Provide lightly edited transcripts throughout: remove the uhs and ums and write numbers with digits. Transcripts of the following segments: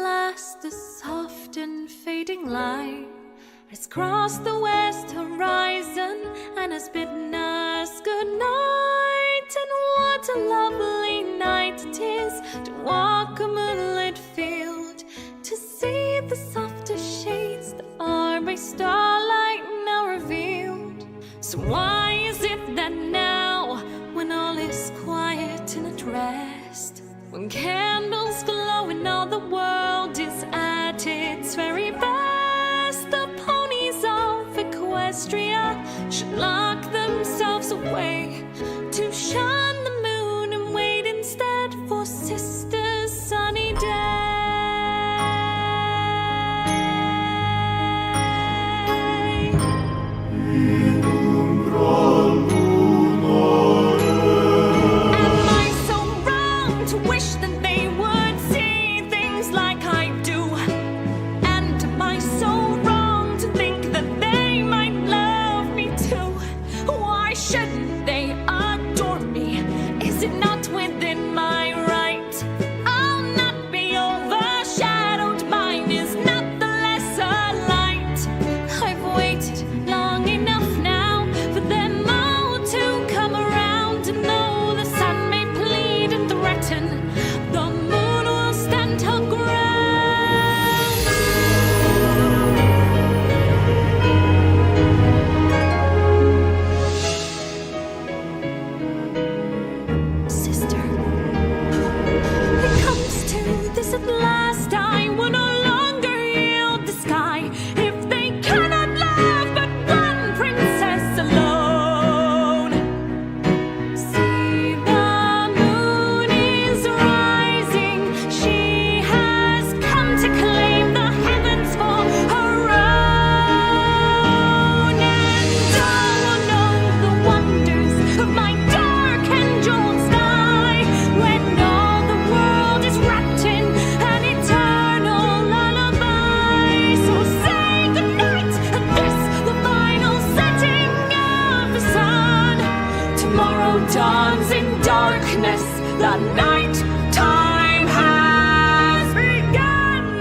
last, the soft and fading light has crossed the west horizon and has bidden us good night. And what a lovely night it is to walk a moonlit field, to see the softer shades that are by starlight now revealed. So why is it that now, when all is quiet and at rest, when candles glow and all the world is at its very best, the ponies of Equestria should lock themselves away to shun the moon and wait instead for sister's sunny day? Dawns in darkness, the night time has begun.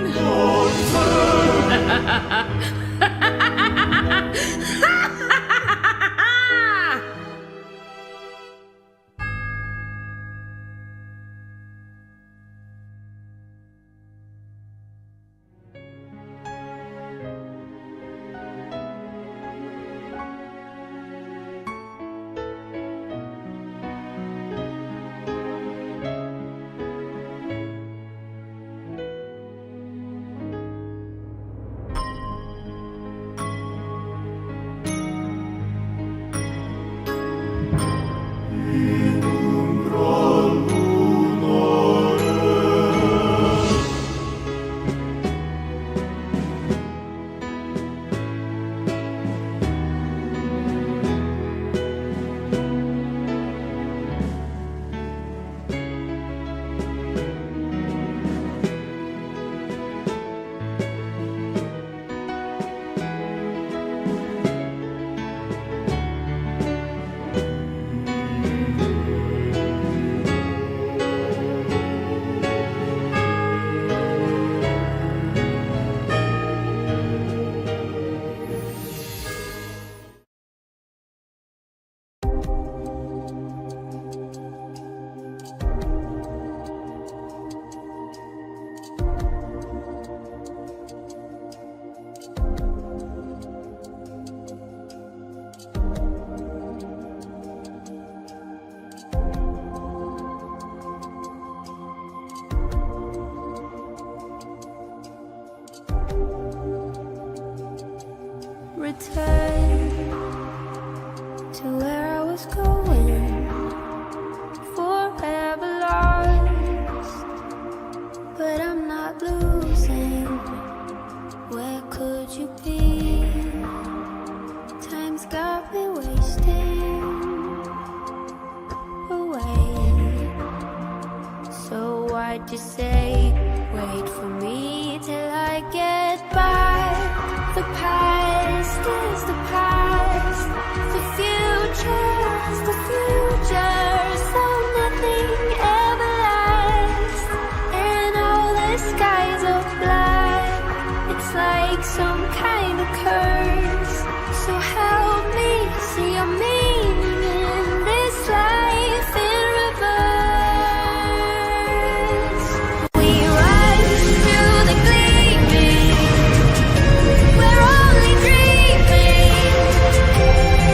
Return to where I was going, forever lost, but I'm not losing. Where could you be? Time's got me wasting away. So why'd you say, wait for me till I get back? The past is the past, the future's the future, so nothing ever lasts, and all the skies of like some kind of curse. So help me see your meaning in this life in reverse. We rise through the gleaming, we're only dreaming.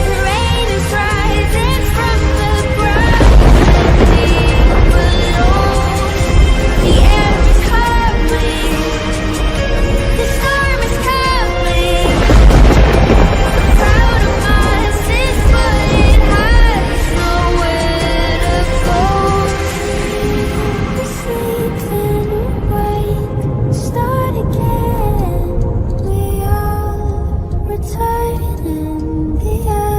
The rain is rising from the ground, deep below. The air is coming, the storm is coming. Proud of us, it's what it has nowhere to go. We sleep then awake, start again. We all return in the end.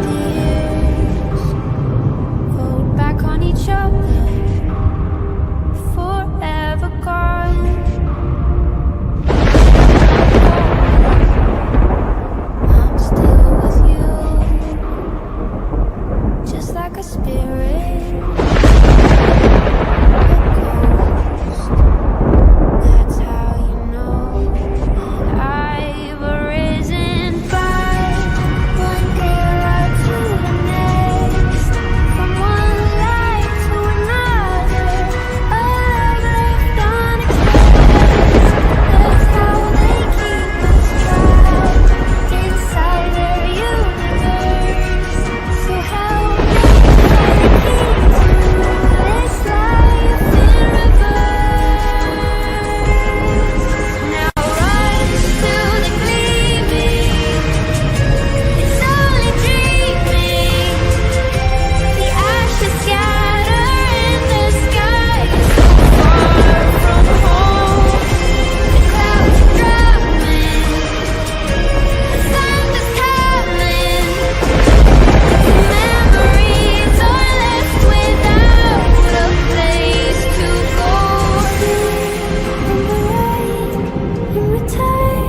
The years fold back on each other, forever gone. I'm still with you, just like a spirit, a ghost. That's how you know that I've arisen back. One era to the next, from one life to another, a love left unexpressed. That's how they keep us trapped inside their universe. So help me find the key to this life in reverse. Now rise through the gleaming, it's only dreaming. The ashes scatter in the sky, so far from home. The clouds are dropping, the thunder's coming. The memories are left without a place to go. In return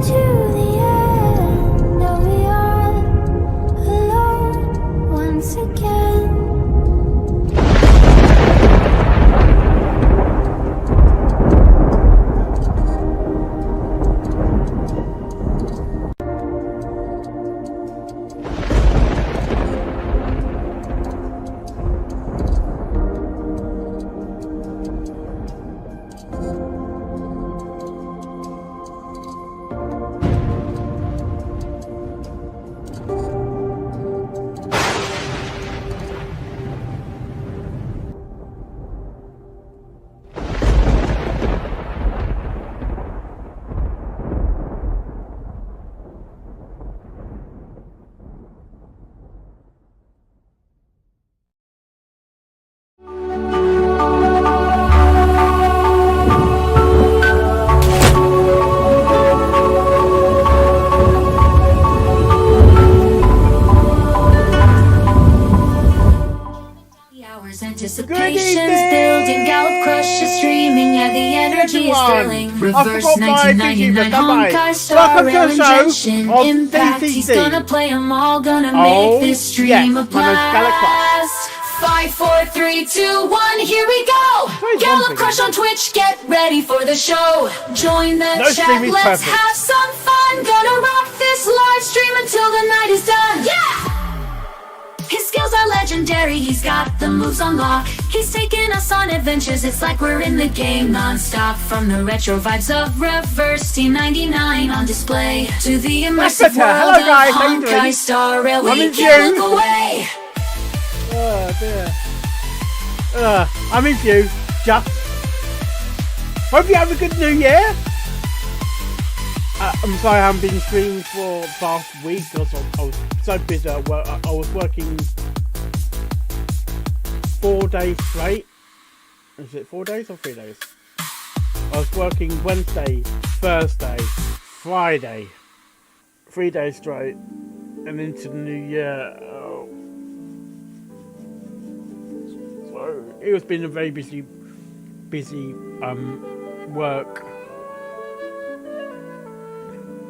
to the end, are we all alone once again? The hours, anticipations building, Gallop Crush is streaming, yeah, the energy is thrilling. Reverse 1999 Honkai Star Rail Injection Impact. He's gonna play them all, gonna make this stream a blast. 5, 4, 3, 2, 1, here we go! Gallop Crush on Twitch, get ready for the show. Join the chat, let's have some fun. Gonna rock this live stream until the night is done. Yeah! His skills are legendary, he's got the moves on lock. He's taking us on adventures, it's like we're in the game non-stop. From the retro vibes of Reverse Team 99 on display, to the immersive world of Honkai Star Rail, we can't look away. Oh dear. I'm with you, just. Hope you have a good new year. I'm sorry I haven't been streaming for the past week because I was so busy at work. I was working 4 days straight. Is it 4 days or 3 days? I was working Wednesday, Thursday, Friday. 3 days straight. And into the new year. So it has been a very busy busy work.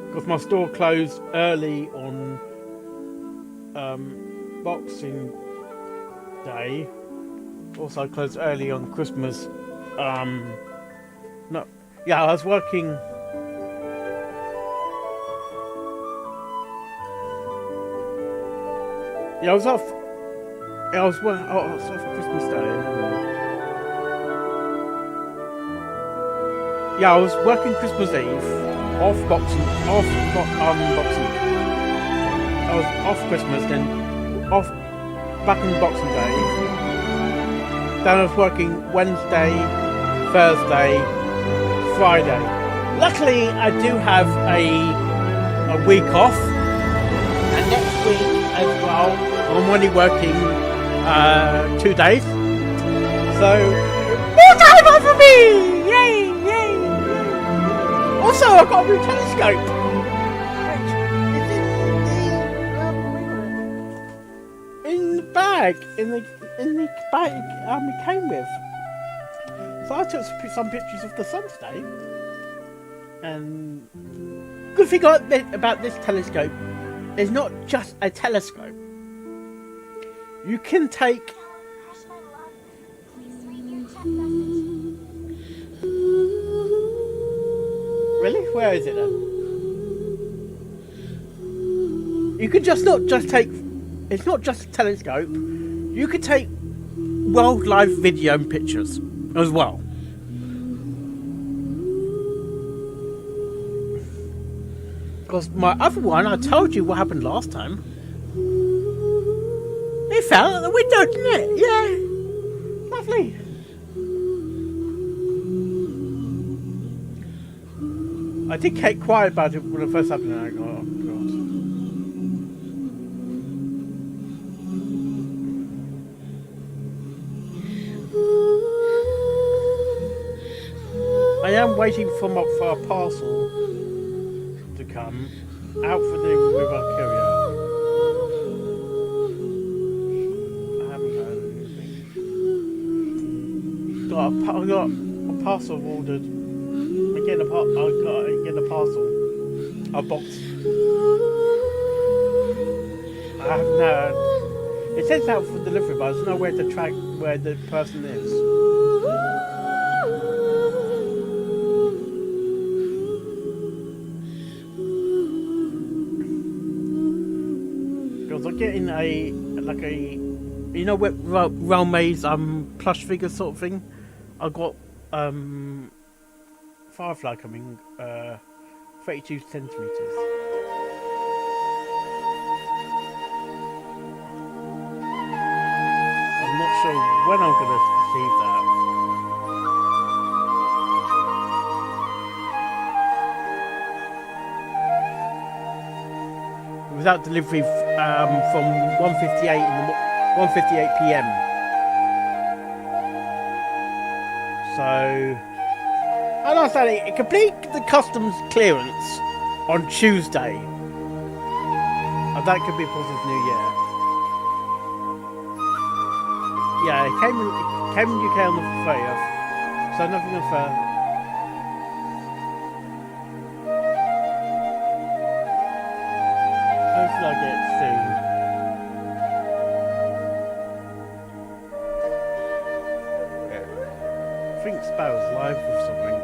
Because my store closed early on Boxing Day. Also closed early on Christmas. I was working. Yeah, I was off Christmas Day. Yeah, I was working Christmas Eve, Boxing. I was off Christmas, then off back on Boxing Day. Then I was working Wednesday, Thursday, Friday. Luckily, I do have a week off, and next week as well, I'm only working 2 days. So, more time off for me! Yay, yay, yay! Also, I've got a new telescope. It's in the bag, in the bag it came with. So I took some pictures of the sun today. And good thing about this telescope, it's not just a telescope. You can take really? Where is it then? You could not just take. It's not just a telescope. You could take wildlife video and pictures as well. Because my other one, I told you what happened last time. It fell out the window, didn't it? Yeah. Lovely. I did get quiet about it when it first happened. And I go, oh, God. I am waiting for a parcel to come out for the river courier. I haven't heard anything. I got a parcel ordered. I'm getting a parcel. A box. I haven't heard. It says out for delivery, but I don't know where to track where the person is. I'm getting with Realmay's plush figure sort of thing. I got Firefly coming 32 centimeters. I'm not sure when I'm gonna receive that. Without delivery from 1:58 p.m. So, I understand it complete the customs clearance on Tuesday. And that could be because it's New Year. Yeah, it came in UK on the 30th, so nothing unfair. Hopefully I get it soon. I think Sparrow's live with something.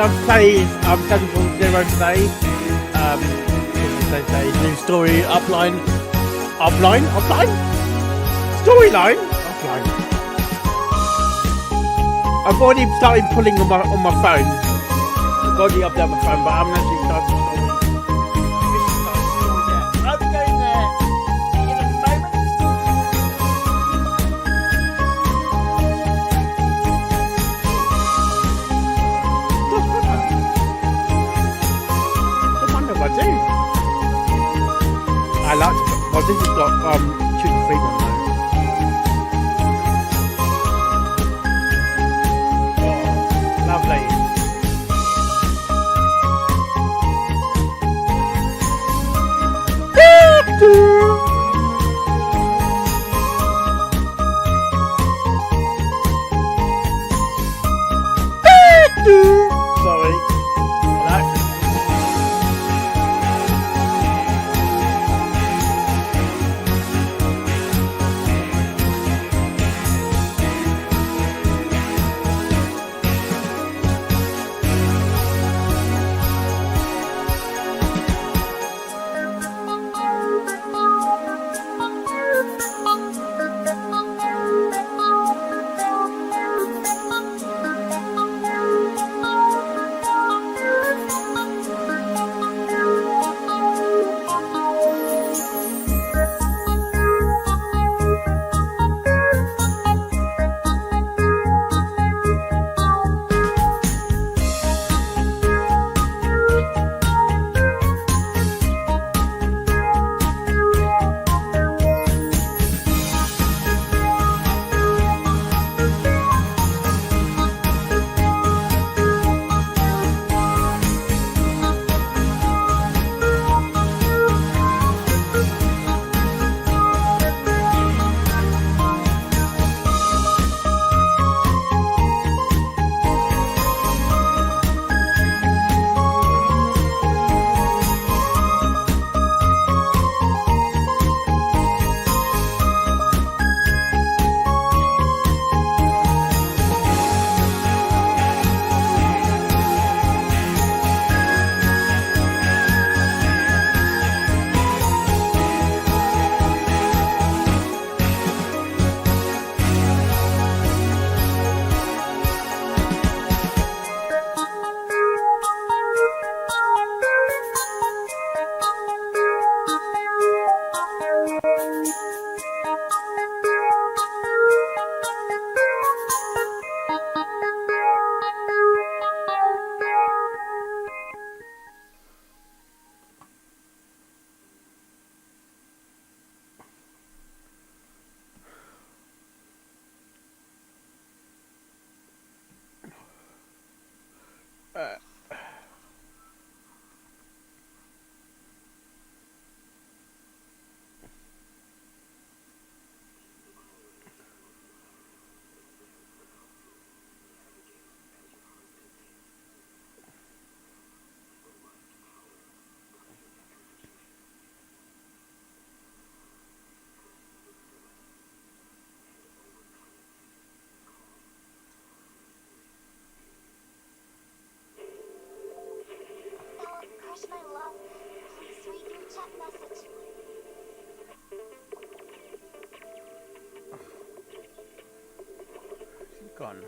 I'm 7.0 today. They new story upline. Storyline? Offline. I've already started pulling on my phone. I've already updated my phone, but I haven't actually started the story. I'm going there in a moment. I wonder if I do. I like to. Well, this has got Sugar Free one though. Oh, lovely. Sorry. Hello? My love, sweet new chat message. She's gone.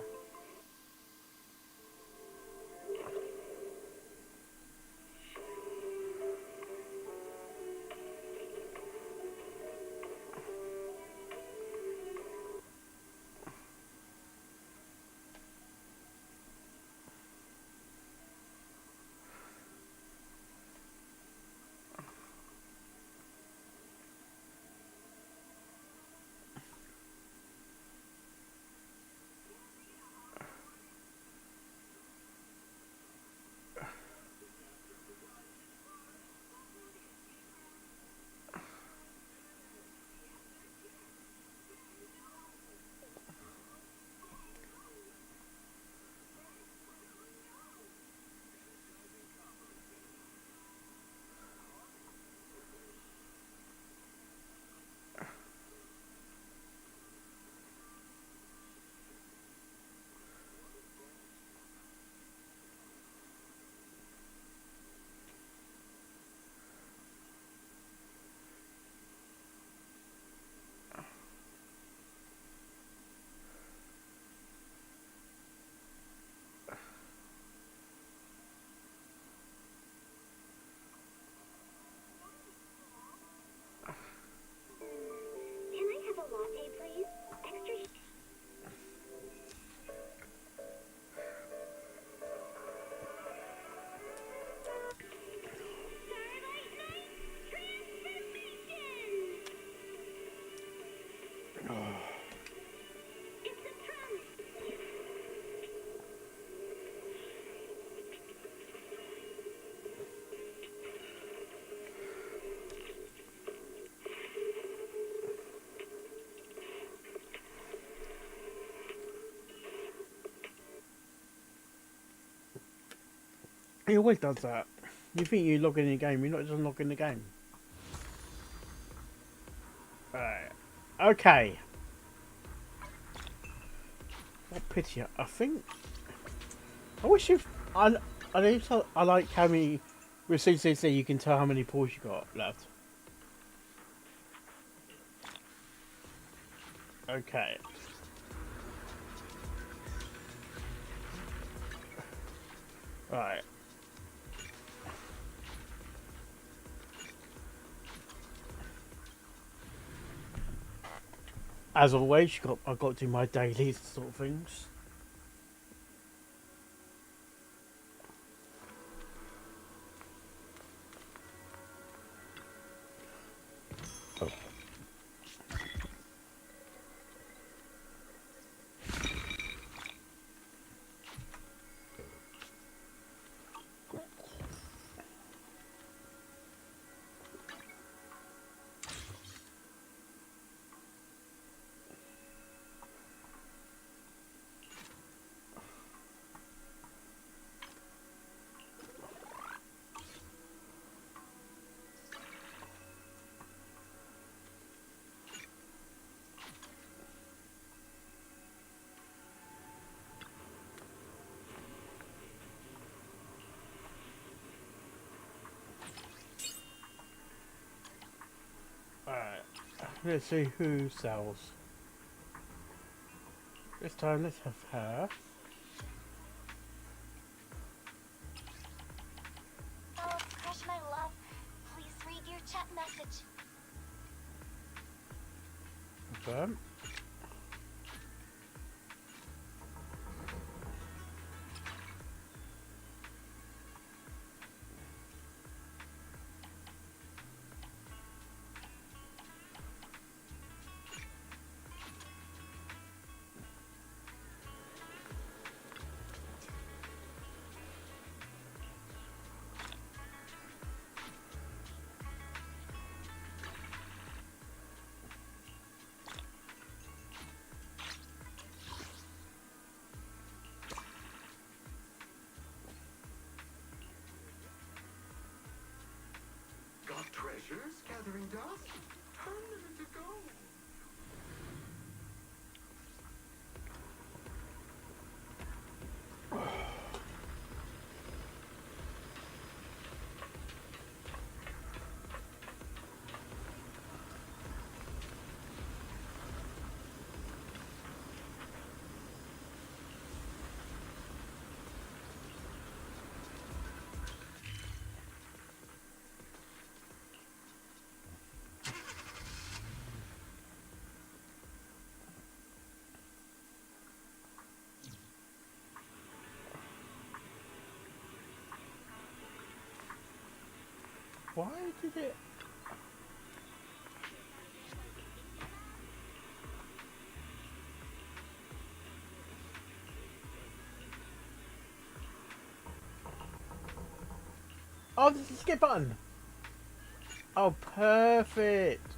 He always does that. You think you log in the game, you're not just logging the game. Alright. Okay. What pity. I think... I wish you... I like how many... With CCC you can tell how many pulls you got left. Okay. Right. As always, I've got to do my daily sort of things. Alright, let's see who sells. This time let's have her. Oh, Crush my love, please read your chat message. Confirm. Got treasures gathering dust? Turn them into gold. Why did it? Oh, this is the skip button. Oh, perfect.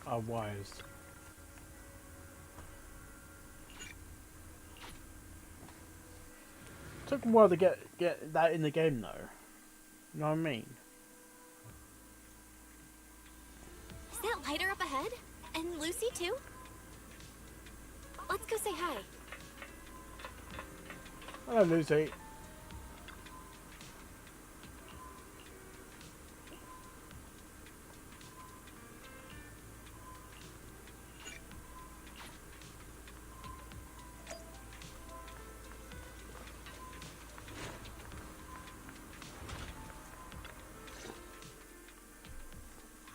Are wise. Took a while to get that in the game though. You know what I mean? Is that lighter up ahead? And Lucy? Lucy too? Let's go say hi. Hello, Lucy.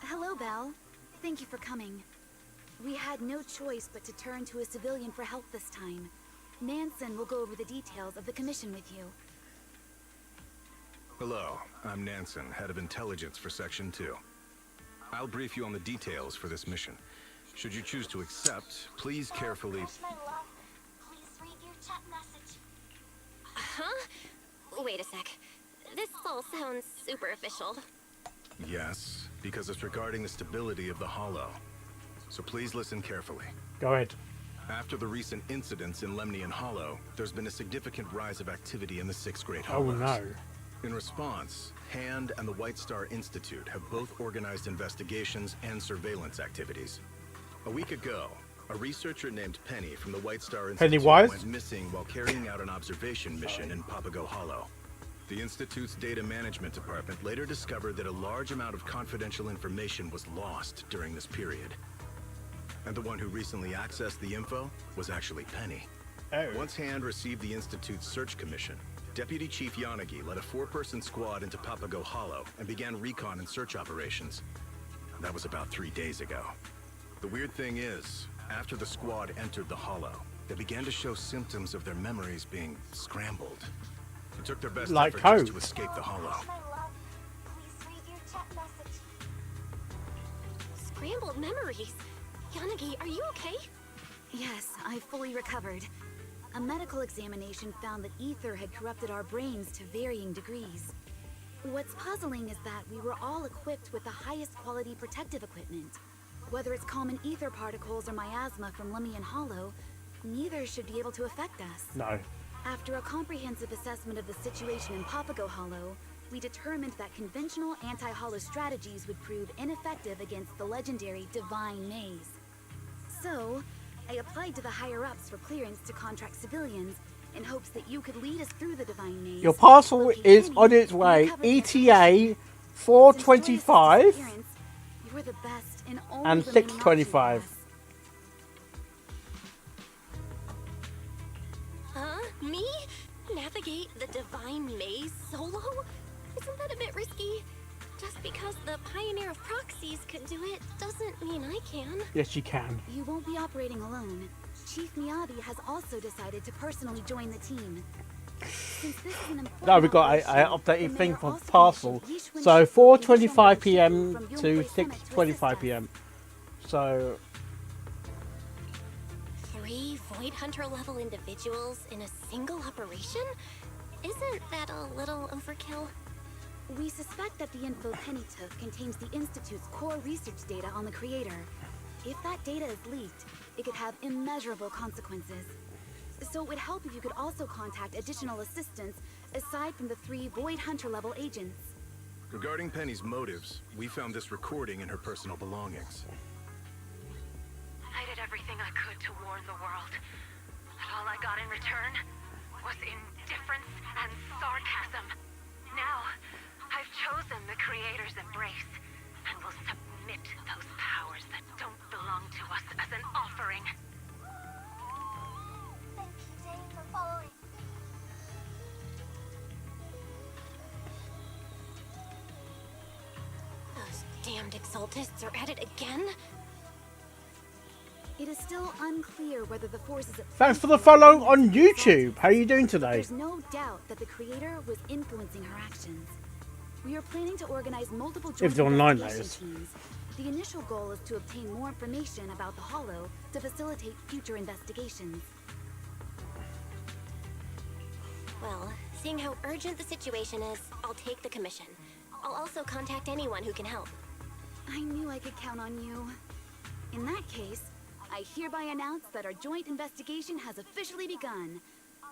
Hello, Belle. Thank you for coming. We had no choice but to turn to a civilian for help this time. Nansen will go over the details of the commission with you. Hello, I'm Nansen, head of intelligence for Section 2. I'll brief you on the details for this mission. Should you choose to accept, please carefully... Crush, my love. Please read your chat message. Huh? Wait a sec. This all sounds super official. Yes, because it's regarding the stability of the Hollow. So please listen carefully. Go ahead. After the recent incidents in Lemnian Hollow, there's been a significant rise of activity in the 6 Great Oh Hollows. no. In response, HAND and the White Star Institute have both organized investigations and surveillance activities. A week ago, a researcher named Penny from the White Star Institute Pennywise? went missing while carrying out an observation mission in Papago Hollow. The Institute's data management department later discovered that a large amount of confidential information was lost during this period. And the one who recently accessed the info was actually Penny. Oh. Once HAND received the Institute's search commission, Deputy Chief Yanagi led a 4-person squad into Papago Hollow and began recon and search operations. That was about 3 days ago. The weird thing is, after the squad entered the Hollow, they began to show symptoms of their memories being scrambled. It took their best Like effort just code. to escape the Hollow. Crush, my love. Please read your chat message. Scrambled memories. Yanagi, are you okay? Yes, I've fully recovered. A medical examination found that ether had corrupted our brains to varying degrees. What's puzzling is that we were all equipped with the highest quality protective equipment. Whether it's common ether particles or miasma from Lemnian Hollow, neither should be able to affect us. No. After a comprehensive assessment of the situation in Papago Hollow, we determined that conventional anti-hollow strategies would prove ineffective against the legendary Divine Maze. So, I applied to the higher-ups for clearance to contract civilians in hopes that you could lead us through the Divine Maze. Your parcel locate is Penny, on its and way. recover the ETA information. 425 Since Joyce's disappearance, you were the best and only and remaining option for 625. us. Huh? Me? Navigate the Divine Maze solo? Isn't that a bit risky? Just because the Pioneer of Proxies could do it doesn't mean I can. Yes, you can. You won't be operating alone. Chief Miyabi has also decided to personally join the team. Since this is an important No, we got a operation, updated the thing mayor for also parcel. mentioned Yishun So Ship will be 4:25 sent p.m. from to Yongbei Summit to 6:25 assist p.m. So 3 Void Hunter level individuals in a single operation? Isn't that a little overkill? We suspect that the info Penny took contains the Institute's core research data on the Creator. If that data is leaked, it could have immeasurable consequences. So it would help if you could also contact additional assistance aside from the 3 Void Hunter level agents. Regarding Penny's motives, we found this recording in her personal belongings. I did everything I could to warn the world. But all I got in return was indifference and sarcasm. Now, I've chosen the Creator's embrace and will submit those powers that don't belong to us as an offering. Thank you, Dane, for following. Those damned Exaltists are at it again? It is still unclear whether the forces at thanks for the play here follow are on the YouTube. How are you doing Exaltists. today? There's no doubt that the Creator was influencing her actions. We are planning to organize multiple joint If they're online, that investigation is. teams. The initial goal is to obtain more information about the Hollow to facilitate future investigations. Well, seeing how urgent the situation is, I'll take the commission. I'll also contact anyone who can help. I knew I could count on you. In that case, I hereby announce that our joint investigation has officially begun.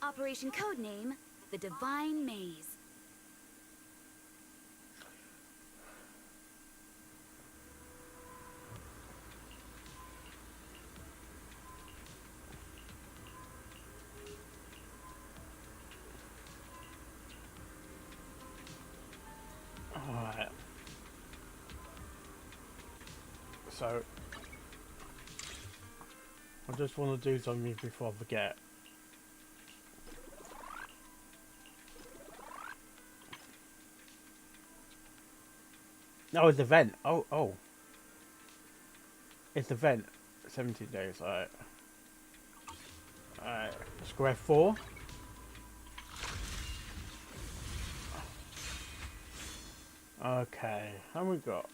Operation Codename, the Divine Maze. so I just want to do something before I forget. No, it's the vent. Oh. It's the vent. 17 days, alright. Alright, square 4. Okay, how we got?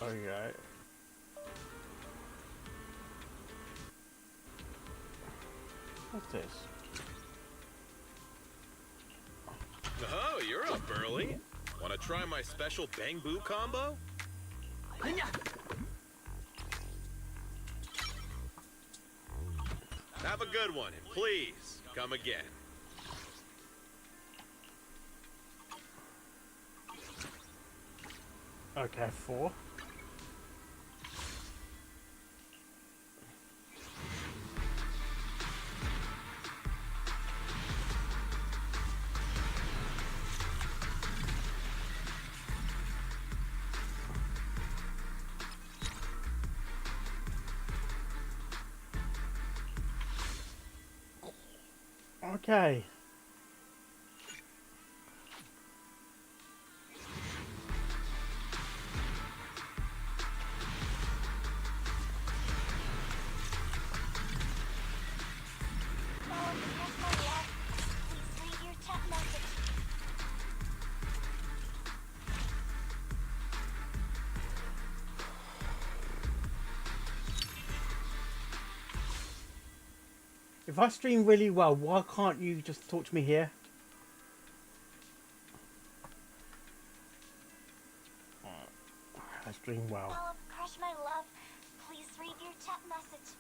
Okay. What's this? Oh, you're up early. Want to try my special Bang Boo combo? Have a good one, and please, come again. Okay, 4. Okay. Press my love. Please read your chat message. If I stream really well, why can't you just talk to me here? I stream well. Crush my love. Please read your chat message.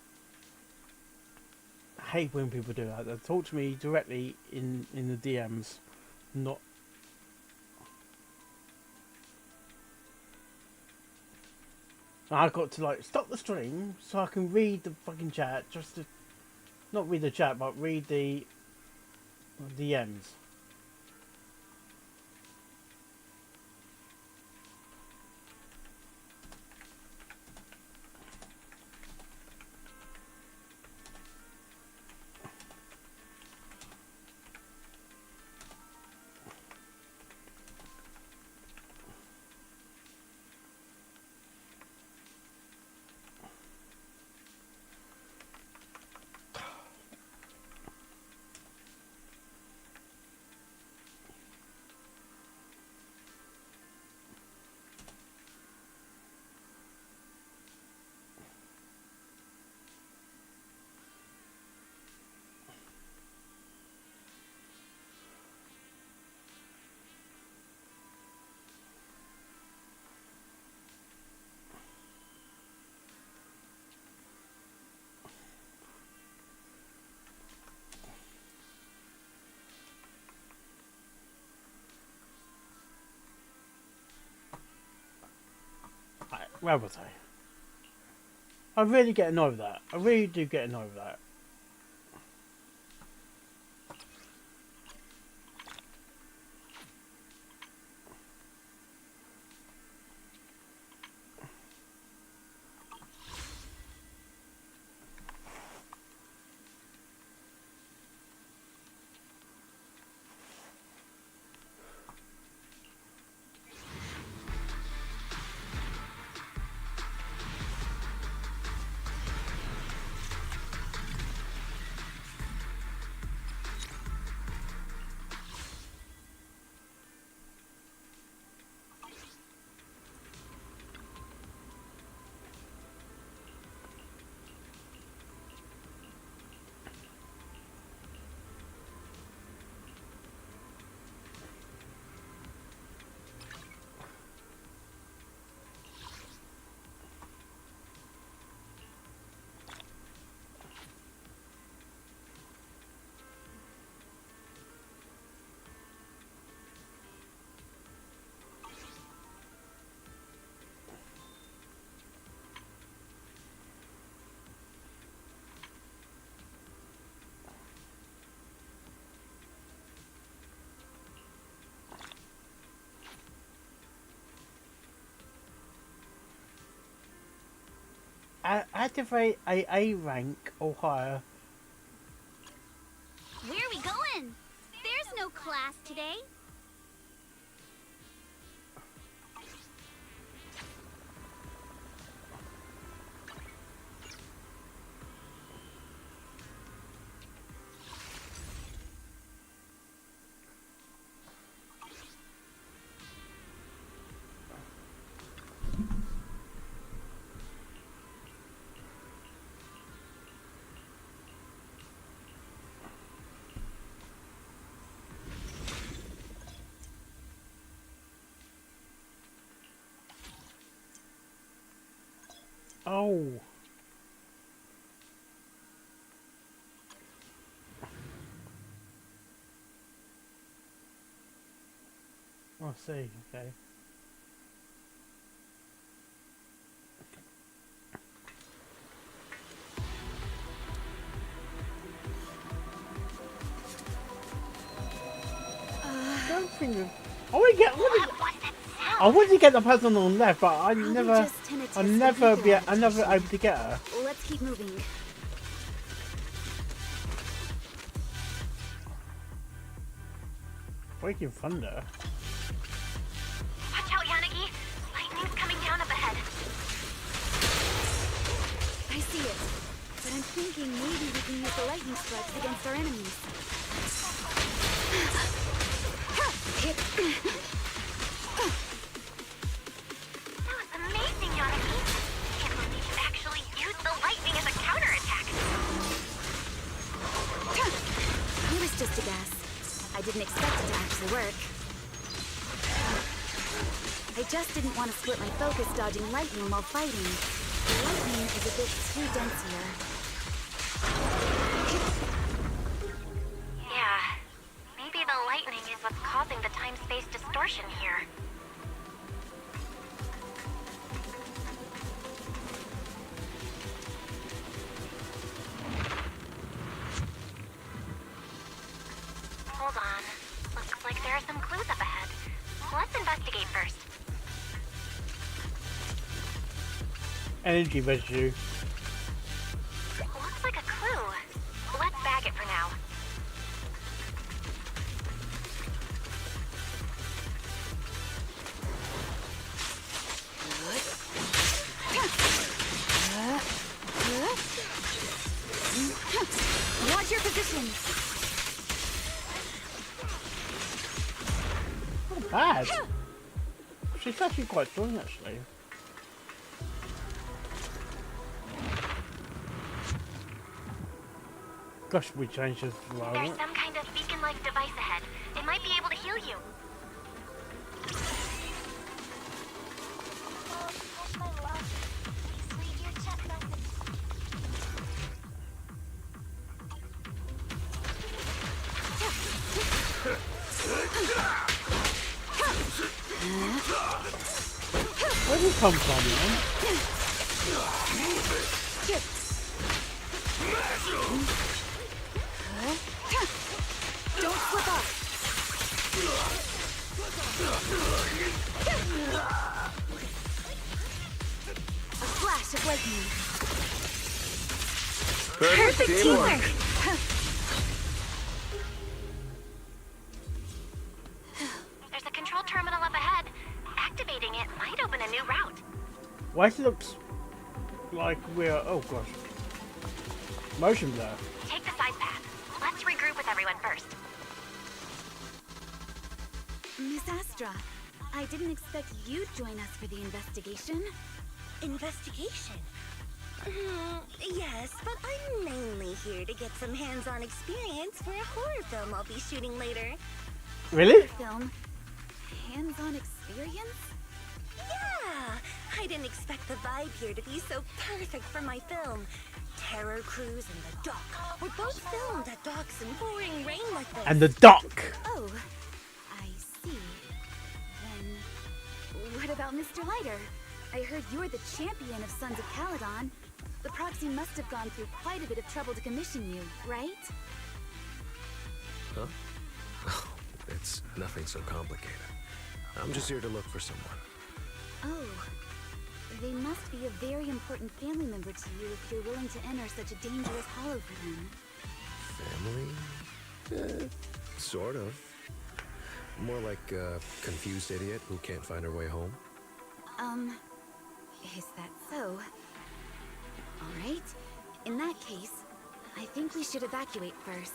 I hate when people do that. They talk to me directly in the DMs, not. I've got to like stop the stream so I can read the fucking chat, just to not read the chat, but read the DMs. Where was I? I really get annoyed with that. I really do get annoyed with that. Activate a rank or higher. Where are we going? There's no class today. Oh. I see, okay. Don't think of... I wanted to get the person on the left, but I never able to get her. Let's keep moving. Waking thunder. Watch out, Yanagi! Lightning's coming down up ahead. I see it. But I'm thinking maybe we can use the lightning strikes against our enemies. That was amazing, Yanagi! Can't believe you actually used the lightning as a counterattack. It was just a guess. I didn't expect it to actually work. I just didn't want to split my focus dodging lightning while fighting. The lightning is a bit too dense here. Yeah. Maybe the lightning is what's causing the time-space distortion here. Hold on. Looks like there are some clues up ahead. Let's investigate first. Energy residue. Looks like a clue. Let's bag it for now. Watch your position. Not bad. She's actually quite strong, actually. Gosh, we changed this as well. There's some kind of beacon-like device ahead. It might be able to heal you. Crush my love. Please read your chat message. Where did it come from, man? Don't slip up. A flash of lightning. Perfect teamwork. There's a control terminal up ahead. Activating it might open a new route. Why does it look like we're... Oh, gosh. Motion blur. Take the side path. Let's regroup with everyone first. Miss Astra, I didn't expect you'd join us for the investigation. Investigation? Yes, but I'm mainly here to get some hands-on experience for a horror film I'll be shooting later. Really? Film. Hands-on experience? Yeah! I didn't expect the vibe here to be so perfect for my film. Terror Cruise and The Dock were both filmed at docks in pouring rain like this. And the dock. Oh, I see. Then, what about Mr. Lighter? I heard you're the champion of Sons of Caledon. The proxy must have gone through quite a bit of trouble to commission you, right? Huh? Oh, it's nothing so complicated. I'm just here to look for someone. Oh, They must be a very important family member to you if you're willing to enter such a dangerous hollow for them. Family? Sort of. More like a confused idiot who can't find her way home. Is that so? Alright. In that case, I think we should evacuate first.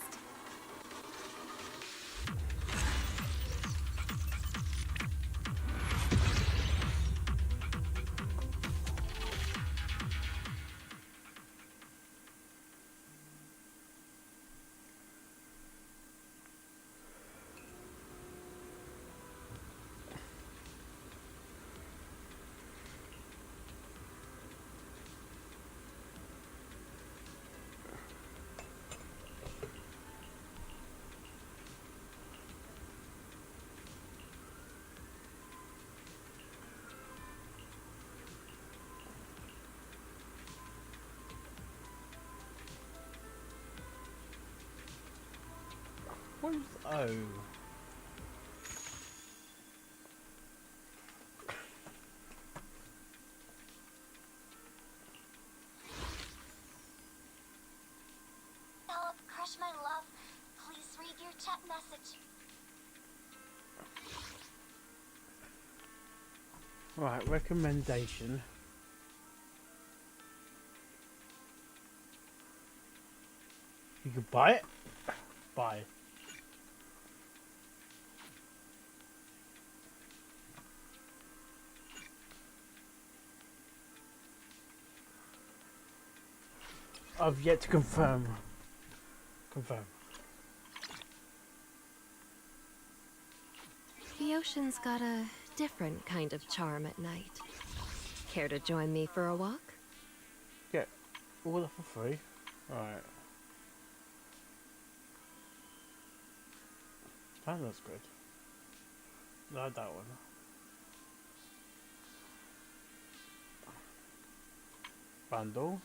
What is O? Philip, crush my love. Please read your chat message. Right, recommendation. You could buy it. Buy. I've yet to confirm. The ocean's got a different kind of charm at night. Care to join me for a walk? Get all that for free. Alright. That looks good. No, that one. Bundle.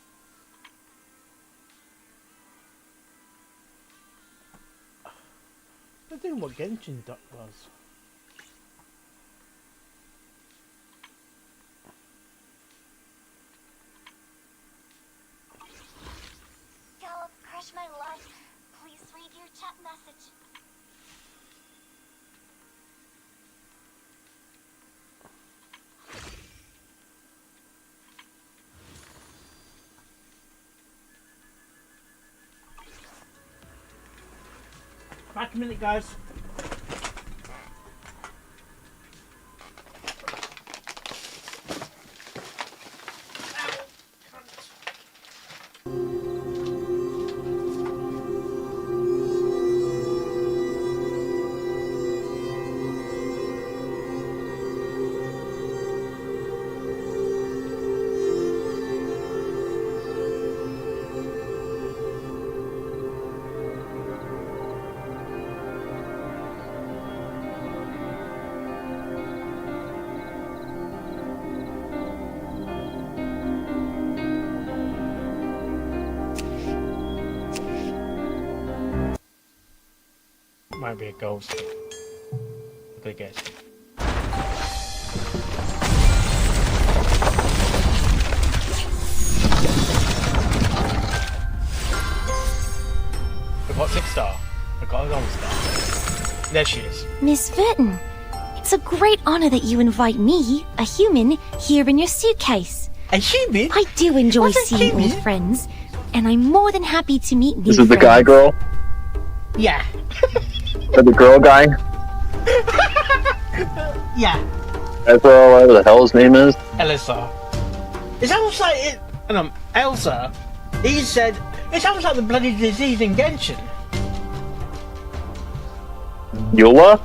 I don't know what Genshin does. Philip, crush my love. Please read your chat message. Back a minute, guys. Might be a ghost. Good guess. I got 6 star. I got a 1 star. There she is. Miss Verton, it's a great honor that you invite me, a human, here in your suitcase. A human? I do enjoy seeing old friends, and I'm more than happy to meet new This is friends. the guy girl? Yeah. Or the girl guy? Yeah. Ezra, whatever the hell his name is? Elsa. It sounds like it. Elsa. He said it sounds like the bloody disease in Genshin. Eula?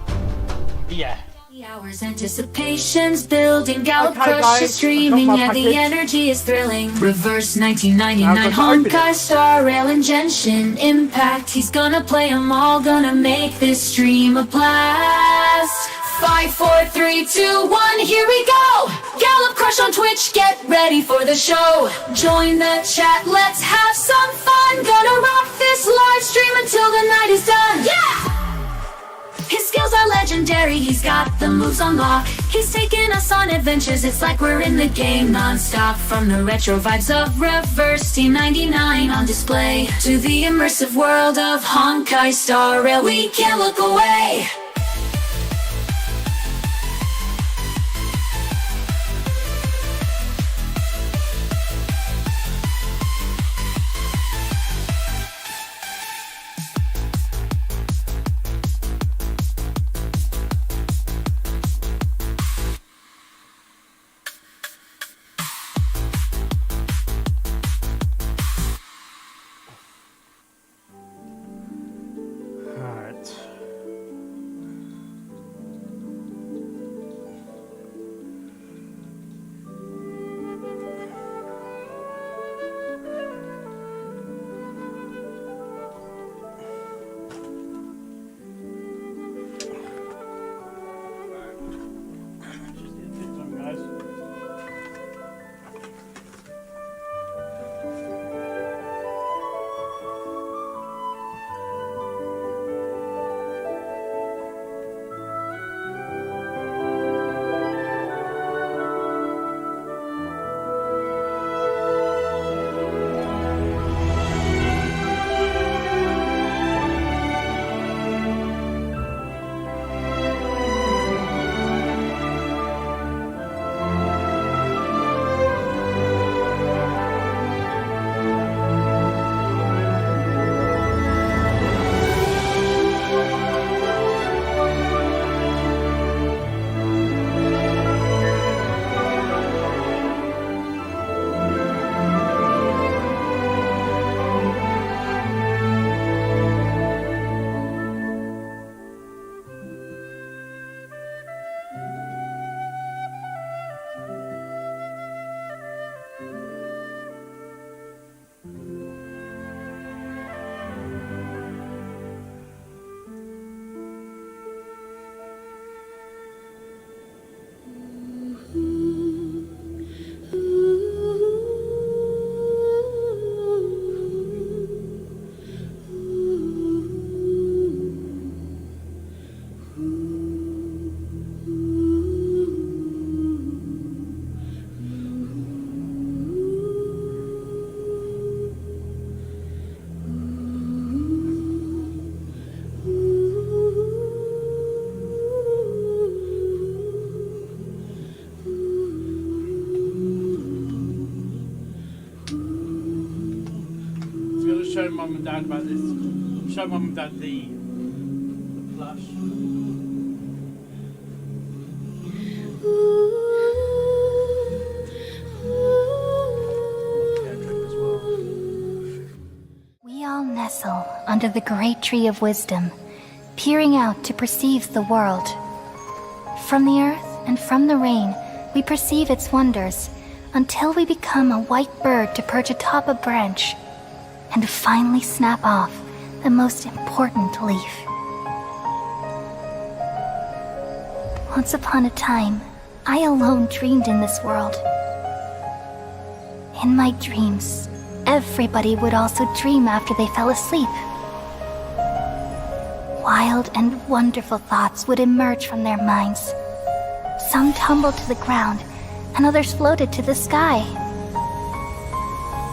Yeah. Hours anticipation's building, Gallop Crush is streaming, yeah, the energy is thrilling. Reverse 1999 Honkai Star Rail and Genshin Impact. He's gonna play them all, gonna make this stream a blast. 5, 4, 3, 2, 1, here we go! Gallop Crush on Twitch, get ready for the show. Join the chat, let's have some fun. Gonna rock this live stream until the night is done. Yeah! His skills are legendary. legendary, he's got the moves on lock. He's taking us on adventures, it's like we're in the game non-stop. From the retro vibes of Reverse Team 99 on display, to the immersive world of Honkai Star Rail, we can't look away. Show Mum and Dad about this. Show Mum and Dad the plush. We all nestle under the great tree of wisdom, peering out to perceive the world. From the earth and from the rain, we perceive its wonders, until we become a white bird to perch atop a branch, and finally snap off the most important leaf. Once upon a time, I alone dreamed in this world. In my dreams, everybody would also dream after they fell asleep. Wild and wonderful thoughts would emerge from their minds. Some tumbled to the ground, and others floated to the sky,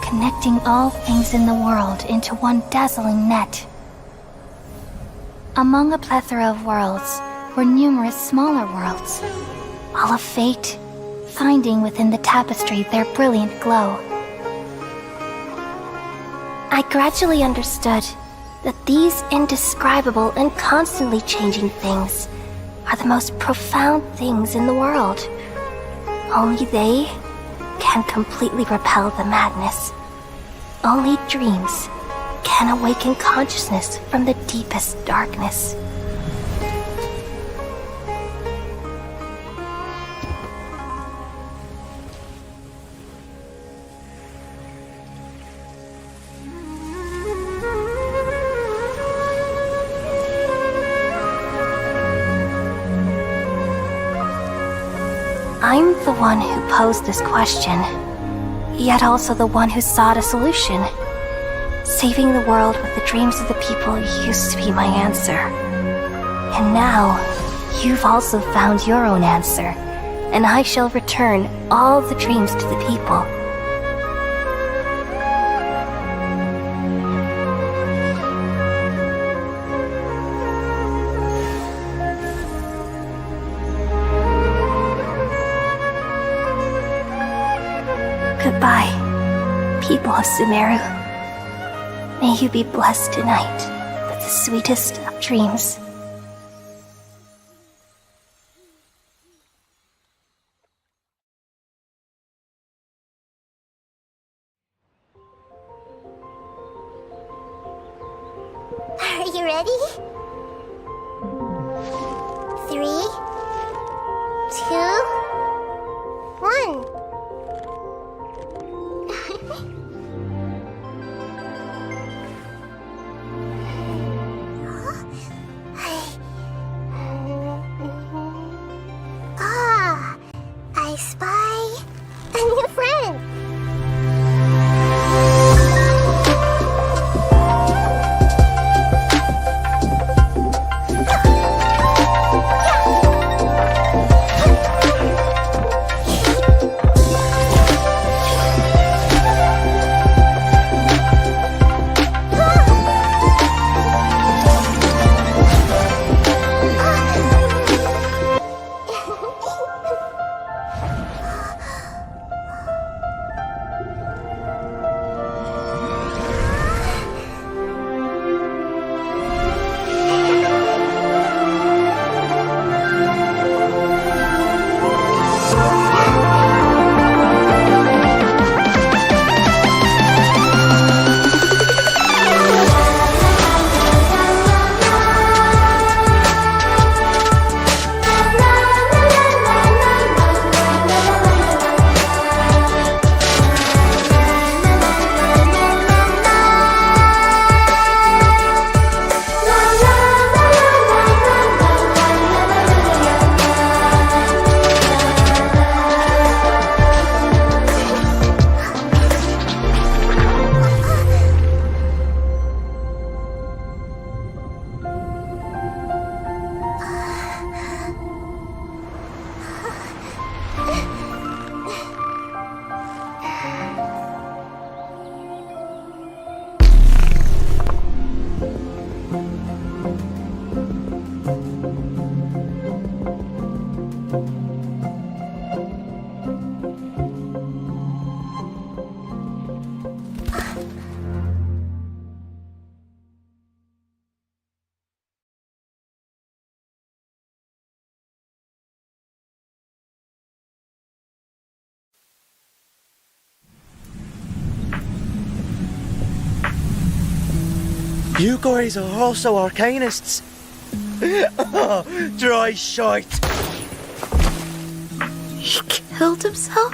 connecting all things in the world into one dazzling net. Among a plethora of worlds were numerous smaller worlds, all of fate, finding within the tapestry their brilliant glow. I gradually understood that these indescribable and constantly changing things are the most profound things in the world. Only they can completely repel the madness. Only dreams can awaken consciousness from the deepest darkness. I'm the one who posed this question, yet also the one who sought a solution. Saving the world with the dreams of the people used to be my answer. And now, You've also found your own answer, and I shall return all the dreams to the people. Goodbye, people of Sumeru. May you be blessed tonight with the sweetest of dreams. Are you ready? 3, 2, 1. I spy a new friend. You guys are also arcanists. Oh, dry shite. He killed himself?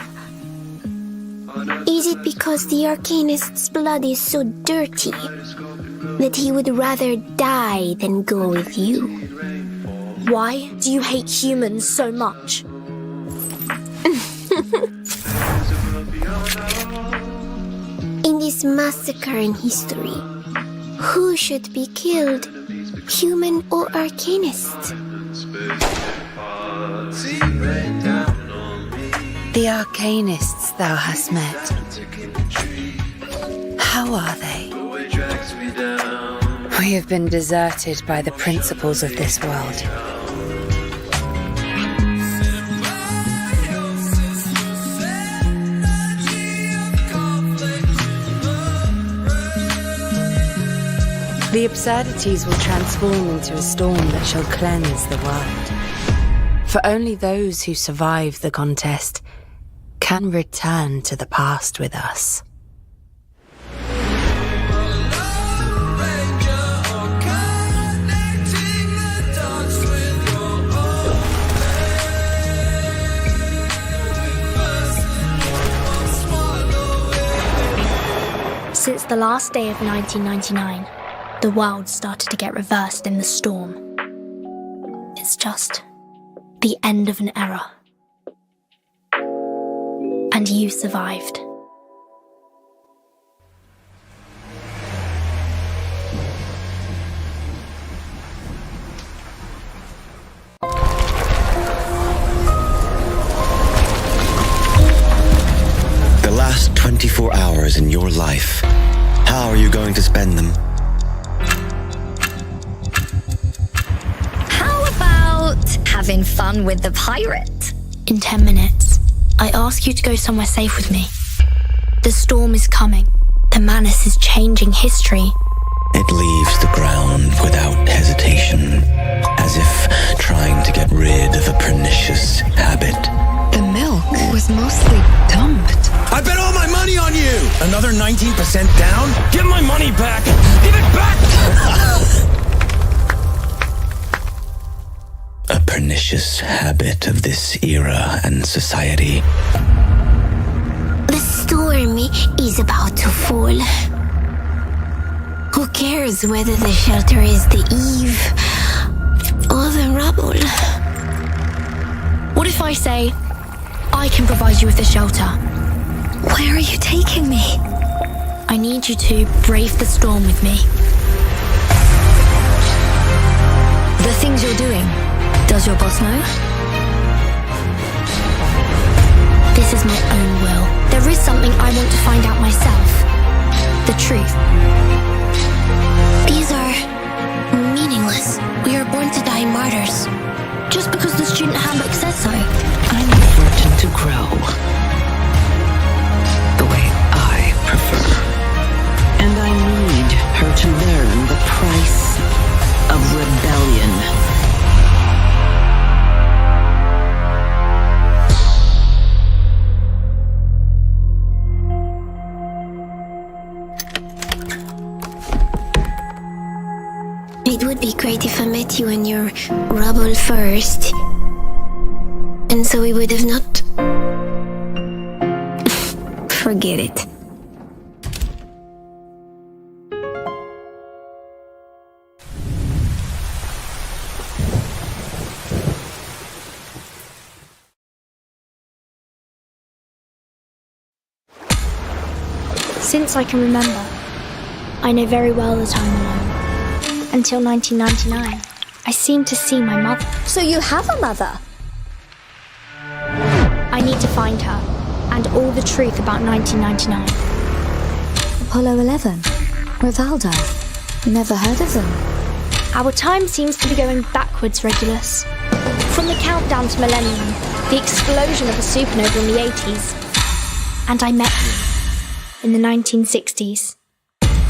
Is it because the Arcanist's blood is so dirty that he would rather die than go with you? Why do you hate humans so much? In this massacre in history, who should be killed? Human or Arcanist? The Arcanists thou hast met. How are they? We have been deserted by the principles of this world. The absurdities will transform into a storm that shall cleanse the world. For only those who survive the contest can return to the past with us. Since the last day of 1999, the world started to get reversed in the storm. It's just the end of an era. And you survived. 24 hours in your life. How are you going to spend them? How about having fun with the pirate? In 10 minutes, I ask you to go somewhere safe with me. The storm is coming. The Manus is changing history. It leaves the ground without hesitation, as if trying to get rid of a pernicious habit. The milk was mostly dumped. I bet all my money on you! Another 19% down? Give my money back! Give it back! A pernicious habit of this era and society. The storm is about to fall. Who cares whether the shelter is the eve or the rubble? What if I say, I can provide you with the shelter? Where are you taking me? I need you to brave the storm with me. The things you're doing, does your boss know? This is my own will. There is something I want to find out myself. The truth. These are meaningless. We are born to die martyrs. Just because the student handbook says so. I'm important to grow the way I prefer. And I need her to learn the price of rebellion. It would be great if I met you in your rubble first. And so we would have not... Forget it. Since I can remember, I know very well that I'm alone. Until 1999, I seemed to see my mother. So you have a mother? I need to find her, and all the truth about 1999. Apollo 11? Rivaldo? Never heard of them. Our time seems to be going backwards, Regulus. From the countdown to millennium, the explosion of a supernova in the 80s. And I met you in the 1960s.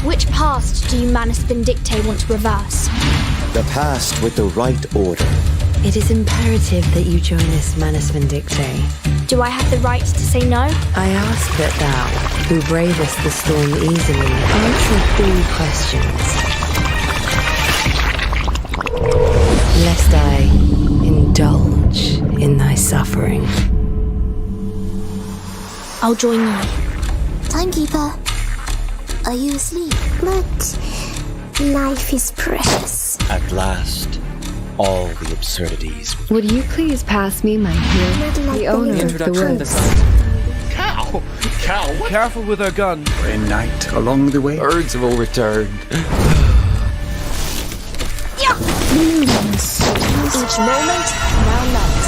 Which past do you Manus Vindictae want to reverse? The past with the right order. It is imperative that you join us, Manus Vindictae. Do I have the right to say no? I ask that thou, who bravest the storm easily, answer 3 questions. Lest I indulge in thy suffering. I'll join you. Timekeeper, are you asleep? But life is precious. At last, all the absurdities. Would you please pass me my heel, the owner of the woods? Cow! Careful with our gun. A night along the way. Birds will return. Millions. Each moment, now night.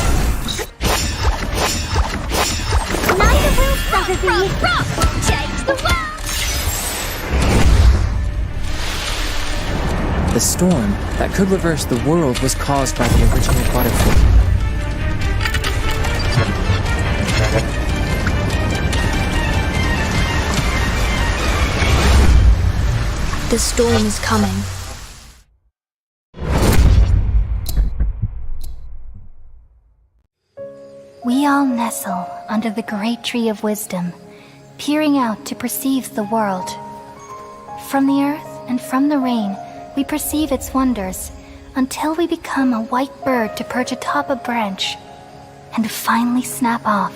Night of Earth prophecy! Change the world! The storm that could reverse the world was caused by the original butterfly. The storm is coming. We all nestle under the great tree of wisdom, peering out to perceive the world. From the earth and from the rain, we perceive its wonders, until we become a white bird to perch atop a branch, and finally snap off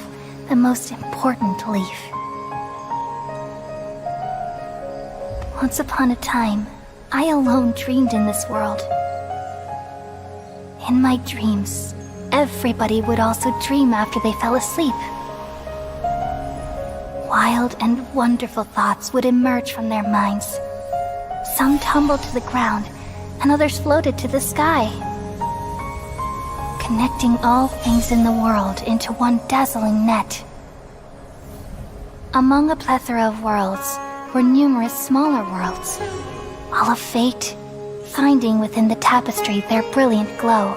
the most important leaf. Once upon a time, I alone dreamed in this world. In my dreams, everybody would also dream after they fell asleep. Wild and wonderful thoughts would emerge from their minds. Some tumbled to the ground, and others floated to the sky, connecting all things in the world into one dazzling net. Among a plethora of worlds were numerous smaller worlds, all of fate, finding within the tapestry their brilliant glow.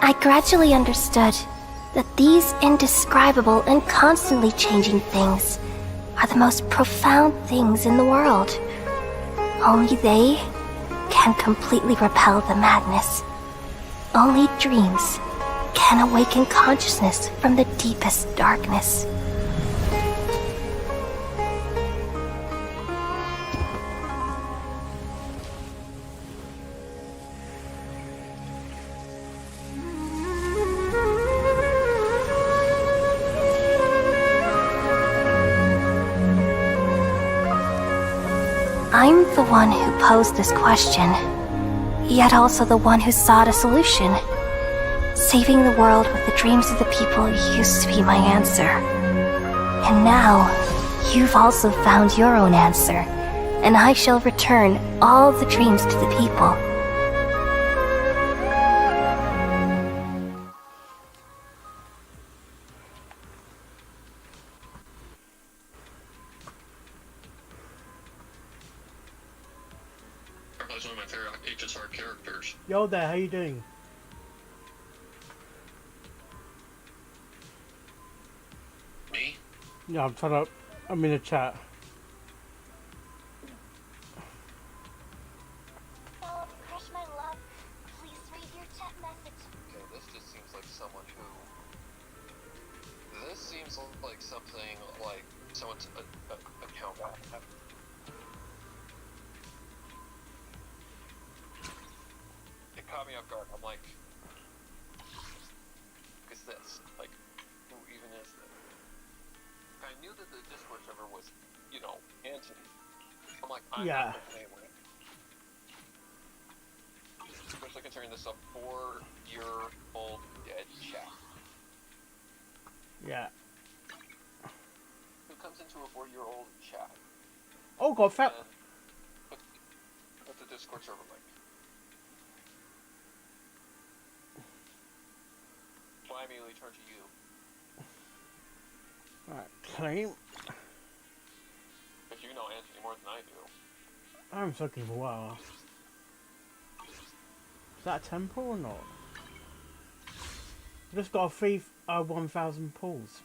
I gradually understood that these indescribable and constantly changing things are the most profound things in the world. Only they can completely repel the madness. Only dreams can awaken consciousness from the deepest darkness. I'm the one who posed this question, yet also the one who sought a solution. Saving the world with the dreams of the people used to be my answer. And now, you've also found your own answer, and I shall return all the dreams to the people. That's one of my favorite HSR characters. Yo there, how you doing? Me? Yeah, I'm in a chat. Crush my love, please read your chat message. Okay, this just seems like someone who... This seems like something like someone's account. It caught me off guard. I'm like, what is this? Like, who even is this? I knew that the Discord server was, you know, Anthony. I'm like, I'm Yeah. not the anyway. Especially considering this is a 4-year-old dead chat. Yeah. Who comes into a 4-year-old chat? Oh god, fat. What's the Discord server like? So I immediately turn to you. Right, claim. Because you know Anthony more than I do. I'm looking for a while. Is that a temple or not? I just got a free 1,000 pulls.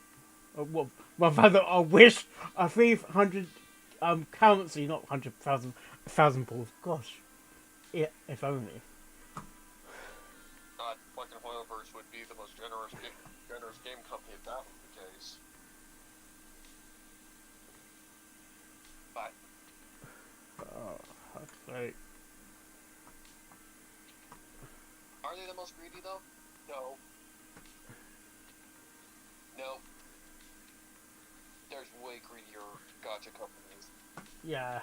What? 1,000? I wish a 300 currency, not 100,000. 1,000 pulls. Gosh, yeah, if only. Fucking Hoyleverse would be the most generous game company if that was the case. But Oh, fuck's sake. are they the most greedy though? No. No. There's way greedier gacha companies. Yeah.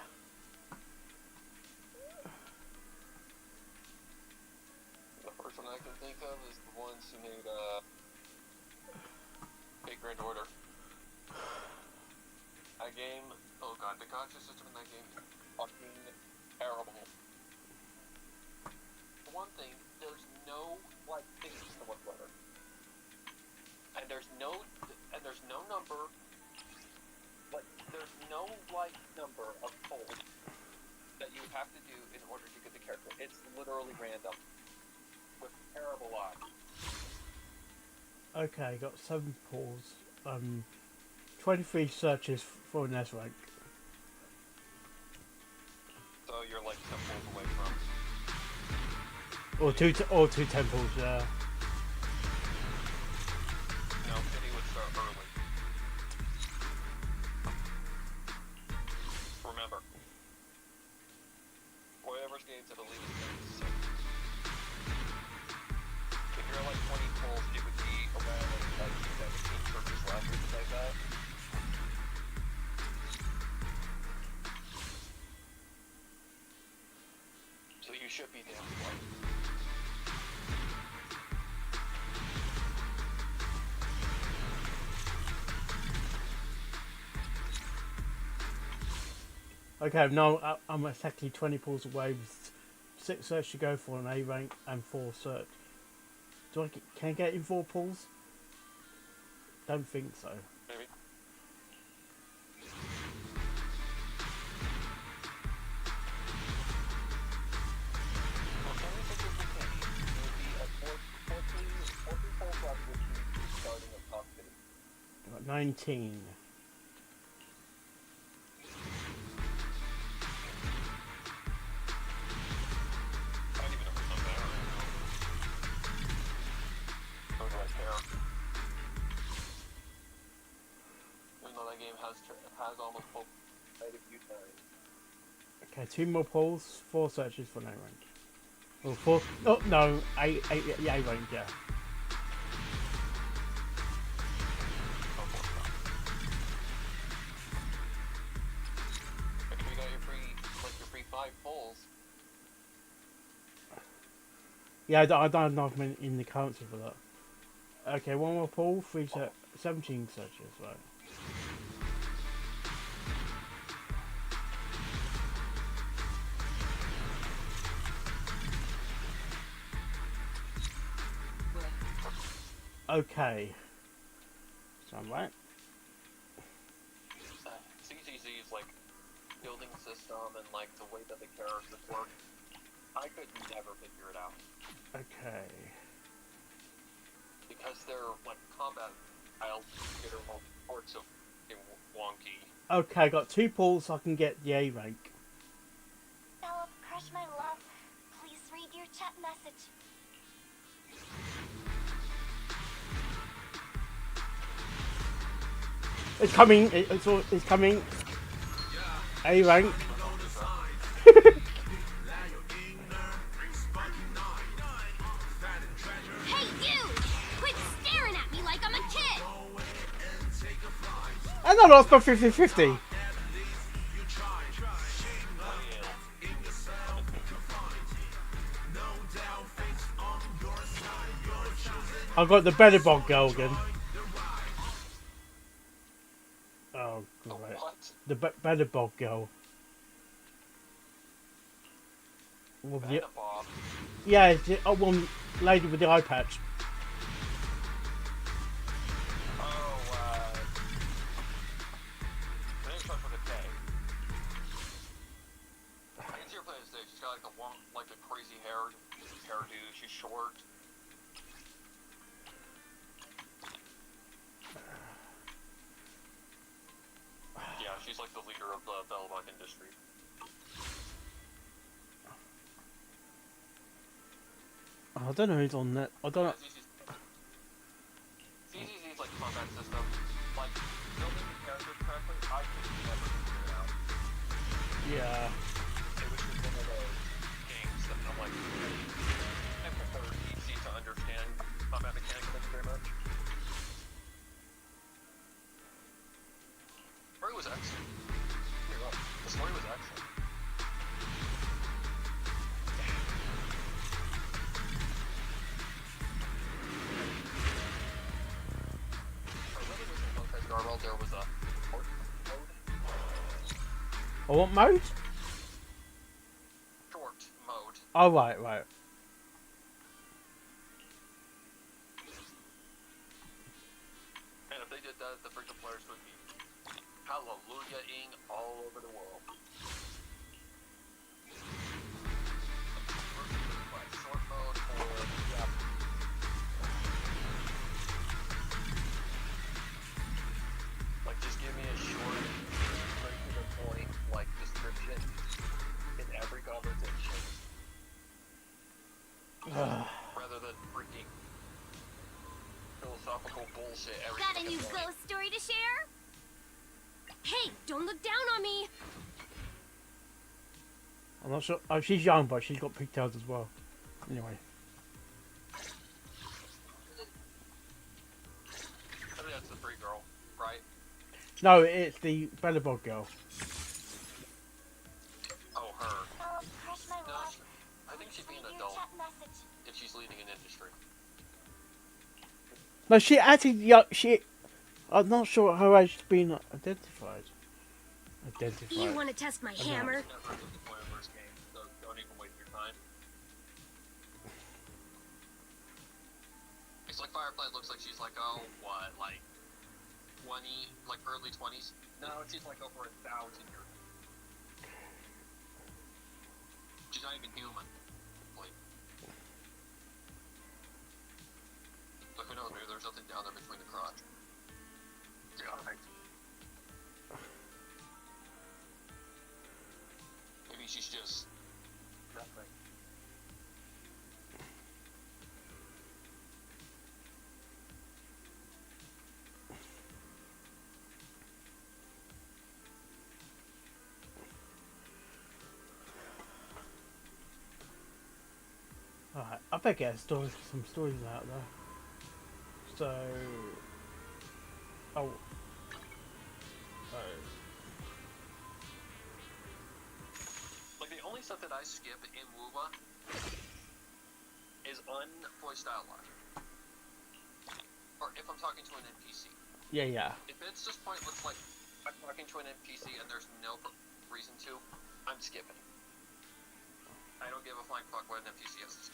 The first one I can think of is the ones who made Big Grand Order. That game, oh god, the gacha system in that game is fucking terrible. For one thing, there's no like thing system whatsoever. And there's no number, like there's no like number of polls that you have to do in order to get the character. It's literally random. With terrible odds. Okay, got 7 pulls. 23 searches for an S rank. So you're like 10 pulls away from. Or two temples, yeah. No, Kitty would start early. Remember, whatever's games at least 6. If you're at like 20 pulls, it would be around like 17 churches left or something like that. So you should be damn close. Okay, no, I'm exactly 20 pulls away with 6 search to go for an A rank and 4 search. Can I get in 4 pulls? Don't think so. Maybe 19. Even though that game has almost played a few times. Okay, 2 more polls, 4 searches for no rank. Or 4. Oh no, 8 yeah, A rank, yeah. If you got your free 5 polls. Yeah, I don't know if I'm in the currency for that. Okay, 1 more poll, 17 searches, right. Okay. Sound right? CCZ's like building system and like the way that the characters work, I could never figure it out. Okay. Because their like combat styles get all sorts of wonky. Okay, I got 2 polls so I can get the A rank. Philip, crush my love. Please read your chat message. It's coming, it's coming. A rank. Hey, you! Quit staring at me like I'm a kid! And I lost by 50-50. I got the better bog girl again. Oh, great. The better bog girl. Well, yeah, one lady with the eye patch. She's got like a crazy hairdo. She's short. Yeah, she's like the leader of the Belbuck industry. I don't know who's on that. I don't know. CCZ's like combat system, like building the characters correctly, I could never figure it out. Yeah. It was just one of those games that I'm like, I prefer easy to understand combat mechanics very much. The story was excellent. The story was excellent. There was a mode. Oh, what mode? Short mode. Oh, right. And if they did that, the freaking players would be hallelujah-ing all over the world. Short mode or yeah. Like, just give me a short, straight to the point, like, description in every conversation. Rather than freaking philosophical bullshit every Got a second new point. ghost story to share? Hey, don't look down on me! I'm not sure. Oh, she's young, but she's got pigtails as well. Anyway. I think that's the free girl, right? No, it's the Bellabog girl. Oh, her. Crush my No, love. I think she'd be an adult if she's leading an industry. No, she actually, yeah, I'm not sure how she's been identified. You want to test my hammer? Never did the first game, so don't even waste your time. It's like Firefly looks like she's like, oh, what, like 20, like early 20s? No, she's like over 1,000 years. She's not even human. Like, but who knows, maybe there's something down there between the crotch. Yeah. she's just nothing. Alright, I better get some stories out there. So... Oh. Like, the only stuff that I skip in Woowa is unvoiced dialogue. Or if I'm talking to an NPC. Yeah. If it's just pointless, like, I'm talking to an NPC and there's no reason to, I'm skipping. I don't give a flying fuck what an NPC has to say.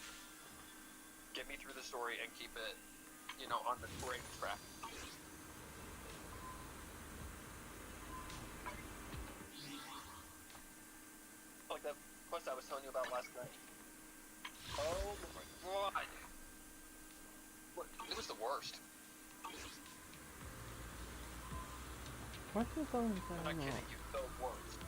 Get me through the story and keep it, you know, on the correct track. Like that quest I was telling you about last night. Oh my god! Look, it was the worst. What is all I'm not kidding you, the worst.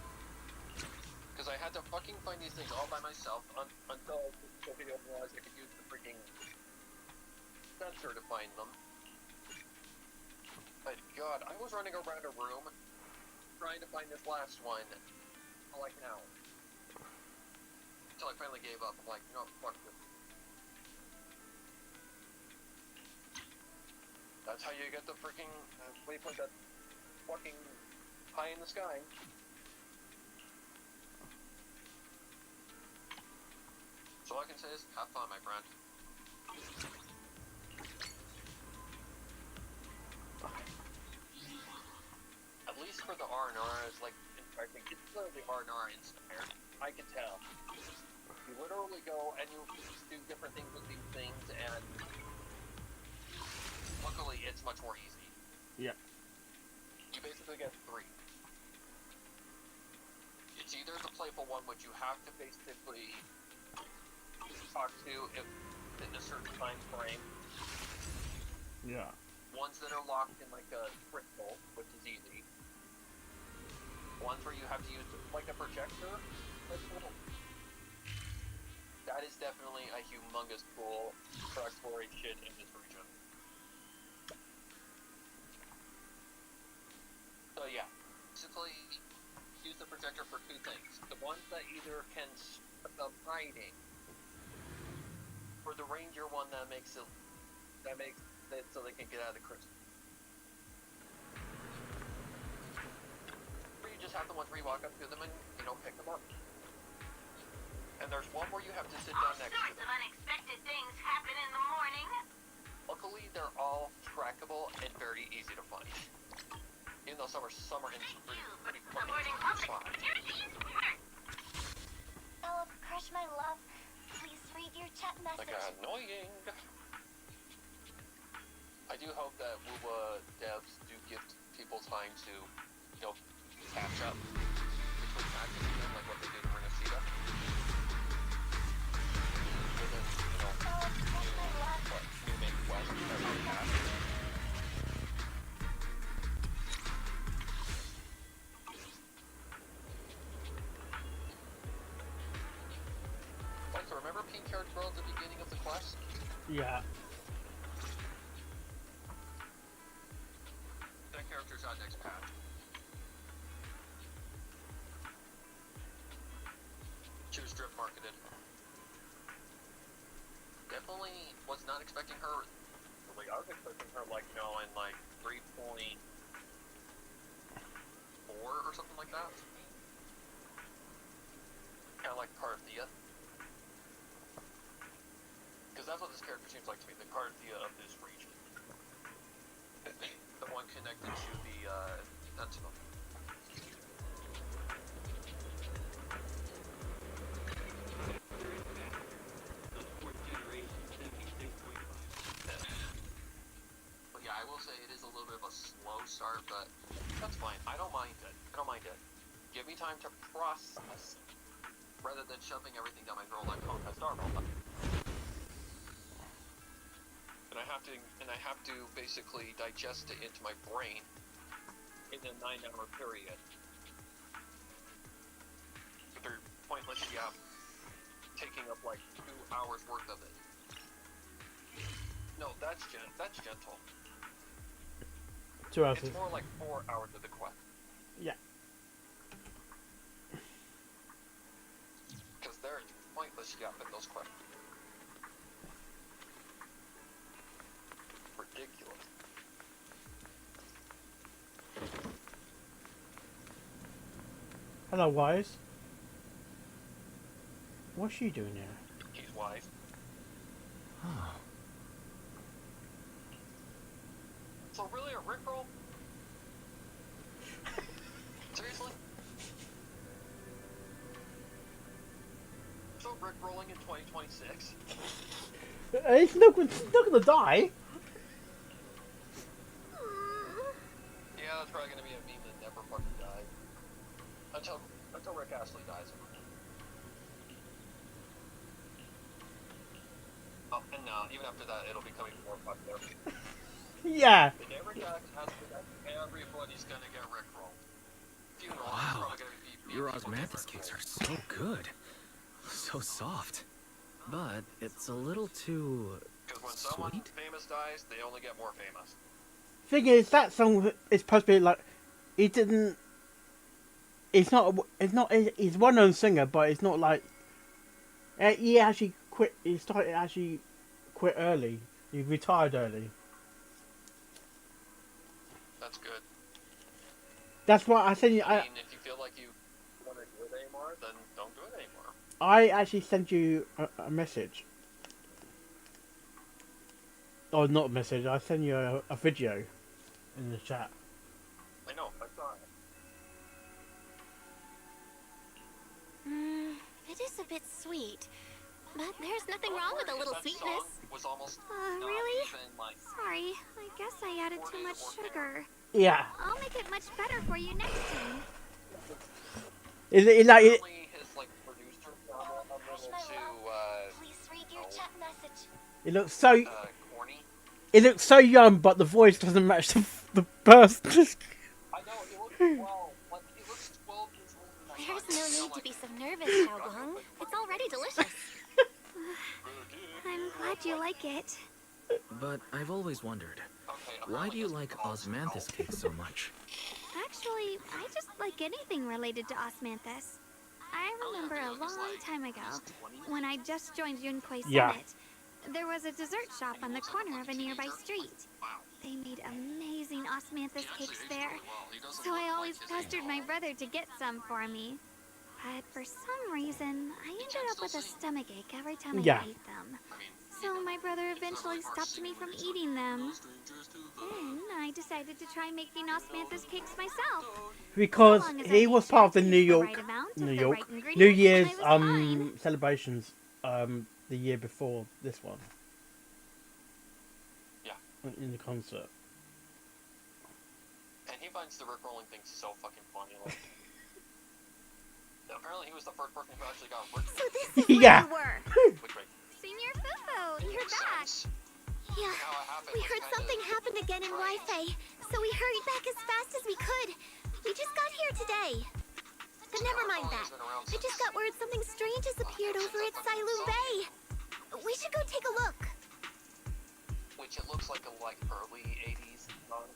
Because I had to fucking find these things all by myself until the video realized I could use the freaking sensor to find them. But god, I was running around a room trying to find this last one for like an hour. Until I finally gave up. I'm like, no, fuck this. That's how you get the freaking waypoint that's fucking high in the sky. So all I can say is, have fun, my friend. At least for the R&R, it's like, I think it's literally R&R inspired. I can tell. You literally go and you do different things with these things, and luckily it's much more easy. Yeah. You basically get 3. It's either the playful one, which you have to basically talk to in a certain time frame. Yeah. Ones that are locked in like a crystal, which is easy. Ones where you have to use like a projector. That is definitely a humongous pool for exploration in this region. So yeah, basically use the projector for 2 things. The ones that either can stop them hiding, or the ranger one that makes it so they can get out of the crystal. Or you just have the ones where you walk up to them and, you know, pick them up. And there's one where you have to sit down next to them. Unexpected things happen in the morning. Luckily, they're all trackable and very easy to find. Even though some are in some pretty funny spots. Oh, Crush my love, please read your chat message. Like annoying. I do hope that Woowa devs do give people time to, you know, catch up between matches again, like what they did in Ring of Sheeta. New main quest that we have. Like, so remember pink-haired girl at the beginning of the quest? Yeah. That character's on next patch. She was drip marketed. Definitely was not expecting her. Like, I was expecting her, like, you know, in like 3.4 or something like that. Kind of like Carthia. Because that's what this character seems like to me, the Carthia of this region. The one connected to the Sentinel. But yeah, I will say it is a little bit of a slow start, but that's fine. I don't mind it. Give me time to process rather than shoving everything down my throat like Honkai Star Rail. And I have to basically digest it into my brain in a 9-hour period. But they're pointless Yeah. Taking up like 2 hours worth of it. No, that's gentle. 2 hours. It's more like 4 hours of the quest. Yeah. Because there's pointless gap in those quests. Ridiculous. Hello, Wise. What's she doing here? He's wise. Oh. So really a Rickroll? Seriously? So Rickrolling in 2026? He's not gonna die. Yeah, that's probably gonna be a meme that never fucking dies. Until Rick Astley dies. Oh, and even after that, it'll be coming more popular. Yeah. If Rick Astley dies, everybody's gonna get Rickrolled. Wow, your osmanthus cakes are so good. So soft. But it's a little too Because when someone famous dies, they only get more famous. Thing is, that song is supposed to be like, he didn't. It's not. He's a well-known singer, but it's not like. He actually quit. He started actually quit early. He retired early. That's good. That's why I said. I mean, if you feel like you want to do it anymore, then don't do it anymore. I actually sent you a message. Oh, not a message. I sent you a video in the chat. I know. I saw it. It is a bit sweet, but there's nothing wrong with a little sweetness. Was almost Really? even like. Sorry, I guess I added too much sugar. Yeah. I'll make it much better for you next time. Is it like? His like producer Please read your chat message. It looks so. corny. It looks so young, but the voice doesn't match the person. I know it looks well, like he looks 12 years old. There's no need to be so nervous, Xiaoguang. It's already delicious. I'm glad you like it. But I've always wondered, why do you like osmanthus cakes so much? Actually, I just like anything related to osmanthus. I remember a long time ago, when I just joined Yunquai Summit, Yeah. there was a dessert shop on the corner of a nearby street. They made amazing osmanthus cakes there, so I always pestered my brother to get some for me. But for some reason, I ended up with a stomachache every time I Yeah. ate them. So my brother eventually stopped me from eating them. Then I decided to try making osmanthus cakes myself. Because So long as I he made was sure part of the to New use the York, right amount of New the York, right New ingredients, Year's I was fine. celebrations the year before this one. Yeah. In the concert. And he finds the Rickrolling thing so fucking funny. Like, apparently he was the first person who actually got Rickrolled. So this is where Yeah. you were. Which makes Senior Fufu, you're back. Yeah, we heard something happened again in Wi-Fi, so we hurried back as fast as we could. We just got here today. But never mind that. I just got word something strange has appeared over at Sailoon Bay. We should go take a look. Which it looks like a early 80s song.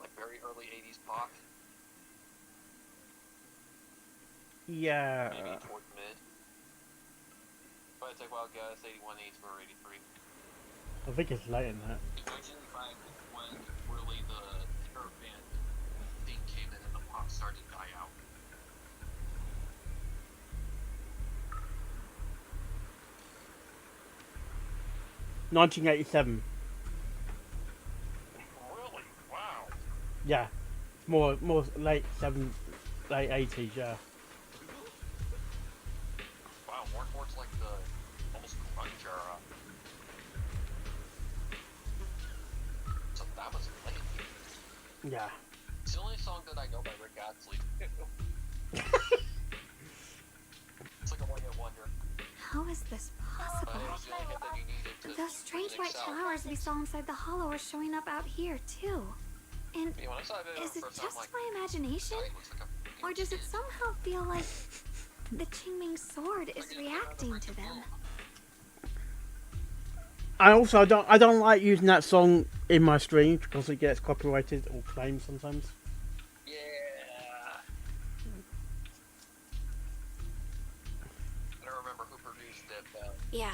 Like very early 80s pop. Yeah. Maybe towards mid. But it's like, well, guess 81, 82, or 83. I think it's late in that. 1985 is when really the terror band thing came in and the pop started to die out. $1987. Really? Wow. Yeah. More late 80s, yeah. Wow, more towards like the almost grunge era. So that was late. Yeah. It's the only song that I know by Rick Astley. It's like a one-hit wonder. How is this possible? It was the only hit that you needed to Those strange white excel. flowers we saw inside the hollow are showing up out here, too. And Yeah, when I saw it is it first, just I'm like, my imagination? "It looks like a Or does it somehow feel like The Qingming sword is reacting to them. I also I don't like using that song in my stream because it gets copyrighted or claimed sometimes. Yeah. I don't remember who produced it, but Yeah.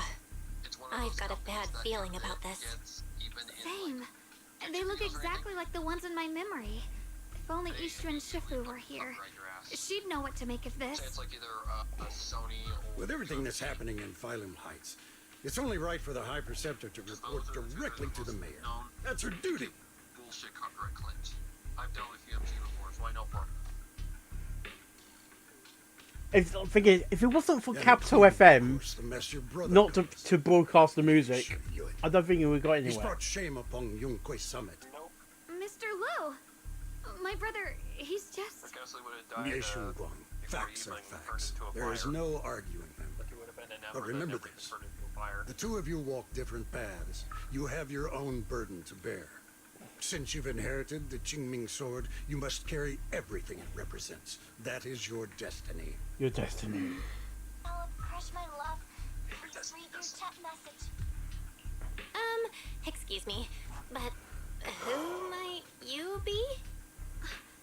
it's one of I've those got a companies bad that feeling commit about this. gets even in, Same. They look exactly like the ones in my memory. If only Ishrin Shifu were here. She'd know what to make of this. It's like either a Sony or... With everything that's happening in Phylum Heights, it's only right for the High Preceptor to report directly to the mayor. That's her duty. Bullshit copyright claims. I've dealt with UMG before, so I know for... If it wasn't for Capital FM, not to broadcast the music, I don't think it would have got He's anywhere. brought shame upon Yunque Summit. Mr. Lu! My brother, he's just... Ye Shun Guang. Facts are facts. There is no arguing them. But remember this. The two of you walk different paths. You have your own burden to bear. Since you've inherited the Qingming sword, you must carry everything it represents. That is your destiny. Your destiny. Crush my love. Please read your chat message. Excuse me, but who might you be?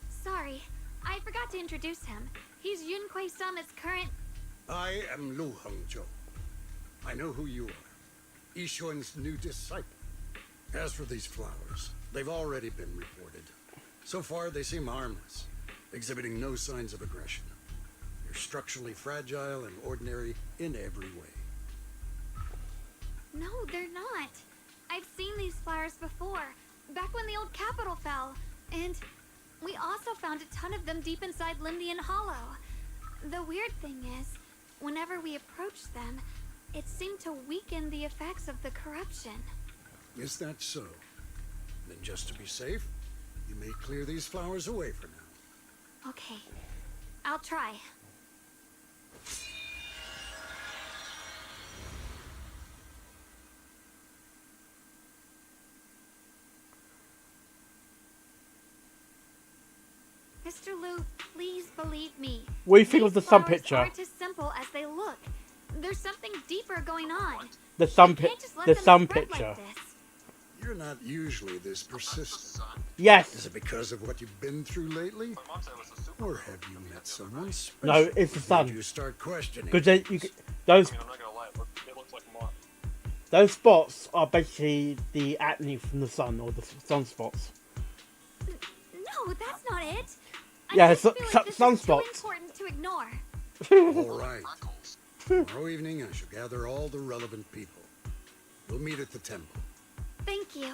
Sorry, I forgot to introduce him. He's Yunque Summit's current... I am Lu Hongzhou. I know who you are. Yishun's new disciple. As for these flowers, they've already been reported. So far, they seem harmless, exhibiting no signs of aggression. They're structurally fragile and ordinary in every way. No, they're not. I've seen these flowers before, back when the old capital fell. And we also found a ton of them deep inside Lindian Hollow. The weird thing is, whenever we approached them, it seemed to weaken the effects of the corruption. Is that so? Then just to be safe, you may clear these flowers away for now. Okay, I'll try. Mr. Lu, please believe me. What do you think of the sun Flowers picture? aren't as simple as they look. There's something deeper going on. The sun them spread picture. like this. You're not usually this persistent. Yes. Is it because of what you've been through lately? Or have you met someone special? No, it's the sun. Made you start questioning. Because those those spots are basically the acne from the sun or the sunspots. No, that's not it. Yeah, just feel like this is too sunspots. important to ignore. All right. Tomorrow evening, I shall gather all the relevant people. We'll meet at the temple. Thank you.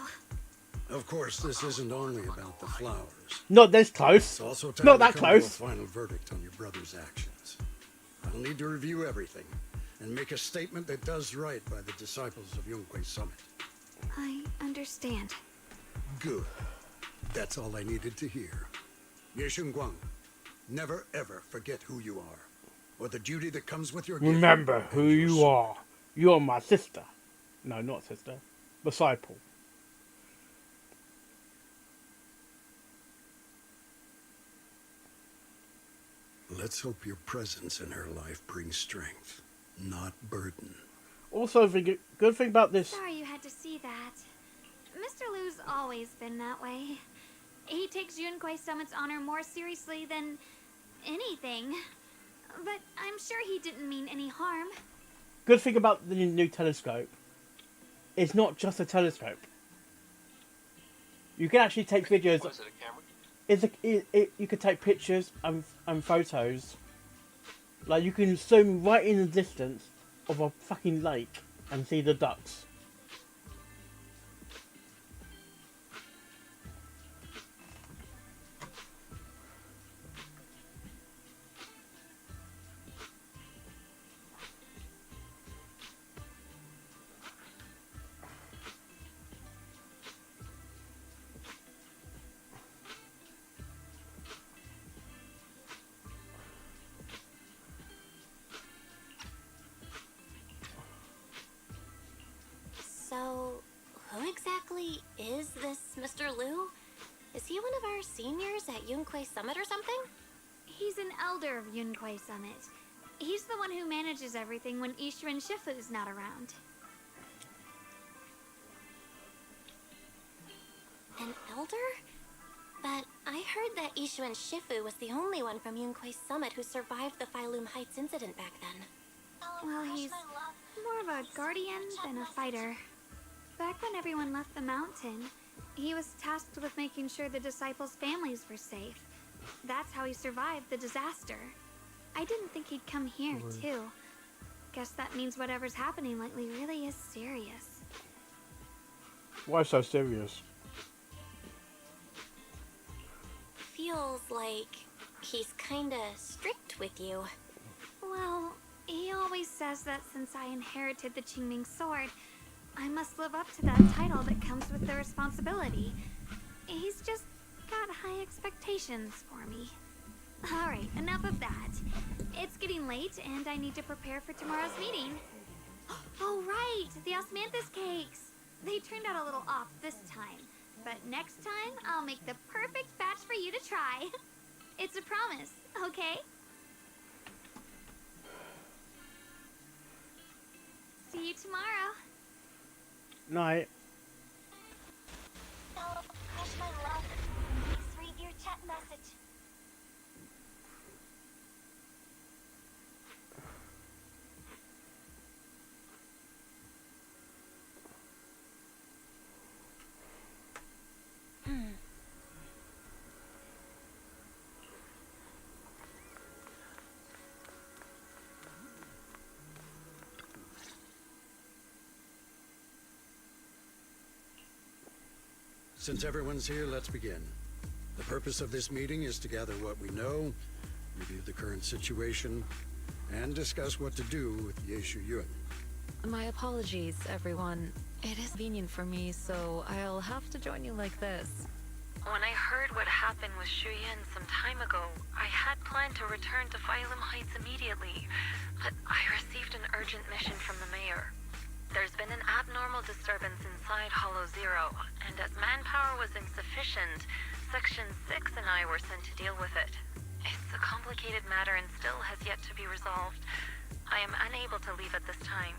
Of course, this isn't only about the flowers. Not this close. It's also time Not that to come to a close. final verdict on your brother's actions. I'll need to review everything and make a statement that does right by the disciples of Yunque Summit. I understand. Good. That's all I needed to hear. Ye Shun Guang, never ever forget who you are, or the duty that comes with your gift. Remember who you are. You're my sister. No, not sister. Disciple. Let's hope your presence in her life brings strength, not burden. Also, the good thing about this. Sorry you had to see that. Mr. Lu's always been that way. He takes Yunque Summit's honor more seriously than anything. But I'm sure he didn't mean any harm. Good thing about the new telescope. It's not just a telescope. You can actually take videos. What is it, a camera? You can take pictures and photos. Like you can zoom right in the distance of a fucking lake and see the ducks. So, who exactly is this Mr. Lu? Is he one of our seniors at Yunque Summit or something? He's an elder of Yunque Summit. He's the one who manages everything when Ishirin Shifu's not around. An elder? But I heard that Ishirin Shifu was the only one from Yunque's summit who survived the Phylum Heights incident back then. Well, he's more of a guardian than a fighter. Back when everyone left the mountain, he was tasked with making sure the disciples' families were safe. That's how he survived the disaster. I didn't think he'd come here, too. Guess that means whatever's happening lately really is serious. Why so serious? Feels like he's kinda strict with you. Well, he always says that since I inherited the Qingming sword, I must live up to that title that comes with the responsibility. He's just got high expectations for me. Alright, enough of that. It's getting late and I need to prepare for tomorrow's meeting. Oh right, the osmanthus cakes! They turned out a little off this time, but next time I'll make the perfect batch for you to try. It's a promise, okay? See you tomorrow. Night. Hello, Crush my love. Please read your chat message. Since everyone's here, let's begin. The purpose of this meeting is to gather what we know, review the current situation, and discuss what to do with Yeshu Yun. My apologies, everyone. It is convenient for me, so I'll have to join you like this. When I heard what happened with Shuyin some time ago, I had planned to return to Phylum Heights immediately, but I received an urgent mission from the mayor. There's been an abnormal disturbance inside Hollow Zero, and as manpower was insufficient, Section 6 and I were sent to deal with it. It's a complicated matter and still has yet to be resolved. I am unable to leave at this time.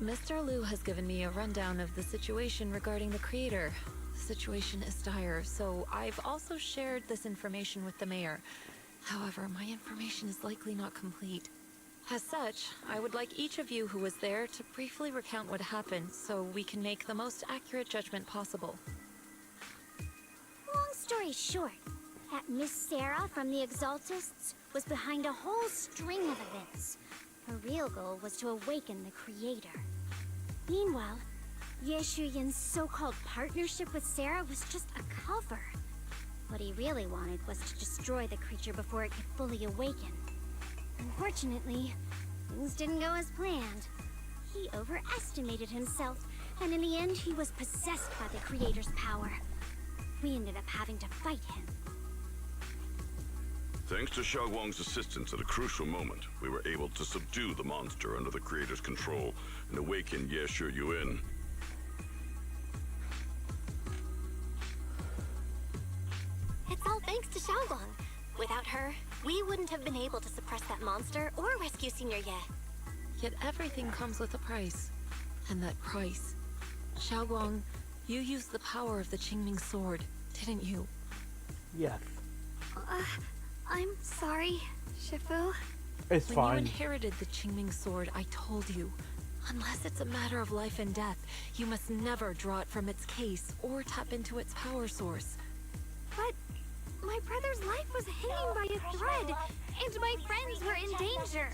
Mr. Liu has given me a rundown of the situation regarding the creator. The situation is dire, so I've also shared this information with the mayor. However, my information is likely not complete. As such, I would like each of you who was there to briefly recount what happened so we can make the most accurate judgment possible. Long story short, that Miss Sarah from the Exaltists was behind a whole string of events. Her real goal was to awaken the Creator. Meanwhile, Yeshu Yun's so-called partnership with Sarah was just a cover. What he really wanted was to destroy the creature before it could fully awaken. Unfortunately, things didn't go as planned. He overestimated himself, and in the end he was possessed by the Creator's power. We ended up having to fight him. Thanks to Xiaoguang's assistance at a crucial moment, we were able to subdue the monster under the Creator's control and awaken Yeshu Yun. It's all thanks to Xiaoguang. Without her, we wouldn't have been able to suppress that monster or rescue Senior Ye. Yet everything comes with a price. And that price... Xiaoguang, you used the power of the Qingming sword, didn't you? Yes. I'm sorry, Shifu. It's when fine. When you inherited the Qingming sword, I told you, unless it's a matter of life and death, you must never draw it from its case or tap into its power source. But my brother's life was hanging by a thread, and my friends were in danger.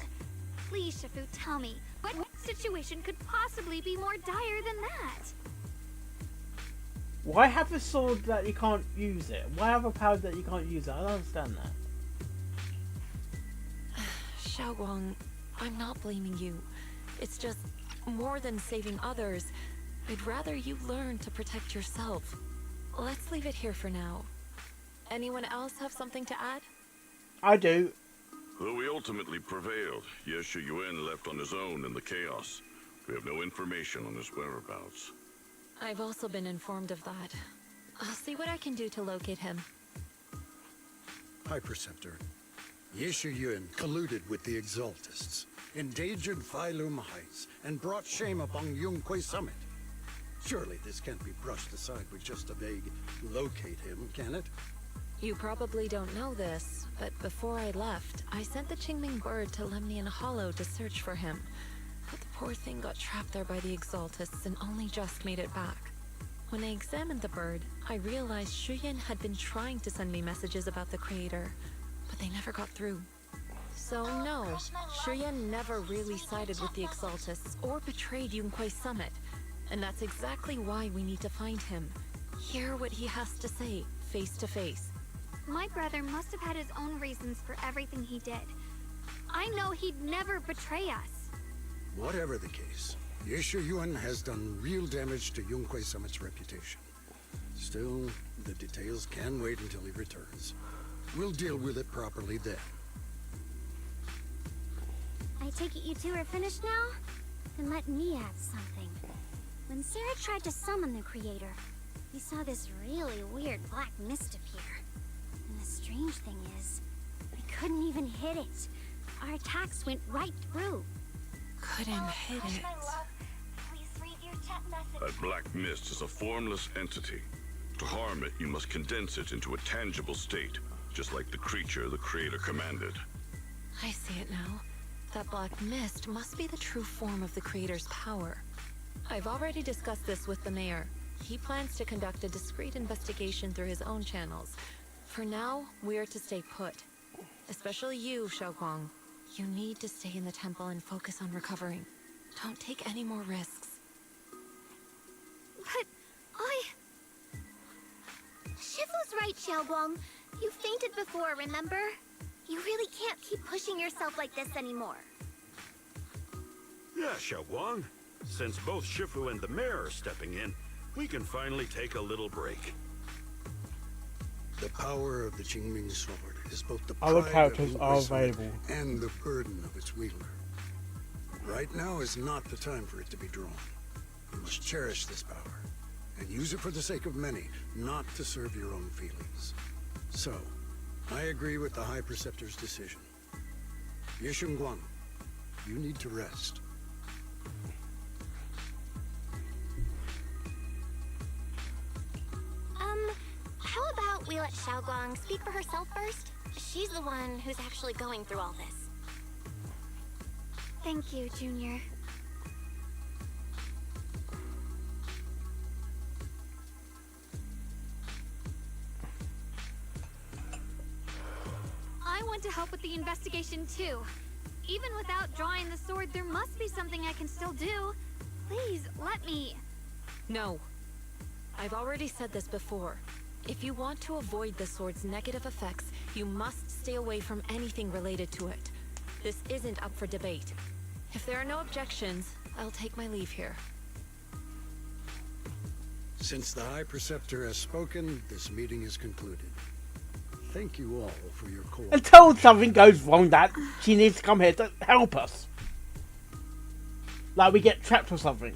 Please, Shifu, tell me, what situation could possibly be more dire than that? Why have a sword that you can't use it? Why have a power that you can't use it? I don't understand that. Xiaoguang, I'm not blaming you. It's just, more than saving others, I'd rather you learn to protect yourself. Let's leave it here for now. Anyone else have something to add? I do. Though we ultimately prevailed, Yeshu Yun left on his own in the chaos. We have no information on his whereabouts. I've also been informed of that. I'll see what I can do to locate him. Hi, Preceptor. Yeshu Yun colluded with the Exaltists, endangered Phylum Heights, and brought shame upon Yunque Summit. Surely this can't be brushed aside with just a vague locate him, can it? You probably don't know this, but before I left, I sent the Qingming bird to Lemnian Hollow to search for him. But the poor thing got trapped there by the Exaltists and only just made it back. When I examined the bird, I realized Shuyan had been trying to send me messages about the Creator, but they never got through. So no, Shuyan never really sided with the Exaltists or betrayed Yunque Summit. And that's exactly why we need to find him. Hear what he has to say, face to face. My brother must have had his own reasons for everything he did. I know he'd never betray us. Whatever the case, Yeshu Yuan has done real damage to Yunque Summit's reputation. Still, the details can wait until he returns. We'll deal with it properly then. I take it you two are finished now? Then let me add something. When Sarah tried to summon the Creator, we saw this really weird black mist appear. And the strange thing is, we couldn't even hit it. Our attacks went right through. Couldn't hit it. Please read your chat message. That black mist is a formless entity. To harm it, you must condense it into a tangible state, just like the creature the Creator commanded. I see it now. That black mist must be the true form of the Creator's power. I've already discussed this with the mayor. He plans to conduct a discreet investigation through his own channels. For now, we're to stay put. Especially you, Xiaoguang. You need to stay in the temple and focus on recovering. Don't take any more risks. But Shifu's right, Xiaoguang. You fainted before, remember? You really can't keep pushing yourself like this anymore. Yeah, Xiaoguang. Since both Shifu and the mayor are stepping in, we can finally take a little break. The power of the Qingming sword is both the Other pride characters of are Yunque Summit available. and the burden of its wielder. Right now is not the time for it to be drawn. You must cherish this power and use it for the sake of many, not to serve your own feelings. So, I agree with the High Preceptor's decision. Yeshun Guang, you need to rest. How about we let Xiaoguang speak for herself first? She's the one who's actually going through all this. Thank you, Junior. I want to help with the investigation too. Even without drawing the sword, there must be something I can still do. Please, let me. No. I've already said this before. If you want to avoid the sword's negative effects, you must stay away from anything related to it. This isn't up for debate. If there are no objections, I'll take my leave here. Since the High Preceptor has spoken, this meeting is concluded. Thank you all for your cooperation. Until something goes wrong, that she needs to come here to help us. Like we get trapped or something.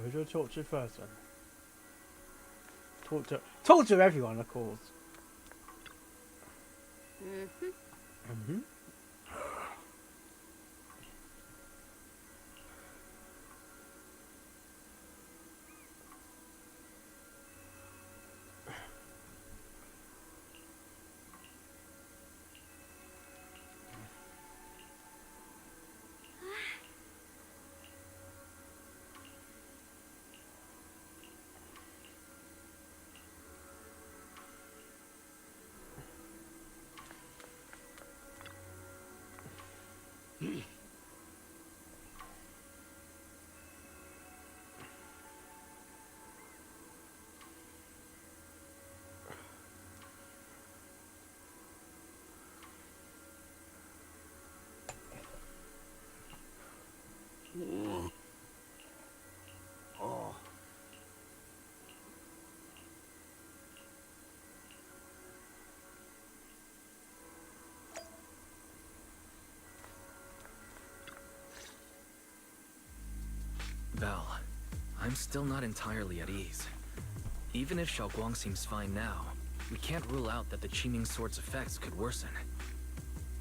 Who's your talk to first then? Talk to everyone, of course. Well, I'm still not entirely at ease. Even if Xiaoguang seems fine now, we can't rule out that the Qingming Sword's effects could worsen.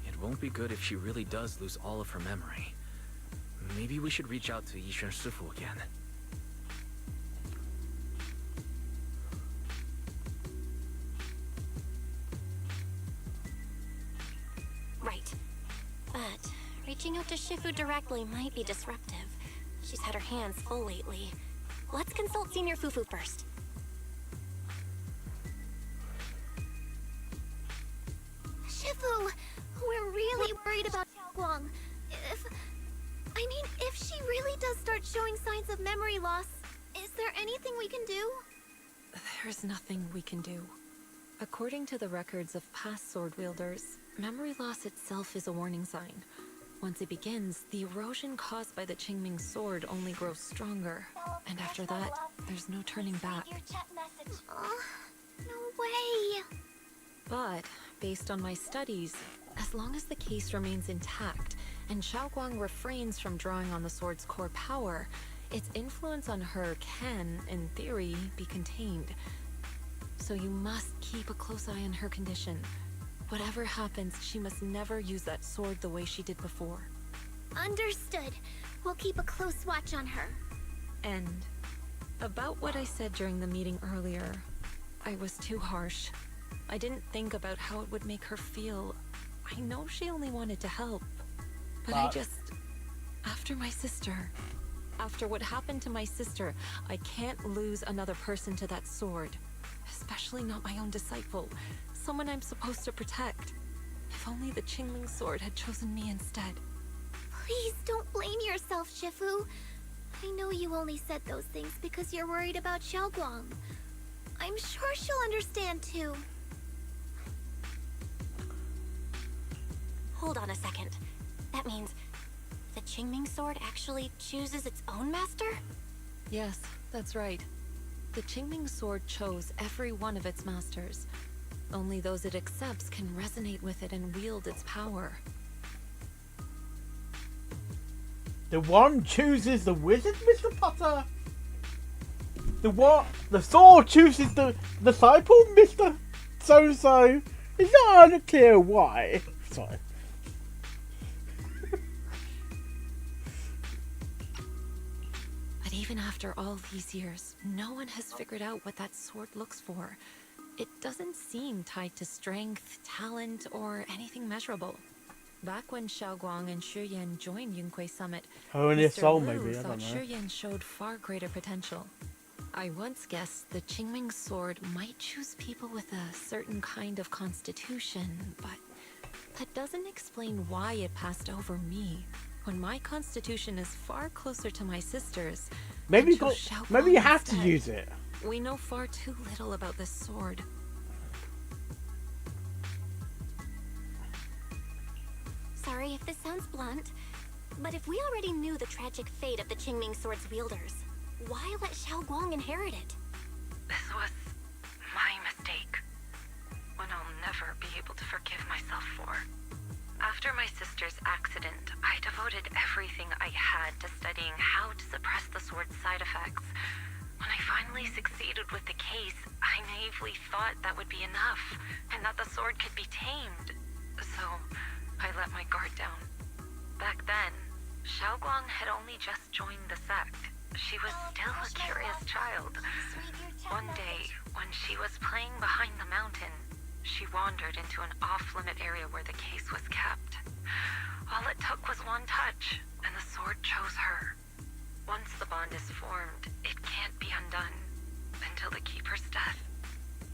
It won't be good if she really does lose all of her memory. Maybe we should reach out to Yixuan Shifu again. Right. But reaching out to Shifu directly might be disruptive. She's had her hands full lately. Let's consult Senior Fufu first. Shifu, we're really worried about Xiaoguang. If she really does start showing signs of memory loss, is there anything we can do? There's nothing we can do. According to the records of past sword wielders, memory loss itself is a warning sign. Once it begins, the erosion caused by the Qingming Sword only grows stronger. And after that, there's no turning back. No way! But, based on my studies, as long as the case remains intact, and Xiaoguang refrains from drawing on the sword's core power, its influence on her can, in theory, be contained. So you must keep a close eye on her condition. Whatever happens, she must never use that sword the way she did before. Understood. We'll keep a close watch on her. And about what I said during the meeting earlier, I was too harsh. I didn't think about how it would make her feel. I know she only wanted to help. But I just... After my sister... After what happened to my sister, I can't lose another person to that sword. Especially not my own disciple. Someone I'm supposed to protect. If only the Qingming Sword had chosen me instead. Please don't blame yourself, Shifu. I know you only said those things because you're worried about Xiaoguang. I'm sure she'll understand too. Hold on a second. That means the Qingming Sword actually chooses its own master? Yes, that's right. The Qingming Sword chose every one of its masters. Only those it accepts can resonate with it and wield its power. The one chooses the wizard, Mr. Potter? The what? The sword chooses the disciple, Mr. So-so? It's not unclear why. Sorry. But even after all these years, no one has figured out what that sword looks for. It doesn't seem tied to strength, talent, or anything measurable. Back when Xiaoguang and Shi Yan joined Yunque Summit, Only a Mr. soul, Lu maybe, I thought don't know. Shi Yan showed far greater potential. I once guessed the Qingming Sword might choose people with a certain kind of constitution, but that doesn't explain why it passed over me, when my constitution is far closer to my sister's. Maybe Maybe you have to use it. We know far too little about this sword. Sorry if this sounds blunt, but if we already knew the tragic fate of the Qingming Sword's wielders, why let Xiaoguang inherit it? This was my mistake. One I'll never be able to forgive myself for. After my sister's accident, I devoted everything I had to studying how to suppress the sword's side effects. When I finally succeeded with the case, I naively thought that would be enough, and that the sword could be tamed. So, I let my guard down. Back then, Xiaoguang had only just joined the sect. She was still a curious child. One day, when she was playing behind the mountain, she wandered into an off-limit area where the case was kept. All it took was one touch, and the sword chose her. Once the bond is formed, it can't be undone until the Keeper's death.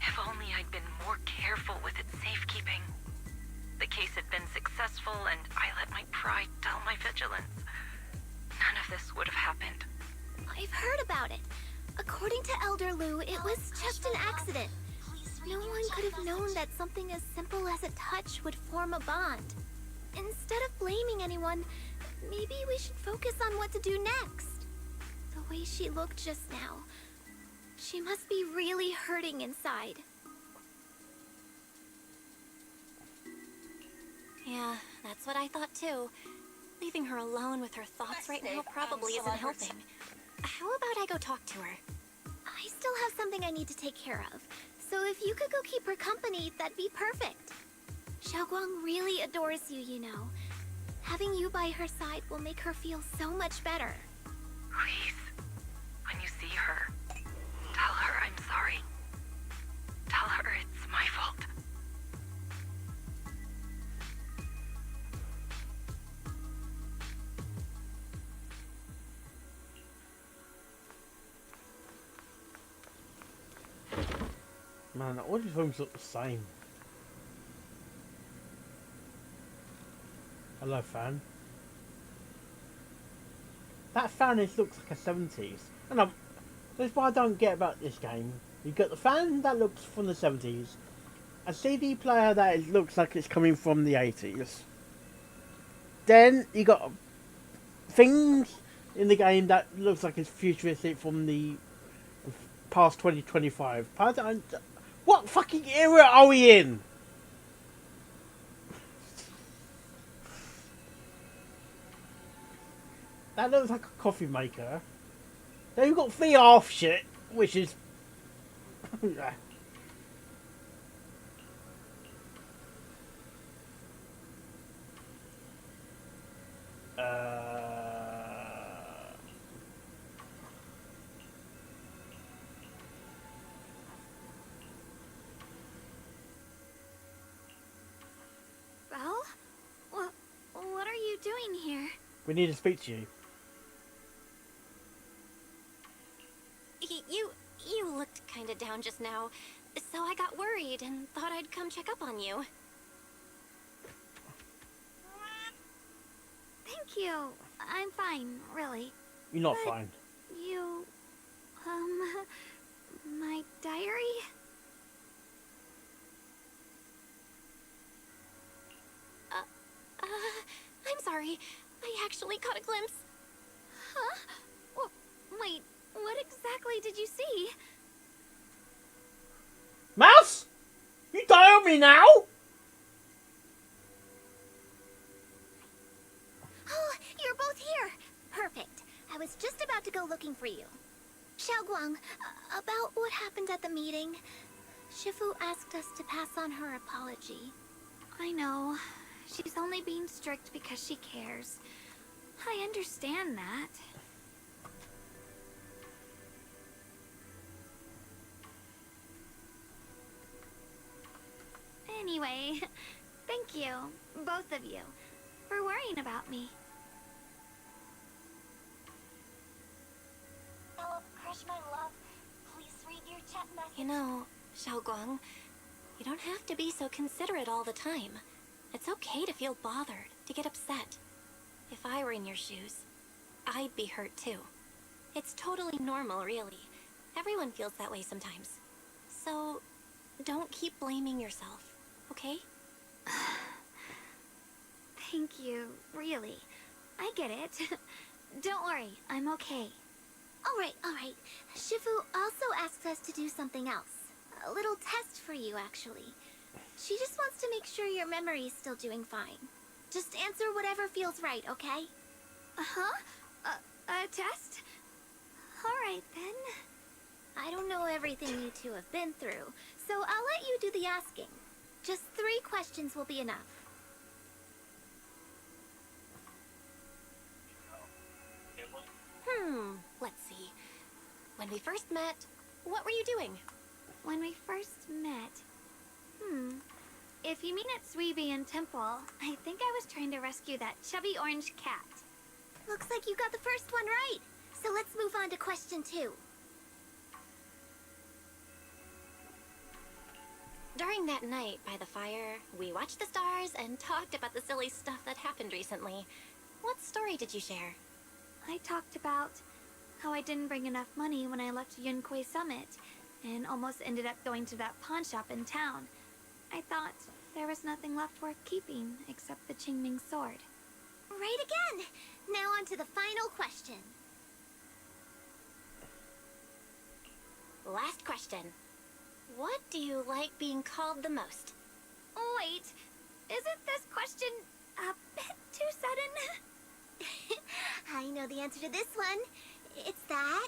If only I'd been more careful with its safekeeping. The case had been successful, and I let my pride dull my vigilance. None of this would have happened. I've heard about it. According to Elder Lu, it was just an accident. No one could have known that something as simple as a touch would form a bond. Instead of blaming anyone, maybe we should focus on what to do next. The way she looked just now, she must be really hurting inside. Yeah, that's what I thought too. Leaving her alone with her thoughts right now probably isn't helping. how about I go talk to her? I still have something I need to take care of. So if you could go keep her company, that'd be perfect. Xiaoguang really adores you, you know. Having you by her side will make her feel so much better. Please, when you see her, tell her I'm sorry. Tell her it's my fault. Man, all these rooms look the same. Hello, fan. That fan looks like a 70s. And that's what I don't get about this game. You got the fan that looks from the 70s. A CD player that looks like it's coming from the 80s. Then you got things in the game that looks like it's futuristic from the past 2025. What fucking era are we in? That looks like a coffee maker. Then you've got VR shit, which is... Well, what are you doing here? We need to speak to you. You looked kinda down just now, so I got worried and thought I'd come check up on you. Thank you. I'm fine, really. You're not But fine. You... my diary? I'm sorry. I actually caught a glimpse. Huh? Wait, what exactly did you see? Mouse? You dial me now? Oh, you're both here. Perfect. I was just about to go looking for you. Xiaoguang, about what happened at the meeting. Shifu asked us to pass on her apology. I know. She's only being strict because she cares. I understand that. Anyway, thank you, both of you, for worrying about me. Oh, Crush my love, please read your chat message. You know, Xiaoguang, you don't have to be so considerate all the time. It's okay to feel bothered, to get upset. If I were in your shoes, I'd be hurt too. It's totally normal, really. Everyone feels that way sometimes. So, don't keep blaming yourself, okay? Thank you, really. I get it. Don't worry, I'm okay. Alright. Shifu also asked us to do something else. A little test for you, actually. She just wants to make sure your memory is still doing fine. Just answer whatever feels right, okay? Uh-huh? A test? Alright, then. I don't know everything you two have been through, so I'll let you do the asking. Just 3 questions will be enough. Let's see. When we first met, what were you doing? When we first met... If you mean at Suibian Temple, I think I was trying to rescue that chubby orange cat. Looks like you got the first one right. So let's move on to question 2. During that night by the fire, we watched the stars and talked about the silly stuff that happened recently. What story did you share? I talked about how I didn't bring enough money when I left Yunquei Summit and almost ended up going to that pawn shop in town. I thought there was nothing left worth keeping except the Qingming sword. Right again! Now on to the final question. Last question. What do you like being called the most? Wait, isn't this question a bit too sudden? I know the answer to this one. It's that.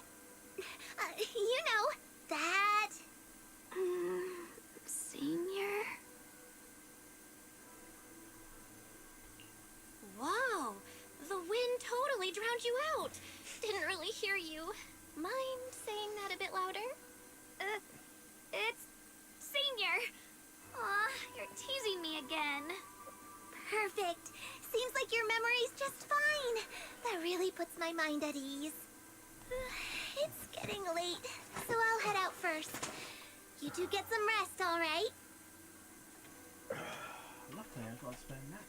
You know, that. Senior? Whoa! The wind totally drowned you out! Didn't really hear you. Mind saying that a bit louder? It's Senior. Aw, you're teasing me again. Perfect. Seems like your memory's just fine. That really puts my mind at ease. It's getting late, so I'll head out first. You two get some rest, all right? Luckily, I've got to spend that.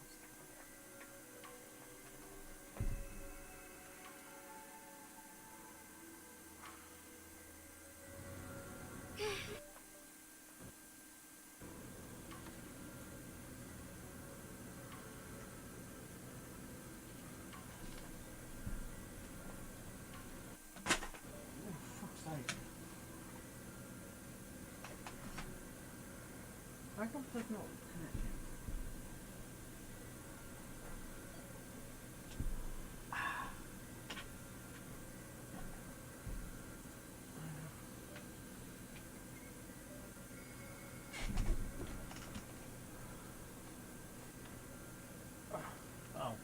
I don't think not connected. Oh.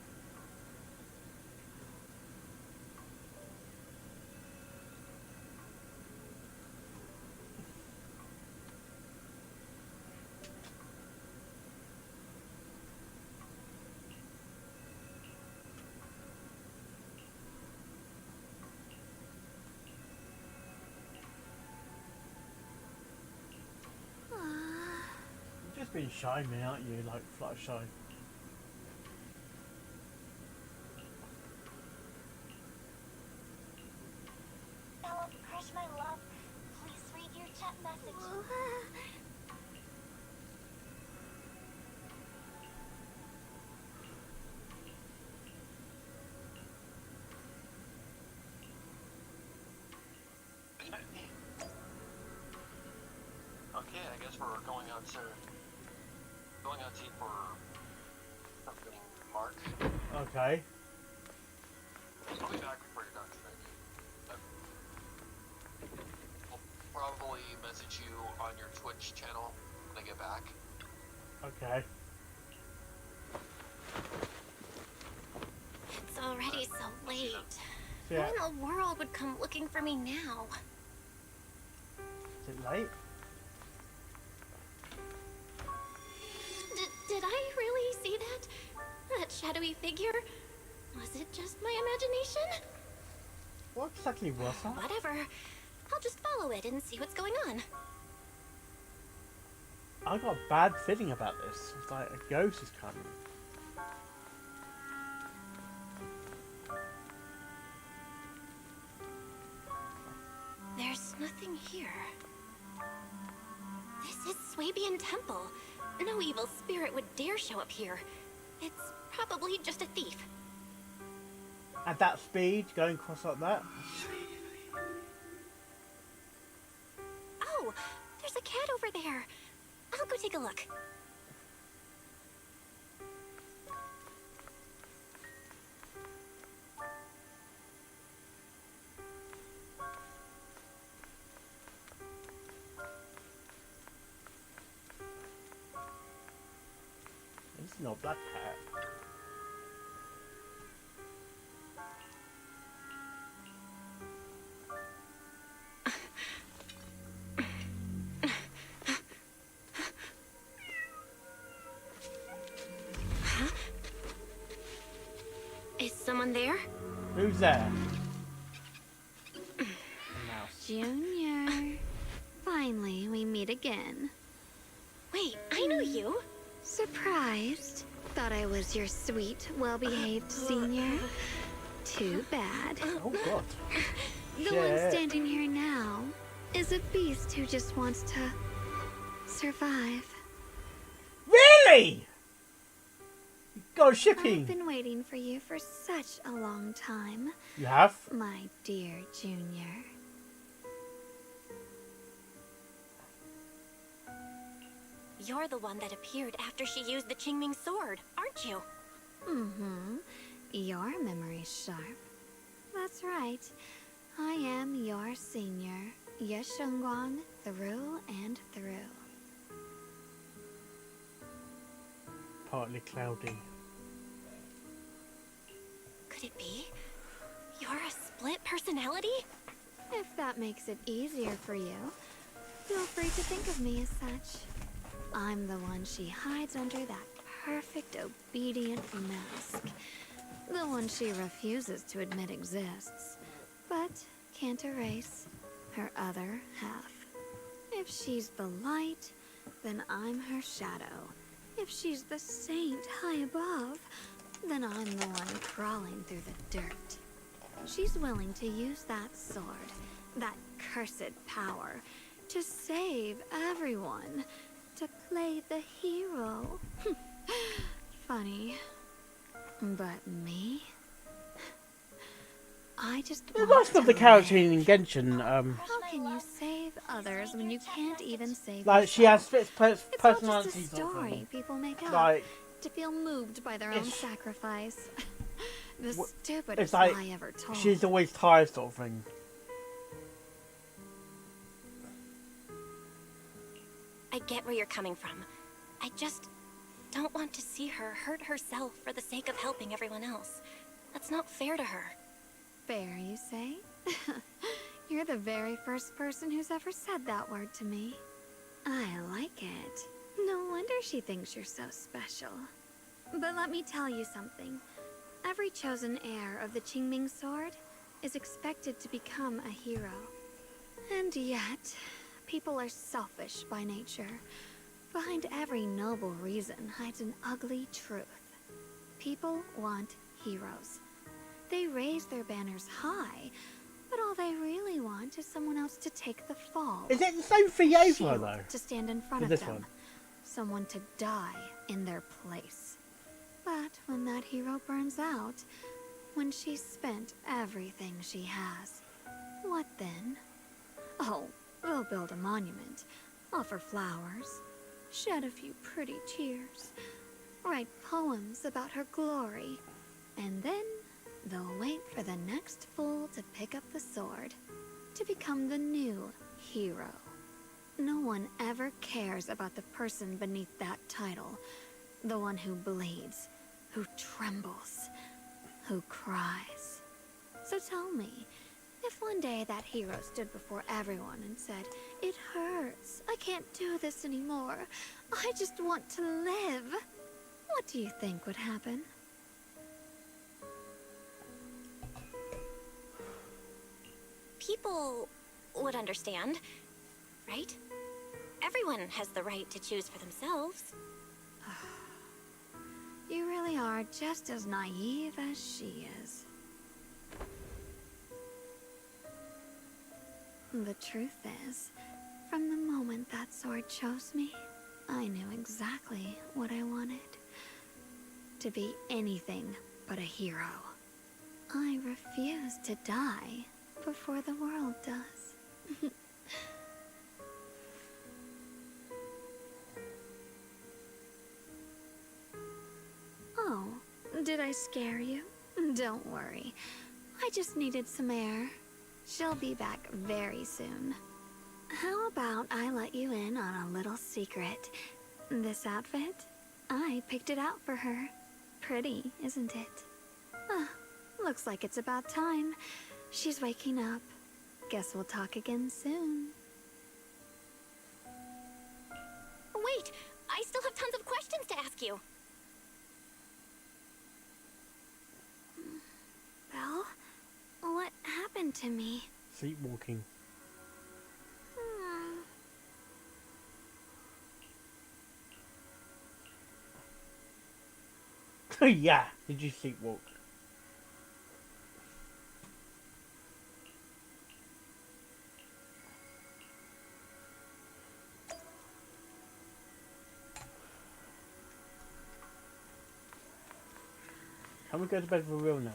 You've just been shy me, aren't you? Like Fluttershy. Bella, Crush, my love, please read your chat message. Okay, I guess we're going out to eat for something, Mark. Okay. I'll be back before you're done today. I'll probably message you on your Twitch channel when I get back. Okay. It's already so late. Yeah. Who in the world would come looking for me now? Is it late? Did I really see that? That shadowy figure? Was it just my imagination? What exactly was that? Whatever. I'll just follow it and see what's going on. I got a bad feeling about this. It's like a ghost is coming. There's nothing here. This is Swabian Temple. No evil spirit would dare show up here. It's probably just a thief. At that speed, going across like that? Oh, there's a cat over there. I'll go take a look. It's not Black Cat. Is someone there? Who's there? Junior. Finally, we meet again. Wait, I know you. Surprised? Thought I was your sweet, well-behaved senior? Too bad. Oh god. The one standing here now is a beast who just wants to survive. Really? Go shipping. I've been waiting for you for such a long time. You have? My dear Junior. You're the one that appeared after she used the Qingming sword, aren't you? Mm-hmm. Your memory's sharp. That's right. I am your senior, Ye Shengguang, through and through. Partly cloudy. Could it be? You're a split personality? If that makes it easier for you, feel free to think of me as such. I'm the one she hides under that perfect, obedient mask. The one she refuses to admit exists, but can't erase her other half. If she's the light, then I'm her shadow. If she's the saint high above, then I'm the one crawling through the dirt. She's willing to use that sword, that cursed power, to save everyone, to play the hero. Funny. But me? I just There's want lots of to the character live. in Genshin. How can you save others when you can't even save Like she has yourself? split It's all just personality. a story people make up Like to feel moved by their own it's- sacrifice. The it's stupidest like lie ever told. she's always tired, sort of thing. I get where you're coming from. I just don't want to see her hurt herself for the sake of helping everyone else. That's not fair to her. Fair, you say? You're the very first person who's ever said that word to me. I like it. No wonder she thinks you're so special. But let me tell you something. Every chosen heir of the Qingming sword is expected to become a hero. And yet, people are selfish by nature. Behind every noble reason hides an ugly truth. People want heroes. They raise their banners high, but all they really want is someone else to take the fall. Is it the same for Yeva Shield though? to stand in front For of this them. one? Someone to die in their place. But when that hero burns out, when she's spent everything she has, what then? Oh, we'll build a monument, offer flowers, shed a few pretty tears, write poems about her glory, and then they'll wait for the next fool to pick up the sword, to become the new hero. No one ever cares about the person beneath that title, the one who bleeds, who trembles, who cries. So tell me, if one day that hero stood before everyone and said, "It hurts, I can't do this anymore, I just want to live," what do you think would happen? People would understand, right? Everyone has the right to choose for themselves. You really are just as naive as she is. The truth is, from the moment that sword chose me, I knew exactly what I wanted. To be anything but a hero. I refuse to die before the world does. Oh, did I scare you? Don't worry. I just needed some air. She'll be back very soon. How about I let you in on a little secret? This outfit? I picked it out for her. Pretty, isn't it? Ah, looks like it's about time. She's waking up. Guess we'll talk again soon. Wait, I still have tons of questions to ask you. Belle? What happened to me? Sleepwalking. Yeah, did you sleepwalk? Can we go to bed for real now?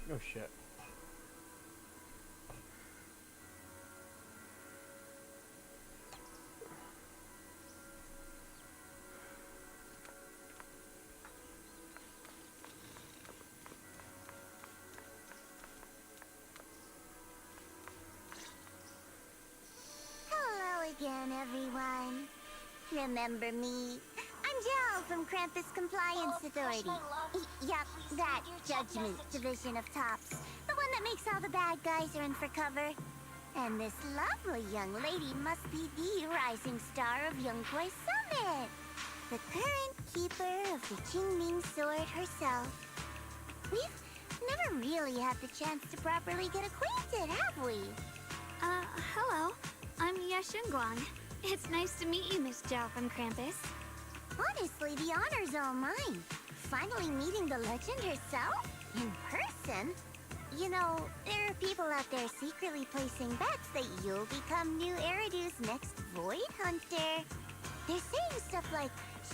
Oh shit. Hello again, everyone. Remember me? I'm Jill from Krampus Compliance Authority. Yup, that Judgment Division of Tops. The one that makes all the bad guys run for cover. And this lovely young lady must be the rising star of Yongkoi Summit. The current keeper of the Qingming Sword herself. We've never really had the chance to properly get acquainted, have we? Hello. I'm Yashun Guang. It's nice to meet you, Miss Zhao from Krampus. Honestly, the honor's all mine. Finally meeting the legend herself? In person? You know, there are people out there secretly placing bets that you'll become new Eridu's next Void Hunter. They're saying stuff like,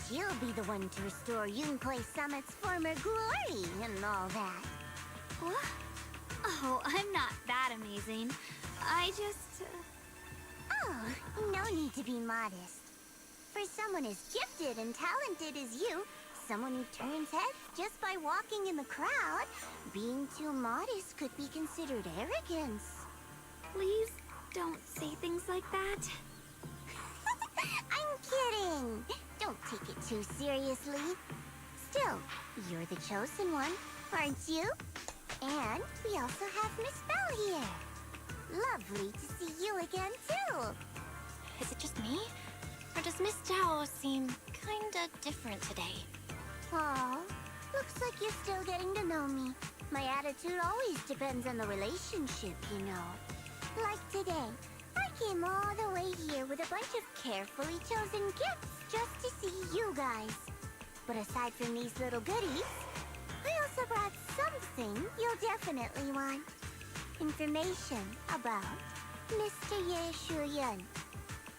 she'll be the one to restore Yongkoi Summit's former glory and all that. What? Oh, I'm not that amazing. I just... Oh, no need to be modest. For someone as gifted and talented as you, someone who turns heads just by walking in the crowd, being too modest could be considered arrogance. Please don't say things like that. I'm kidding. Don't take it too seriously. Still, you're the chosen one, aren't you? And we also have Miss Belle here. Lovely to see you again, too. Is it just me? Or does Miss Zhao seem kinda different today? Aw, looks like you're still getting to know me. My attitude always depends on the relationship, you know. Like today, I came all the way here with a bunch of carefully chosen gifts just to see you guys. But aside from these little goodies, I also brought something you'll definitely want. Information about Mr. Ye Shuyun.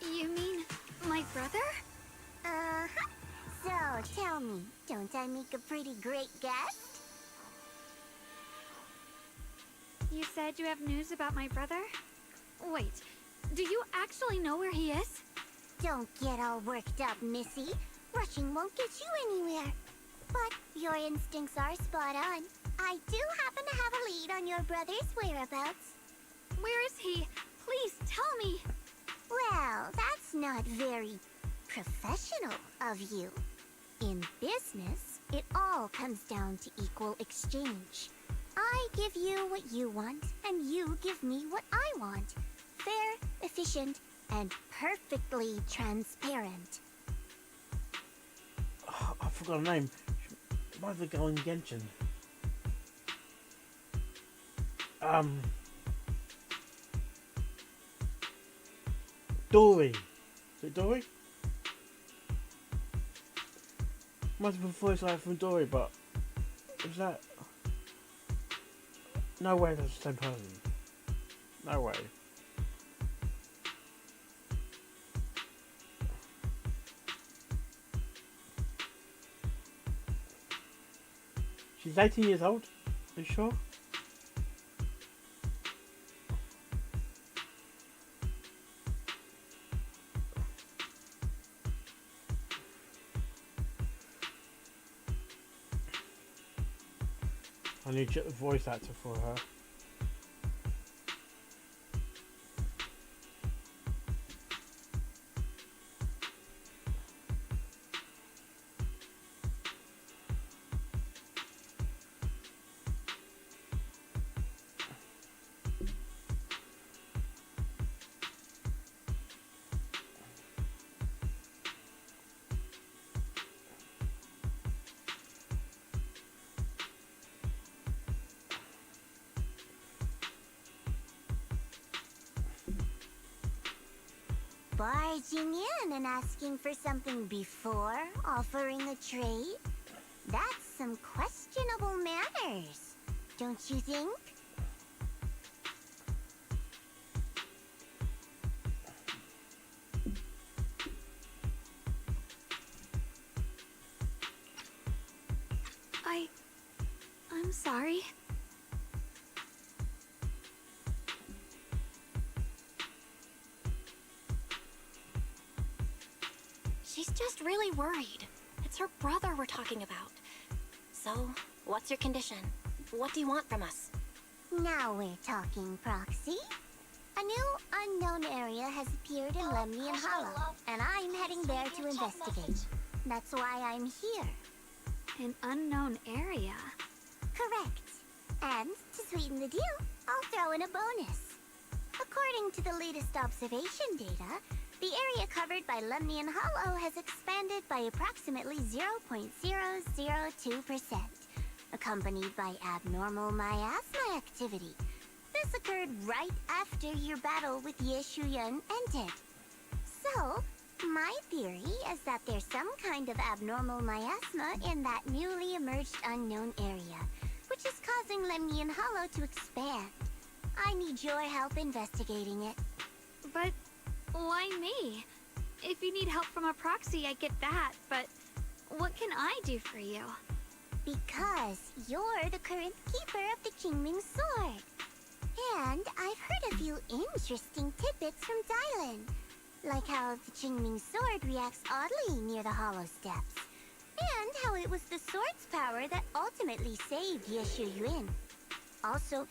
You mean my brother? Uh-huh. So, tell me, don't I make a pretty great guest? You said you have news about my brother? Wait, do you actually know where he is? Don't get all worked up, Missy. Rushing won't get you anywhere. But your instincts are spot on. I do happen to have a lead on your brother's whereabouts. Where is he? Please tell me. Well, that's not very professional of you. In business, it all comes down to equal exchange. I give you what you want, and you give me what I want. Fair, efficient, and perfectly transparent. Oh, I forgot her name. She might have gone Genshin. Dory. Is it Dory? Must have been voice line from Dory, but is that? No way that's the same person. No way. She's 18 years old. Are you sure? I need a voice actor for her. Barging in and asking for something before offering a trade? That's some questionable manners, don't you think? I'm sorry. just really worried. It's her brother we're talking about. So, what's your condition? What do you want from us? Now we're talking, Proxy. A new unknown area has appeared in Lemnian Hollow, and I'm heading there to investigate. That's why I'm here. An unknown area? Correct. And to sweeten the deal, I'll throw in a bonus. According to the latest observation data, the area covered by Lemnian Hollow has expanded by approximately 0.002%, accompanied by abnormal miasma activity. This occurred right after your battle with Ye Shuyan ended. So, my theory is that there's some kind of abnormal miasma in that newly emerged unknown area, which is causing Lemnian Hollow to expand. I need your help investigating it. But why me? If you need help from a proxy, I get that, but what can I do for you? Because you're the current keeper of the Qingming Sword. And I've heard a few interesting tidbits from Dylan, like how the Qingming Sword reacts oddly near the Hollow Steps, and how it was the sword's power that ultimately saved Ye Shuyuan. Also,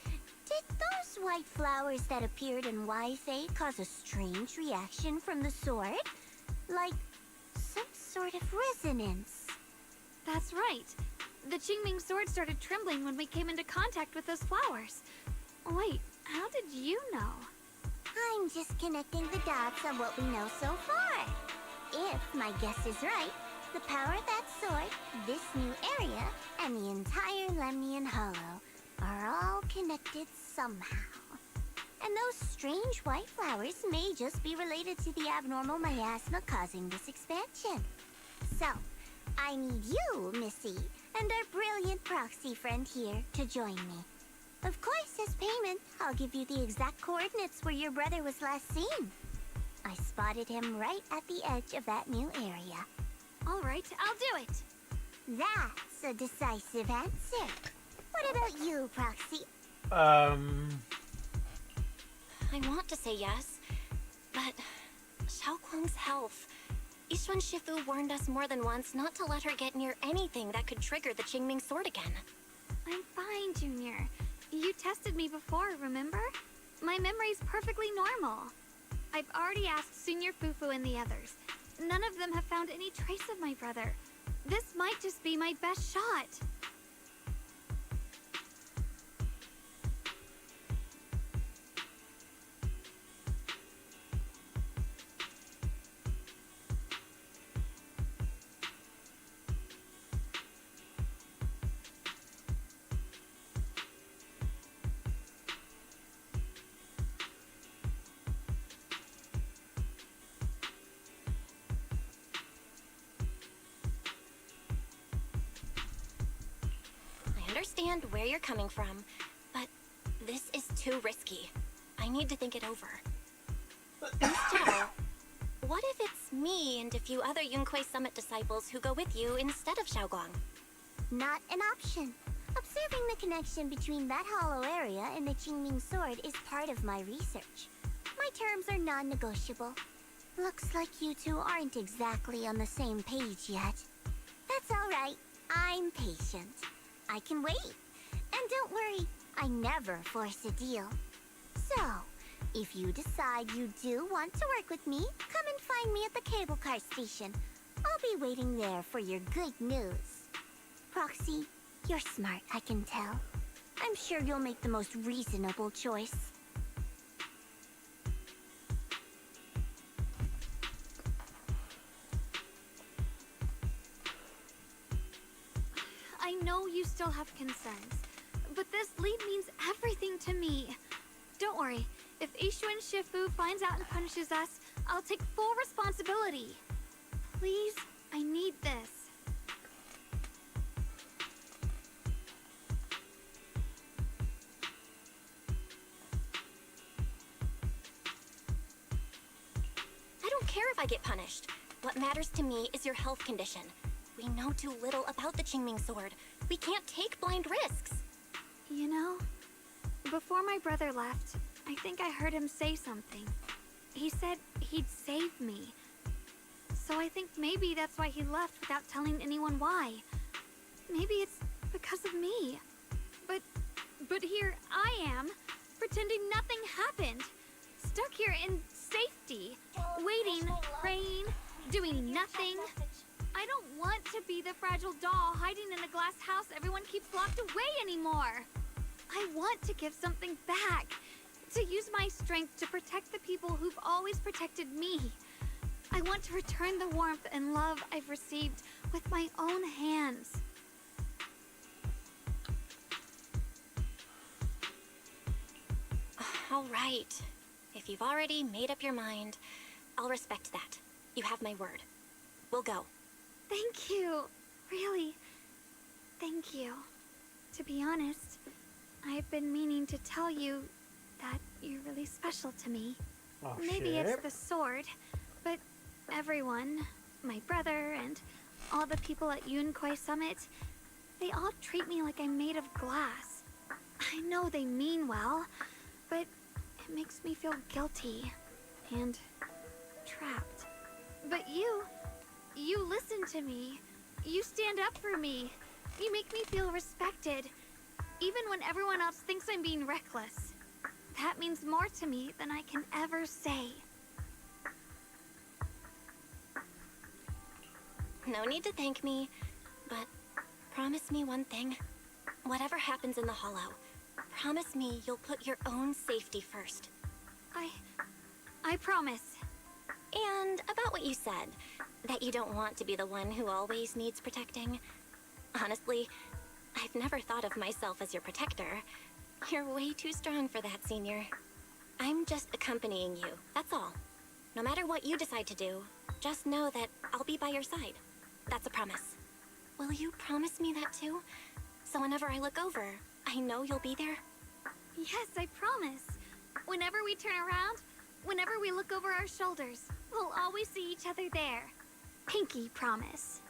did those white flowers that appeared in Weifei cause a strange reaction from the sword? Like some sort of resonance? That's right. The Qingming Sword started trembling when we came into contact with those flowers. Wait, how did you know? I'm just connecting the dots on what we know so far. If my guess is right, the power of that sword, this new area, and the entire Lemnian Hollow are all connected somehow. And those strange white flowers may just be related to the abnormal miasma causing this expansion. So, I need you, Missy, and our brilliant proxy friend here to join me. Of course, as payment, I'll give you the exact coordinates where your brother was last seen. I spotted him right at the edge of that new area. All right, I'll do it. That's a decisive answer. What about you, Proxy? I want to say yes, but Xiaoguang's health. Yishuan Shifu warned us more than once not to let her get near anything that could trigger the Qingming Sword again. I'm fine, Junior. You tested me before, remember? My memory's perfectly normal. I've already asked Senior Fufu and the others. None of them have found any trace of my brother. This might just be my best shot. I understand where you're coming from, but this is too risky. I need to think it over. Miss Zhao, what if it's me and a few other Yunque Summit disciples who go with you instead of Xiaoguang? Not an option. Observing the connection between that hollow area and the Qingming Sword is part of my research. My terms are non-negotiable. Looks like you two aren't exactly on the same page yet. That's all right. I'm patient. I can wait. And don't worry, I never force a deal. So, if you decide you do want to work with me, come and find me at the cable car station. I'll be waiting there for your good news. Proxy, you're smart, I can tell. I'm sure you'll make the most reasonable choice. I know you still have concerns, but this lead means everything to me. Don't worry, if Yishuan Shifu finds out and punishes us, I'll take full responsibility. Please, I need this. I don't care if I get punished. What matters to me is your health condition. We know too little about the Qingming Sword. We can't take blind risks. You know, before my brother left, I think I heard him say something. He said he'd save me. So I think maybe that's why he left without telling anyone why. Maybe it's because of me. But here I am, pretending nothing happened. Stuck here in safety, waiting, praying, doing nothing. I don't want to be the fragile doll hiding in a glass house everyone keeps locked away anymore. I want to give something back, to use my strength to protect the people who've always protected me. I want to return the warmth and love I've received with my own hands. All right. If you've already made up your mind, I'll respect that. You have my word. We'll go. Thank you. Really. Thank you. To be honest, I've been meaning to tell you that you're really special to me. Oh, Maybe shit. it's the sword, but everyone, my brother and all the people at Yunkoi Summit, they all treat me like I'm made of glass. I know they mean well, but it makes me feel guilty and trapped. But you listen to me. You stand up for me. You make me feel respected, even when everyone else thinks I'm being reckless. That means more to me than I can ever say. No need to thank me, but promise me one thing. Whatever happens in the Hollow, promise me you'll put your own safety first. I promise. And about what you said, that you don't want to be the one who always needs protecting. Honestly, I've never thought of myself as your protector. You're way too strong for that, Senior. I'm just accompanying you, that's all. No matter what you decide to do, just know that I'll be by your side. That's a promise. Will you promise me that too? So whenever I look over, I know you'll be there? Yes, I promise. Whenever we turn around, whenever we look over our shoulders, we'll always see each other there. Pinky promise.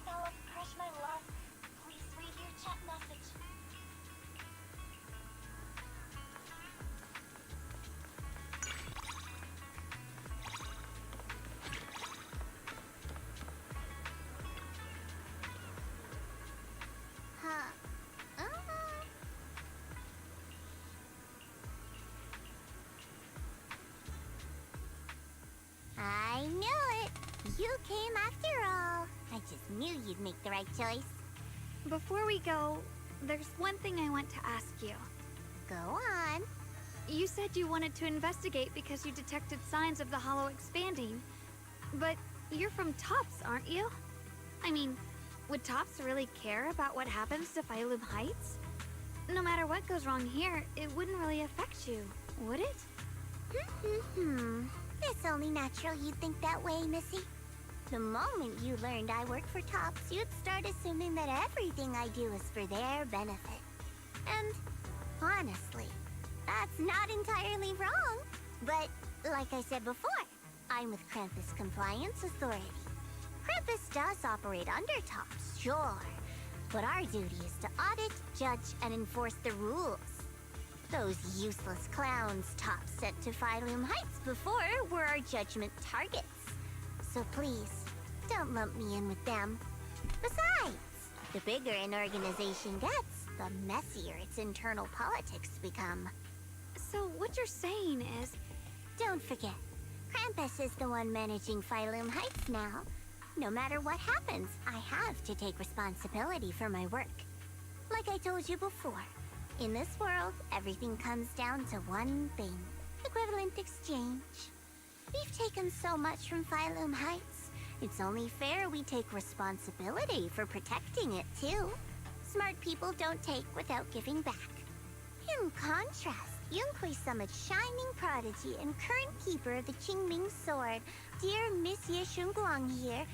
Stella, Crush my love. Please read your chat message. Huh. I knew it. You came after all. I just knew you'd make the right choice. Before we go, there's one thing I want to ask you. Go on. You said you wanted to investigate because you detected signs of the Hollow expanding. But you're from Tops, aren't you? I mean, would Tops really care about what happens to Phylum Heights? No matter what goes wrong here, it wouldn't really affect you, would it? It's only natural you'd think that way, Missy. The moment you learned I work for Tops, you'd start assuming that everything I do is for their benefit. And honestly, that's not entirely wrong. But like I said before, I'm with Krampus Compliance Authority. Krampus does operate under Tops, sure. But our duty is to audit, judge, and enforce the rules. Those useless clowns Tops sent to Phylum Heights before were our judgment targets. So please, don't lump me in with them. Besides, the bigger an organization gets, the messier its internal politics become. So what you're saying is... Don't forget, Krampus is the one managing Phylum Heights now. no matter what happens, I have to take responsibility for my work. Like I told you before, in this world, everything comes down to one thing. Equivalent exchange. We've taken so much from Phylum Heights. It's only fair we take responsibility for protecting it, too. Smart people don't take without giving back. In contrast, Yunhui Summit's shining prodigy and current keeper of the Qingming Sword, dear Miss Ye Shunguang here,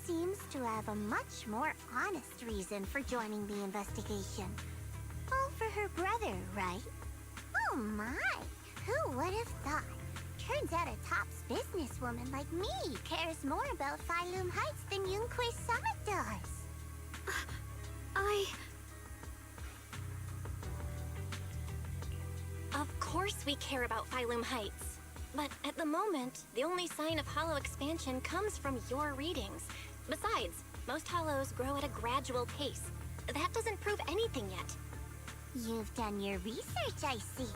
seems to have a much more honest reason for joining the investigation. All for her brother, right? Oh my! Who would have thought? Turns out a tops businesswoman like me cares more about Phylum Heights than Yunhui Summit does. Of course we care about Phylum Heights. But at the moment, the only sign of hollow expansion comes from your readings. Besides, most hollows grow at a gradual pace. That doesn't prove anything yet. You've done your research, I see.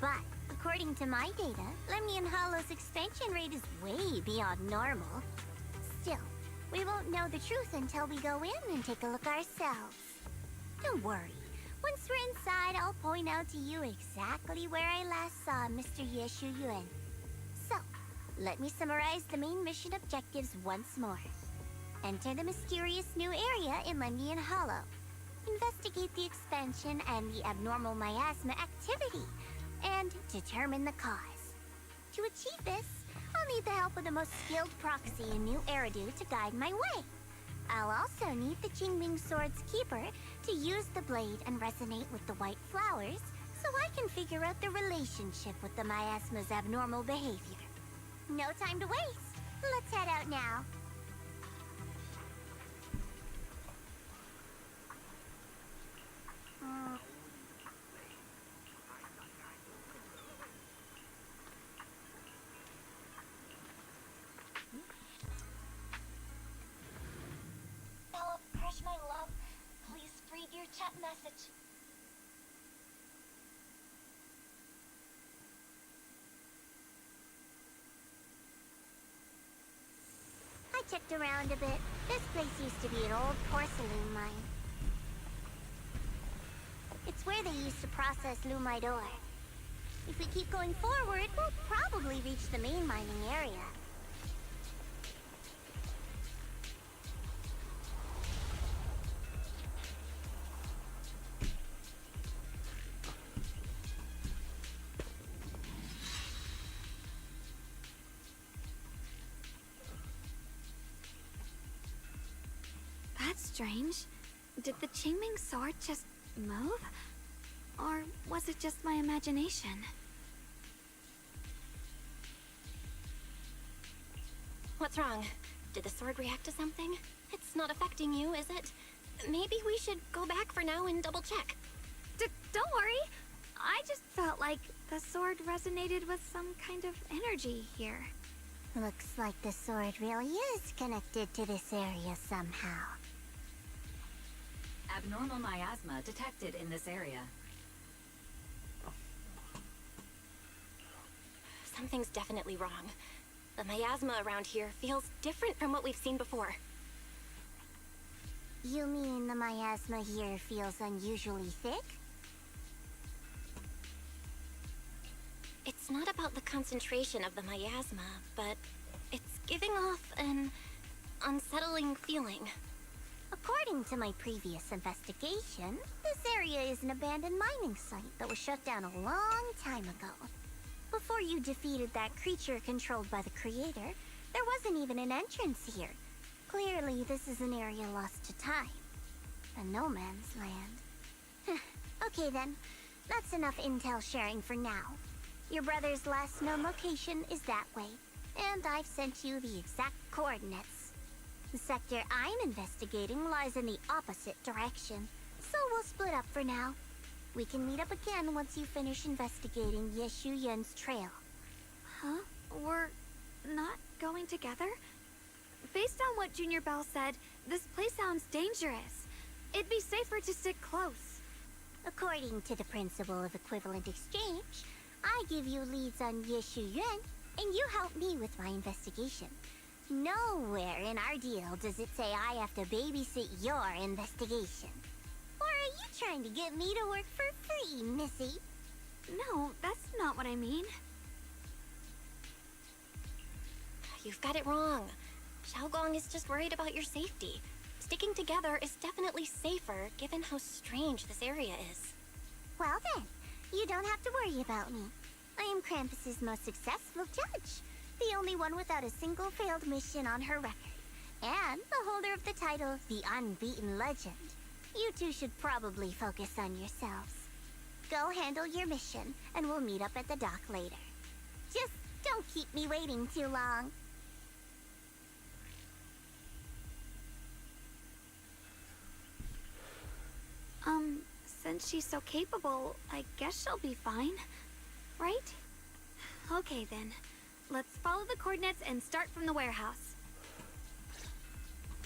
But according to my data, Lemnian Hollow's expansion rate is way beyond normal. Still, we won't know the truth until we go in and take a look ourselves. Don't worry. Once we're inside, I'll point out to you exactly where I last saw Mr. Ye Shuyuan. So, let me summarize the main mission objectives once more. Enter the mysterious new area in Lemnian Hollow. Investigate the expansion and the abnormal miasma activity, and determine the cause. To achieve this, I'll need the help of the most skilled proxy in New Eridu to guide my way. I'll also need the Qingming Sword's keeper to use the blade and resonate with the white flowers so I can figure out the relationship with the miasma's abnormal behavior. No time to waste. Let's head out now. Bella, Crush my love, please read your chat message. I checked around a bit. This place used to be an old porcelain mine. It's where they used to process lumite ore. If we keep going forward, we'll probably reach the main mining area. That's strange. Did the Qingming Sword just move? Or was it just my imagination? What's wrong? Did the sword react to something? It's not affecting you, is it? Maybe we should go back for now and double check. Don't worry. I just felt like the sword resonated with some kind of energy here. Looks like the sword really is connected to this area somehow. Abnormal miasma detected in this area. Something's definitely wrong. The miasma around here feels different from what we've seen before. You mean the miasma here feels unusually thick? It's not about the concentration of the miasma, but it's giving off an unsettling feeling. According to my previous investigation, this area is an abandoned mining site that was shut down a long time ago. Before you defeated that creature controlled by the Creator, there wasn't even an entrance here. Clearly, this is an area lost to time. A no man's land. Okay then, that's enough intel sharing for now. Your brother's last known location is that way, and I've sent you the exact coordinates. The sector I'm investigating lies in the opposite direction, so we'll split up for now. We can meet up again once you finish investigating Ye Shuyuan's trail. Huh? We're not going together? Based on what Junior Bell said, this place sounds dangerous. It'd be safer to stick close. According to the principle of equivalent exchange, I give you leads on Ye Shuyuan, and you help me with my investigation. Nowhere in our deal does it say I have to babysit your investigation. Or are you trying to get me to work for free, Missy? No, that's not what I mean. You've got it wrong. Xiaogong is just worried about your safety. Sticking together is definitely safer, given how strange this area is. Well then, you don't have to worry about me. I am Krampus's most successful judge. The only one without a single failed mission on her record. And the holder of the title, the Unbeaten Legend. You two should probably focus on yourselves. Go handle your mission, and we'll meet up at the dock later. Just don't keep me waiting too long. Since she's so capable, I guess she'll be fine. Right? Okay then. Let's follow the coordinates and start from the warehouse.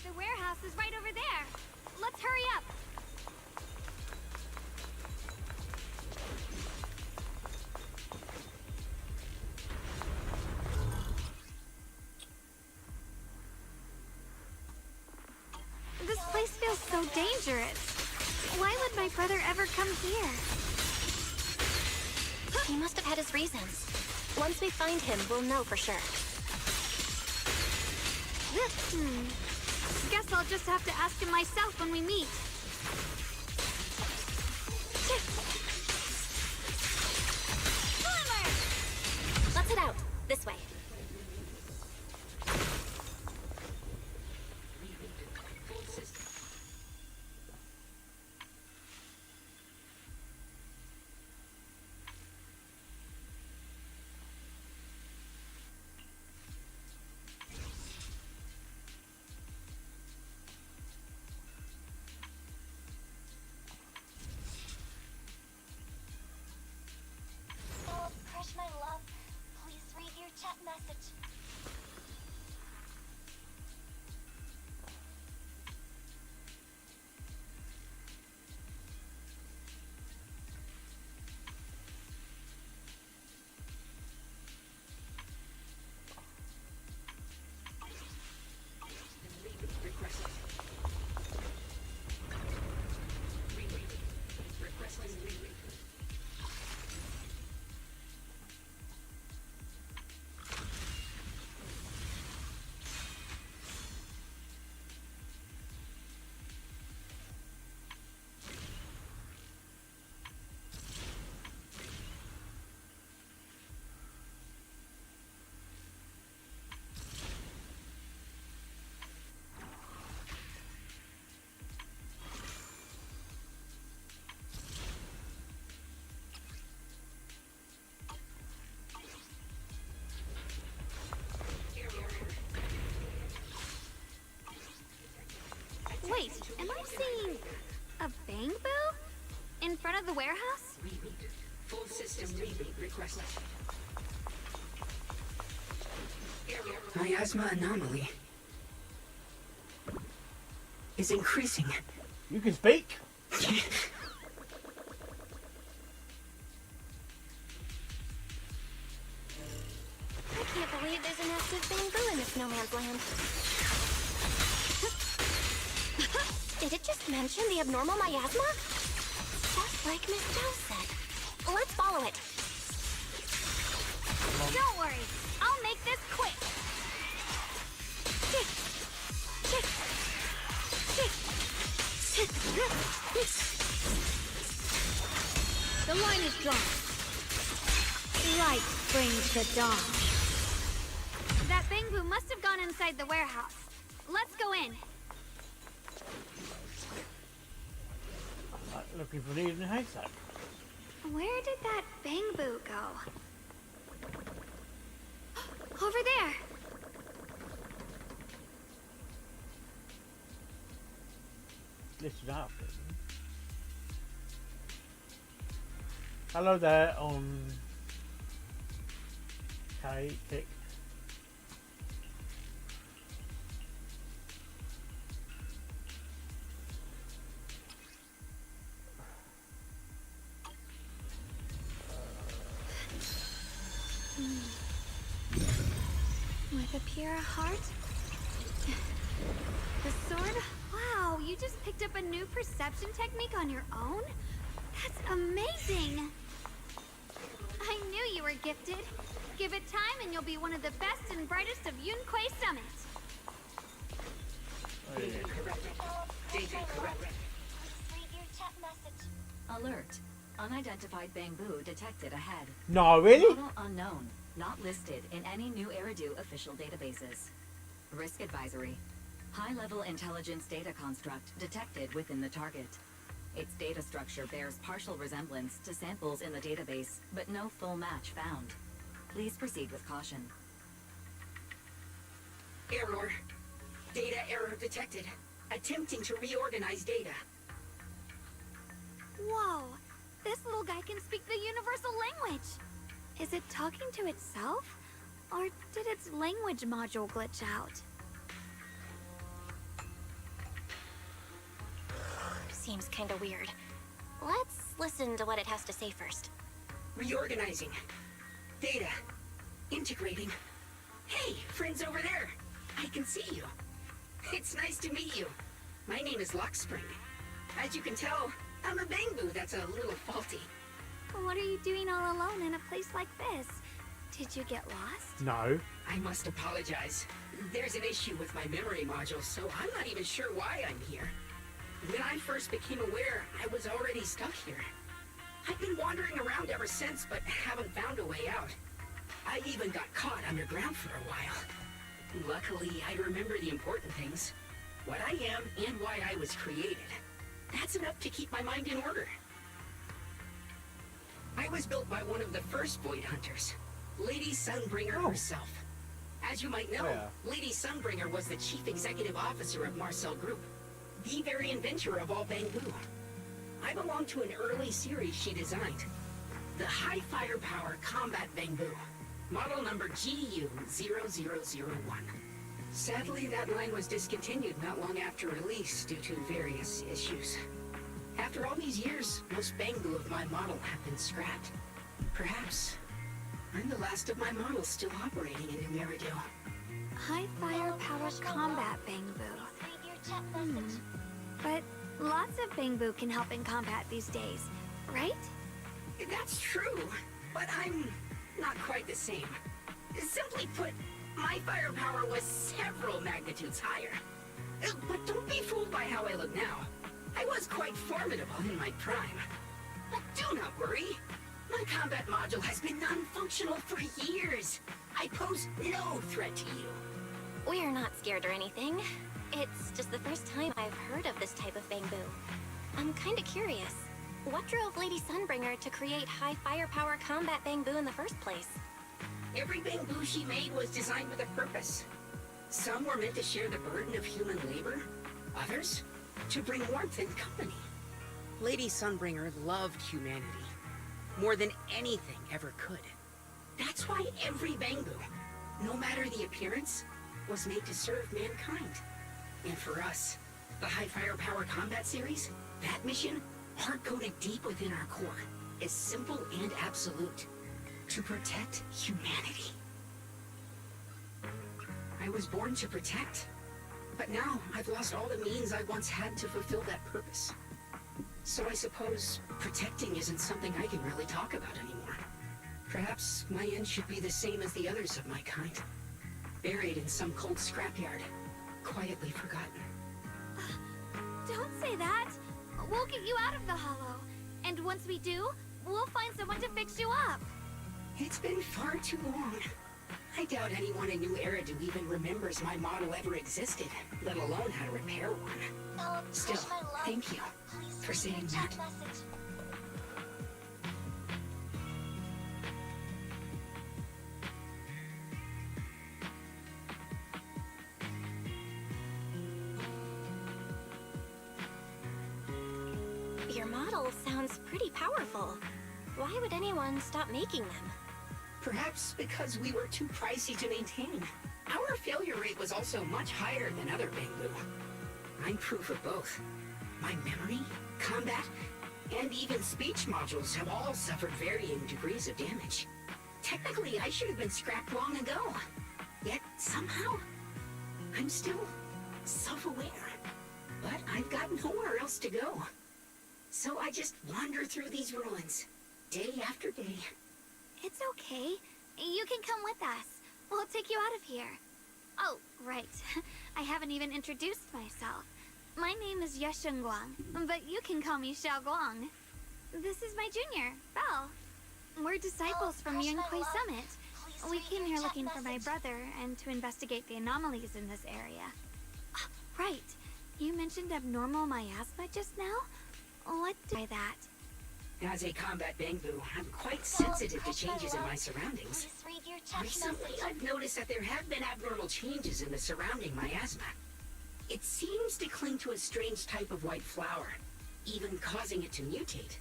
The warehouse is right over there. Let's hurry up. This place feels so dangerous. Why would my brother ever come here? He must have had his reasons. Once we find him, we'll know for sure. Guess I'll just have to ask him myself when we meet. Let's head out. This way. Oh, Crush my love, please read your chat message. Wait, am I seeing a Bang Boo? In front of the warehouse? Full system reboot requested. Miasma anomaly is increasing. You can speak? I can't believe there's an active bamboo in this no man's land. Did it just mention the abnormal miasma? Just like Miss Zhao said. Let's follow it. Don't worry, I'll make this quick. The line is drawn. Light brings the dawn. That Bang Boo must have gone inside the warehouse. Let's go in. Looking for needle in a haystack. Where did that Bang Boo go? Over there. Listed outfit. Hello there on K-Tick. With a pure heart The sword? Wow, you just picked up a new perception technique on your own? That's amazing! I knew you were gifted. Give it time and you'll be one of the best and brightest of Yunquei Summit. Data corrected. Data corrected. Alert. Unidentified bamboo detected ahead. No, really? Model unknown. Not listed in any New Eridu official databases. Risk advisory. High-level intelligence data construct detected within the target. Its data structure bears partial resemblance to samples in the database, but no full match found. Please proceed with caution. Error. Data error detected. Attempting to reorganize data. Whoa, this little guy can speak the universal language. Is it talking to itself? Or did its language module glitch out? Seems kinda weird. Let's listen to what it has to say first. Reorganizing. Data. Integrating. Hey, friends over there. I can see you. It's nice to meet you. My name is Luxspring. As you can tell, I'm a bamboo that's a little faulty. What are you doing all alone in a place like this? Did you get lost? No. I must apologize. There's an issue with my memory module, so I'm not even sure why I'm here. When I first became aware, I was already stuck here. I've been wandering around ever since, but haven't found a way out. I even got caught underground for a while. Luckily, I remember the important things. What I am and why I was created. That's enough to keep my mind in order. I was built by one of the first Void Hunters, Lady Sunbringer herself. As you might know, Lady Sunbringer was the chief executive officer of Marcel Group, the very inventor of all bamboo. I belong to an early series she designed, the High Firepower Combat Bamboo, model number GU0001. Sadly, that line was discontinued not long after release due to various issues. After all these years, most bamboo of my model have been scrapped. Perhaps I'm the last of my models still operating in New Eridu. High firepower combat bamboo. But lots of bamboo can help in combat these days, right? That's true, but I'm not quite the same. Simply put, my firepower was several magnitudes higher. But don't be fooled by how I look now. I was quite formidable in my prime. But do not worry. My combat module has been non-functional for years. I pose no threat to you. We're not scared or anything. It's just the first time I've heard of this type of bamboo. I'm kinda curious. What drove Lady Sunbringer to create high firepower combat bamboo in the first place? Every bamboo she made was designed with a purpose. Some were meant to share the burden of human labor. Others, to bring warmth and company. Lady Sunbringer loved humanity more than anything ever could. That's why every bamboo, no matter the appearance, was made to serve mankind. And for us, the High Firepower Combat Series, that mission, hard-coded deep within our core, is simple and absolute. To protect humanity. I was born to protect, but now I've lost all the means I once had to fulfill that purpose. So I suppose protecting isn't something I can really talk about anymore. Perhaps my end should be the same as the others of my kind. Buried in some cold scrapyard, quietly forgotten. Don't say that! We'll get you out of the hollow. And once we do, we'll find someone to fix you up. It's been far too long. I doubt anyone in New Eridu even remembers my model ever existed, let alone how to repair one. Still, thank you for saying that. Your model sounds pretty powerful. Why would anyone stop making them? Perhaps because we were too pricey to maintain. Our failure rate was also much higher than other bamboo. I'm proof of both. My memory, combat, and even speech modules have all suffered varying degrees of damage. Technically, I should have been scrapped long ago. Yet, somehow, I'm still self-aware, but I've got nowhere else to go. So I just wander through these ruins, day after day. It's okay. You can come with us. We'll take you out of here. Oh, right. I haven't even introduced myself. My name is Yesheng Guang, but you can call me Xiao Guang. This is my junior, Belle. We're disciples from Yunhui Summit. We came here looking for my brother and to investigate the anomalies in this area. Right. You mentioned abnormal miasma just now? What did that? As a combat Bangbu, I'm quite sensitive to changes in my surroundings. Recently, I've noticed that there have been abnormal changes in the surrounding miasma. It seems to cling to a strange type of white flower, even causing it to mutate.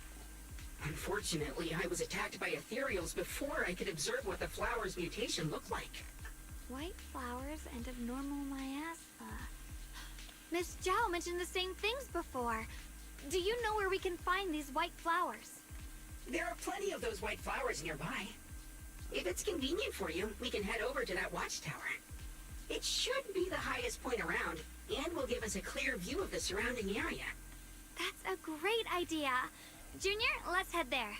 Unfortunately, I was attacked by ethereals before I could observe what the flower's mutation looked like. White flowers and abnormal miasma. Miss Zhao mentioned the same things before. Do you know where we can find these white flowers? There are plenty of those white flowers nearby. If it's convenient for you, we can head over to that watchtower. It should be the highest point around, and will give us a clear view of the surrounding area. That's a great idea. Junior, let's head there.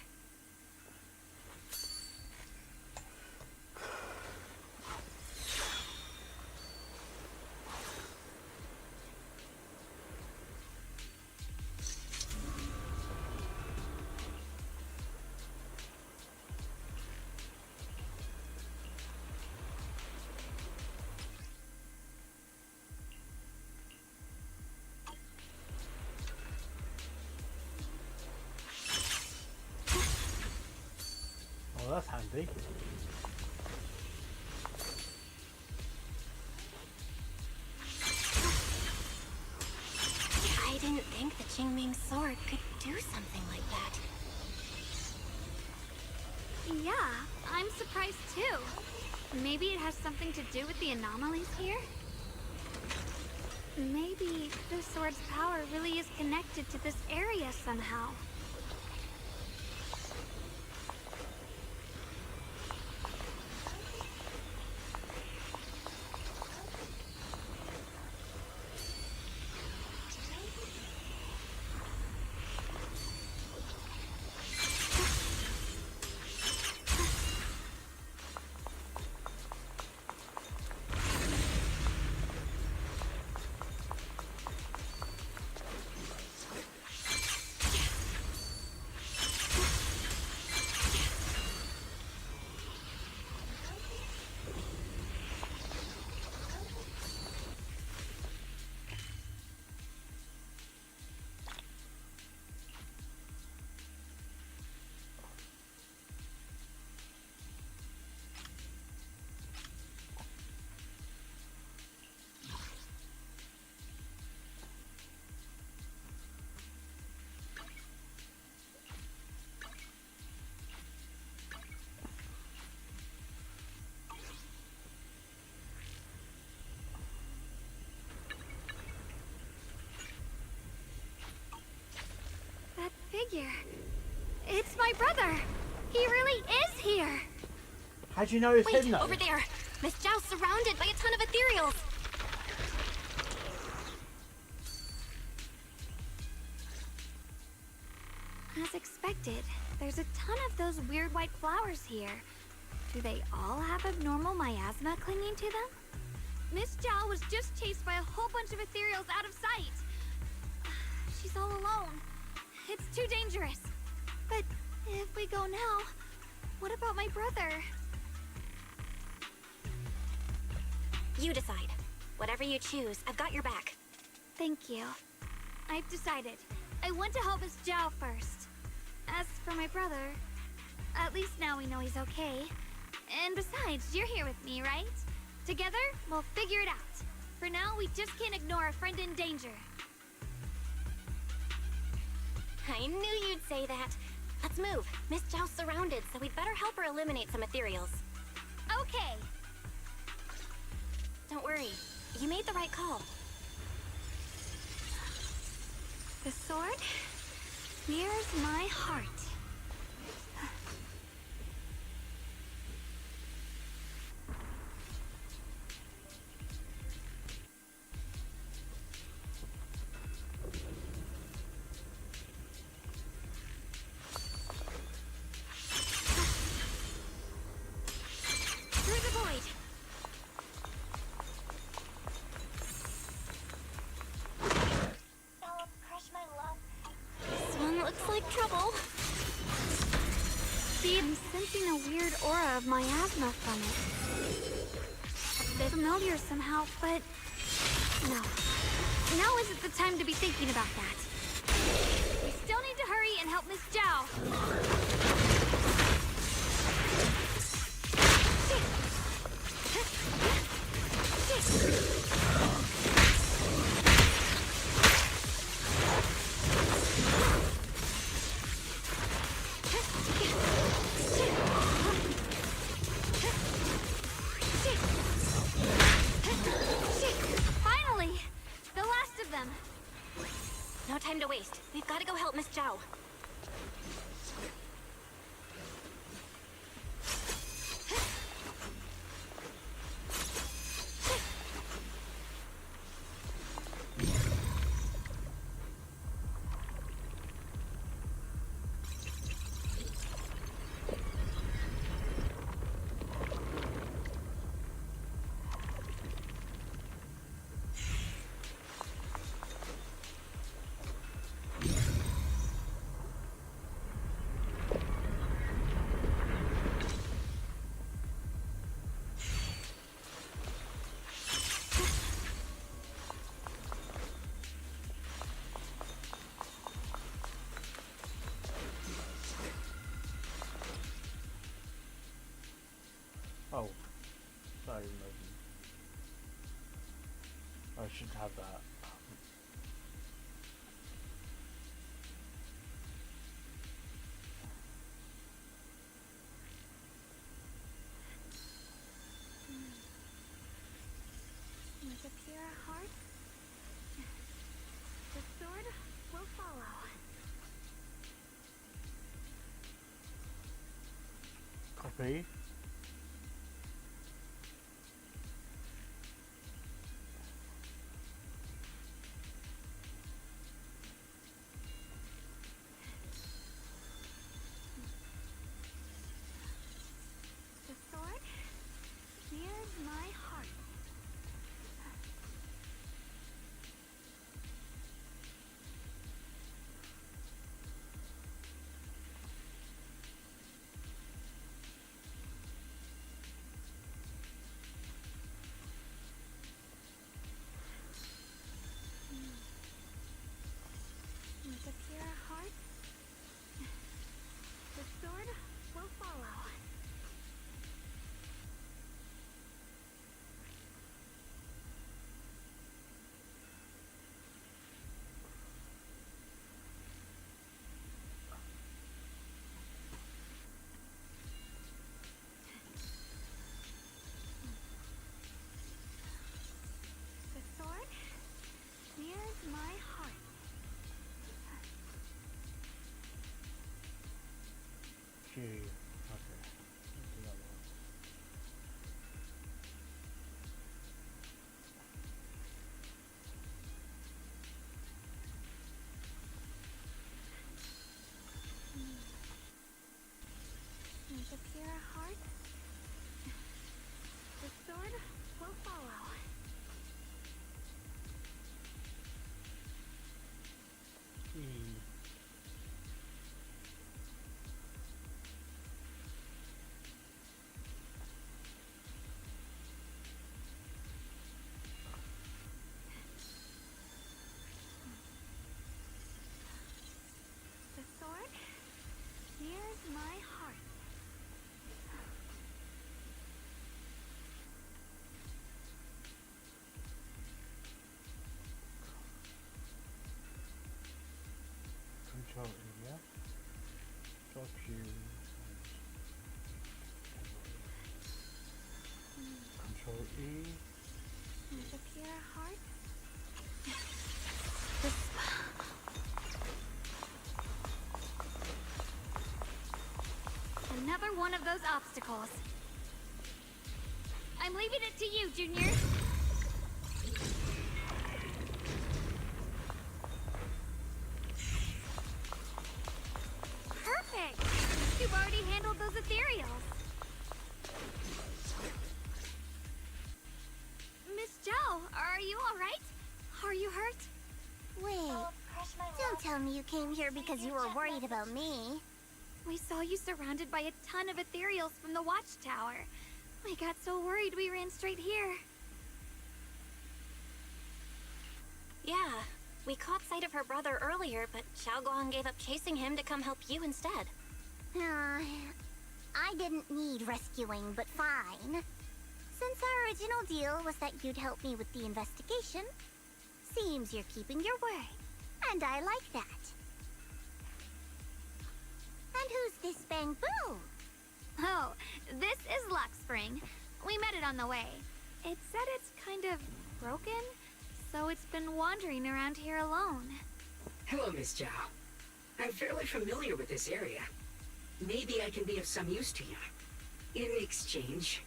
Oh, that's handy. I didn't think the Qingming sword could do something like that. Yeah, I'm surprised too. Maybe it has something to do with the anomalies here? Maybe the sword's power really is connected to this area somehow. That figure. It's my brother. He really is here. How'd you know it's Wait, him though? over there. Miss Zhao's surrounded by a ton of ethereals. As expected, there's a ton of those weird white flowers here. Do they all have abnormal miasma clinging to them? Miss Zhao was just chased by a whole bunch of ethereals out of sight. She's all alone. It's too dangerous. But if we go now, what about my brother? You decide. Whatever you choose, I've got your back. Thank you. I've decided. I want to help Miss Zhao first. As for my brother, at least now we know he's okay. And besides, you're here with me, right? Together, we'll figure it out. For now, we just can't ignore a friend in danger. I knew you'd say that. Let's move. Miss Zhao's surrounded, so we'd better help her eliminate some ethereals. Okay. Don't worry. You made the right call. The sword mirrors my heart. see, I'm sensing a weird aura of miasma from it. They're familiar somehow, but no. Now isn't the time to be thinking about that. We still need to hurry and help Miss Zhao. Finally! The last of them! No time to waste. We've got to go help Miss Zhao. Oh, sorry, I should have that. With a pure heart, the sword will follow. Copy. The sword nears my heart. With a pure heart, the sword will follow. The sword nears my heart. Gee, okay. Let's do that one. With a pure heart, the sword will follow. The sword nears my heart. Control E, yeah? Drop you. Control E. With a pure heart. Another one of those obstacles. I'm leaving it to you, Junior. Perfect! You've already handled those ethereals. Miss Zhao, are you alright? Are you hurt? Wait, don't tell me you came here because you were worried about me. We saw you surrounded by a ton of ethereals from the watchtower. We got so worried we ran straight here. Yeah, we caught sight of her brother earlier, but Xiaoguang gave up chasing him to come help you instead. I didn't need rescuing, but fine. Since our original deal was that you'd help me with the investigation, seems you're keeping your word. And I like that. And who's this Bangbu? Oh, this is Luxspring. We met it on the way. It said it's kind of broken, so it's been wandering around here alone. Hello, Miss Zhao. I'm fairly familiar with this area. Maybe I can be of some use to you. In exchange,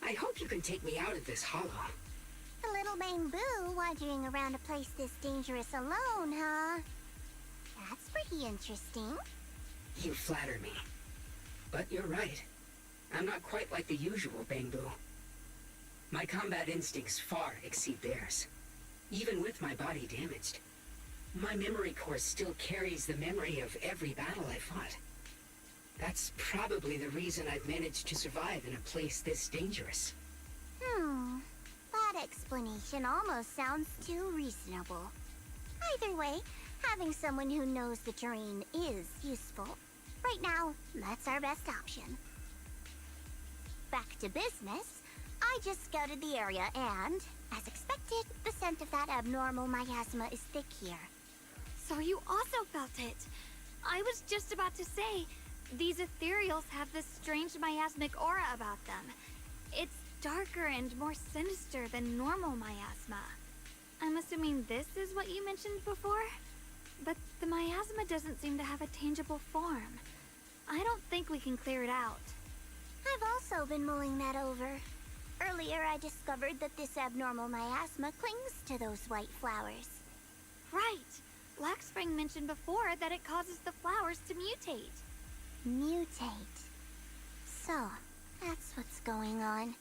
I hope you can take me out of this hollow. A little Bangbu wandering around a place this dangerous alone, huh? That's pretty interesting. You flatter me. But you're right. I'm not quite like the usual Bangbu. My combat instincts far exceed theirs. Even with my body damaged, my memory core still carries the memory of every battle I fought. That's probably the reason I've managed to survive in a place this dangerous. That explanation almost sounds too reasonable. Either way, having someone who knows the terrain is useful. Right now, that's our best option. Back to business, I just scouted the area and, as expected, the scent of that abnormal miasma is thick here. So you also felt it. I was just about to say, these ethereals have this strange miasmic aura about them. It's darker and more sinister than normal miasma. I'm assuming this is what you mentioned before? But the miasma doesn't seem to have a tangible form. I don't think we can clear it out. I've also been mulling that over. Earlier I discovered that this abnormal miasma clings to those white flowers. Right. Luxspring mentioned before that it causes the flowers to mutate. Mutate. So, that's what's going on.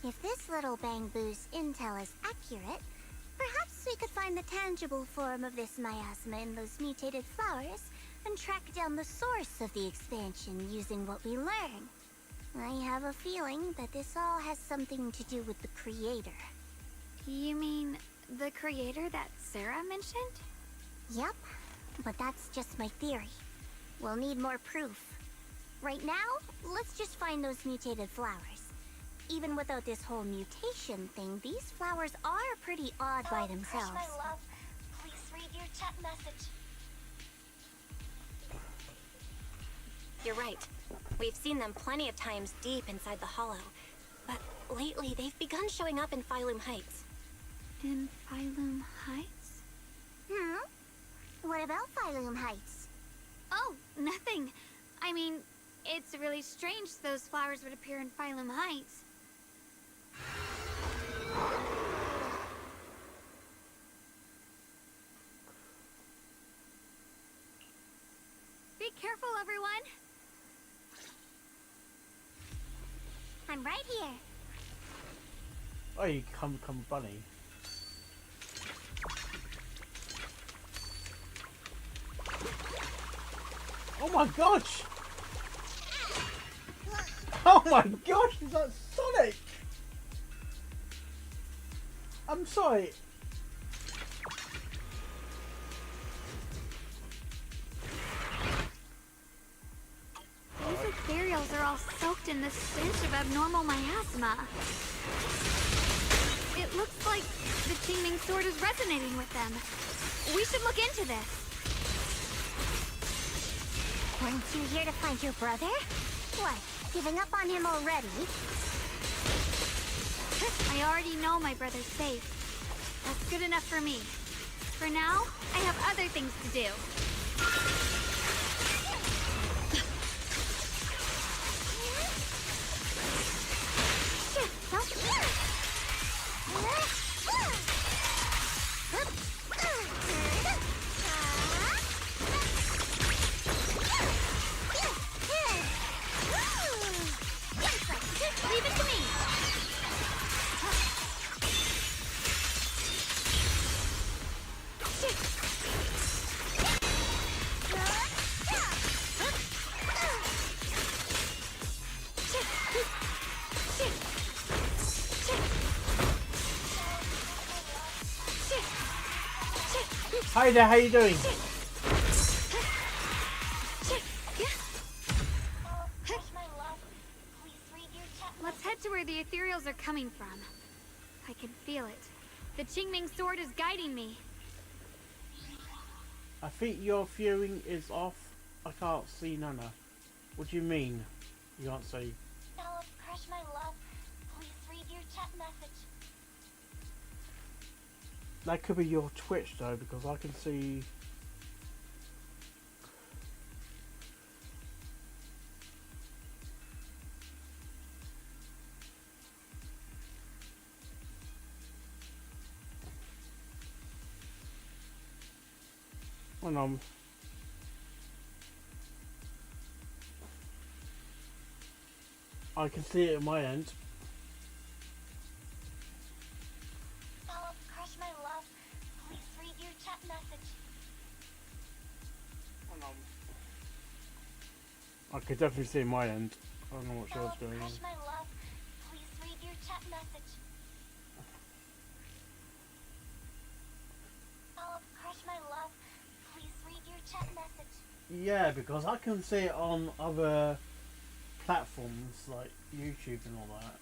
If this little Bangbu's intel is accurate, perhaps we could find the tangible form of this miasma in those mutated flowers and track down the source of the expansion using what we learn. I have a feeling that this all has something to do with the creator. You mean the creator that Sarah mentioned? Yep, but that's just my theory. We'll need more proof. Right now, let's just find those mutated flowers. Even without this whole mutation thing, these flowers are pretty odd by themselves. Crush, my love. Please read your chat message. You're right. We've seen them plenty of times deep inside the hollow. But lately, they've begun showing up in Phylum Heights. In Phylum Heights? What about Phylum Heights? Oh, nothing. I mean, it's really strange those flowers would appear in Phylum Heights. Be careful, everyone! I'm right here. Oh, you come bunny. Oh my gosh! Oh my gosh, is that Sonic? I'm sorry. These ethereals are all soaked in the stench of abnormal miasma. It looks like the teeming sword is resonating with them. We should look into this. Weren't you here to find your brother? What, giving up on him already? I already know my brother's safe. That's good enough for me. For now, I have other things to do. Leave it to me! Hi there, how you doing? Let's head to where the ethereals are coming from. I can feel it. The Qingming sword is guiding me. I think your viewing is off. I can't see Nana. What do you mean? You can't see. Philip, crush my love. Please read your chat message. That could be your Twitch though, because I can see. Hold on. I can see it at my end. Philip, crush my love. Please read your chat message. Hold on. I could definitely see my end. I don't know what yours doing. Crush my love. Please read your chat message. Philip, crush my love. Please read your chat message. Yeah, because I can see it on other platforms like YouTube and all that.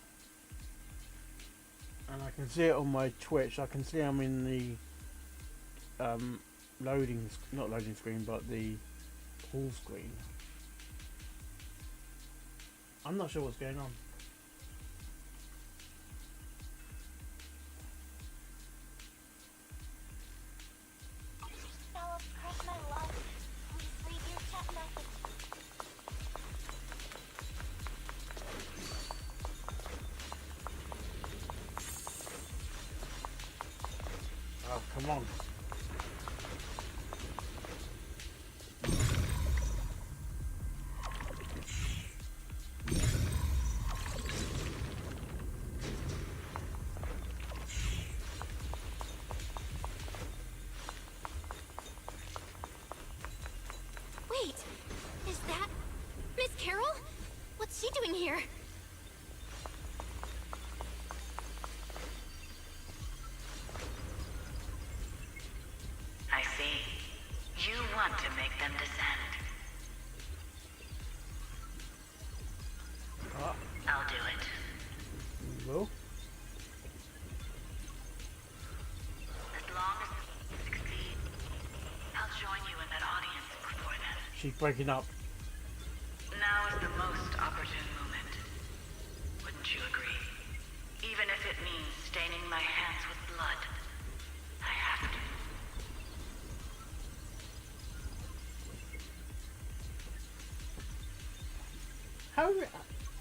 And I can see it on my Twitch. I can see I'm in the not loading screen, but the full screen. I'm not sure what's going on. Philip, crush my love. Please read your chat message. Oh, come on. Wait, is that Miss Carol? What's she doing here? I see. You want to make them descend. I'll do it. Well, As long as you succeed, I'll join you in that audience before then. she's breaking up. Now is the most opportune moment. Wouldn't you agree? Even if it means staining my hands with blood, I have to.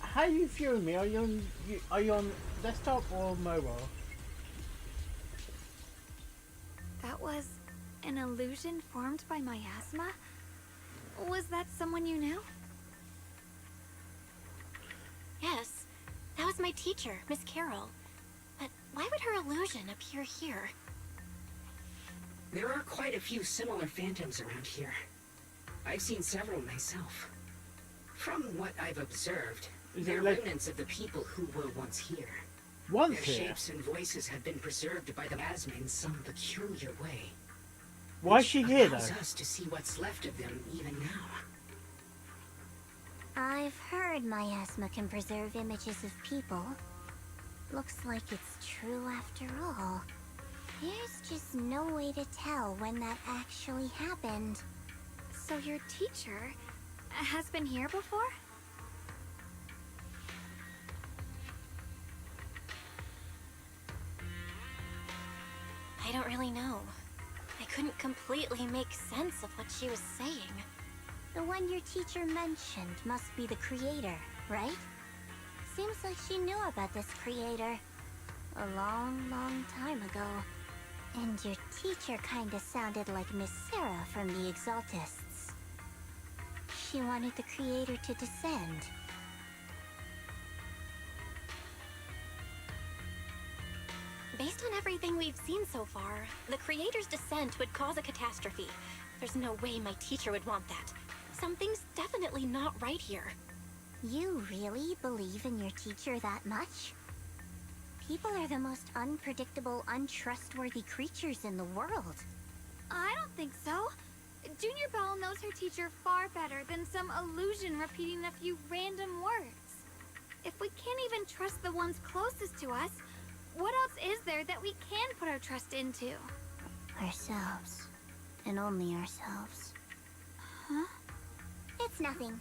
How are you viewing me? Are you on desktop or mobile? That was an illusion formed by miasma? Was that someone you knew? Yes, that was my teacher, Miss Carol. But why would her illusion appear here? There are quite a few similar phantoms around here. I've seen several myself. From what I've observed, they're remnants of the people who were once here. Once Their here? shapes and voices have been preserved by the miasma in some peculiar way. Why is she here though? Allows us to see what's left of them even now. I've heard miasma can preserve images of people. Looks like it's true after all. There's just no way to tell when that actually happened. So your teacher has been here before? I don't really know. I couldn't completely make sense of what she was saying. The one your teacher mentioned must be the creator, right? Seems like she knew about this creator a long, long time ago. And your teacher kinda sounded like Miss Sarah from the Exaltists. She wanted the creator to descend. Based on everything we've seen so far, the creator's descent would cause a catastrophe. There's no way my teacher would want that. Something's definitely not right here. You really believe in your teacher that much? People are the most unpredictable, untrustworthy creatures in the world. I don't think so. Junior Belle knows her teacher far better than some illusion repeating a few random words. If we can't even trust the ones closest to us, what else is there that we can put our trust into? Ourselves. And only ourselves. Huh? It's nothing.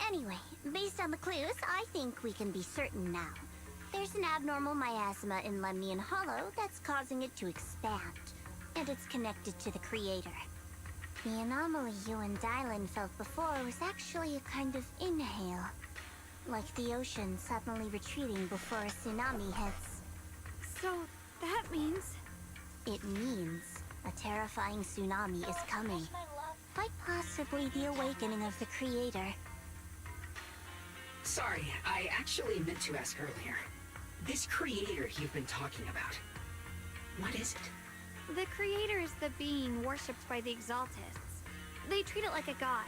Anyway, based on the clues, I think we can be certain now. There's an abnormal miasma in Lemnian Hollow that's causing it to expand. And it's connected to the creator. The anomaly you and Dylan felt before was actually a kind of inhale. Like the ocean suddenly retreating before a tsunami hits. So, that means... It means a terrifying tsunami is coming. Quite possibly the awakening of the creator. Sorry, I actually meant to ask earlier. This creator you've been talking about, what is it? The creator is the being worshipped by the Exaltists. They treat it like a god,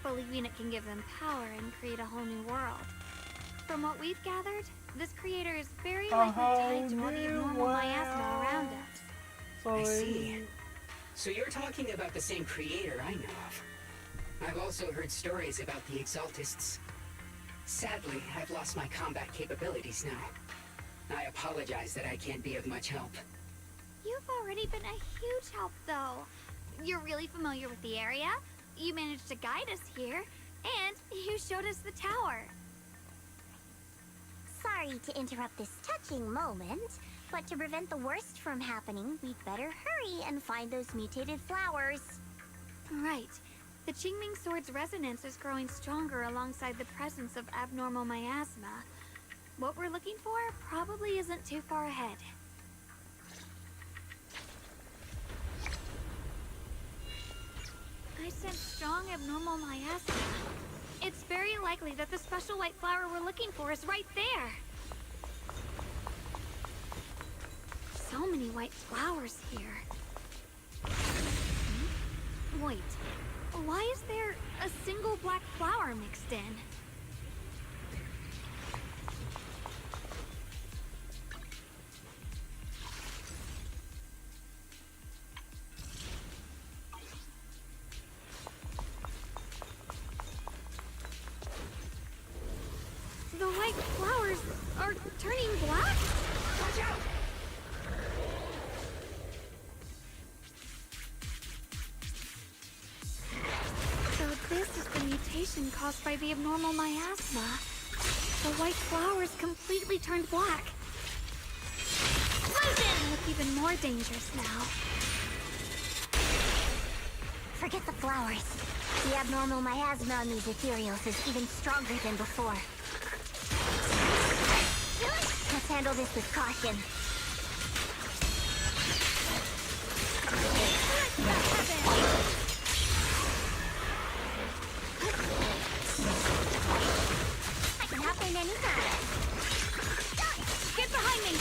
believing it can give them power and create a whole new world. From what we've gathered, this creator is very likely tied to all the abnormal miasma around us. I see. So you're talking about the same creator I know of. I've also heard stories about the Exaltists. Sadly, I've lost my combat capabilities now. I apologize that I can't be of much help. You've already been a huge help, though. You're really familiar with the area, you managed to guide us here, and you showed us the tower. Sorry to interrupt this touching moment, but to prevent the worst from happening, we'd better hurry and find those mutated flowers. Right. The Qingming Sword's resonance is growing stronger alongside the presence of abnormal miasma. What we're looking for probably isn't too far ahead. I sense strong abnormal miasma. It's very likely that the special white flower we're looking for is right there. So many white flowers here. Wait, why is there a single black flower mixed in? The white flowers are turning black? Watch out! So this is the mutation caused by the abnormal miasma. The white flowers completely turned black. Poison! Look even more dangerous now. Forget the flowers. The abnormal miasma on these ethereals is even stronger than before. Let's handle this with caution. I can hop in anytime. Get behind me!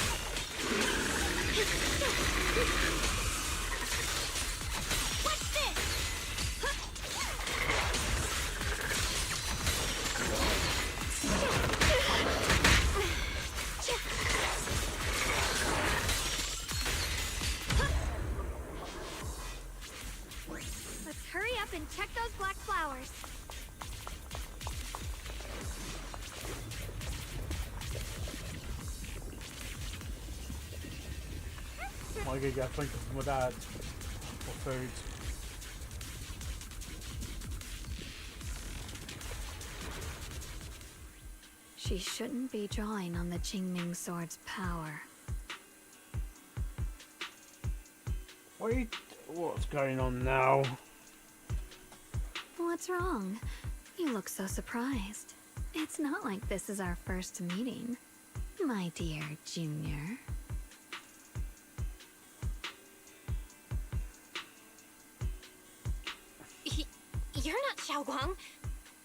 What's this? Let's hurry up and check those black flowers. I could get thinking from my dad for food. She shouldn't be drawing on the Qingming Sword's power. Wait, what's going on now? What's wrong? You look so surprised. It's not like this is our first meeting, my dear Junior. You're not Xiaoguang.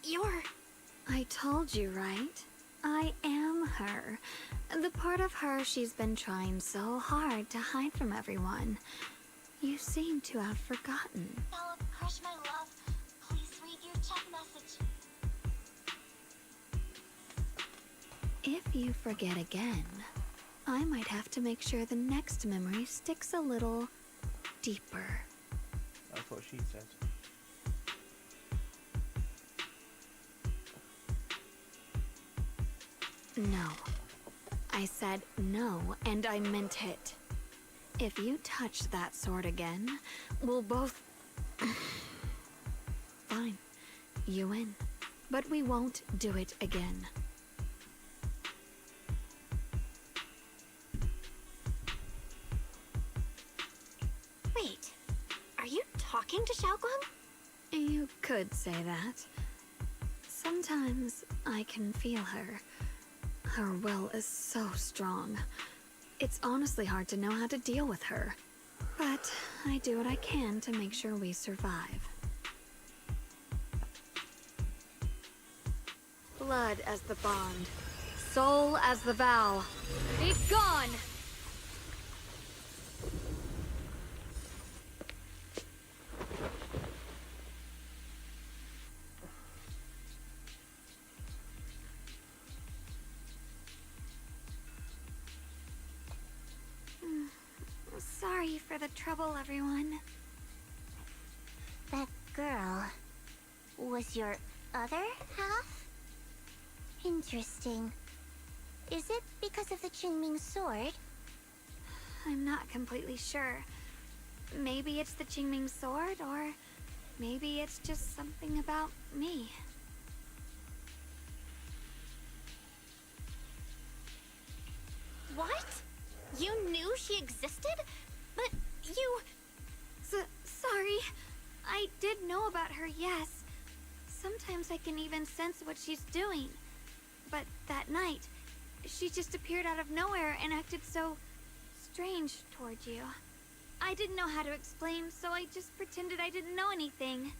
You're... I told you, right? I am her. The part of her she's been trying so hard to hide from everyone. You seem to have forgotten. Bella, crush my love. Please read your chat message. If you forget again, I might have to make sure the next memory sticks a little deeper. That's what she said. No. I said no, and I meant it. If you touch that sword again, we'll both... Fine. You win. But we won't do it again. Wait, are you talking to Xiaoguang? You could say that. Sometimes I can feel her. Her will is so strong. It's honestly hard to know how to deal with her. But I do what I can to make sure we survive. Blood as the bond. Soul as the vow. Be gone! Sorry for the trouble, everyone. That girl was your other half? Interesting. Is it because of the Qingming sword? I'm not completely sure. Maybe it's the Qingming sword, or maybe it's just something about me. What? You knew she existed? But you... Sorry. I did know about her, yes. Sometimes I can even sense what she's doing. But that night, she just appeared out of nowhere and acted so strange toward you. I didn't know how to explain, so I just pretended I didn't know anything.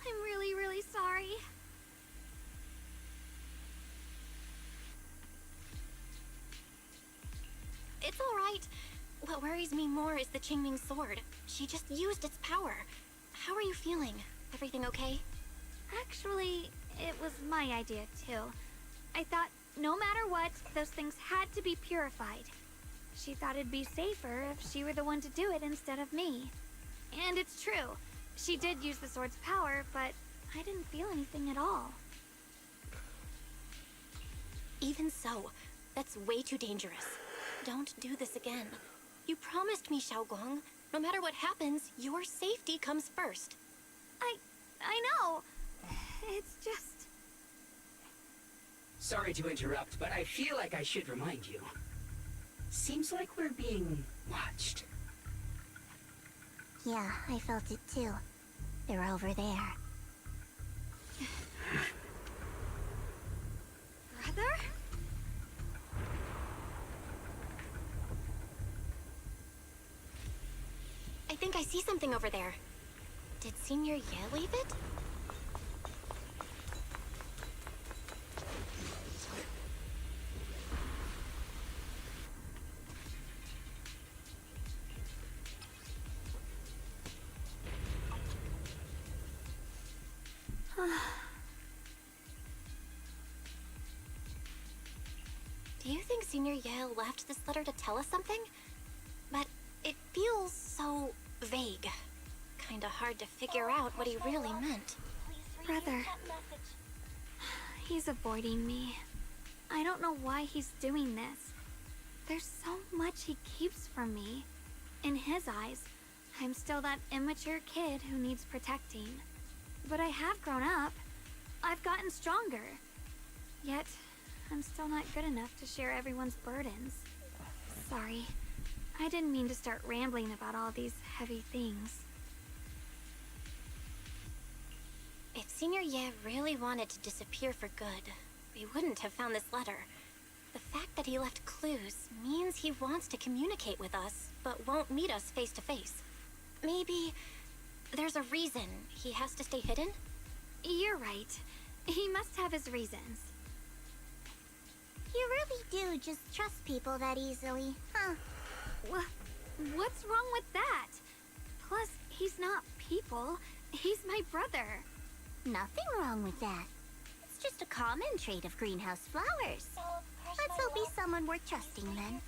I'm really, really sorry. It's alright. What worries me more is the Qingming sword. She just used its power. How are you feeling? Everything okay? Actually, it was my idea too. I thought no matter what, those things had to be purified. She thought it'd be safer if she were the one to do it instead of me. And it's true. She did use the sword's power, but I didn't feel anything at all. Even so, that's way too dangerous. Don't do this again. You promised me, Xiaoguang. No matter what happens, your safety comes first. I know. It's just... Sorry to interrupt, but I feel like I should remind you. Seems like we're being watched. Yeah, I felt it too. They're over there. Brother? I think I see something over there. Did Senior Ye leave it? Do you think Senior Ye left this letter to tell us something? But it feels so vague. Kinda hard to figure out what he really meant. Brother. He's avoiding me. I don't know why he's doing this. There's so much he keeps from me. In his eyes, I'm still that immature kid who needs protecting. But I have grown up. I've gotten stronger. Yet, I'm still not good enough to share everyone's burdens. Sorry. I didn't mean to start rambling about all these heavy things. If Senior Ye really wanted to disappear for good, we wouldn't have found this letter. The fact that he left clues means he wants to communicate with us, but won't meet us face to face. Maybe there's a reason he has to stay hidden? You're right. He must have his reasons. You really do just trust people that easily, huh? What's wrong with that? Plus, he's not people. He's my brother. Nothing wrong with that. It's just a common trait of greenhouse flowers. Let's hope he's someone worth trusting then.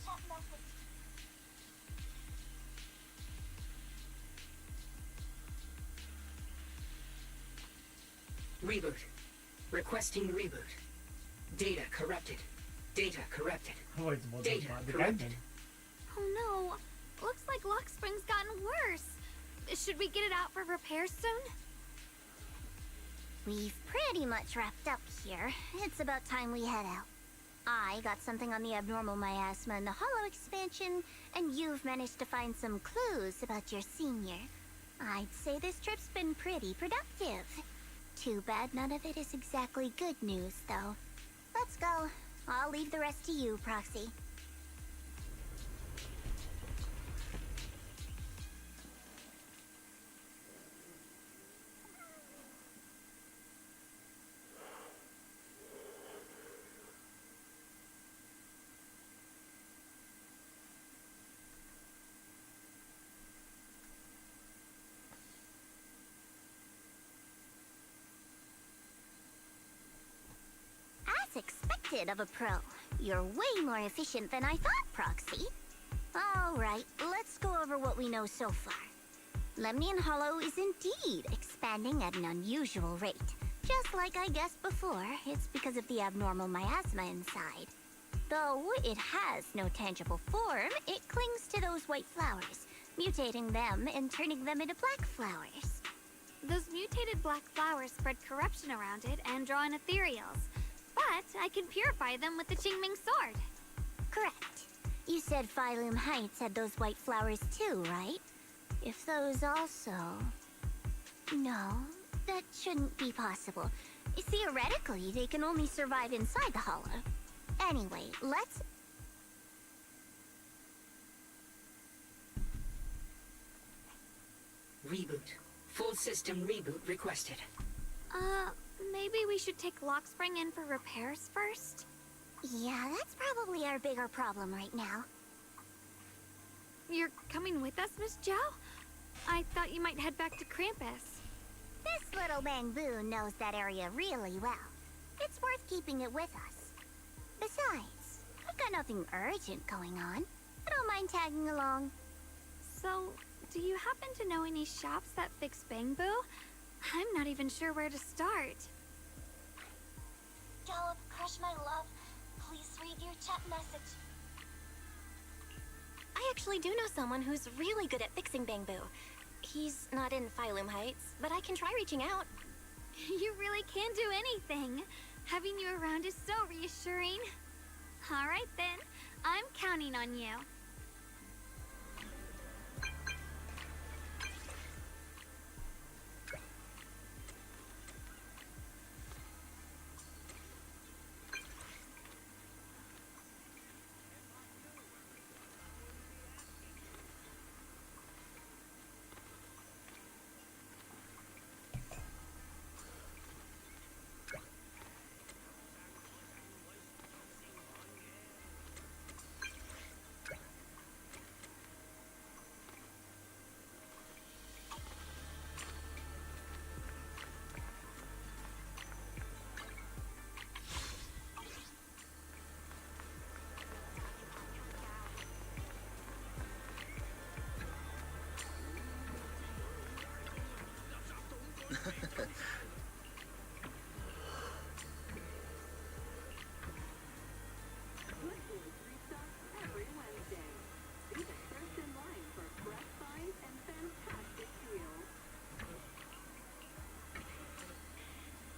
Reboot. Requesting reboot. Data corrupted. Data corrupted. Data corrupted. Oh no! Looks like Lock Spring's gotten worse. Should we get it out for repairs soon? We've pretty much wrapped up here. It's about time we head out. I got something on the abnormal miasma and the hollow expansion, and you've managed to find some clues about your senior. I'd say this trip's been pretty productive. Too bad none of it is exactly good news, though. Let's go. I'll leave the rest to you, Proxy. As expected of a pro. You're way more efficient than I thought, Proxy. Alright, let's go over what we know so far. Lemnian Hollow is indeed expanding at an unusual rate. Just like I guessed before, it's because of the abnormal miasma inside. Though it has no tangible form, it clings to those white flowers, mutating them and turning them into black flowers. Those mutated black flowers spread corruption around it and draw in ethereals. But I can purify them with the Qingming sword. Correct. You said Phylum Heights had those white flowers too, right? If those also... No, that shouldn't be possible. Theoretically, they can only survive inside the hollow. Anyway, let's... Reboot. Full system reboot requested. Maybe we should take Lock Spring in for repairs first? Yeah, that's probably our bigger problem right now. You're coming with us, Miss Zhao? I thought you might head back to Krampus. This little Bangboon knows that area really well. It's worth keeping it with us. Besides, I've got nothing urgent going on. I don't mind tagging along. So, do you happen to know any shops that fix Bangbu? I'm not even sure where to start. Dollop, crush my love. Please read your chat message. I actually do know someone who's really good at fixing Bangbu. He's not in Phylum Heights, but I can try reaching out. You really can do anything. Having you around is so reassuring. All right then, I'm counting on you.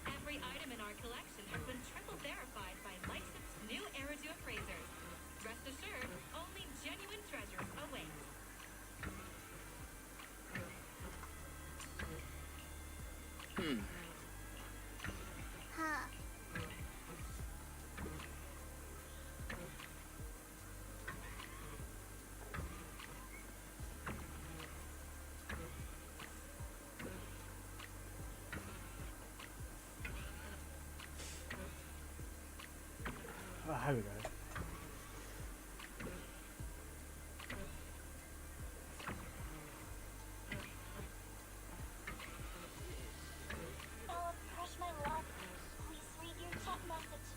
Every item in our collection has been triple verified by licensed new Eridu appraisers. Rest assured, only genuine treasures await. Huh. Oh, here we go. Dollop, crush my love. Please read your chat message.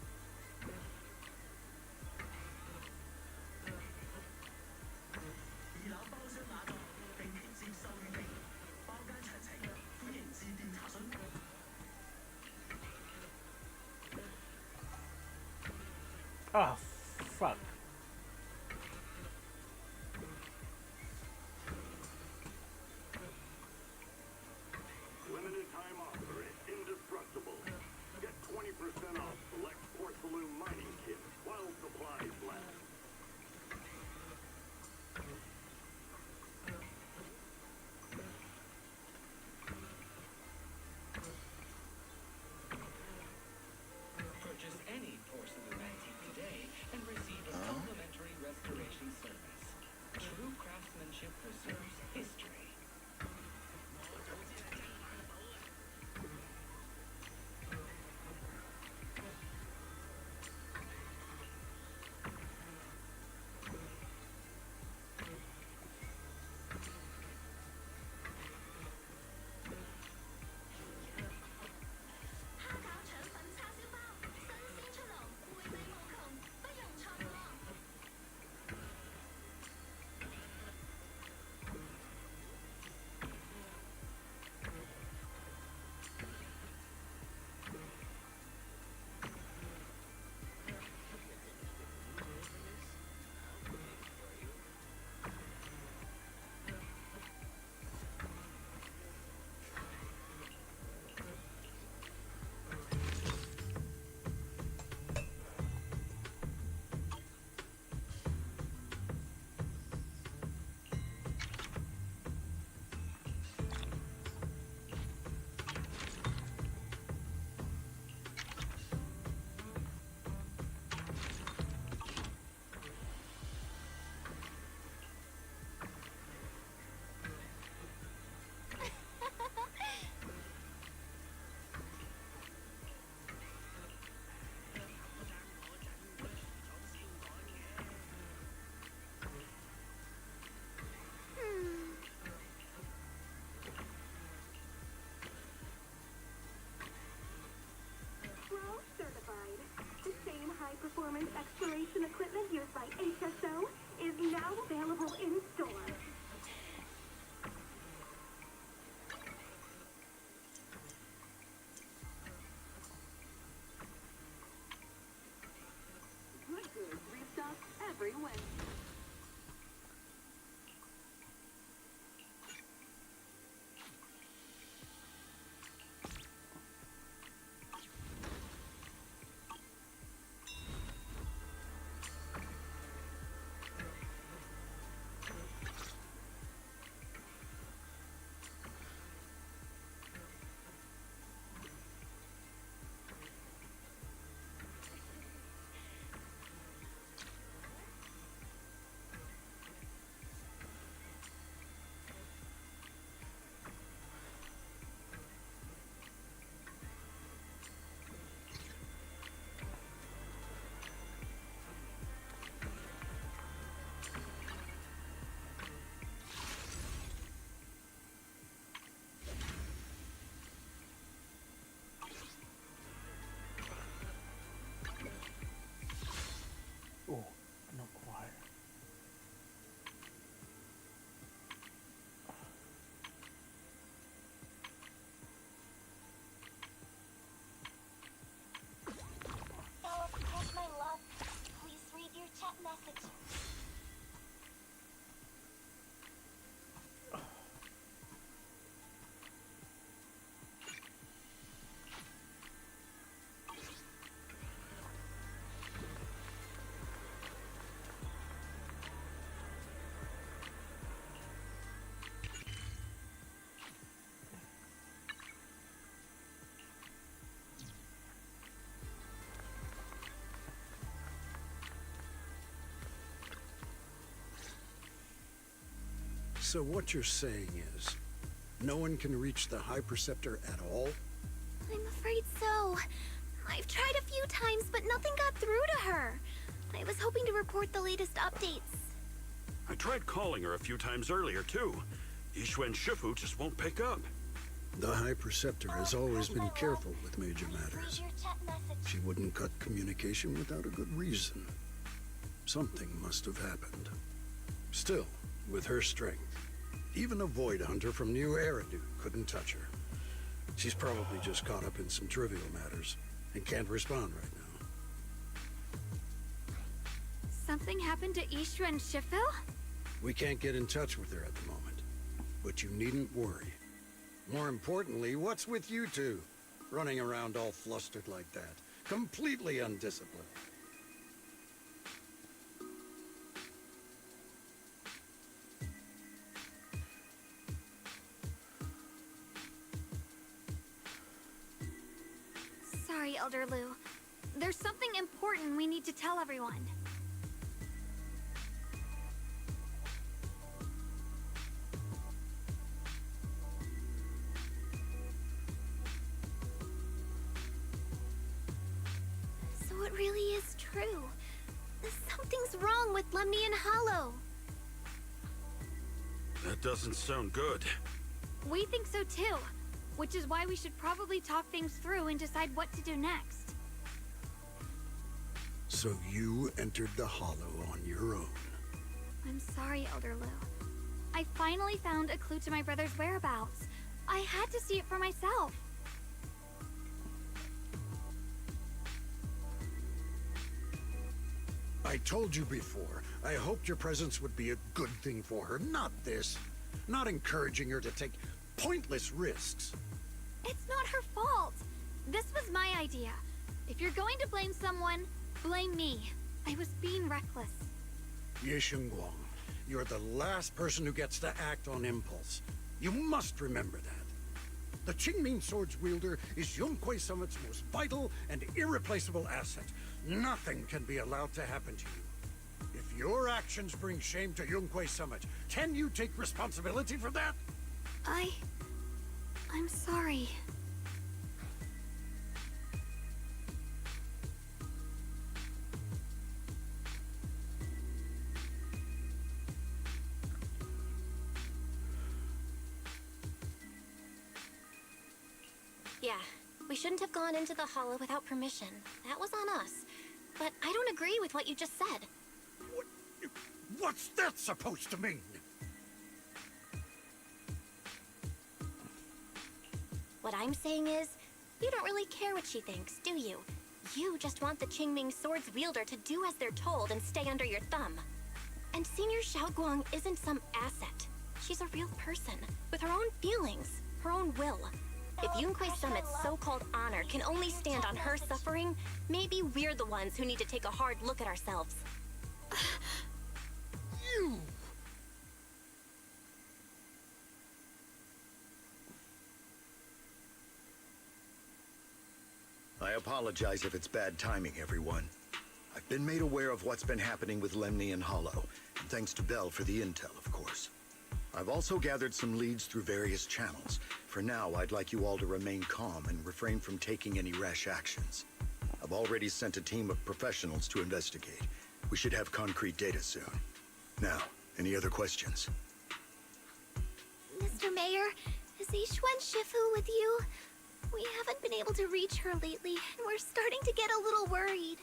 Oh, fuck. Limited time offer is indestructible. Get 20% off select porcelain mining kits while supplies last. Purchase any porcelain antique today and receive a complimentary restoration service. True craftsmanship preserves history. Certified. The same high-performance exploration equipment used by HSO is now available in store. Good goods restocked every Wednesday. Oh, not quite. Fellow, catch my love. Please read your chat message. So what you're saying is, no one can reach the High Preceptor at all? I'm afraid so. I've tried a few times, but nothing got through to her. I was hoping to report the latest updates. I tried calling her a few times earlier, too. Yixuan Shifu just won't pick up. The High Preceptor has always been careful with major matters. She wouldn't cut communication without a good reason. Something must have happened. Still, with her strength, even a Void Hunter from New Eridu couldn't touch her. She's probably just caught up in some trivial matters and can't respond right now. something happened to Ishu and Shifu? We can't get in touch with her at the moment, but you needn't worry. More importantly, what's with you two? Running around all flustered like that. Completely undisciplined. Sorry, Elder Lu. There's something important we need to tell everyone. So it really is true. Something's wrong with Lemnian Hollow. That doesn't sound good. We think so too, which is why we should probably talk things through and decide what to do next. So you entered the Hollow on your own. I'm sorry, Elder Lu. I finally found a clue to my brother's whereabouts. I had to see it for myself. I told you before, I hoped your presence would be a good thing for her, not this. Not encouraging her to take pointless risks. It's not her fault. This was my idea. If you're going to blame someone, blame me. I was being reckless. Ye Shengguang, you're the last person who gets to act on impulse. You must remember that. The Qingming Sword's wielder is Yunque Summit's most vital and irreplaceable asset. Nothing can be allowed to happen to you. If your actions bring shame to Yunque Summit, can you take responsibility for that? I'm sorry. Yeah, we shouldn't have gone into the Hollow without permission. That was on us. But I don't agree with what you just said. What's that supposed to mean? What I'm saying is, you don't really care what she thinks, do you? You just want the Qingming Sword's wielder to do as they're told and stay under your thumb. And Senior Xiaoguang isn't some asset. She's a real person, with her own feelings, her own will. If Yunque Summit's so-called honor can only stand on her suffering, maybe we're the ones who need to take a hard look at ourselves. You! I apologize if it's bad timing, everyone. I've been made aware of what's been happening with Lemnian Hollow, and thanks to Bell for the intel, of course. I've also gathered some leads through various channels. For now, I'd like you all to remain calm and refrain from taking any rash actions. I've already sent a team of professionals to investigate. We should have concrete data soon. Now, any other questions? Mr. Mayor, is Ishuan Shifu with you? We haven't been able to reach her lately, and we're starting to get a little worried.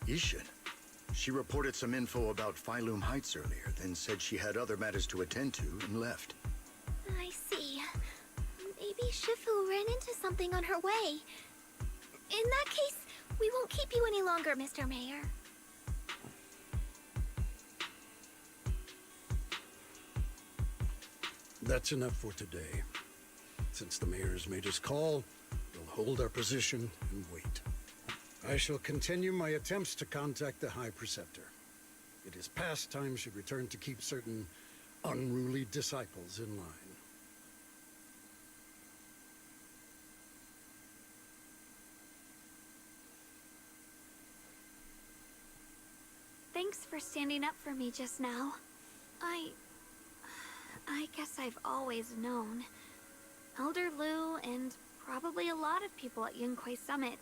Ishin? She reported some info about Phylum Heights earlier, then said she had other matters to attend to and left. I see. Maybe Shifu ran into something on her way. In that case, we won't keep you any longer, Mr. Mayor. That's enough for today. Since the mayor's made his call, we'll hold our position and wait. I shall continue my attempts to contact the High Preceptor. It is past time she returned to keep certain unruly disciples in line. Thanks for standing up for me just now. I guess I've always known. Elder Lu and probably a lot of people at Yunque Summit,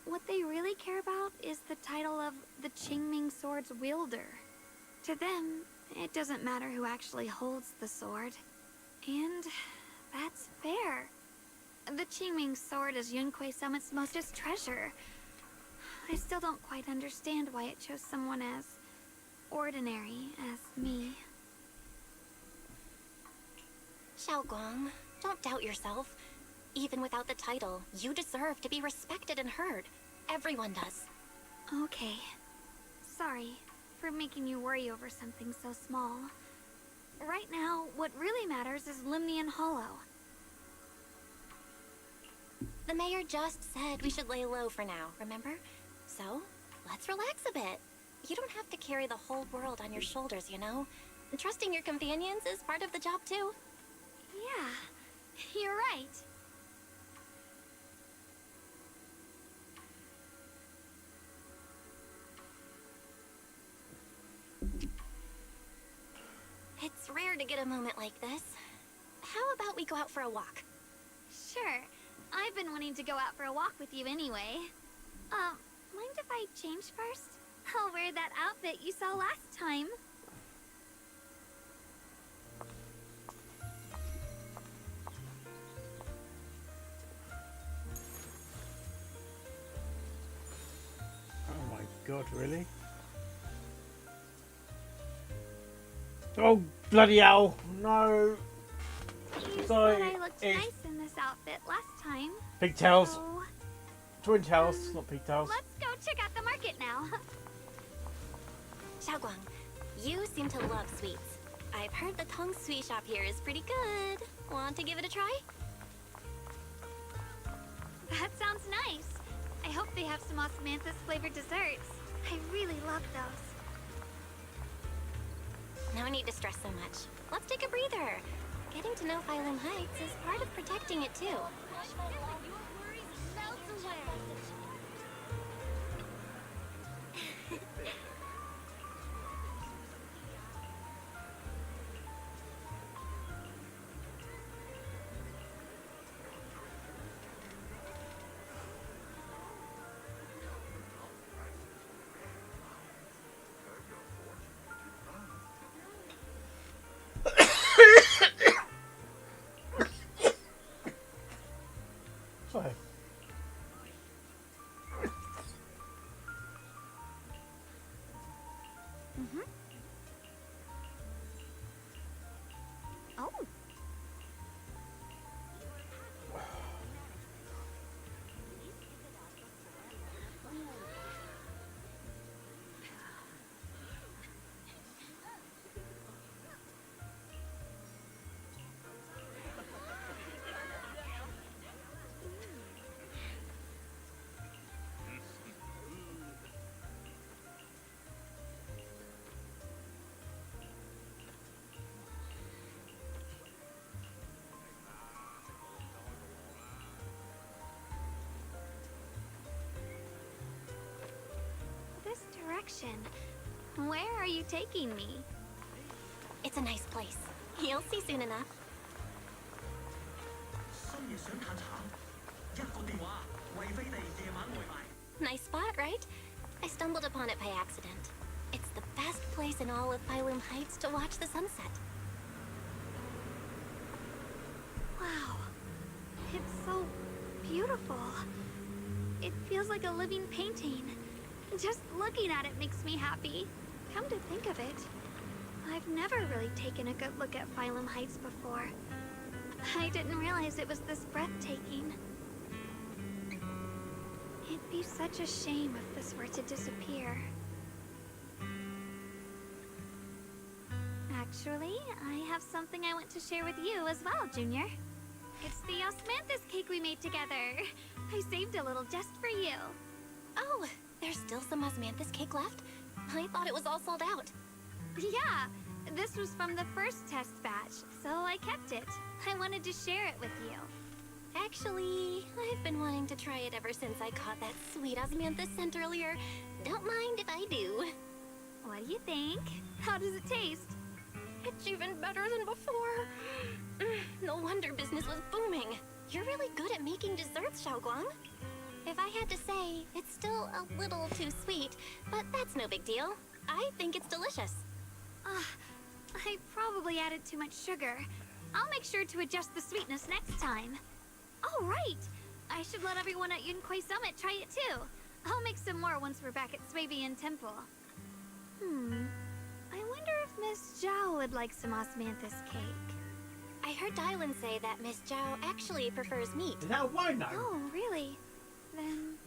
what they really care about is the title of the Qingming Sword's wielder. To them, it doesn't matter who actually holds the sword. And that's fair. The Qingming Sword is Yunque Summit's mostest treasure. I still don't quite understand why it chose someone as ordinary as me. Xiaoguang, don't doubt yourself. Even without the title, you deserve to be respected and heard. Everyone does. Okay. Sorry. for making you worry over something so small. Right now, what really matters is Limnian Hollow. The mayor just said we should lay low for now, remember? So, let's relax a bit. You don't have to carry the whole world on your shoulders, you know? And trusting your companions is part of the job, too. Yeah, you're right. It's rare to get a moment like this. How about we go out for a walk? Sure. I've been wanting to go out for a walk with you anyway. Mind if I change first? I'll wear that outfit you saw last time. Oh my god, really? Oh, bloody hell! No! You Sorry. said I looked nice in this outfit last time. Pigtails. So, Twin tails, not pigtails. let's go check out the market now. Xiaoguang, you seem to love sweets. I've heard the Tong Sweet shop here is pretty good. Want to give it a try? That sounds nice. I hope they have some osmanthus flavored desserts. I really love those. No need to stress so much. Let's take a breather. Getting to know Phylum Heights is part of protecting it too. Sorry. Oh. This direction. Where are you taking me? It's a nice place. You'll see soon enough. Nice spot, right? I stumbled upon it by accident. It's the best place in all of Phylum Heights to watch the sunset. Wow. It's so beautiful. It feels like a living painting. Just looking at it makes me happy. Come to think of it, I've never really taken a good look at Phylum Heights before. I didn't realize it was this breathtaking. It'd be such a shame if this were to disappear. Actually, I have something I want to share with you as well, Junior. It's the osmanthus cake we made together. I saved a little just for you. Oh, there's still some osmanthus cake left? I thought it was all sold out. Yeah, this was from the first test batch, so I kept it. I wanted to share it with you. Actually, I've been wanting to try it ever since I caught that sweet osmanthus scent earlier. Don't mind if I do. What do you think? How does it taste? It's even better than before. No wonder business was booming. You're really good at making desserts, Xiaoguang. If I had to say, it's still a little too sweet, but that's no big deal. I think it's delicious. I probably added too much sugar. I'll make sure to adjust the sweetness next time. Oh, right! I should let everyone at Yunquay Summit try it too. I'll make some more once we're back at Swabian Temple. I wonder if Miss Zhao would like some osmanthus cake. I heard Dylan say that Miss Zhao actually prefers meat. Is that a wine Oh, really? Then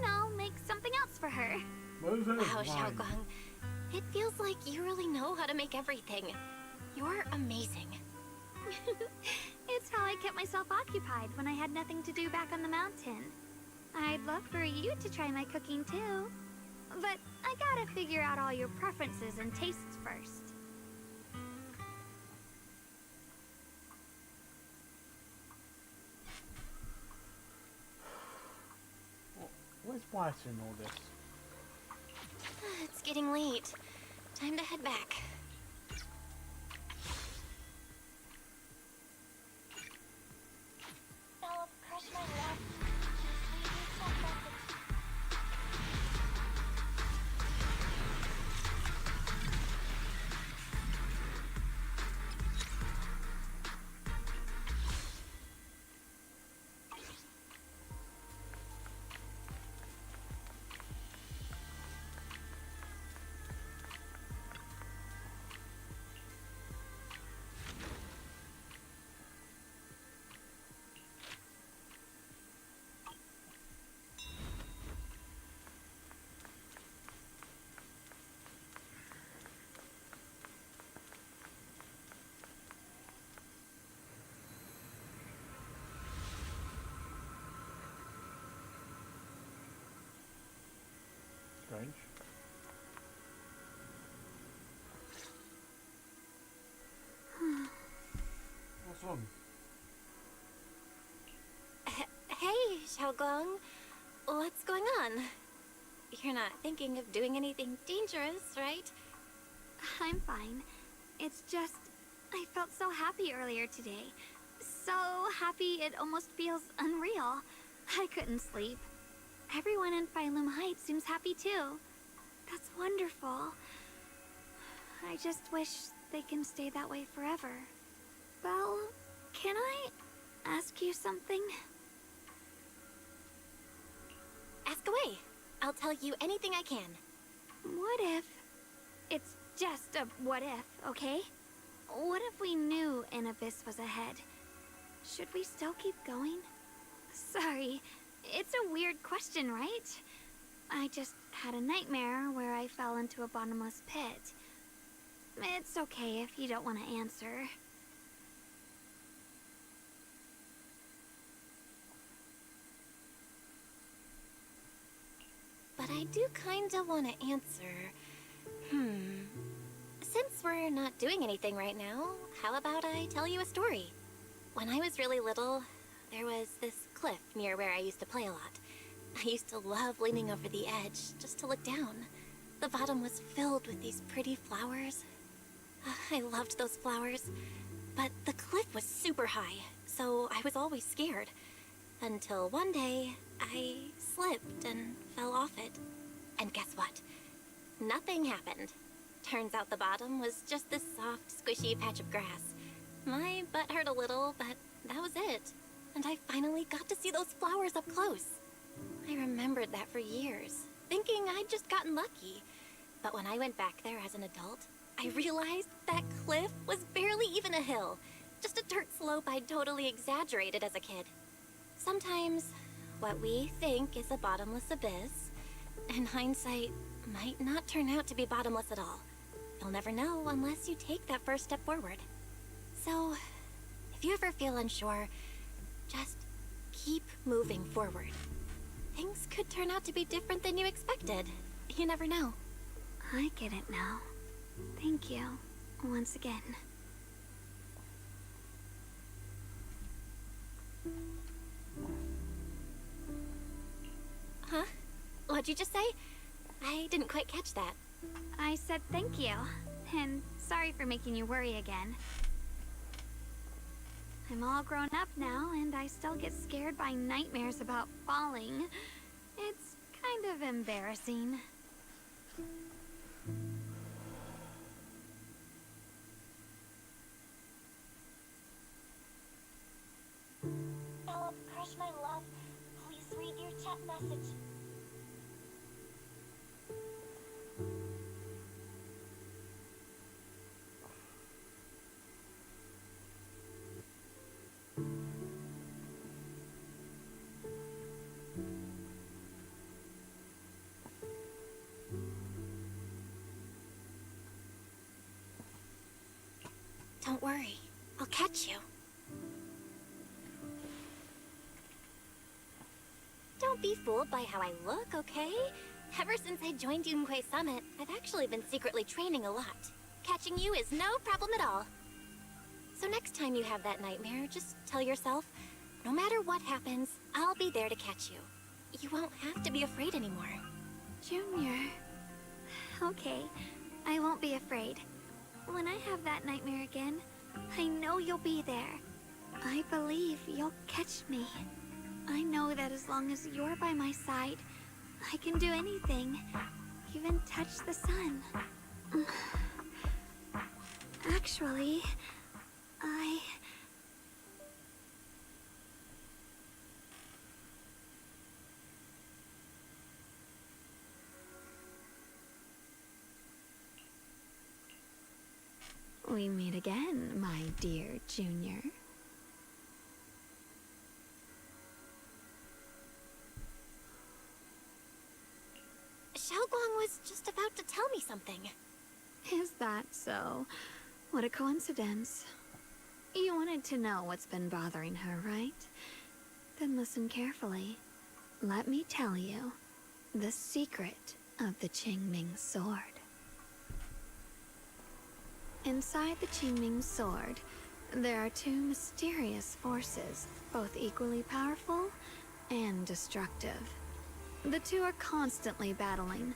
I'll make something else for her. What was that? Wow, Xiaoguang. It feels like you really know how to make everything. You're amazing. It's how I kept myself occupied when I had nothing to do back on the mountain. I'd love for you to try my cooking too. But I gotta figure out all your preferences and tastes first. Where's White in all this? It's getting late. Time to head back. Belle, crush my love. Strange. What's wrong? Hey, Xiaoguang. What's going on? You're not thinking of doing anything dangerous, right? I'm fine. It's just, I felt so happy earlier today. So happy it almost feels unreal. I couldn't sleep. Everyone in Phylum Heights seems happy too. That's wonderful. I just wish they can stay that way forever. Belle, can I ask you something? Ask away. I'll tell you anything I can. What if... It's just a what if, okay? What if we knew an abyss was ahead? Should we still keep going? Sorry, it's a weird question, right? I just had a nightmare where I fell into a bottomless pit. It's okay if you don't want to answer. But I do kinda want to answer. Since we're not doing anything right now, how about I tell you a story? When I was really little, there was this cliff near where I used to play a lot. I used to love leaning over the edge just to look down. The bottom was filled with these pretty flowers. I loved those flowers, but the cliff was super high, so I was always scared. Until one day, I slipped and fell off it. And guess what? Nothing happened. Turns out the bottom was just this soft, squishy patch of grass. My butt hurt a little, but that was it. And I finally got to see those flowers up close. I remembered that for years, thinking I'd just gotten lucky. But when I went back there as an adult, I realized that cliff was barely even a hill. Just a dirt slope I'd totally exaggerated as a kid. Sometimes, what we think is a bottomless abyss, in hindsight, might not turn out to be bottomless at all. You'll never know unless you take that first step forward. So, if you ever feel unsure, just keep moving forward. Things could turn out to be different than you expected. You never know. I get it now. Thank you, once again. Huh? What'd you just say? I didn't quite catch that. I said thank you, and sorry for making you worry again. I'm all grown up now, and I still get scared by nightmares about falling. It's kind of embarrassing. Philip, crush my love. Please read your chat message. catch you. Don't be fooled by how I look, okay? Ever since I joined Yunquei Summit, I've actually been secretly training a lot. Catching you is no problem at all. So next time you have that nightmare, just tell yourself, no matter what happens, I'll be there to catch you. You won't have to be afraid anymore. Junior. Okay, I won't be afraid. When I have that nightmare again, I know you'll be there. I believe you'll catch me. I know that as long as you're by my side, I can do anything. Even touch the sun. Actually, We meet again, my dear Junior. Xiaoguang was just about to tell me something. Is that so? What a coincidence. You wanted to know what's been bothering her, right? Then listen carefully. Let me tell you the secret of the Qingming sword. Inside the Qingming sword, there are two mysterious forces, both equally powerful and destructive. The two are constantly battling.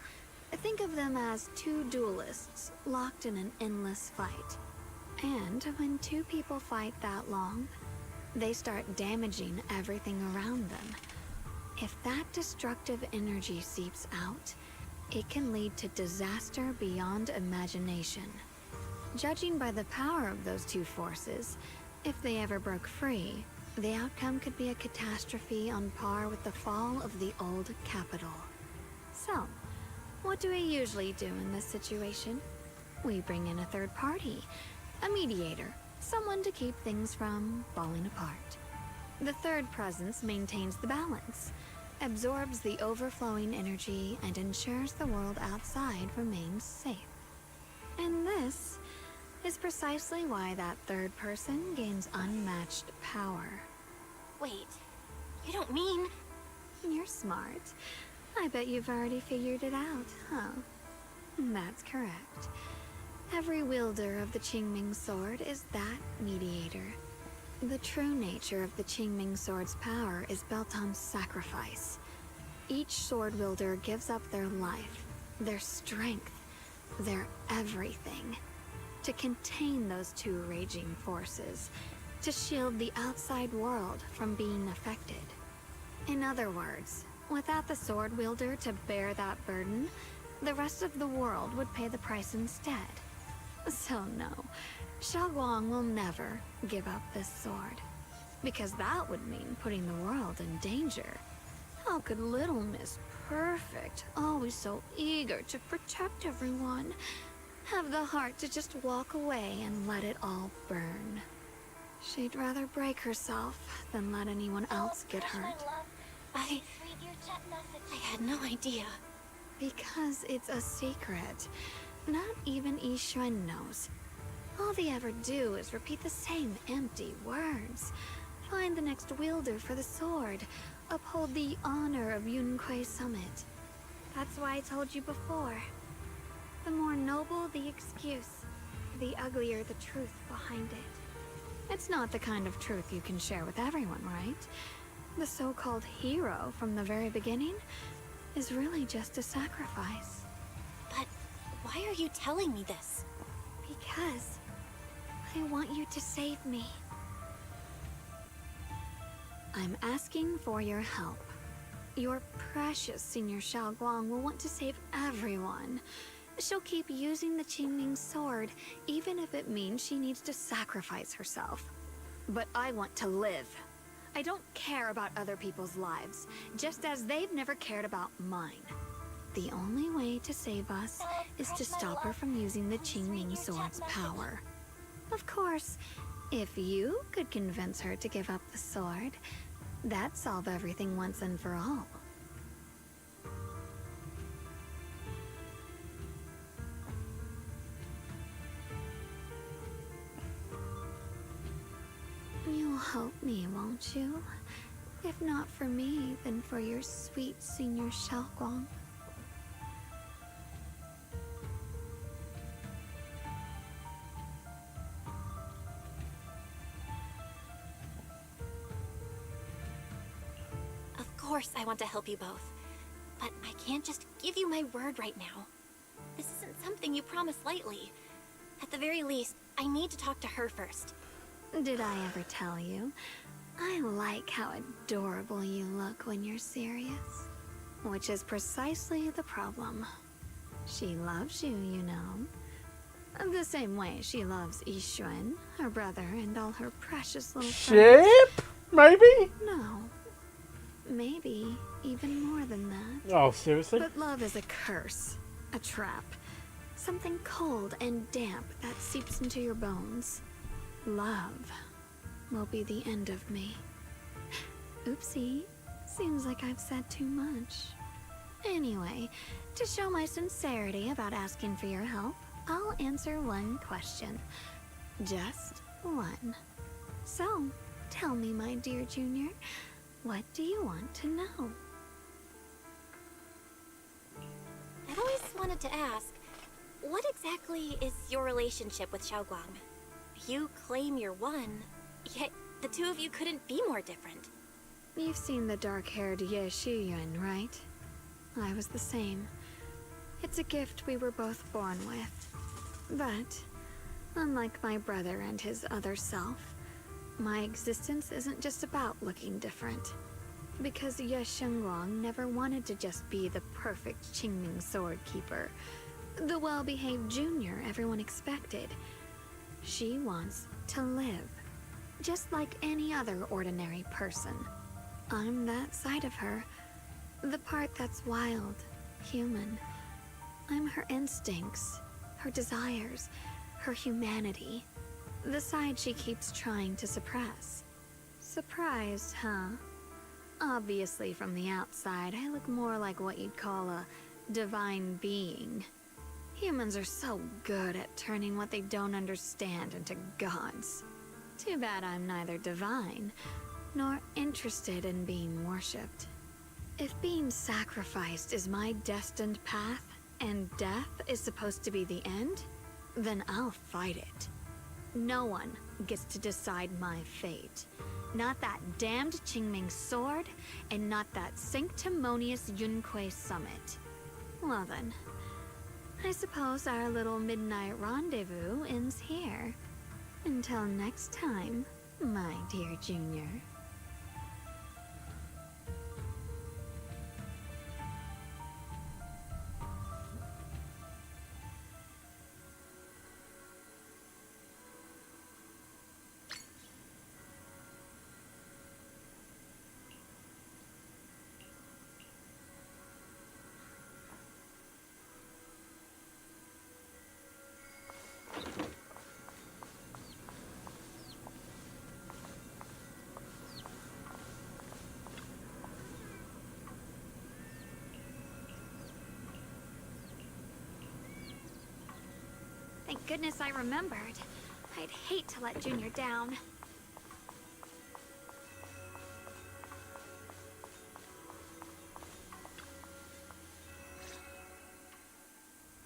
Think of them as two duelists locked in an endless fight. And when two people fight that long, they start damaging everything around them. If that destructive energy seeps out, it can lead to disaster beyond imagination. Judging by the power of those two forces, if they ever broke free, the outcome could be a catastrophe on par with the fall of the old capital. So, what do we usually do in this situation? We bring in a third party, a mediator, someone to keep things from falling apart. The third presence maintains the balance, absorbs the overflowing energy, and ensures the world outside remains safe. And this is precisely why that third person gains unmatched power. Wait, you don't mean... You're smart. I bet you've already figured it out, huh? That's correct. Every wielder of the Qingming sword is that mediator. The true nature of the Qingming sword's power is built on sacrifice. Each sword wielder gives up their life, their strength, their everything, to contain those two raging forces, to shield the outside world from being affected. In other words, without the sword wielder to bear that burden, the rest of the world would pay the price instead. So no, Xiaoguang will never give up this sword, because that would mean putting the world in danger. How could Little Miss Perfect, always so eager to protect everyone, have the heart to just walk away and let it all burn? She'd rather break herself than let anyone else get hurt. I had no idea. Because it's a secret. Not even Yixuan knows. All they ever do is repeat the same empty words. Find the next wielder for the sword. Uphold the honor of Yunquei Summit. That's why I told you before. The more noble the excuse, the uglier the truth behind it. It's not the kind of truth you can share with everyone, right? The so-called hero from the very beginning is really just a sacrifice. But why are you telling me this? Because I want you to save me. I'm asking for your help. Your precious Senior Xiaoguang will want to save everyone. She'll keep using the Qingming sword, even if it means she needs to sacrifice herself. But I want to live. I don't care about other people's lives, just as they've never cared about mine. The only way to save us is to stop her from using the Qingming sword's power. Of course, if you could convince her to give up the sword, that'd solve everything once and for all. help me, won't you? If not for me, then for your sweet Senior Xiaoguang. Of course I want to help you both, but I can't just give you my word right now. This isn't something you promise lightly. At the very least, I need to talk to her first. Did I ever tell you? I like how adorable you look when you're serious. Which is precisely the problem. She loves you, you know. The same way she loves Yixuan, her brother, and all her precious little friends. Ship? Maybe? No. Maybe even more than that. Oh, seriously? But love is a curse. A trap. Something cold and damp that seeps into your bones. Love will be the end of me. Oopsie. Seems like I've said too much. Anyway, to show my sincerity about asking for your help, I'll answer one question. Just one. So, tell me, my dear Junior, what do you want to know? I've always wanted to ask, what exactly is your relationship with Xiaoguang? You claim you're one, yet the two of you couldn't be more different. You've seen the dark-haired Ye Shiyuan, right? I was the same. It's a gift we were both born with. But, unlike my brother and his other self, my existence isn't just about looking different. Because Ye Shengguang never wanted to just be the perfect Qingming sword keeper, the well-behaved junior everyone expected. She wants to live, just like any other ordinary person. I'm that side of her, the part that's wild, human. I'm her instincts, her desires, her humanity, the side she keeps trying to suppress. Surprised, huh? Obviously, from the outside, I look more like what you'd call a divine being. Humans are so good at turning what they don't understand into gods. Too bad I'm neither divine, nor interested in being worshipped. If being sacrificed is my destined path, and death is supposed to be the end, then I'll fight it. No one gets to decide my fate. Not that damned Qingming sword, and not that sanctimonious Yunque summit. Well then, I suppose our little midnight rendezvous ends here. Until next time, my dear Junior. Thank goodness I remembered. I'd hate to let Junior down.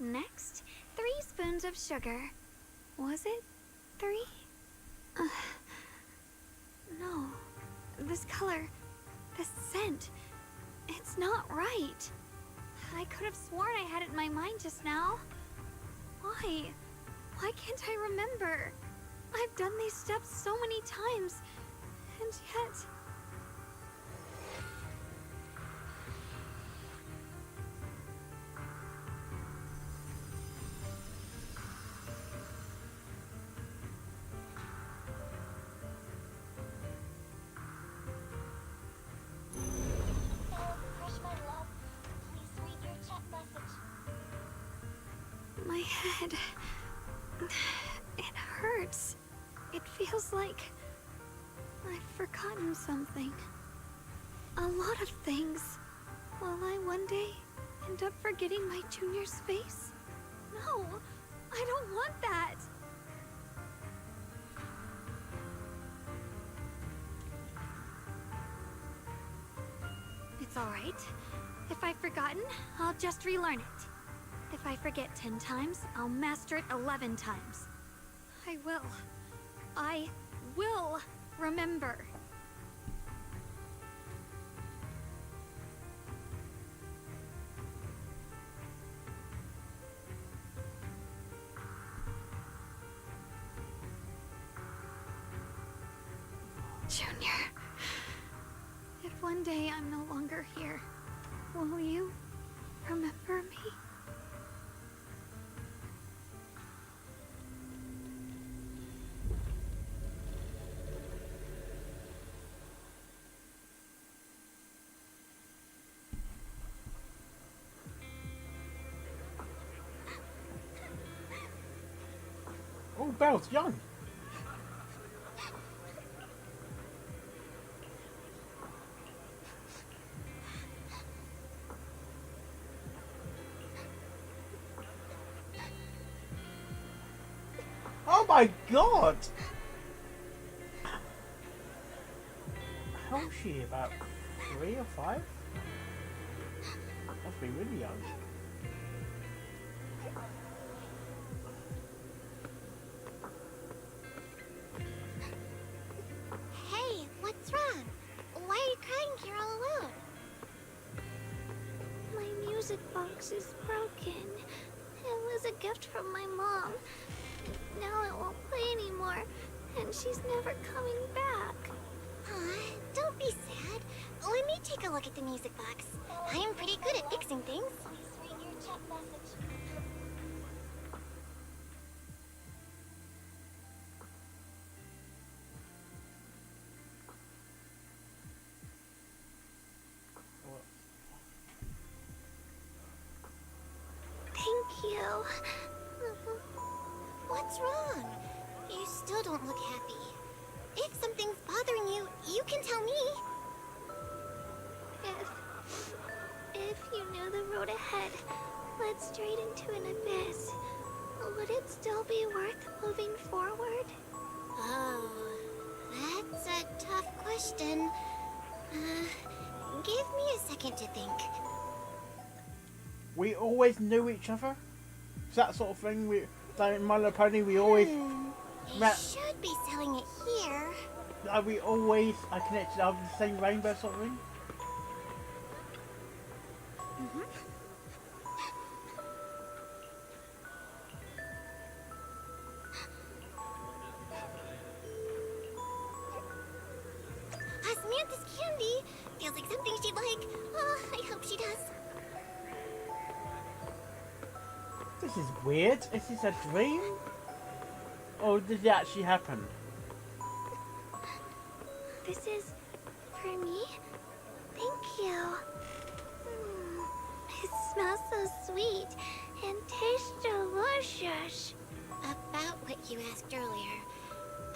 Next, 3 spoons of sugar. Was it 3? No. This color, this scent, it's not right. I could have sworn I had it in my mind just now. Why? Why can't I remember? I've done these steps so many times, and yet... My head... it hurts. It feels like... I've forgotten something. A lot of things. Will I one day end up forgetting my Junior's face? No, I don't want that. It's alright. If I've forgotten, I'll just relearn it. If I forget 10 times, I'll master it 11 times. I will remember. Junior, if one day I'm no longer here, will you remember me? Oh, Belle's young. Oh my god! How old is she? About 3 or 5? Must be really young. Hey, what's wrong? Why are you crying here all alone? My music box is broken. It was a gift from my mom. Now it won't play anymore, and she's never coming back. Aw, don't be sad. Let me take a look at the music box. I am pretty good at fixing things. Please read your chat message. Thank you. What's wrong? You still don't look happy. If something's bothering you, you can tell me. If you knew the road ahead led straight into an abyss, would it still be worth moving forward? Oh, that's a tough question. Give me a second to think. We always knew each other? It's that sort of thing. In My Little Pony, we always... They should be selling it here. Are we always connected up with the same rainbow sort of thing? Samantha's candy feels like something she'd like. Oh, I hope she does. This is weird. Is this a dream? Or did it actually happen? This is for me? Thank you. It smells so sweet and tastes delicious. About what you asked earlier,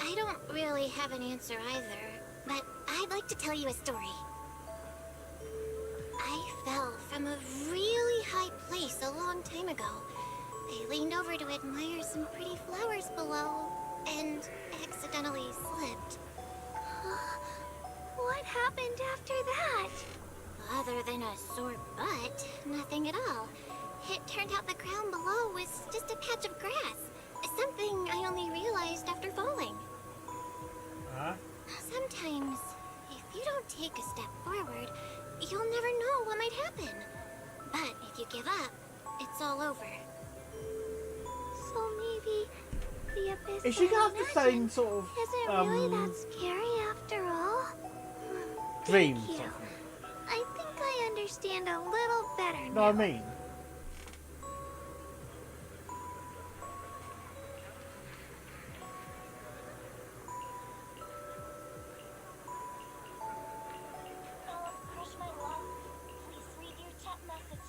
I don't really have an answer either, but I'd like to tell you a story. I fell from a really high place a long time ago. I leaned over to admire some pretty flowers below, and accidentally slipped. What happened after that? Other than a sore butt, nothing at all. It turned out the ground below was just a patch of grass. Something I only realized after falling. Huh? Sometimes, if you don't take a step forward, you'll never know what might happen. But if you give up, it's all over. So maybe the abyss Is she gonna have the same sort of isn't really that scary after all? dream? Thank you. I think I understand a little better now. No, I mean. Crush my love. Please read your chat message.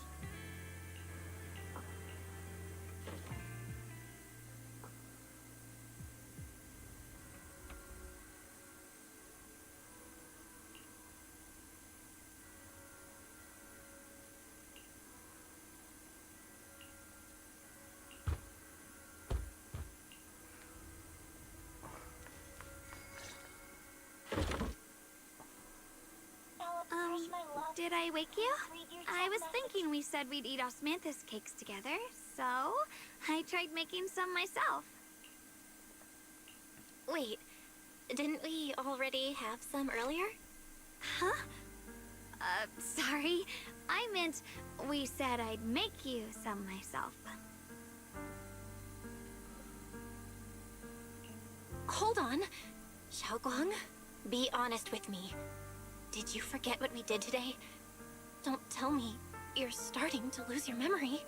did I wake you? I was thinking we said we'd eat osmanthus cakes together, so I tried making some myself. Wait, didn't we already have some earlier? Huh? Sorry. I meant we said I'd make you some myself. Hold on. Xiaoguang, be honest with me. Did you forget what we did today? Don't tell me you're starting to lose your memory.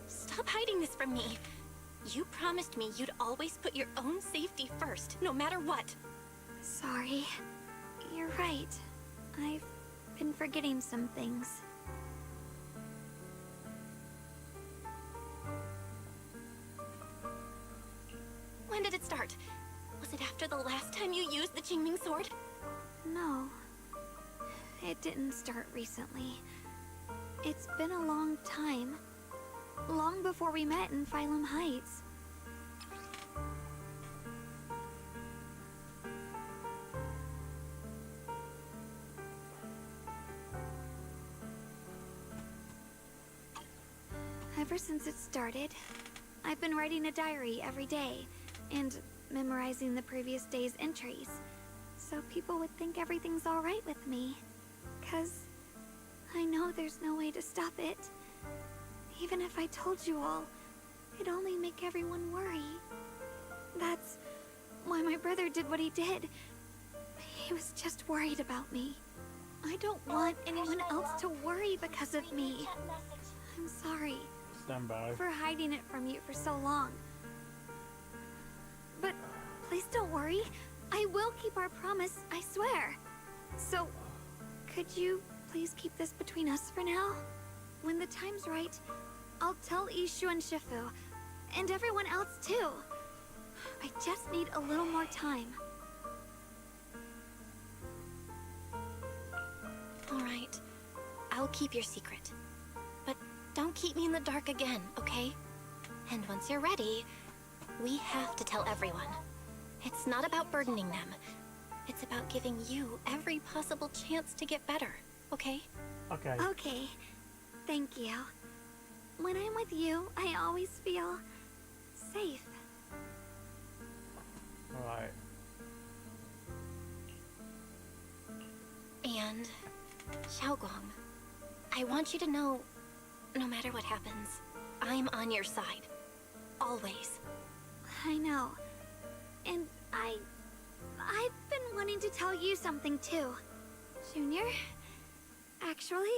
Stop hiding this from me. You promised me you'd always put your own safety first, no matter what. Sorry. You're right. I've been forgetting some things. When did it start? Was it after the last time you used the Qingming sword? No. It didn't start recently. It's been a long time. Long before we met in Phylum Heights. Ever since it started, I've been writing a diary every day and memorizing the previous day's entries, so people would think everything's alright with me. 'Cause I know there's no way to stop it. Even if I told you all, it'd only make everyone worry. That's why my brother did what he did. He was just worried about me. I don't want anyone else to worry because of me. I'm sorry. Stand by. For hiding it from you for so long. But please don't worry. I will keep our promise, I swear. So, could you please keep this between us for now? When the time's right, I'll tell Ishu and Shifu, and everyone else too. I just need a little more time. Alright, I'll keep your secret. But don't keep me in the dark again, okay? And once you're ready, we have to tell everyone. It's not about burdening them. It's about giving you every possible chance to get better, okay? Okay. Okay. Thank you. When I'm with you, I always feel safe. Alright. And, Xiaoguang, I want you to know, no matter what happens, I'm on your side. Always. I know. And I've been wanting to tell you something too. Junior, actually,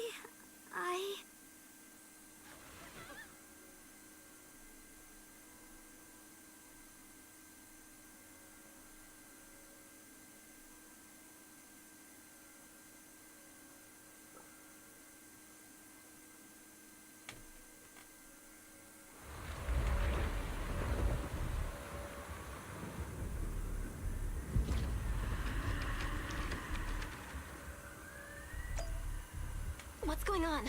What's going on?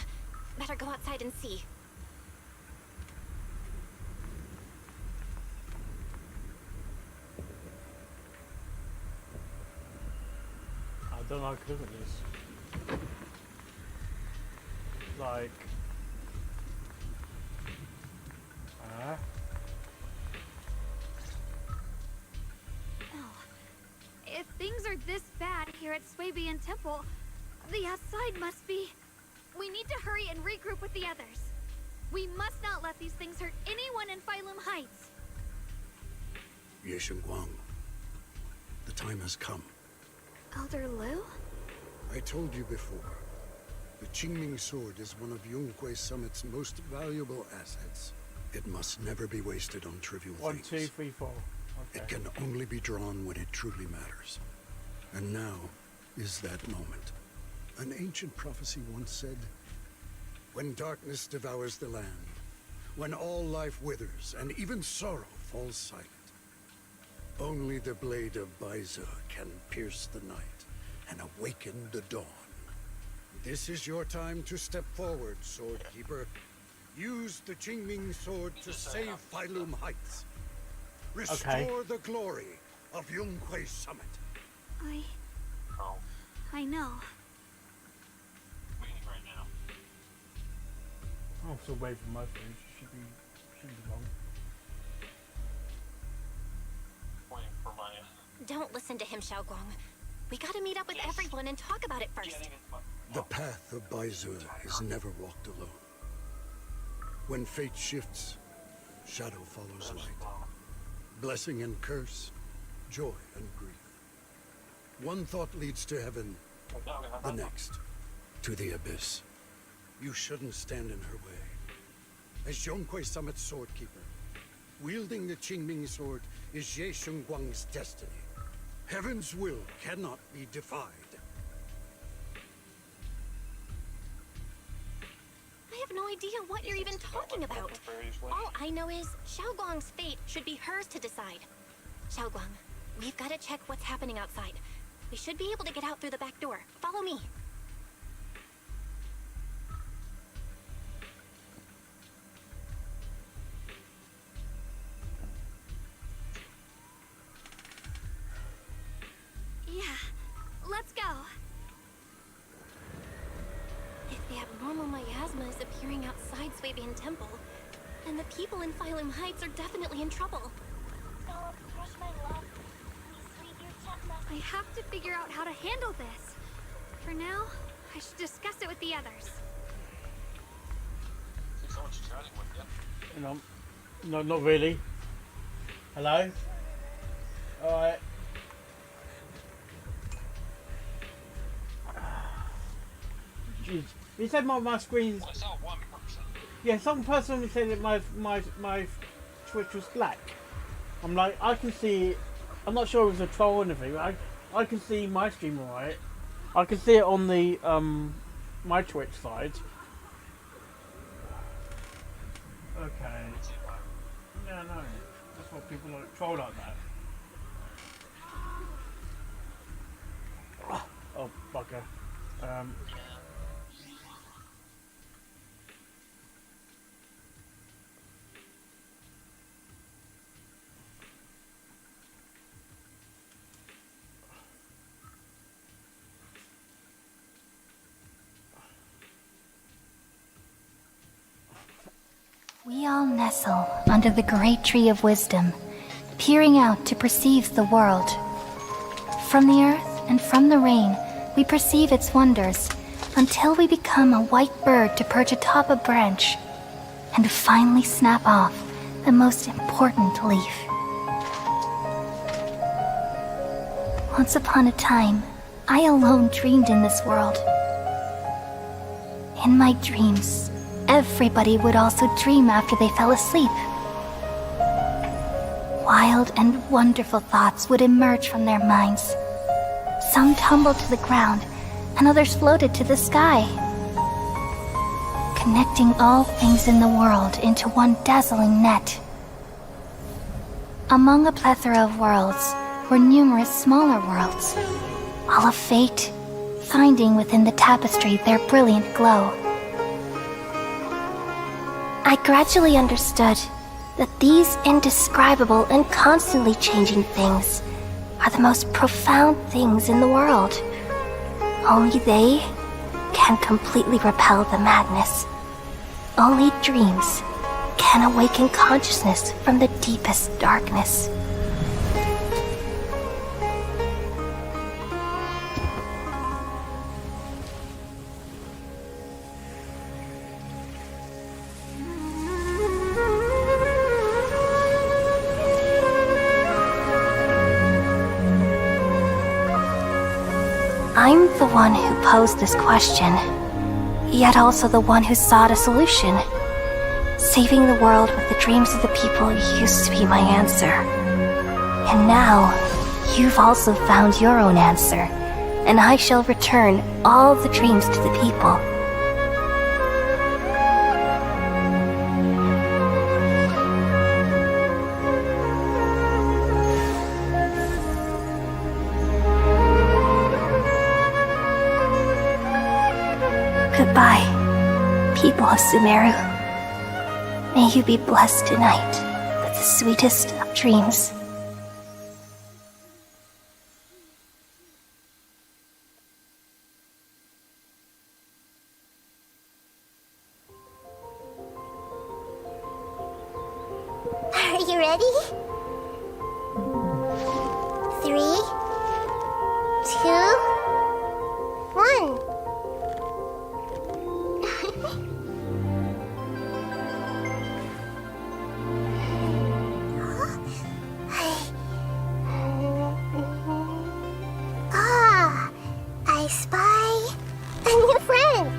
Better go outside and see. I don't like look at this. Like if things are this bad here at Swabian Temple, the outside must be... We need to hurry and regroup with the others. We must not let these things hurt anyone in Phylum Heights. Ye Guang, the time has come. Elder Lu? I told you before, the Qingming sword is one of Yonghui Summit's most valuable assets. It must never be wasted on trivial things. 1, 2, 3, 4. Okay. It can only be drawn when it truly matters. And now is that moment. An ancient prophecy once said, when darkness devours the land, when all life withers and even sorrow falls silent, only the blade of Baize can pierce the night and awaken the dawn. This is your time to step forward, Sword Keeper. Use the Qingming sword to save Phylum Heights. Restore the glory of Yunquei Summit. I know. Waiting right now. I'm still waiting for my food. Should be long. Waiting for my. Don't listen to him, Xiaoguang. We gotta meet up with everyone and talk about it first. The path of Baizu is never walked alone. When fate shifts, shadow follows light. Blessing and curse, joy and grief. One thought leads to heaven, the next to the abyss. You shouldn't stand in her way. As Yunquei Summit's swordkeeper, wielding the Qingming sword is Ye Shengguang's destiny. Heaven's will cannot be defied. I have no idea what you're even talking about. All I know is Xiaoguang's fate should be hers to decide. Xiaoguang, we've got to check what's happening outside. We should be able to get out through the back door. Follow me. Yeah, let's go. If the abnormal miasma is appearing outside Swabian Temple, then the people in Phylum Heights are definitely in trouble. I have to figure out how to handle this. For now, I should discuss it with the others. Someone's chatting with you. No, not really. Hello? Alright. Jeez. You said my screen's... I saw one person. Yeah, some person said that my Twitch was black. I'm like, I can see... I'm not sure it was a troll or anything, but I can see my stream alright. I can see it on the my Twitch side. Okay. Yeah, no. That's what people like, troll like that. Oh, bugger. We all nestle under the great tree of wisdom, peering out to perceive the world. From the earth and from the rain, we perceive its wonders, until we become a white bird to perch atop a branch, and finally snap off the most important leaf. Once upon a time, I alone dreamed in this world. In my dreams, everybody would also dream after they fell asleep. Wild and wonderful thoughts would emerge from their minds. Some tumbled to the ground, and others floated to the sky, connecting all things in the world into one dazzling net. Among a plethora of worlds were numerous smaller worlds, all of fate, finding within the tapestry their brilliant glow. I gradually understood that these indescribable and constantly changing things are the most profound things in the world. Only they can completely repel the madness. Only dreams can awaken consciousness from the deepest darkness. I'm the one who posed this question, yet also the one who sought a solution. Saving the world with the dreams of the people used to be my answer. And now, you've also found your own answer, and I shall return all the dreams to the people. Goodbye, people of Sumeru. May you be blessed tonight with the sweetest of dreams. Are you ready? 3, 2, 1. Ah, I spy a new friend.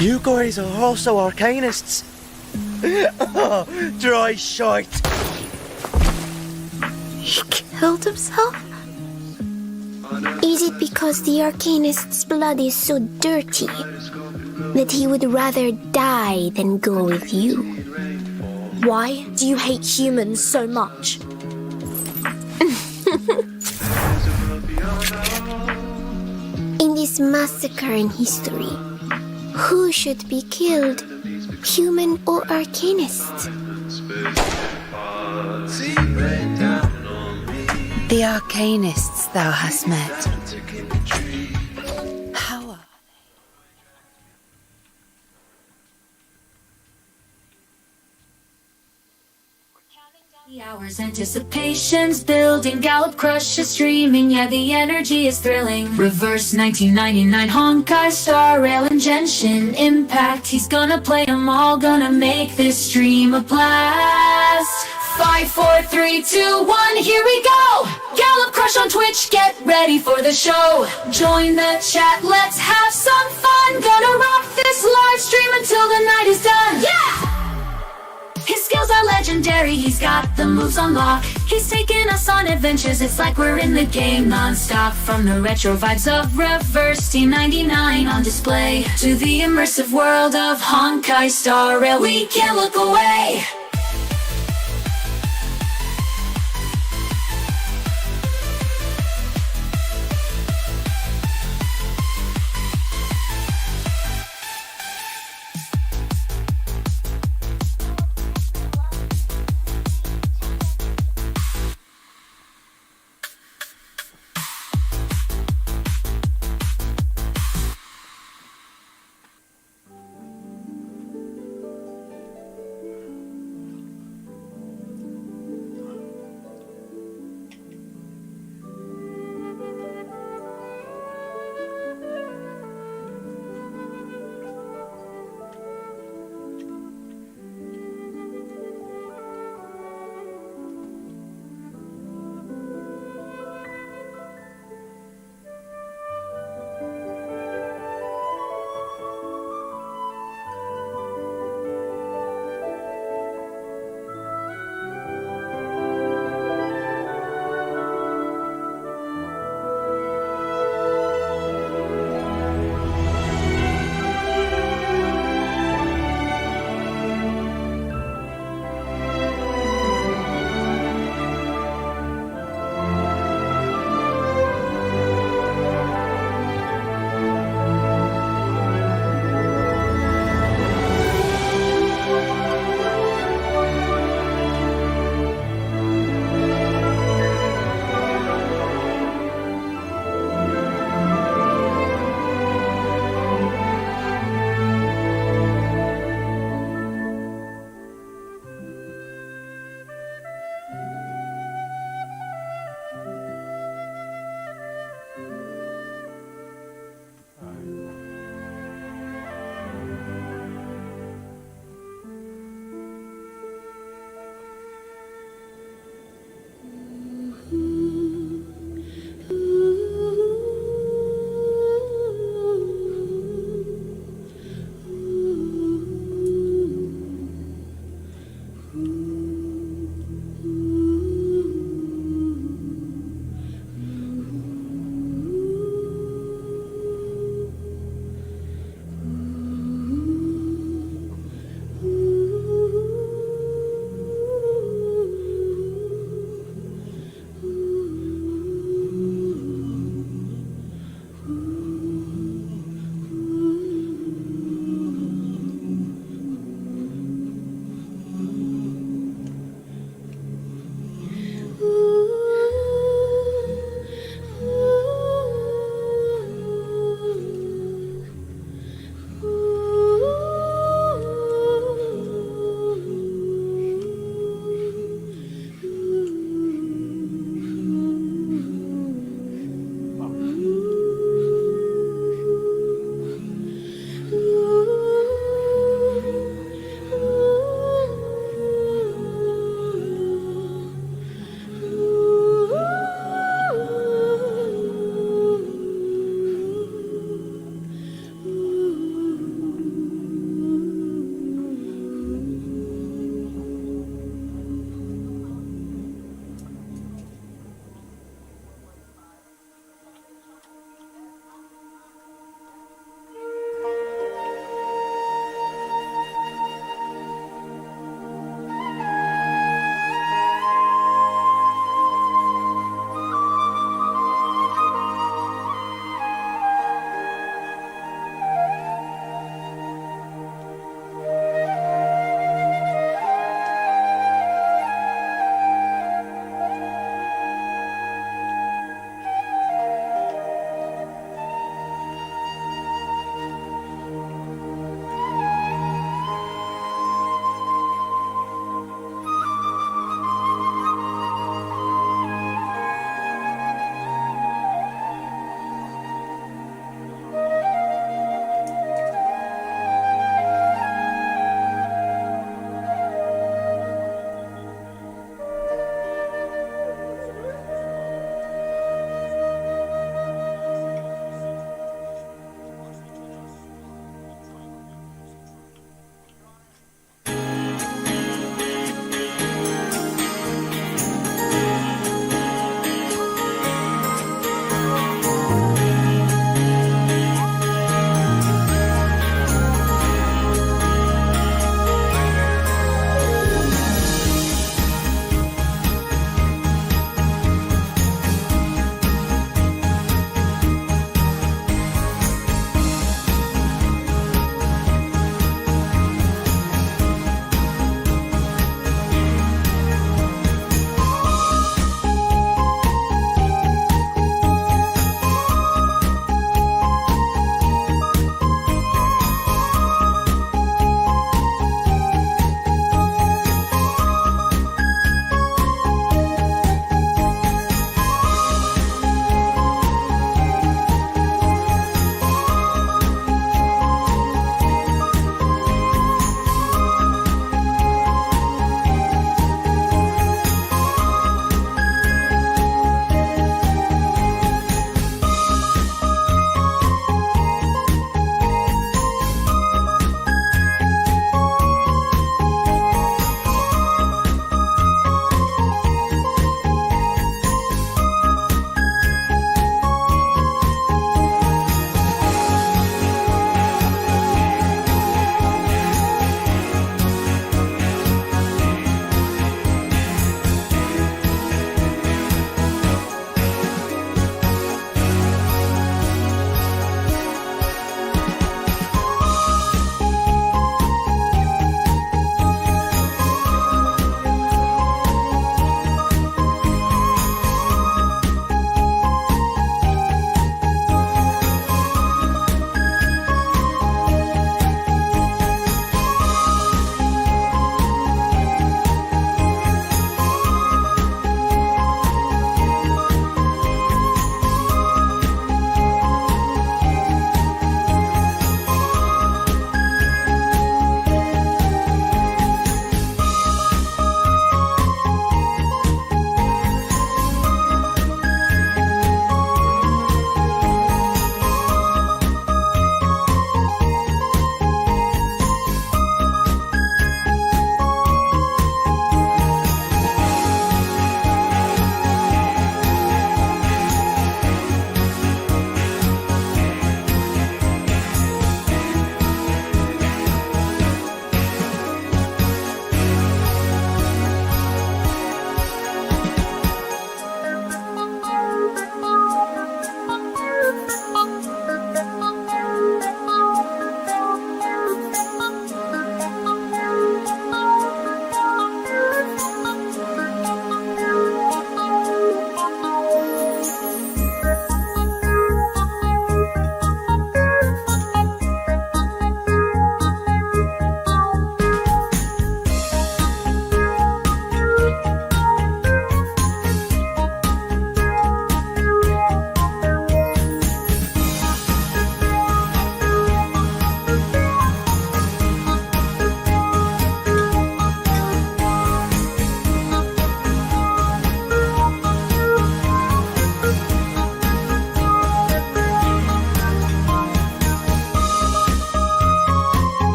You guys are also Arcanists. Oh, dry shite. He killed himself? Is it because the Arcanist's blood is so dirty that he would rather die than go with you? Why do you hate humans so much? In this massacre in history, who should be killed? Human or Arcanist? The Arcanists thou hast met. How are The hours, anticipations building, Gallop Crush is streaming, yeah, the energy is thrilling. Reverse 1999, Honkai Star Rail and Genshin Impact. He's gonna play them all, gonna make this stream a blast. 5, 4, 3, 2, 1, here we go! Gallop Crush on Twitch, get ready for the show. Join the chat, let's have some fun. Gonna rock this live stream until the night is done. Yeah! His skills are legendary, he's got the moves on lock. He's taking us on adventures, it's like we're in the game non-stop. From the retro vibes of Reverse Team 99 on display to the immersive world of Honkai Star Rail, we can't look away.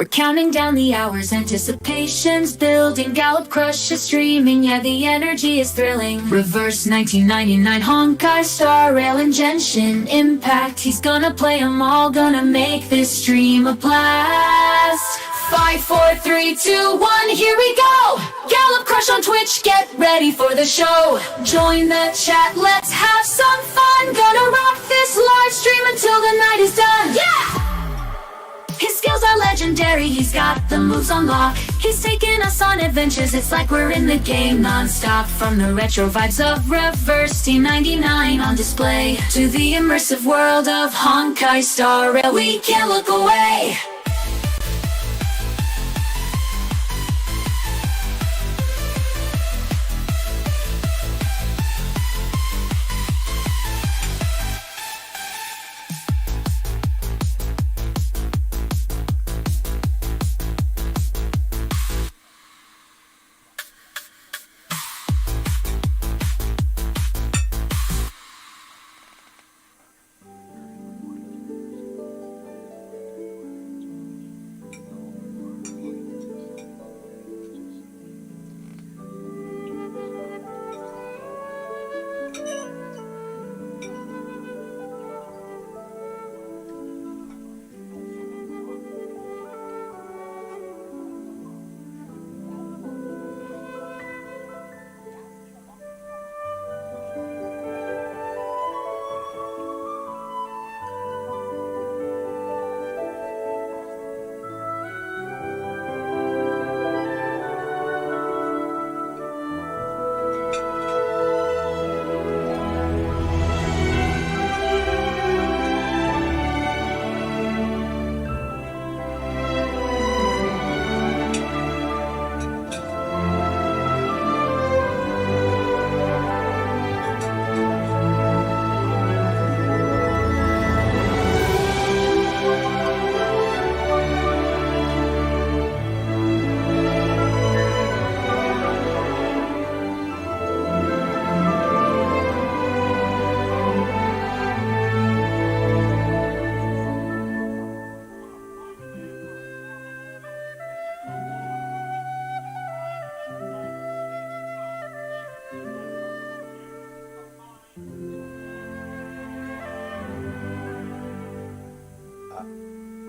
We're counting down the hours, anticipation's building. Gallop Crush is streaming, yeah, the energy is thrilling. Reverse 1999 Honkai Star Rail and Genshin Impact. He's gonna play them all, gonna make this stream a blast. 5, 4, 3, 2, 1, here we go! Gallop Crush on Twitch, get ready for the show. Join the chat, let's have some fun. Gonna rock this live stream until the night is done. Yeah! His skills are legendary, he's got the moves on lock. He's taking us on adventures, it's like we're in the game non-stop. From the retro vibes of Reverse T99 on display to the immersive world of Honkai Star Rail, we can't look away.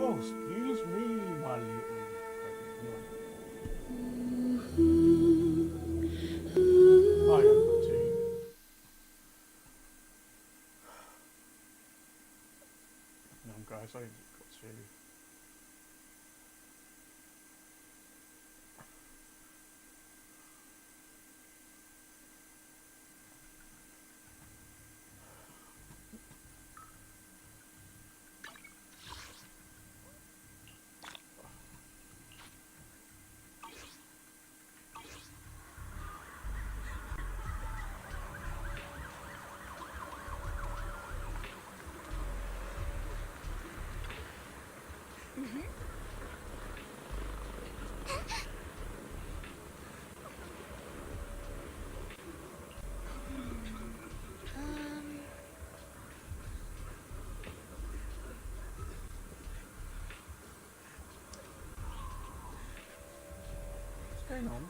Oh, excuse me, my little. I am not too. No, guys, I got to. What's going on?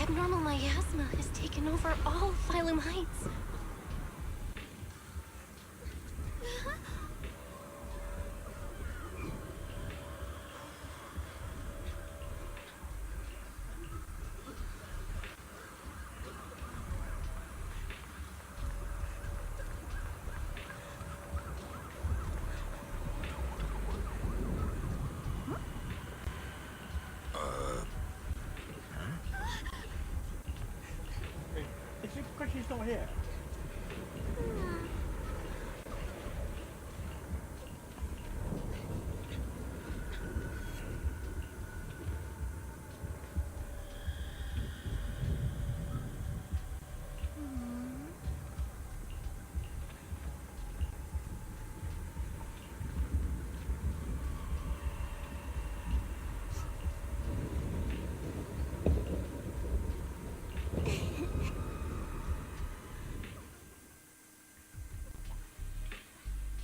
abnormal miasma has taken over all of Phylum Heights. Is it because she's not here?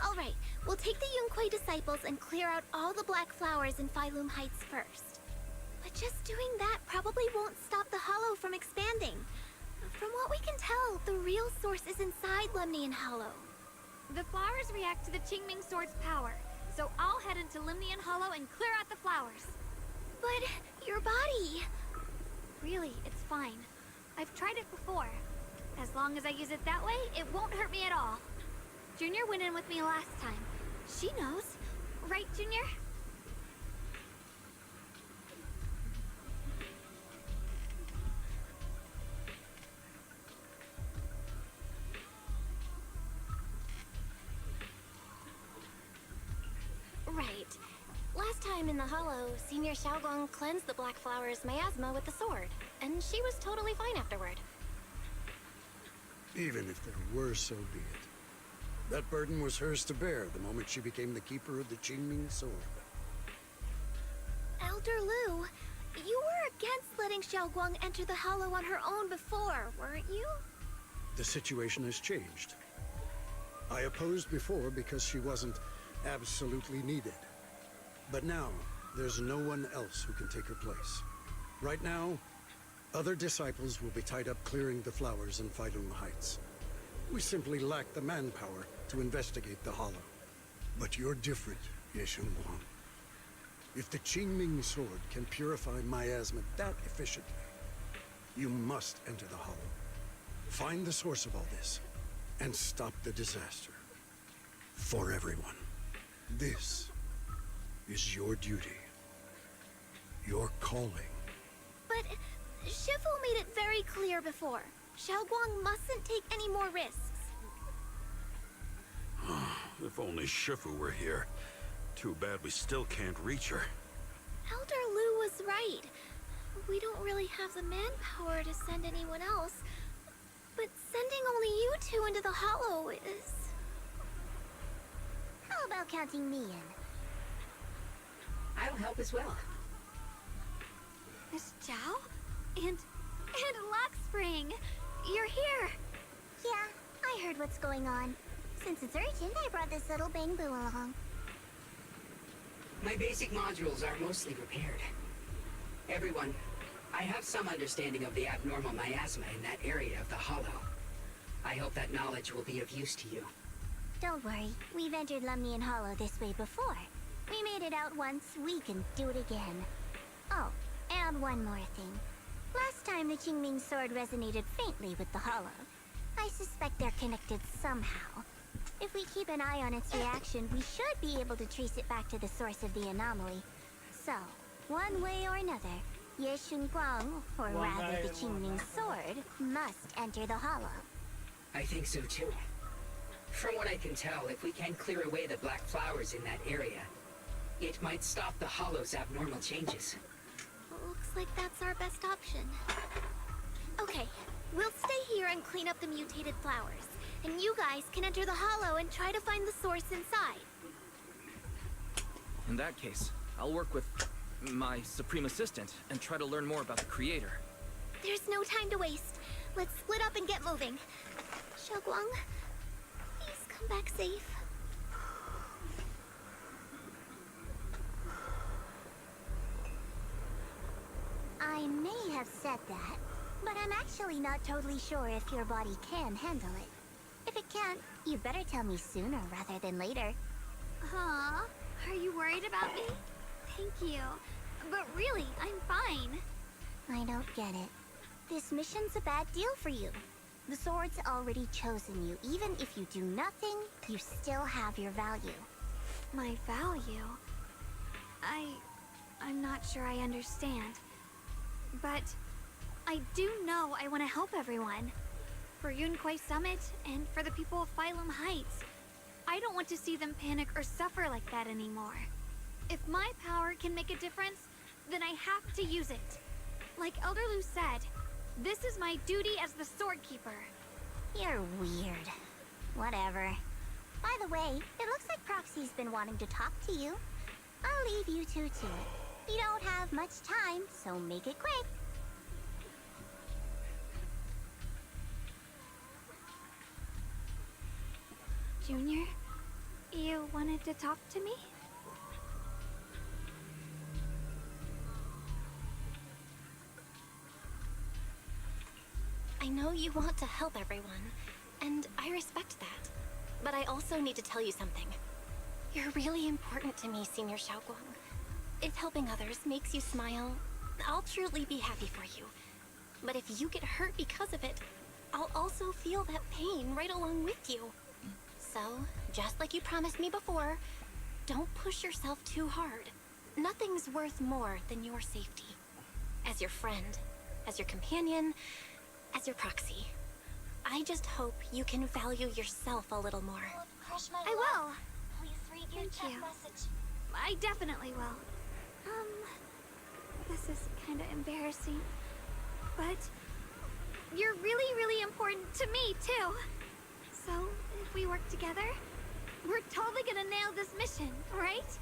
Alright, we'll take the Yunquei disciples and clear out all the black flowers in Phylum Heights first. But just doing that probably won't stop the Hollow from expanding. From what we can tell, the real source is inside Lemnian Hollow. The flowers react to the Qingming Sword's power, so I'll head into Lemnian Hollow and clear out the flowers. But your body... Really, it's fine. I've tried it before. As long as I use it that way, it won't hurt me at all. Junior went in with me last time. She knows. Right, Junior? Right. Last time in the Hollow, Senior Xiaoguang cleansed the Black Flower's miasma with the sword, and she was totally fine afterward. Even if there were, so be it. That burden was hers to bear the moment she became the keeper of the Qingming Sword. Elder Lu, you were against letting Xiaoguang enter the Hollow on her own before, weren't you? The situation has changed. I opposed before because she wasn't absolutely needed. But now, there's no one else who can take her place. Right now, other disciples will be tied up clearing the flowers in Phylum Heights. We simply lack the manpower to investigate the Hollow. But you're different, Ye Shunguang. If the Qingming Sword can purify miasma that efficiently, you must enter the Hollow. Find the source of all this, and stop the disaster. For everyone. This is your duty. Your calling. But Shifu made it very clear before. Xiaoguang mustn't take any more risks. If only Shifu were here. Too bad we still can't reach her. Elder Lu was right. We don't really have the manpower to send anyone else. But sending only you two into the Hollow is... How about counting me in? I'll help as well. Miss Zhao? And Luxspring! You're here! Yeah, I heard what's going on. Since it's urgent, I brought this little bang-boo along. My basic modules are mostly repaired. Everyone, I have some understanding of the abnormal miasma in that area of the Hollow. I hope that knowledge will be of use to you. Don't worry, we've entered Lemnian Hollow this way before. We made it out once, we can do it again. Oh, and one more thing. Last time the Qingming Sword resonated faintly with the Hollow. I suspect they're connected somehow. If we keep an eye on its reaction, we should be able to trace it back to the source of the anomaly. So, one way or another, Ye Shunguang, or rather the Qingming Sword, must enter the Hollow. I think so too. From what I can tell, if we can clear away the black flowers in that area, it might stop the Hollow's abnormal changes. Looks like that's our best option. Okay, we'll stay here and clean up the mutated flowers. And you guys can enter the Hollow and try to find the source inside. In that case, I'll work with my Supreme Assistant and try to learn more about the Creator. There's no time to waste. Let's split up and get moving. Xiaoguang, please come back safe. I may have said that, But I'm actually not totally sure if your body can handle it. If it can't, you better tell me sooner rather than later. Aw, are you worried about me? Thank you. But really, I'm fine. I don't get it. This mission's a bad deal for you. The sword's already chosen you. Even if you do nothing, you still have your value. My value? I'm not sure I understand. But I do know I want to help everyone. For Yunquay Summit and for the people of Phylum Heights. I don't want to see them panic or suffer like that anymore. If my power can make a difference, then I have to use it. Like Elder Lu said, this is my duty as the Sword Keeper. You're weird. Whatever. By the way, it looks like Proxy's been wanting to talk to you. I'll leave you two to it. You don't have much time, so make it quick. Junior, you wanted to talk to me? I know you want to help everyone, and I respect that. But I also need to tell you something. You're really important to me, Senior Xiaoguang. If helping others makes you smile, I'll truly be happy for you. But if you get hurt because of it, I'll also feel that pain right along with you. So, just like you promised me before, don't push yourself too hard. Nothing's worth more than your safety. As your friend, as your companion, as your proxy. I just hope you can value yourself a little more. I will. Please read your Thank you. message. I definitely will. This is kind of embarrassing. But you're really, really important to me, too. So, if we work together, we're totally gonna nail this mission, right?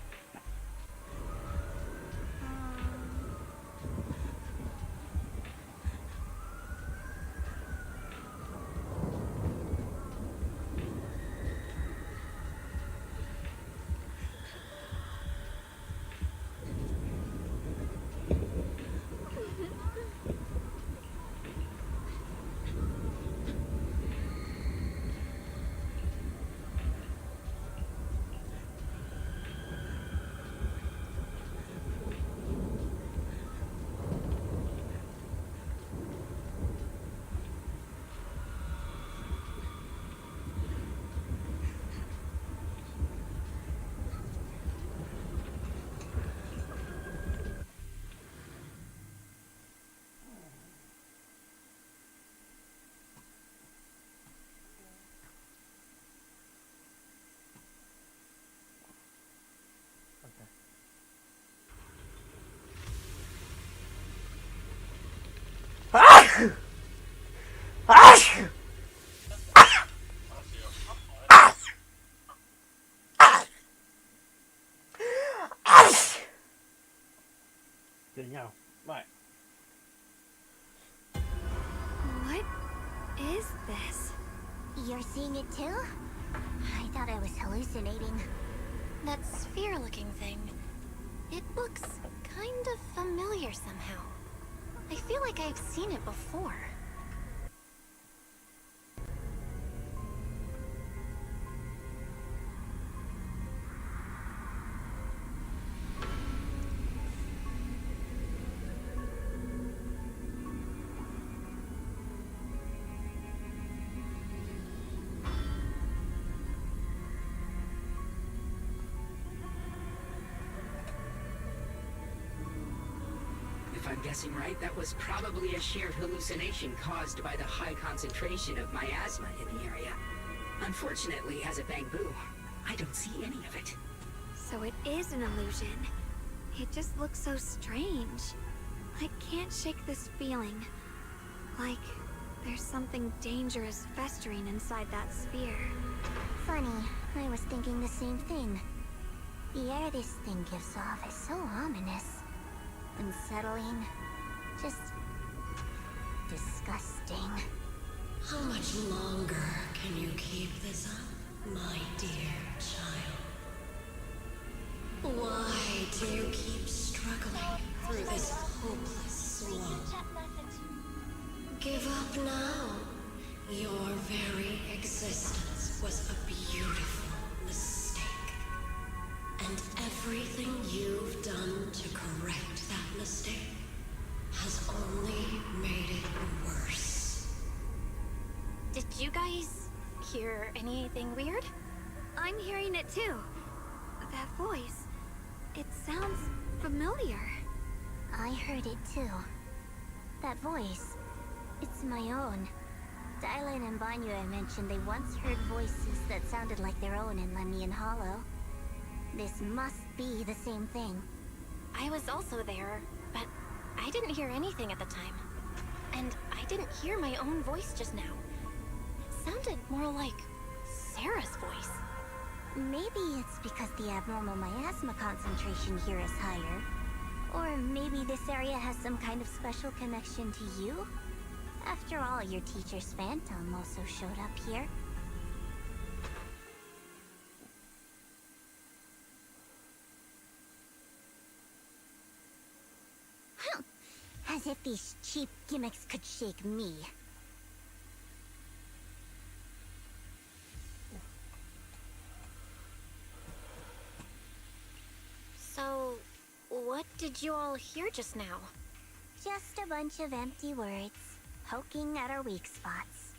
There you go. Right. What is this? You're seeing it too? I thought I was hallucinating. That sphere-looking thing. It looks kind of familiar somehow. I feel like I've seen it before. If I'm guessing right, that was probably a shared hallucination caused by the high concentration of miasma in the area. Unfortunately, as a Bangbu, I don't see any of it. So it is an illusion. It just looks so strange. I can't shake this feeling. Like there's something dangerous festering inside that sphere. Funny, I was thinking the same thing. The air this thing gives off is so ominous. Unsettling. Just disgusting. How much longer can you keep this up, my dear child? Why do you keep struggling through this hopeless swamp? of now, your very existence was a beautiful mistake. And everything you've done to correct that mistake has only made it worse. Did you guys hear anything weird? I'm hearing it too. That voice. It sounds familiar. I heard it too. That voice. It's my own. Dylan and Banyue mentioned they once heard voices that sounded like their own in Lemnian Hollow. This must be the same thing. I was also there, but I didn't hear anything at the time. And I didn't hear my own voice just now. It sounded more like Sarah's voice. Maybe it's because the abnormal miasma concentration here is higher. Or maybe this area has some kind of special connection to you? After all, your teacher's phantom also showed up here. As if these cheap gimmicks could shake me. So, what did you all hear just now? Just a bunch of empty words, poking at our weak spots.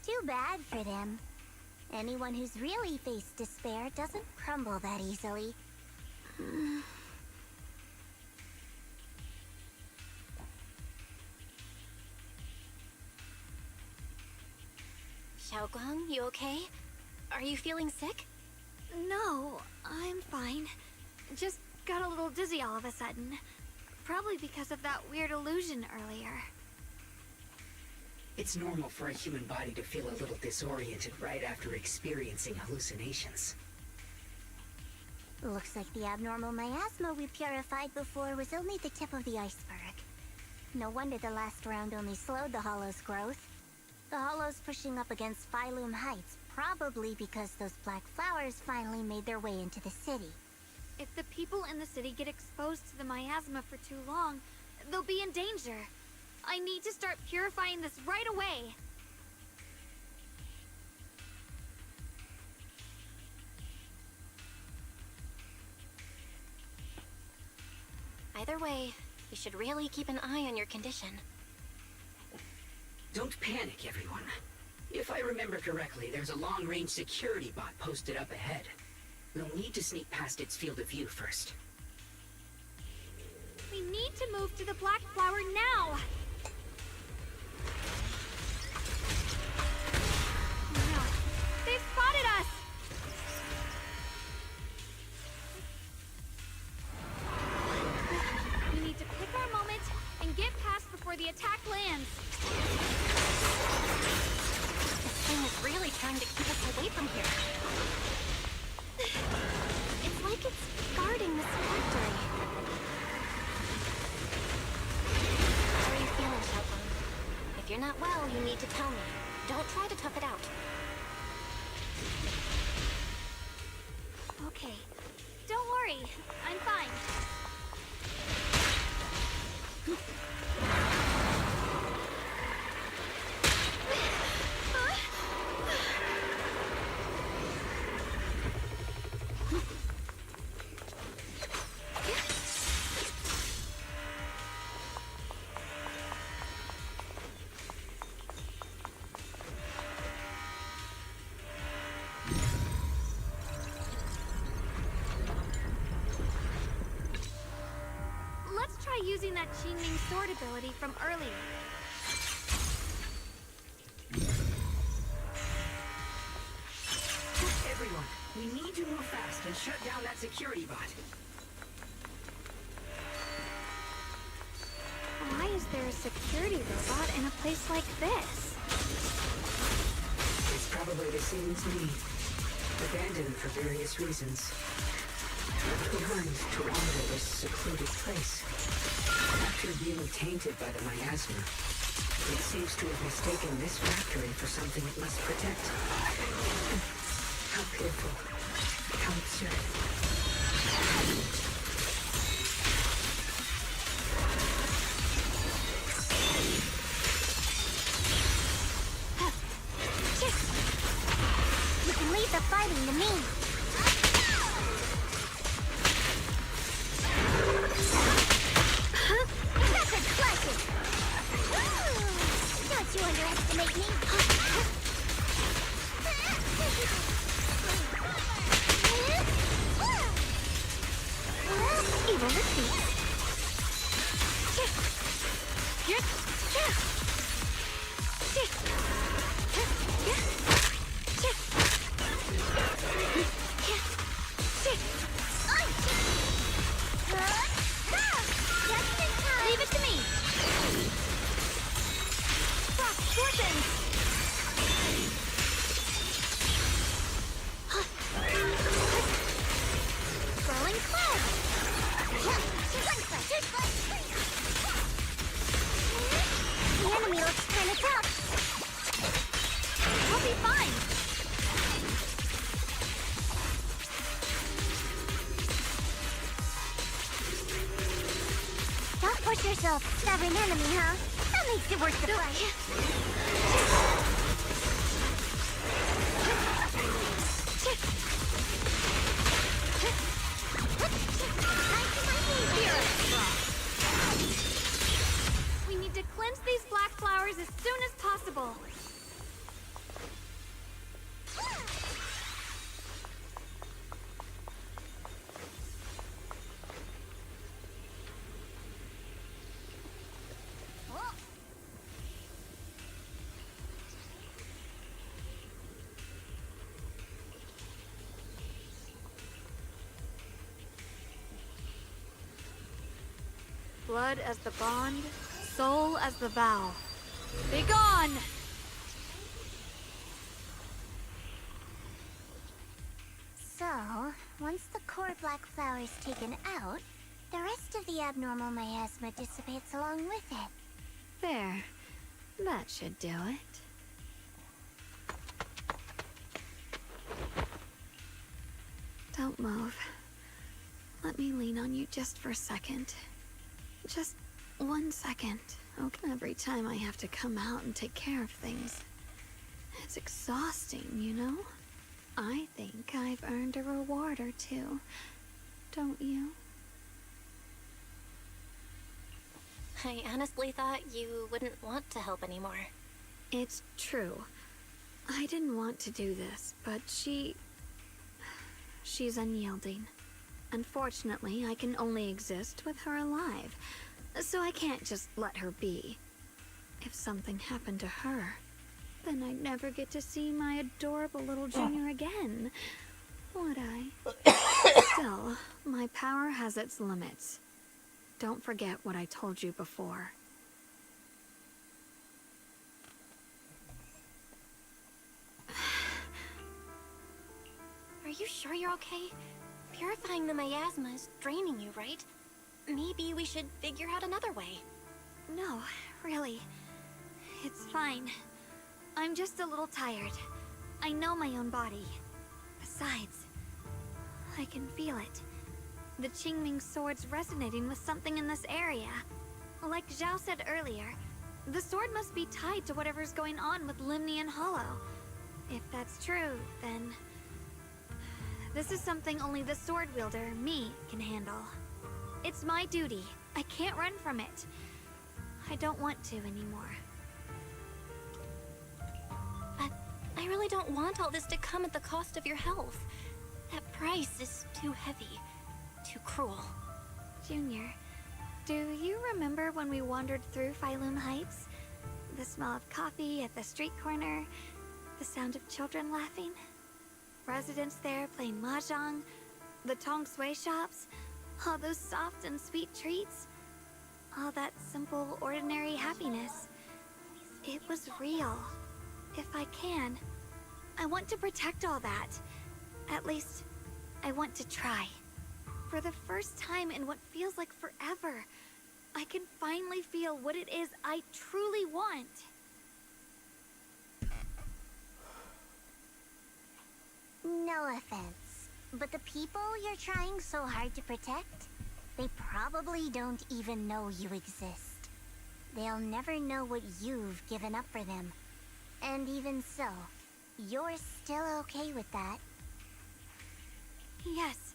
Too bad for them. Anyone who's really faced despair doesn't crumble that easily. Xiaoguang, you okay? Are you feeling sick? No, I'm fine. Just got a little dizzy all of a sudden. Probably because of that weird illusion earlier. It's normal for a human body to feel a little disoriented right after experiencing hallucinations. Looks like the abnormal miasma we purified before was only the tip of the iceberg. No wonder the last round only slowed the Hollow's growth. The Hollow's pushing up against Phylum Heights, probably because those black flowers finally made their way into the city. If the people in the city get exposed to the miasma for too long, they'll be in danger. I need to start purifying this right away. Either way, you should really keep an eye on your condition. Don't panic, everyone. If I remember correctly, there's a long-range security bot posted up ahead. We'll need to sneak past its field of view first. We need to move to the black flower now! No, they've spotted us! We need to pick our moment and get past before the attack lands. This thing is really trying to keep us away from here. It's like it's guarding this factory. How are you feeling, Xiaoguang? If you're not well, you need to tell me. Don't try to tough it out. Okay, don't worry. I'm fine. Let's try using that Qingming sword ability from earlier. Everyone, we need to move fast and shut down that security bot. Why is there a security robot in a place like this? It's probably the same as me. Abandoned for various reasons. Left behind to wander this secluded place. After being tainted by the miasma, it seems to have mistaken this factory for something it must protect. How pitiful. How absurd. the fighting to me. That's a classic. Don't you underestimate me. Evil retreat. Leave it to me. Frost fortune. Rolling cloud. The enemy looks kind of tough. We'll be fine. Don't push yourself. Stabbing enemy, huh? That makes it worth the We need to cleanse these black flowers as soon as possible. Blood as the bond, soul as the vow. Be gone! So, once the core black flower is taken out, the rest of the abnormal miasma dissipates along with it. There. That should do it. Don't move. Let me lean on you just for a second. Just 1 second. Okay. Every time I have to come out and take care of things. It's exhausting, you know? I think I've earned a reward or two. Don't you? I honestly thought you wouldn't want to help anymore. It's true. I didn't want to do this, but she's unyielding. Unfortunately, I can only exist with her alive, so I can't just let her be. If something happened to her, then I'd never get to see my adorable little junior again, would I? Still, my power has its limits. Don't forget what I told you before. Are you sure you're okay? Purifying the miasma is draining you, right? Maybe we should figure out another way. No, really. It's fine. I'm just a little tired. I know my own body. Besides, I can feel it. The Qingming sword's resonating with something in this area. Like Zhao said earlier, the sword must be tied to whatever's going on with Limnian Hollow. If that's true, then this is something only the sword wielder, me, can handle. It's my duty. I can't run from it. I don't want to anymore. But I really don't want all this to come at the cost of your health. That price is too heavy, too cruel. Junior, do you remember when we wandered through Phylum Heights? The smell of coffee at the street corner, the sound of children laughing? Residents there playing mahjong, the Tong Sui shops, all those soft and sweet treats, all that simple, ordinary happiness. It was real. If I can, I want to protect all that. At least, I want to try. For the first time in what feels like forever, I can finally feel what it is I truly want. No offense, but the people you're trying so hard to protect, they probably don't even know you exist. They'll never know what you've given up for them. And even so, you're still okay with that? Yes.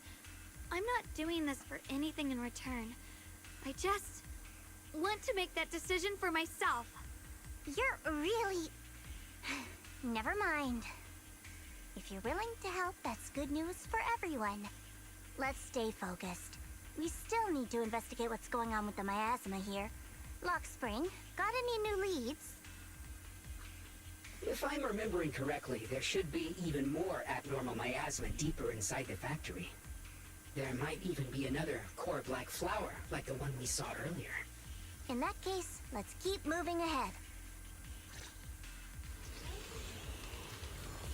I'm not doing this for anything in return. I just want to make that decision for myself. You're really... Never mind. If you're willing to help, that's good news for everyone. Let's stay focused. We still need to investigate what's going on with the miasma here. Lockspring, got any new leads? If I'm remembering correctly, there should be even more abnormal miasma deeper inside the factory. There might even be another core black flower, like the one we saw earlier. In that case, let's keep moving ahead.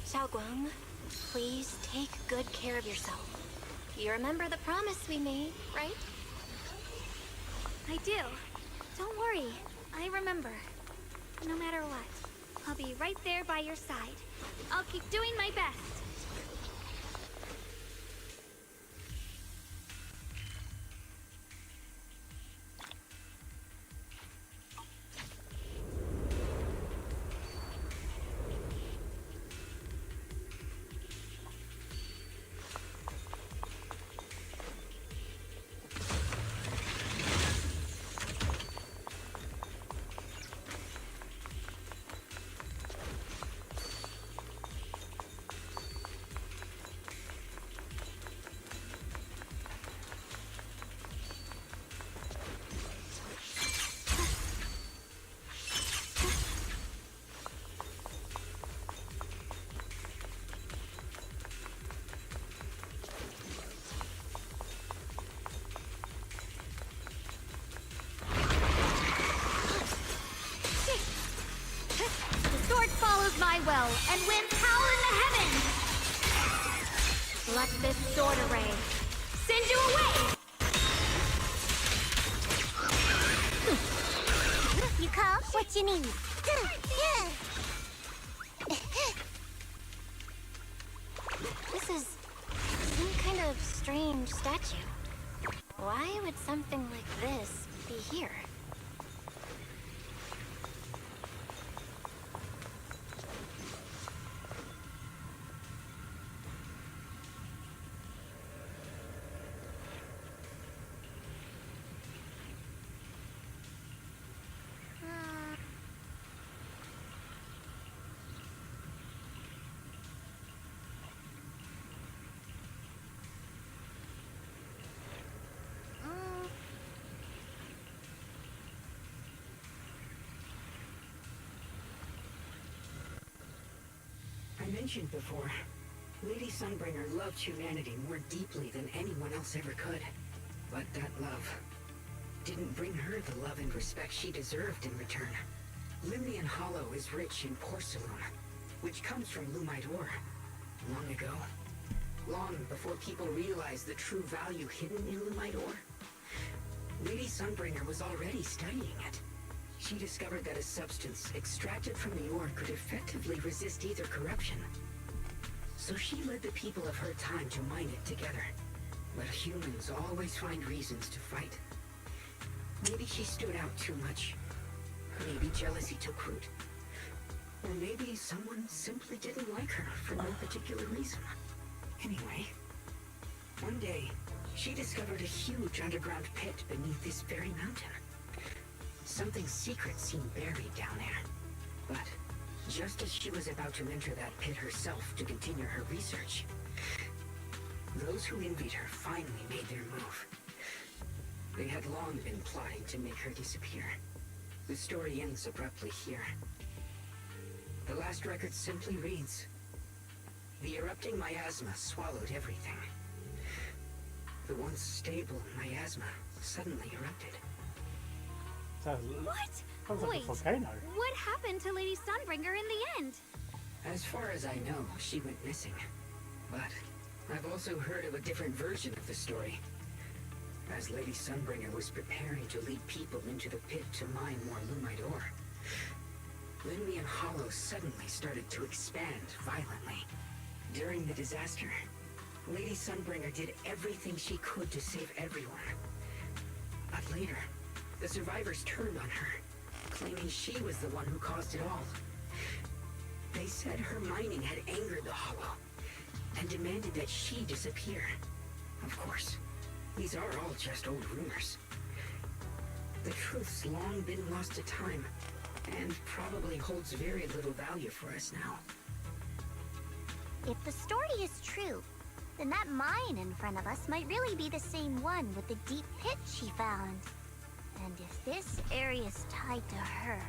Xiaoguang, please take good care of yourself. You remember the promise we made, right? I do. Don't worry. I remember. No matter what, I'll be right there by your side. I'll keep doing my best. My will and winds howl in the heavens. Let this sword array send you away. You call what you need. This is some kind of strange statue. Why would something like this be here? I mentioned before, Lady Sunbringer loved humanity more deeply than anyone else ever could. But that love didn't bring her the love and respect she deserved in return. Limnian Hollow is rich in porcelain, which comes from Lumite ore. Long ago, long before people realized the true value hidden in Lumite ore, Lady Sunbringer was already studying it. She discovered that a substance extracted from the ore could effectively resist ether corruption. So she led the people of her time to mine it together. But humans always find reasons to fight. Maybe she stood out too much. Maybe jealousy took root. Or maybe someone simply didn't like her for no particular reason. Anyway, one day, she discovered a huge underground pit beneath this very mountain. Something secret seemed buried down there. But just as she was about to enter that pit herself to continue her research, those who envied her finally made their move. They had long been plotting to make her disappear. The story ends abruptly here. The last record simply reads, "The erupting miasma swallowed everything." The once stable miasma suddenly erupted. What? Sounds like Wait, a volcano. what happened to Lady Sunbringer in the end? As far as I know, she went missing. But I've also heard of a different version of the story. As Lady Sunbringer was preparing to lead people into the pit to mine more Lumite ore, Limnian Hollow suddenly started to expand violently. During the disaster, Lady Sunbringer did everything she could to save everyone. But later, the survivors turned on her, claiming she was the one who caused it all. They said her mining had angered the Hollow and demanded that she disappear. Of course, these are all just old rumors. The truth's long been lost to time, and probably holds very little value for us now. If the story is true, then that mine in front of us might really be the same one with the deep pit she found. And if this area's tied to her,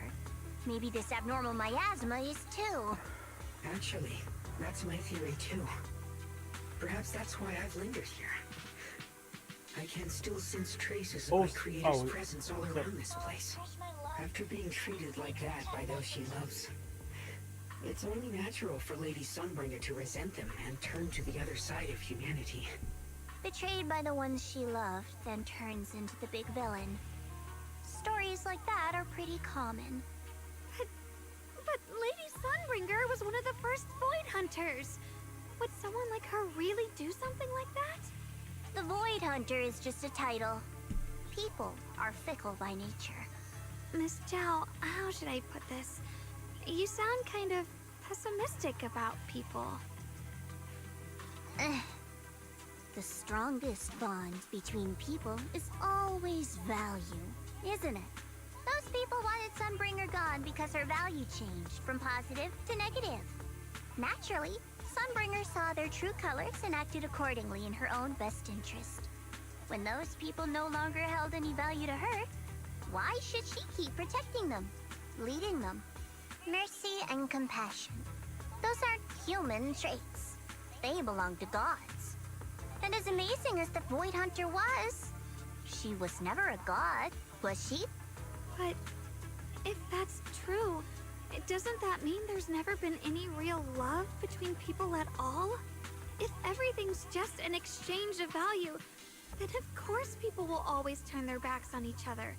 maybe this abnormal miasma is too. Actually, that's my theory too. Perhaps that's why I've lingered here. I can still sense traces of my creator's presence all around this place. After being treated like that by those she loves, it's only natural for Lady Sunbringer to resent them and turn to the other side of humanity. Betrayed by the ones she loved, then turns into the big villain. Stories like that are pretty common. But Lady Sunbringer was one of the first Void Hunters. Would someone like her really do something like that? The Void Hunter is just a title. People are fickle by nature. Miss Zhao, how should I put this? You sound kind of pessimistic about people. The strongest bond between people is always value, isn't it? Those people wanted Sunbringer gone because her value changed from positive to negative. Naturally, Sunbringer saw their true colors and acted accordingly in her own best interest. When those people no longer held any value to her, why should she keep protecting them, leading them? Mercy and compassion. Those aren't human traits. They belong to gods. And as amazing as the Void Hunter was, she was never a god, was she? But if that's true, doesn't that mean there's never been any real love between people at all? If everything's just an exchange of value, then of course people will always turn their backs on each other.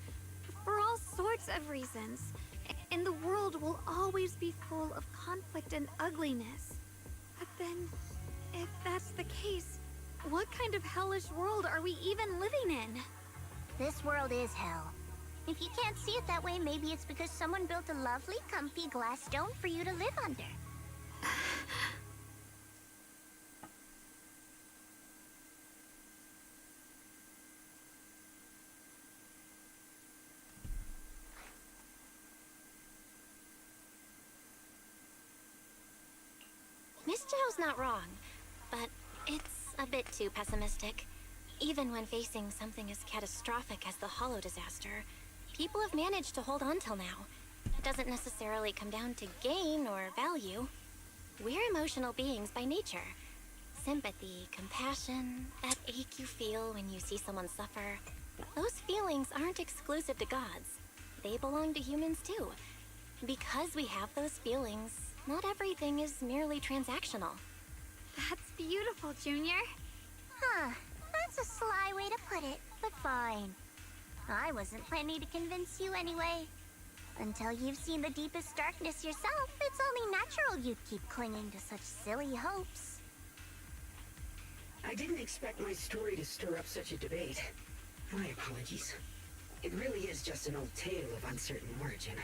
For all sorts of reasons. And the world will always be full of conflict and ugliness. But then, if that's the case, what kind of hellish world are we even living in? This world is hell. If you can't see it that way, maybe it's because someone built a lovely, comfy glass dome for you to live under. Miss Zhao's not wrong, but it's a bit too pessimistic. Even when facing something as catastrophic as the Hollow disaster, people have managed to hold on till now. It doesn't necessarily come down to gain or value. We're emotional beings by nature. Sympathy, compassion, that ache you feel when you see someone suffer, those feelings aren't exclusive to gods. They belong to humans too. Because we have those feelings, not everything is merely transactional. That's beautiful, Junior. Huh. That's a sly way to put it, but fine. I wasn't planning to convince you anyway. Until you've seen the deepest darkness yourself, it's only natural you'd keep clinging to such silly hopes. I didn't expect my story to stir up such a debate. My apologies. It really is just an old tale of uncertain origin.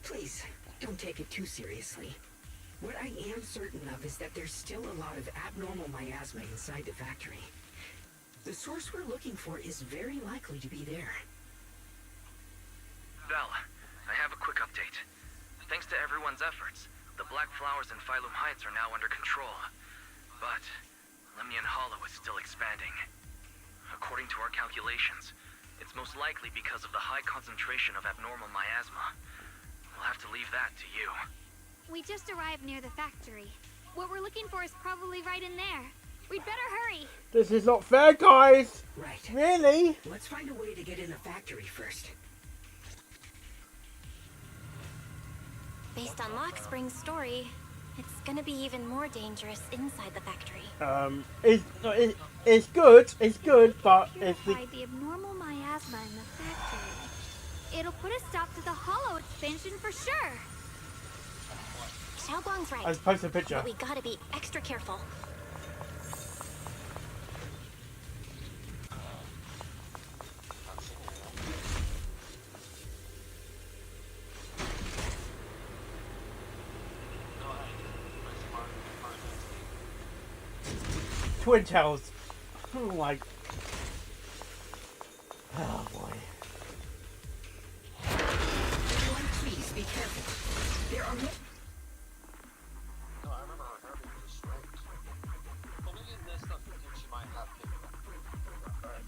Please, don't take it too seriously. What I am certain of is that there's still a lot of abnormal miasma inside the factory. The source we're looking for is very likely to be there. Val, I have a quick update. Thanks to everyone's efforts, the Black Flowers in Phylum Heights are now under control. But Lemnian Hollow is still expanding. According to our calculations, it's most likely because of the high concentration of abnormal miasma. We'll have to leave that to you. We just arrived near the factory. What we're looking for is probably right in there. We'd better hurry. This is not fair, guys. Right. Really? Let's find a way to get in the factory first. Based on Lock Spring's story, it's gonna be even more dangerous inside the factory. It's good, but it's the abnormal miasma in the factory. It'll put a stop to the Hollow expansion for sure. Xiaoguang's right. I'll post a picture. But we gotta be extra careful. Twin Tails. Oh my. Oh boy. Everyone, please be careful. There are more. No, I remember her hair being just straight. Well, maybe in this stuff you think she might have pink. Alright.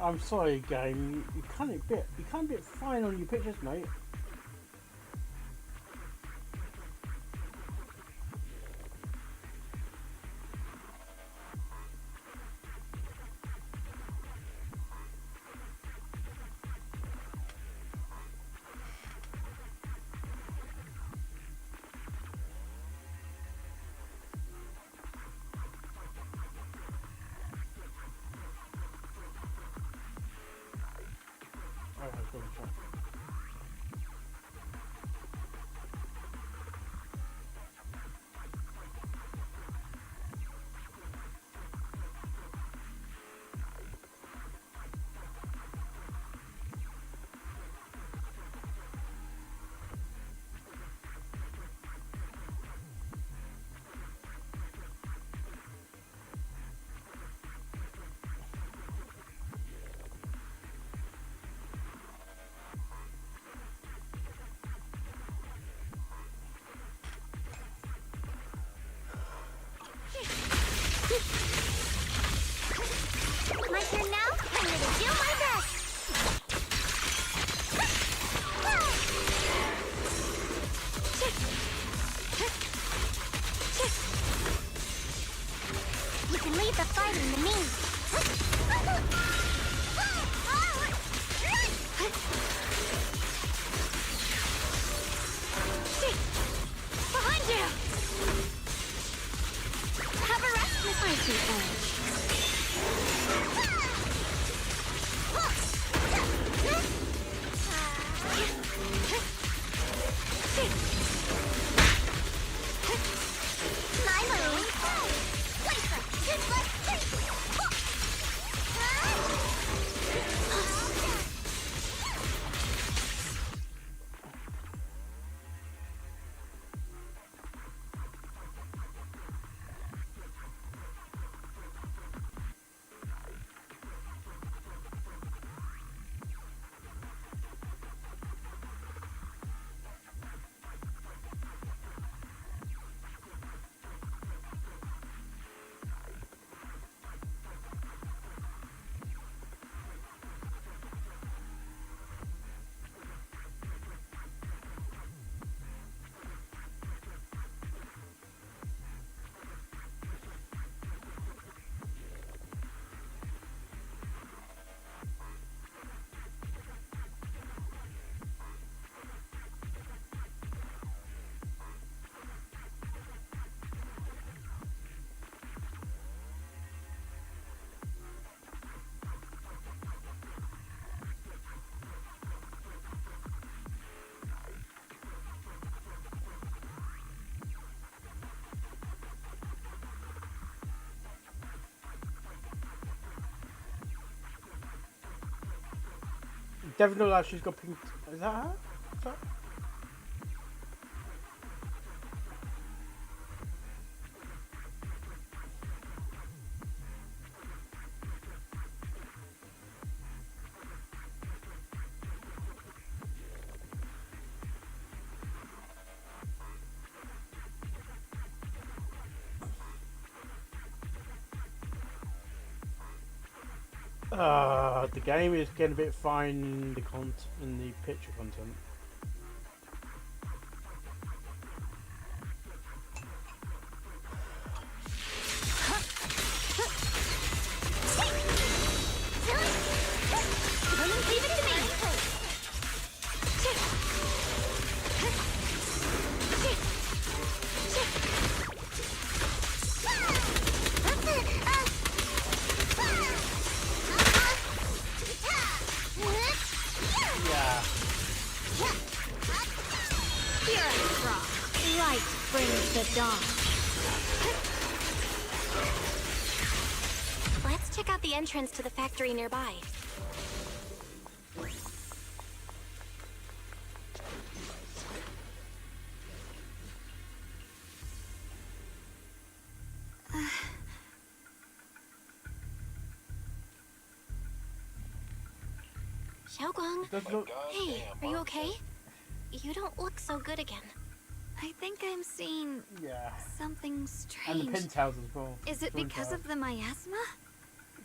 I'm sorry, game. You can't be fine on your pictures, mate. My turn now? I'm gonna do my best! You can leave the fighting to me! Behind you! Have a rest, Miss Icy. Definitely like she's got pink. Is that her? Is that? The game is getting a bit fine in the picture content. Leave it to me. Light brings the dawn. Let's check out the entrance to the factory nearby. Xiaoguang, hey, are you okay? You don't look so good again. I think I'm seeing something strange. And the penthouse as well. Is it because of the miasma?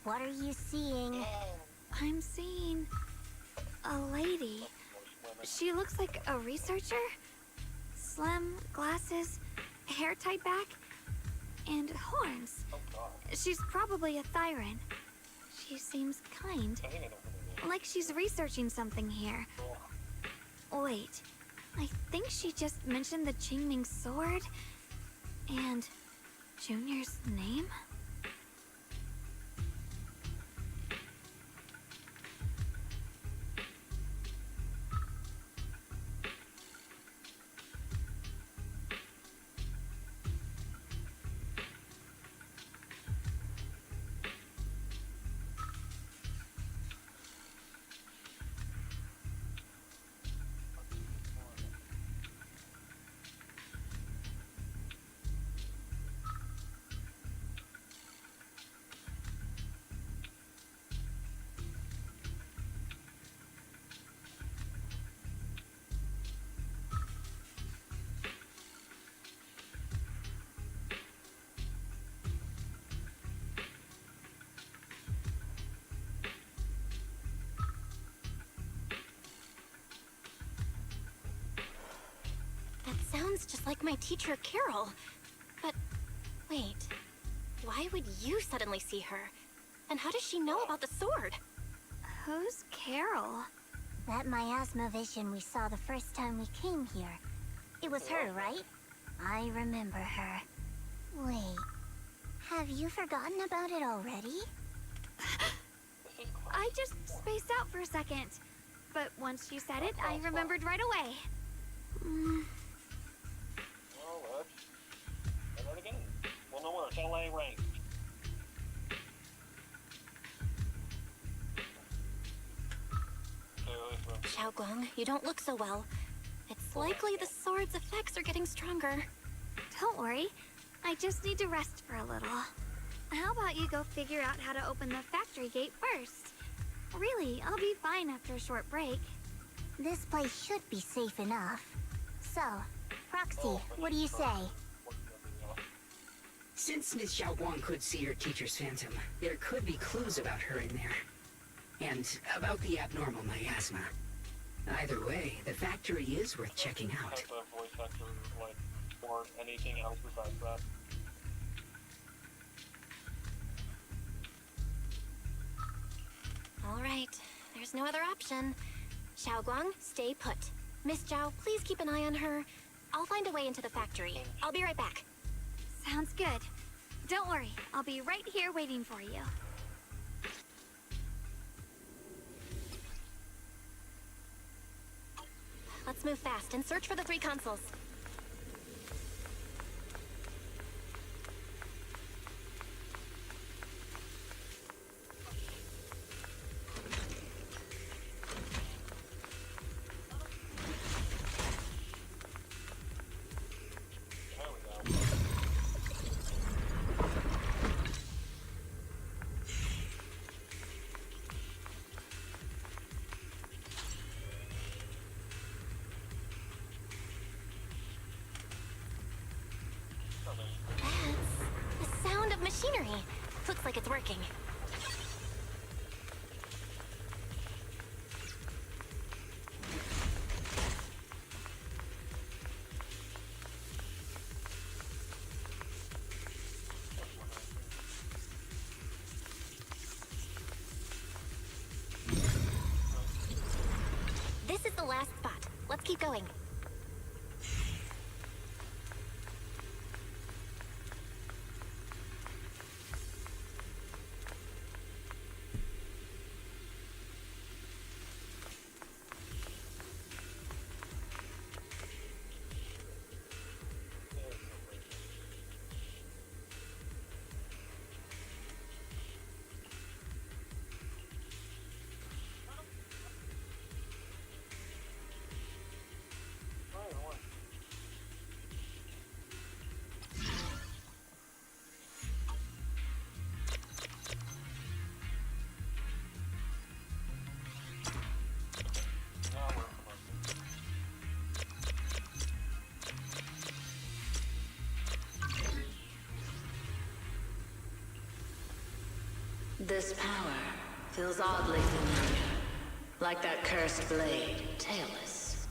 What are you seeing? I'm seeing a lady. She looks like a researcher. Slim, glasses, hair tied back, and horns. She's probably a Thyran. She seems kind. Like she's researching something here. Wait, I think she just mentioned the Qingming sword and Junior's name? Sounds just like my teacher, Carol. But, wait. Why would you suddenly see her? And how does she know about the sword? Who's Carol? That miasma vision we saw the first time we came here. It was her, right? I remember her. Wait. Have you forgotten about it already? I just spaced out for a second. But once you said it, I remembered right away. Well, no worse. LA range. Xiaoguang, you don't look so well. It's likely the sword's effects are getting stronger. Don't worry. I just need to rest for a little. How about you go figure out how to open the factory gate first? Really, I'll be fine after a short break. This place should be safe enough. So, Proxy, what do you say? Since Ms. Xiaoguang could see her teacher's phantom, there could be clues about her in there. And about the abnormal miasma. Either way, the factory is worth checking out. Type of voice actor, like, or anything else besides that. All right, there's no other option. Xiaoguang, stay put. Miss Zhao, please keep an eye on her. I'll find a way into the factory. I'll be right back. Sounds good. Don't worry, I'll be right here waiting for you. Let's move fast and search for the 3 consoles. machinery. Looks like it's working. This is the last spot. Let's keep going. This power feels oddly familiar. Like that cursed blade, tailless.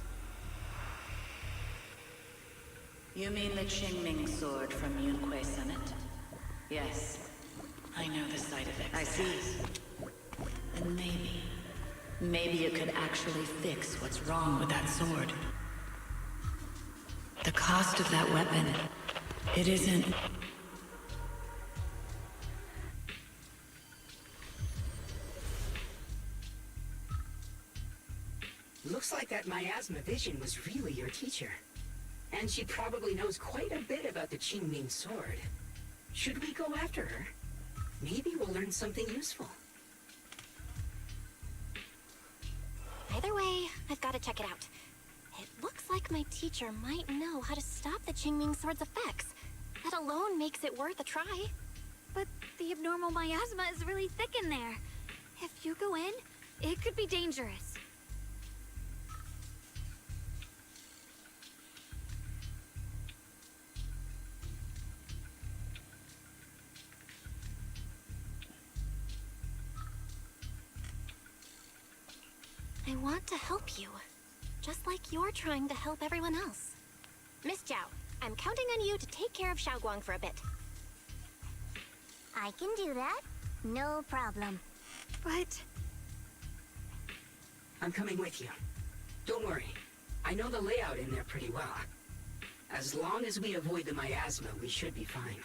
You mean the Qingming sword from Yunque Summit? Yes. I know the side effects. I see. And maybe you could actually fix what's wrong with that sword. The cost of that weapon, it isn't... Looks like that miasma vision was really your teacher. And she probably knows quite a bit about the Qingming sword. Should we go after her? Maybe we'll learn something useful. Either way, I've got to check it out. It looks like my teacher might know how to stop the Qingming sword's effects. That alone makes it worth a try. But the abnormal miasma is really thick in there. If you go in, it could be dangerous. I want to help you, just like you're trying to help everyone else. Miss Zhao, I'm counting on you to take care of Xiaoguang for a bit. I can do that. No problem. But... I'm coming with you. Don't worry. I know the layout in there pretty well. As long as we avoid the miasma, we should be fine.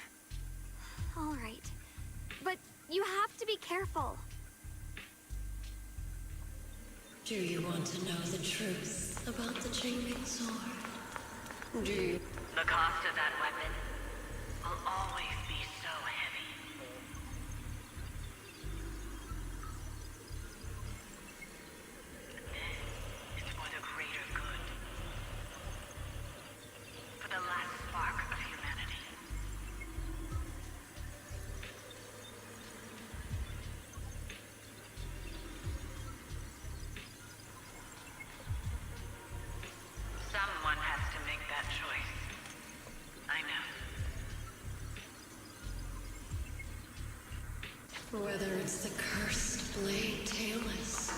All right. But you have to be careful. Do you want to know the truth about the Qingming sword? Do you... The cost of that weapon will always be so heavy. This is for the greater good. For the last spark of humanity. Someone has to make that choice. I know. Whether it's the cursed blade tailless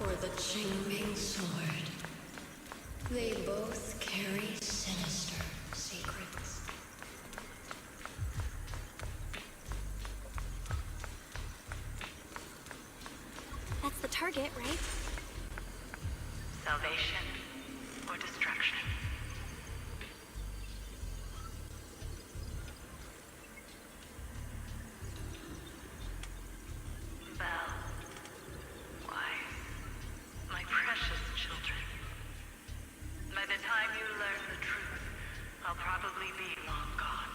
or the Qingming sword, they both carry sinister secrets. That's the target, right? Salvation or destruction. Belle, Wise, my precious children. By the time you learn the truth, I'll probably be long gone.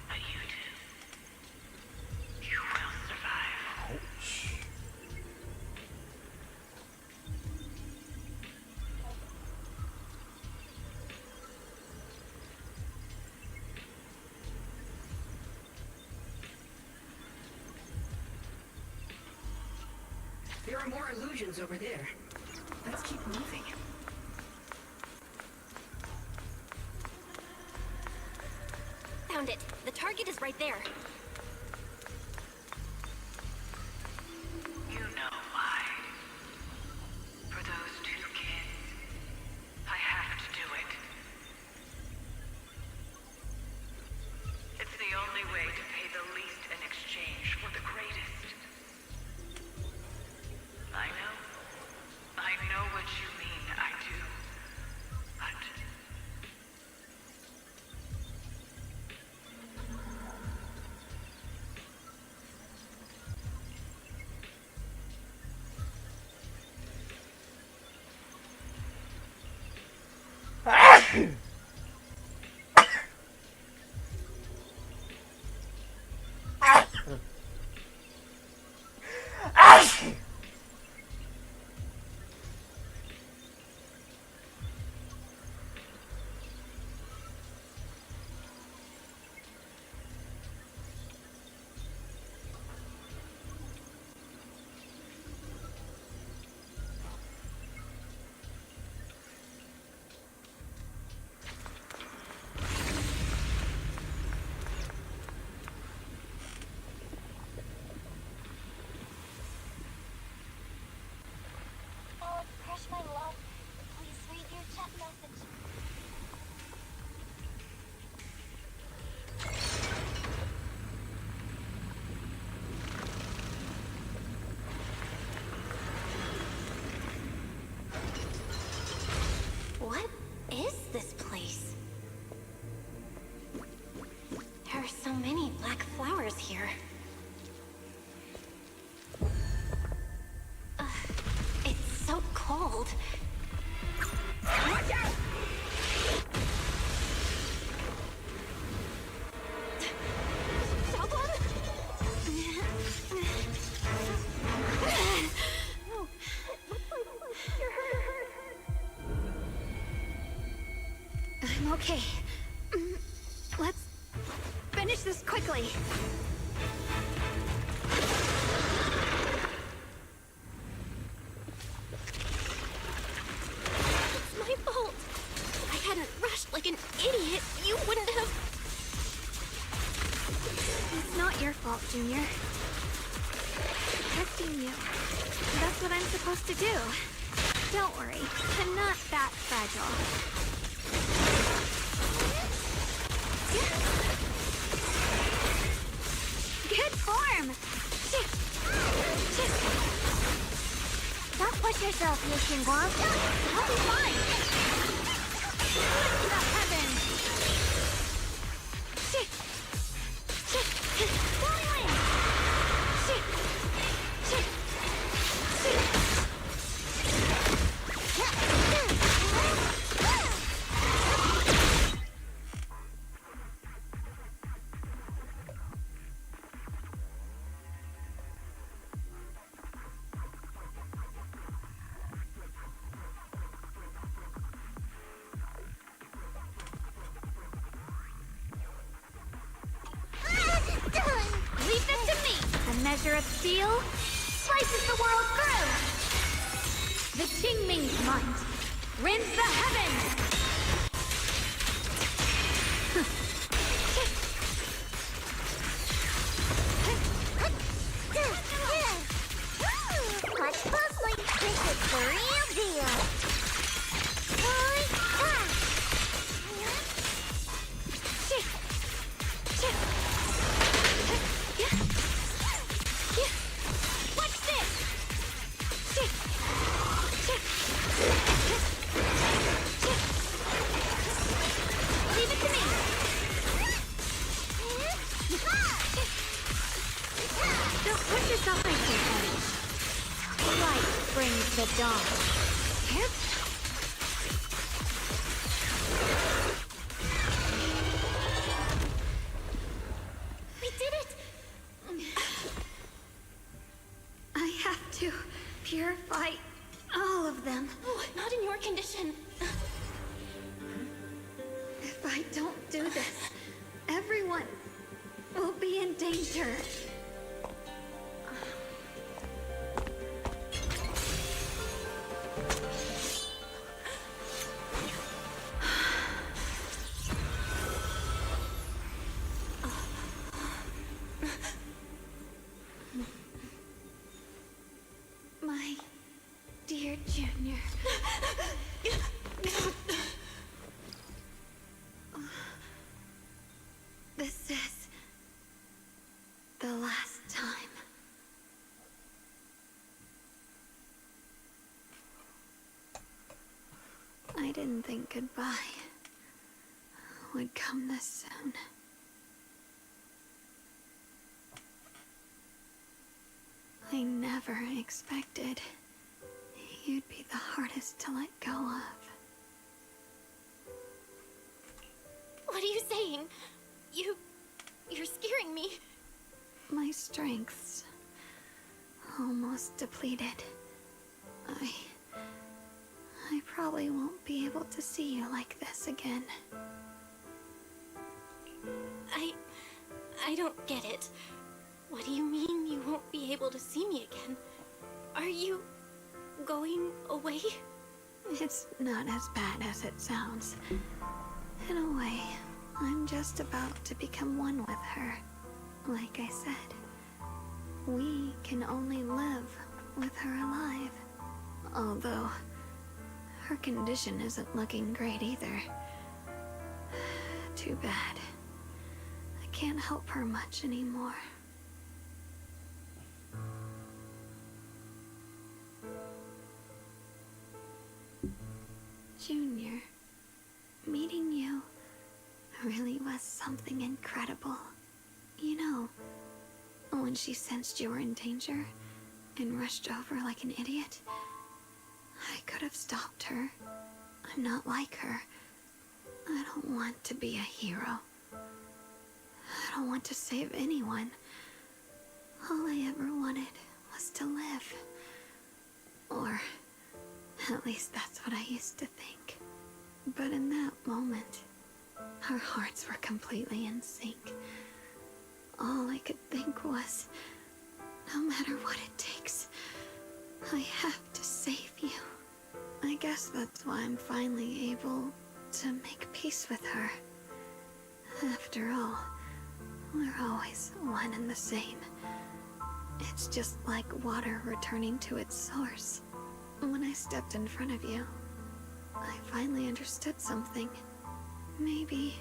But you two, you will survive. There are more illusions over there. Let's keep moving. found it. The target is right there. You know why. For those two kids, I have to do it. It's the only way to pay the least in exchange for the greatest. I know what you mean, I do. But Crush, my love. Please read your chat message. What is this place? There are so many black flowers here. It's so cold. Watch out! I'm okay. Let's finish this quickly. It's my fault. If I hadn't rushed like an idiot, you wouldn't have... It's not your fault, Junior. Protecting you. That's what I'm supposed to do. Don't worry, I'm not that fragile. Good form! Don't push yourself, Yu Xingguang. I'll be fine! The heavens! Leave this to me! A measure of steel slices the world through! The Qingming's might rends the heavens! Watch closely. This is the real deal. What's this? Leave it to me. Don't push yourself into it. Light brings the dawn. Yep. We did it! I have to purify all of them. Oh, not in your condition. If I don't do this, everyone will be in danger. Dear Junior. This is the last time. I didn't think goodbye would come this soon. I never expected you'd be the hardest to let go of. What are you saying? You're scaring me. My strength's almost depleted. I probably won't be able to see you like this again. I don't get it. What do you mean you won't be able to see me again? Are you going away? It's not as bad as it sounds. In a way, I'm just about to become one with her. Like I said, we can only live with her alive. Although, her condition isn't looking great either. Too bad. I can't help her much anymore. Junior, meeting you really was something incredible. You know, when she sensed you were in danger and rushed over like an idiot, I could have stopped her. I'm not like her. I don't want to be a hero. I don't want to save anyone. All I ever wanted was to live. Or at least that's what I used to think. But in that moment, our hearts were completely in sync. All I could think was, no matter what it takes, I have to save you. I guess that's why I'm finally able to make peace with her. After all, we're always one and the same. It's just like water returning to its source. When I stepped in front of you, I finally understood something. Maybe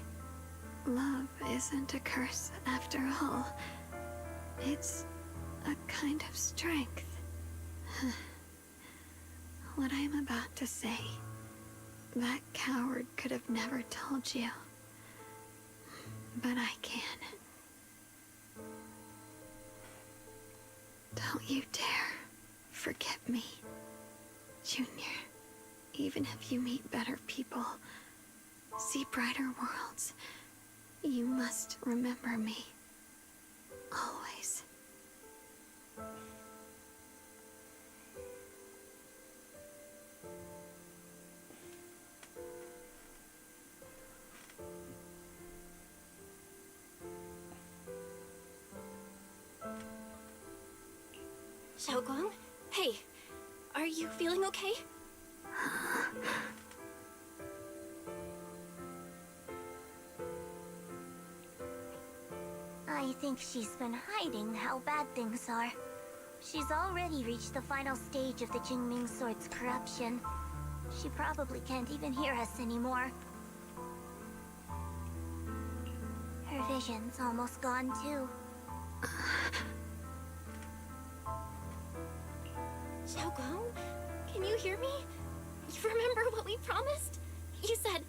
love isn't a curse after all. It's a kind of strength. What I'm about to say, that coward could have never told you. But I can. Don't you dare forget me, Junior. Even if you meet better people, see brighter worlds, you must remember me. Always. Xiaoguang? Hey, are you feeling okay? I think she's been hiding how bad things are. She's already reached the final stage of the Qingming Sword's corruption. She probably can't even hear us anymore. Her vision's almost gone too. Xiaoguang, can you hear me? You remember what we promised? You said,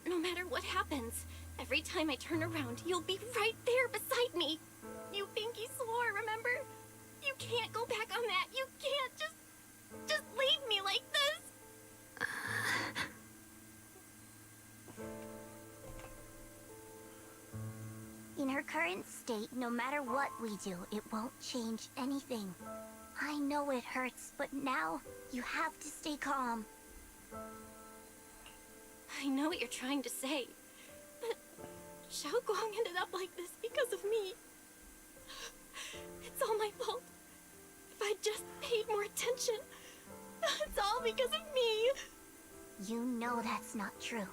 no matter what happens, every time I turn around, you'll be right there beside me. You pinky swore, remember? You can't go back on that. You can't just leave me like this. In her current state, no matter what we do, it won't change anything. I know it hurts, but now you have to stay calm. I know what you're trying to say, but Xiaoguang ended up like this because of me. It's all my fault. If I just paid more attention, it's all because of me. You know that's not true.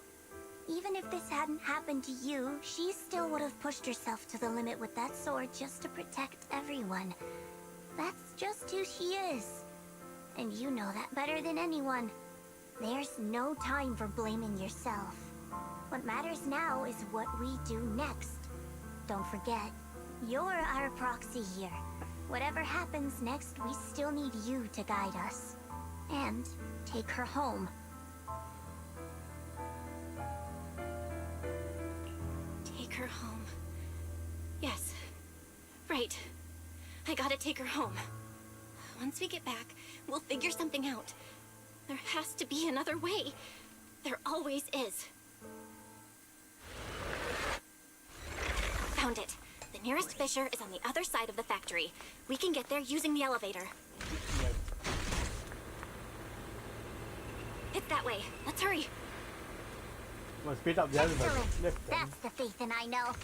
Even if this hadn't happened to you, she still would have pushed herself to the limit with that sword just to protect everyone. That's just who she is. And you know that better than anyone. There's no time for blaming yourself. What matters now is what we do next. Don't forget, you're our proxy here. Whatever happens next, we still need you to guide us. And take her home. Take her home. Yes. Right. I gotta take her home. Once we get back, we'll figure something out. There has to be another way. There always is. Found it. The nearest fissure is on the other side of the factory. We can get there using the elevator. It's that way. Let's hurry. Well, speed up the elevator. Excellent. Lift them. That's the Phaethon I know.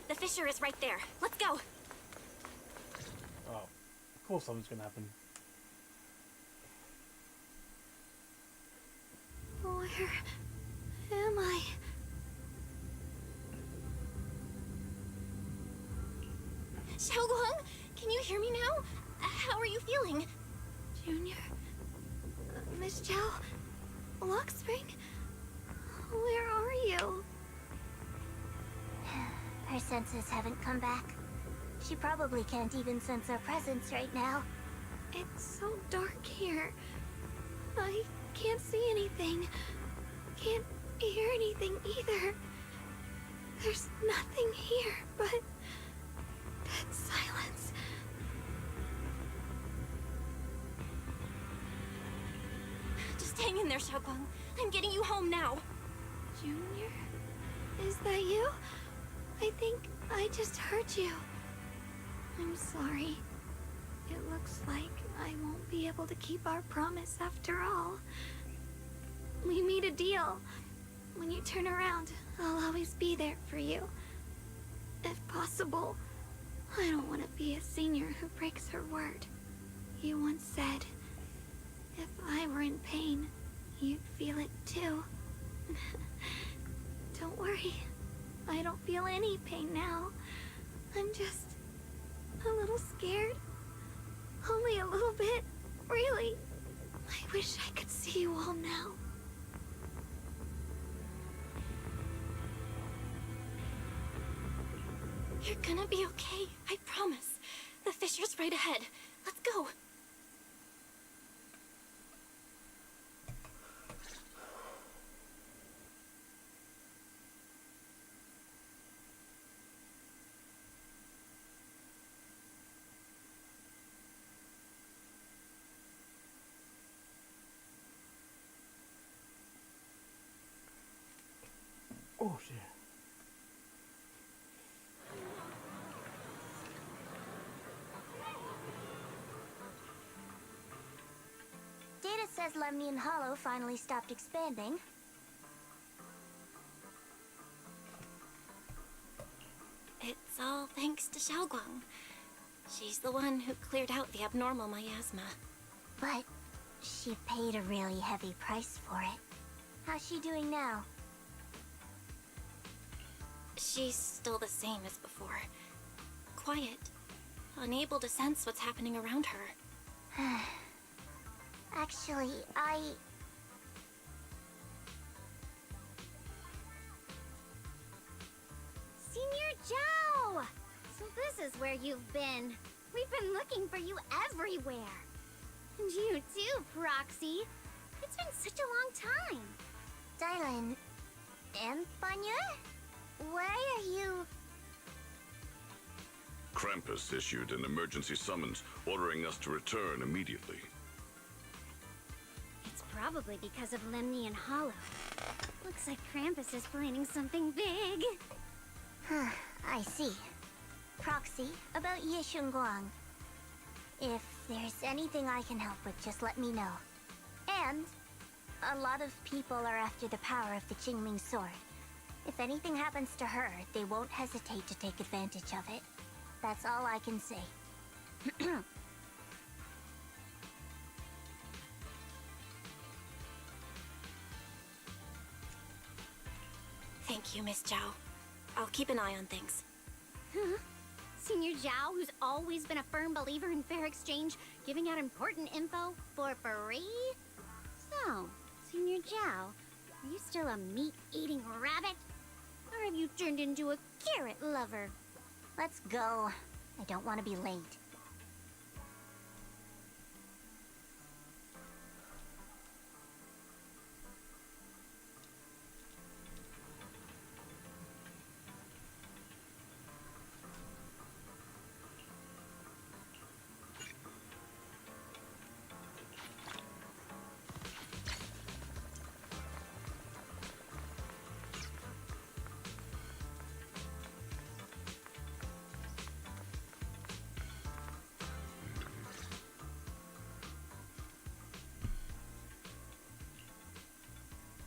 The fissure is right there. Let's go. Oh, of course something's gonna happen. Where am I? Xiaoguang, can you hear me now? How are you feeling? Junior? Miss Chow? Luxspring? Where are you? Her senses haven't come back. She probably can't even sense our presence right now. It's so dark here. I can't see anything. Can't hear anything either. There's nothing here but dead silence. Just hang in there, Xiaoguang. I'm getting you home now. Junior? Is that you? I think I just heard you. I'm sorry. It looks like I won't be able to keep our promise after all. We made a deal. When you turn around, I'll always be there for you. If possible, I don't want to be a senior who breaks her word. You once said, if I were in pain, you'd feel it too. Don't worry. I don't feel any pain now. I'm just a little scared. Only a little bit, really. I wish I could see you all now. You're gonna be okay, I promise. The fissure's right ahead. Let's go. Oh shit. Data says Lemnian Hollow finally stopped expanding. It's all thanks to Xiaoguang. She's the one who cleared out the abnormal miasma. But she paid a really heavy price for it. How's she doing now? She's still the same as before. Quiet. Unable to sense what's happening around her. Actually, Senior Zhao! So this is where you've been. We've been looking for you everywhere. And you too, Proxy. It's been such a long time. Dylan and Banya? Why are you... Krampus issued an emergency summons ordering us to return immediately. It's probably because of Lemnian Hollow. Looks like Krampus is planning something big. I see. Proxy, about Yishunguang. If there's anything I can help with, just let me know. And a lot of people are after the power of the Qingming sword. If anything happens to her, they won't hesitate to take advantage of it. That's all I can say. Thank you, Miss Zhao. I'll keep an eye on things. Huh? Senior Zhao, who's always been a firm believer in fair exchange, Giving out important info for free? So, Senior Zhao, are you still a meat-eating rabbit? Or have you turned into a carrot lover? Let's go. I don't want to be late.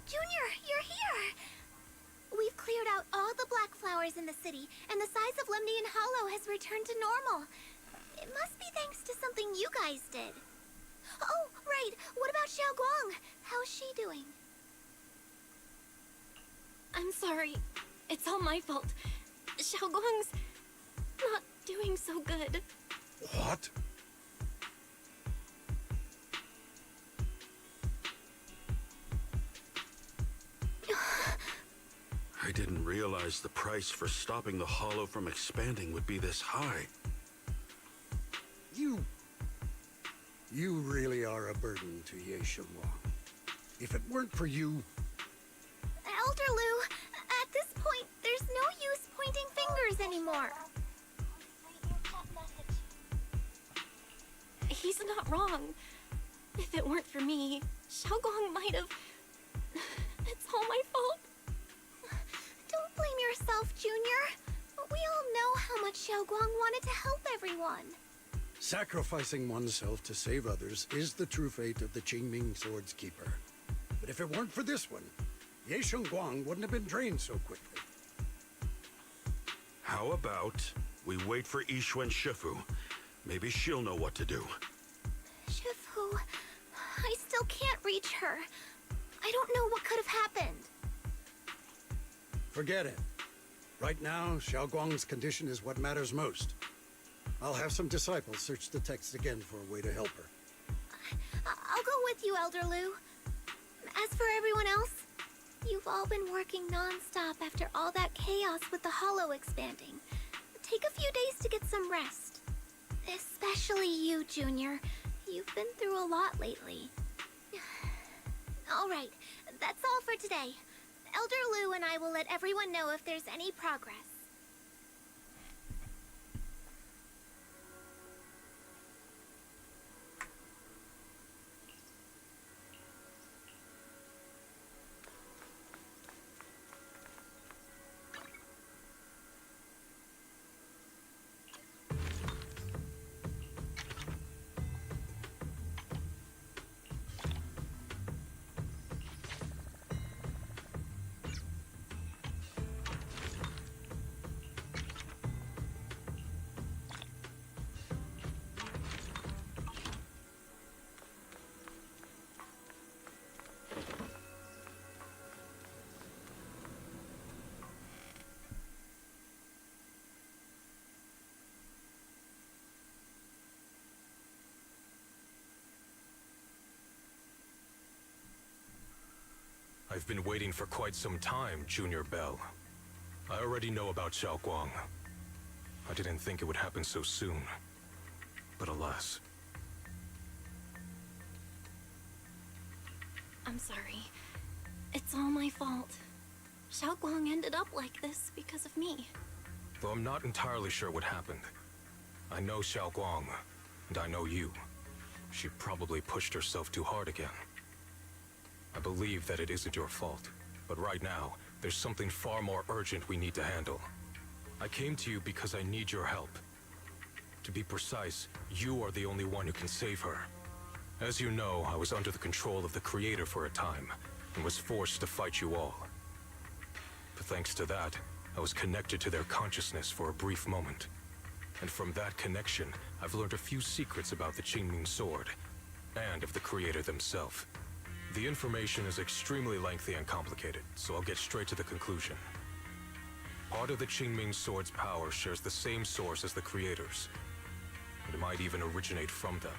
Junior, you're here! We've cleared out all the black flowers in the city, and the size of Lemnian Hollow has returned to normal. It must be thanks to something you guys did. Oh, right. What about Xiaoguang? How's she doing? I'm sorry. It's all my fault. Xiaoguang's not doing so good. What? I didn't realize the price for stopping the Hollow from expanding would be this high. You really are a burden to Ye Xiongguang. If it weren't for you... Elder Lu, at this point, there's no use pointing fingers anymore. He's not wrong. If it weren't for me, Xiaoguang might have... It's all my fault. Don't blame yourself, Junior. We all know how much Xiaoguang wanted to help everyone. Sacrificing oneself to save others is the true fate of the Qingming Sword's Keeper. But if it weren't for this one, Ye Xiongguang wouldn't have been drained so quickly. How about we wait for Yixuan Shifu? Maybe she'll know what to do. Shifu, I still can't reach her. I don't know what could have happened. Forget it. Right now, Xiaoguang's condition is what matters most. I'll have some disciples search the text again for a way to help her. I'll go with you, Elder Lu. As for everyone else, you've all been working non-stop after all that chaos with the Hollow expanding. Take a few days to get some rest. Especially you, Junior. You've been through a lot lately. All right, that's all for today. Elder Lu and I will let everyone know if there's any progress. I've been waiting for quite some time, Junior Bell. I already know about Xiaoguang. I didn't think it would happen so soon. But alas. I'm sorry. It's all my fault. Xiaoguang ended up like this because of me. Though I'm not entirely sure what happened. I know Xiaoguang, and I know you. She probably pushed herself too hard again. I believe that it isn't your fault, but right now, there's something far more urgent we need to handle. I came to you because I need your help. To be precise, you are the only one who can save her. As you know, I was under the control of the Creator for a time, and was forced to fight you all. But thanks to that, I was connected to their consciousness for a brief moment. And from that connection, I've learned a few secrets about the Qingming Sword, and of the Creator themselves. The information is extremely lengthy and complicated, so I'll get straight to the conclusion. Part of the Qingming Sword's power shares the same source as the Creator's. It might even originate from them.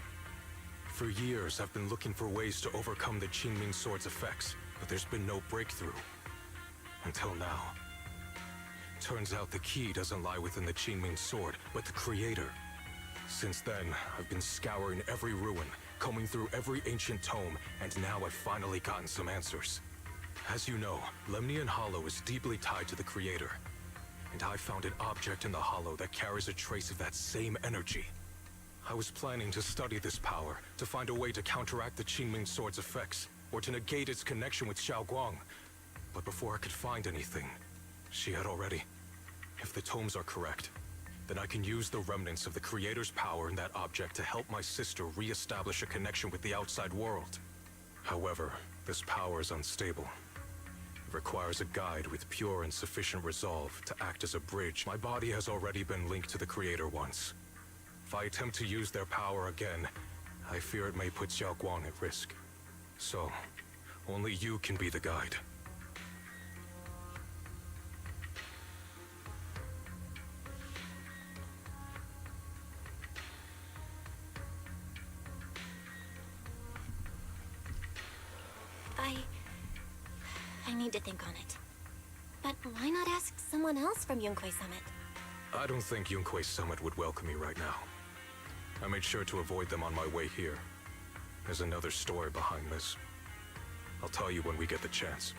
For years, I've been looking for ways to overcome the Qingming Sword's effects, but there's been no breakthrough. Until now. Turns out the key doesn't lie within the Qingming Sword, but the Creator. Since then, I've been scouring every ruin, combing through every ancient tome, and now I've finally gotten some answers. As you know, Lemnian Hollow is deeply tied to the Creator. And I found an object in the Hollow that carries a trace of that same energy. I was planning to study this power, to find a way to counteract the Qingming Sword's effects, or to negate its connection with Xiaoguang. But before I could find anything, she had already. If the tomes are correct, then I can use the remnants of the Creator's power in that object to help my sister re-establish a connection with the outside world. However, this power is unstable. It requires a guide with pure and sufficient resolve to act as a bridge. My body has already been linked to the Creator once. If I attempt to use their power again, I fear it may put Xiaoguang at risk. So, only you can be the guide. I need to think on it. But why not ask someone else from Yunque Summit? I don't think Yunque Summit would welcome me right now. I made sure to avoid them on my way here. There's another story behind this. I'll tell you when we get the chance.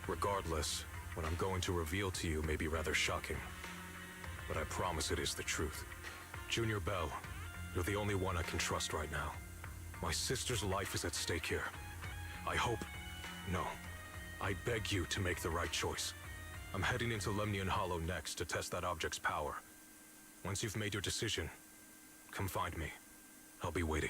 Regardless, what I'm going to reveal to you may be rather shocking. But I promise it is the truth. Junior Bell, you're the only one I can trust right now. My sister's life is at stake here. I hope... No. I beg you to make the right choice. I'm heading into Lemnian Hollow next to test that object's power. Once you've made your decision, come find me. I'll be waiting.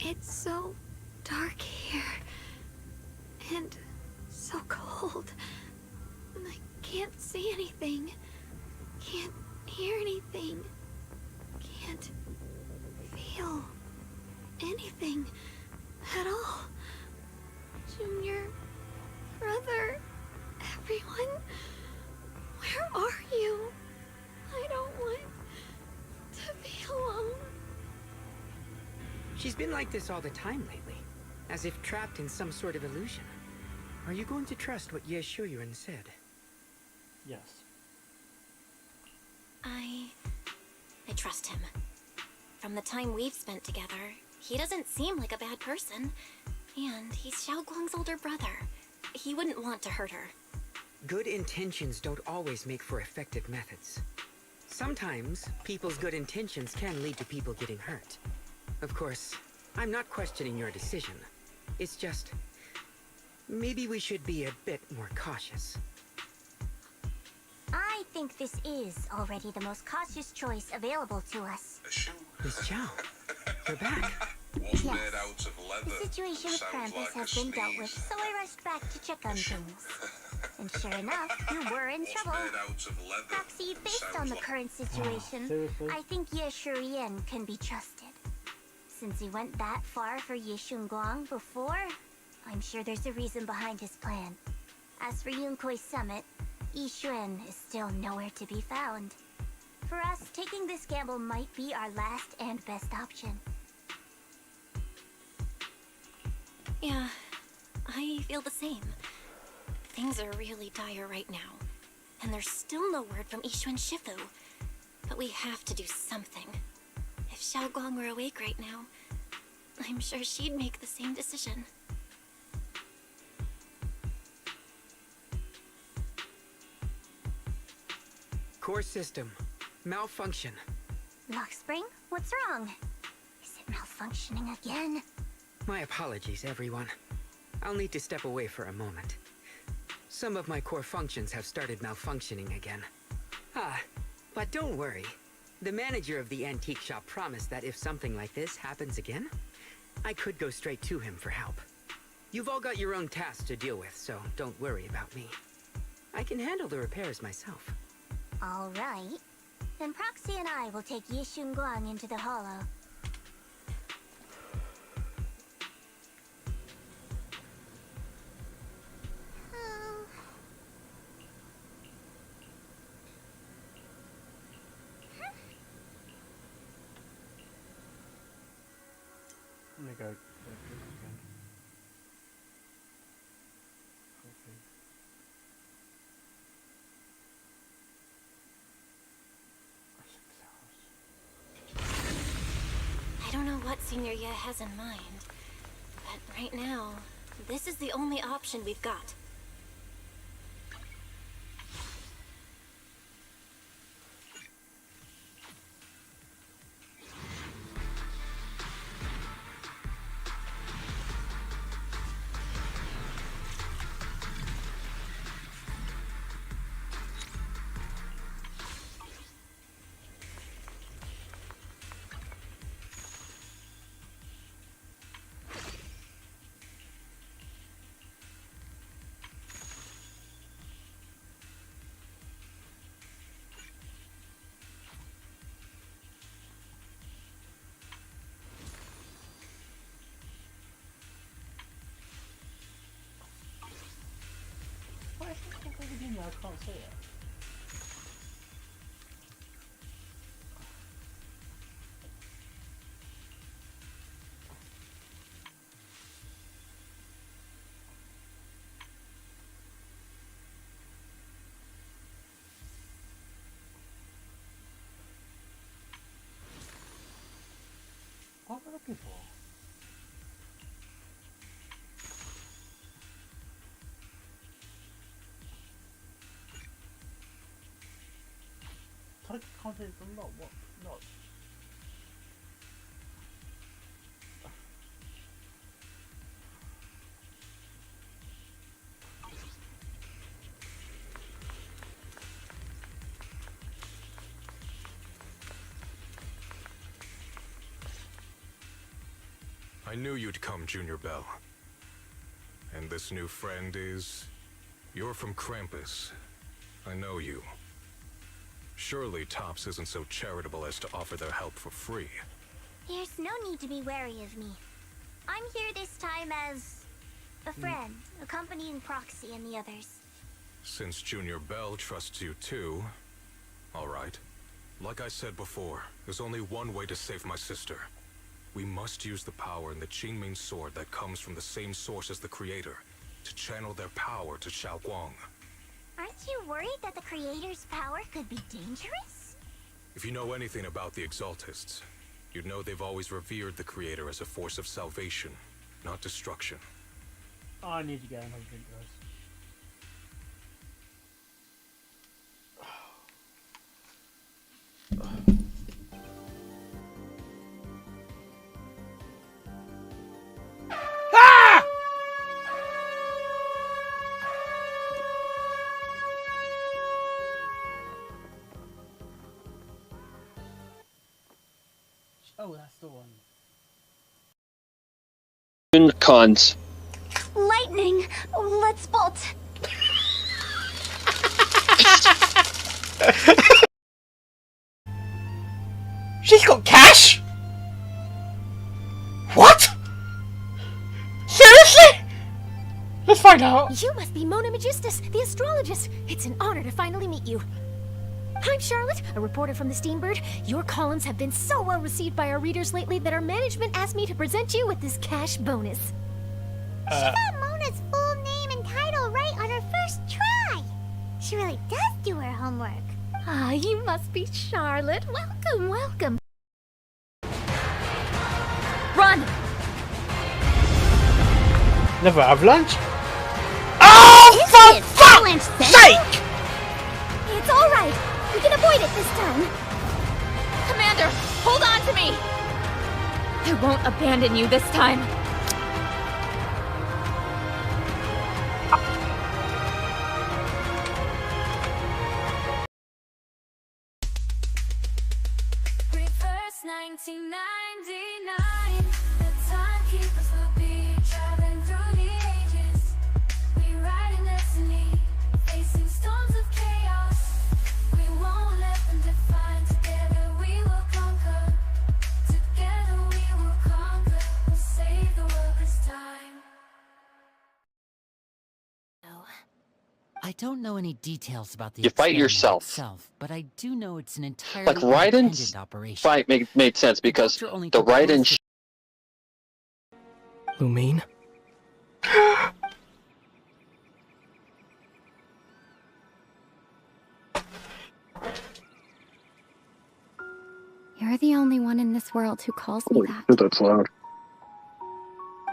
It's so dark here. And so cold. And I can't see anything. Can't hear anything. Can't feel anything at all. Junior, brother, everyone, where are you? I don't want to be alone. She's been like this all the time lately, as if trapped in some sort of illusion. Are you going to trust what Ye Shuyuan said? Yes. I trust him. From the time we've spent together, he doesn't seem like a bad person. And he's Xiaoguang's older brother. He wouldn't want to hurt her. Good intentions don't always make for effective methods. Sometimes, people's good intentions can lead to people getting hurt. Of course, I'm not questioning your decision. It's just... maybe we should be a bit more cautious. I think this is already the most cautious choice available to us. Miss Zhao, you're back. Yes. The situation with Krampus has been dealt with, so I rushed back to check on things. And sure enough, you were in trouble. Proxy, based on the current situation, I think Ye Shurian can be trusted. Since he went that far for Ye Shunguang before, I'm sure there's a reason behind his plan. As for Yunque Summit, Yixuan is still nowhere to be found. For us, taking this gamble might be our last and best option. Yeah, I feel the same. Things are really dire right now. And there's still no word from Yixuan Shifu. But we have to do something. If Xiaoguang were awake right now, I'm sure she'd make the same decision. Core system. Malfunction. Lockspring, what's wrong? Is it malfunctioning again? My apologies, everyone. I'll need to step away for a moment. Some of my core functions have started malfunctioning again. But don't worry. The manager of the antique shop promised that if something like this happens again, I could go straight to him for help. You've all got your own tasks to deal with, so don't worry about me. I can handle the repairs myself. All right. Then Proxy and I will take Ye Shunguang into the Hollow. what Senior Ye has in mind. But right now, this is the only option we've got. I can't see it. What am I looking for? Target content from not what? Not. I knew you'd come, Junior Bell. And this new friend is... You're from Krampus. I know you. Surely Tops isn't so charitable as to offer their help for free. There's no need to be wary of me. I'm here this time as a friend, accompanying Proxy and the others. Since Junior Bell trusts you too... Alright. Like I said before, there's only one way to save my sister. We must use the power in the Qingming sword that comes from the same source as the Creator, to channel their power to Xiaoguang. Aren't you worried that the Creator's power could be dangerous? If you know anything about the Exaltists, you'd know they've always revered the Creator as a force of salvation, not destruction. Oh, I need to go and have a drink, guys. Oh, that's the one. Cons. Lightning! Let's bolt! She's got cash? What? Seriously? Let's find out. You must be Mona Magistus, the astrologist. It's an honor to finally meet you. I'm Charlotte, a reporter from the Steambird. Your columns have been so well received by our readers lately that our management asked me to present you with this cash bonus. She got Mona's full name and title right on her first try. She really does do her homework. Ah, you must be Charlotte. Welcome, welcome. Run! Never have lunch? Oh, for fuck's sake! It's all right. We can avoid it this time. Commander, hold on to me. I won't abandon you this time. Reverse 1999. The timekeepers will be traveling through the ages. Rewriting destiny, facing storms of chaos. We won't let them define. Together we will conquer. Together we will conquer. We'll save the world this time. I don't know any details about the You fight experiment yourself. itself, but I do know it's an entirely Like Raiden's independent operation. fight made sense because Doctor only the took place Raiden. Lumine? You're the only one in this world who calls me that. That's loud.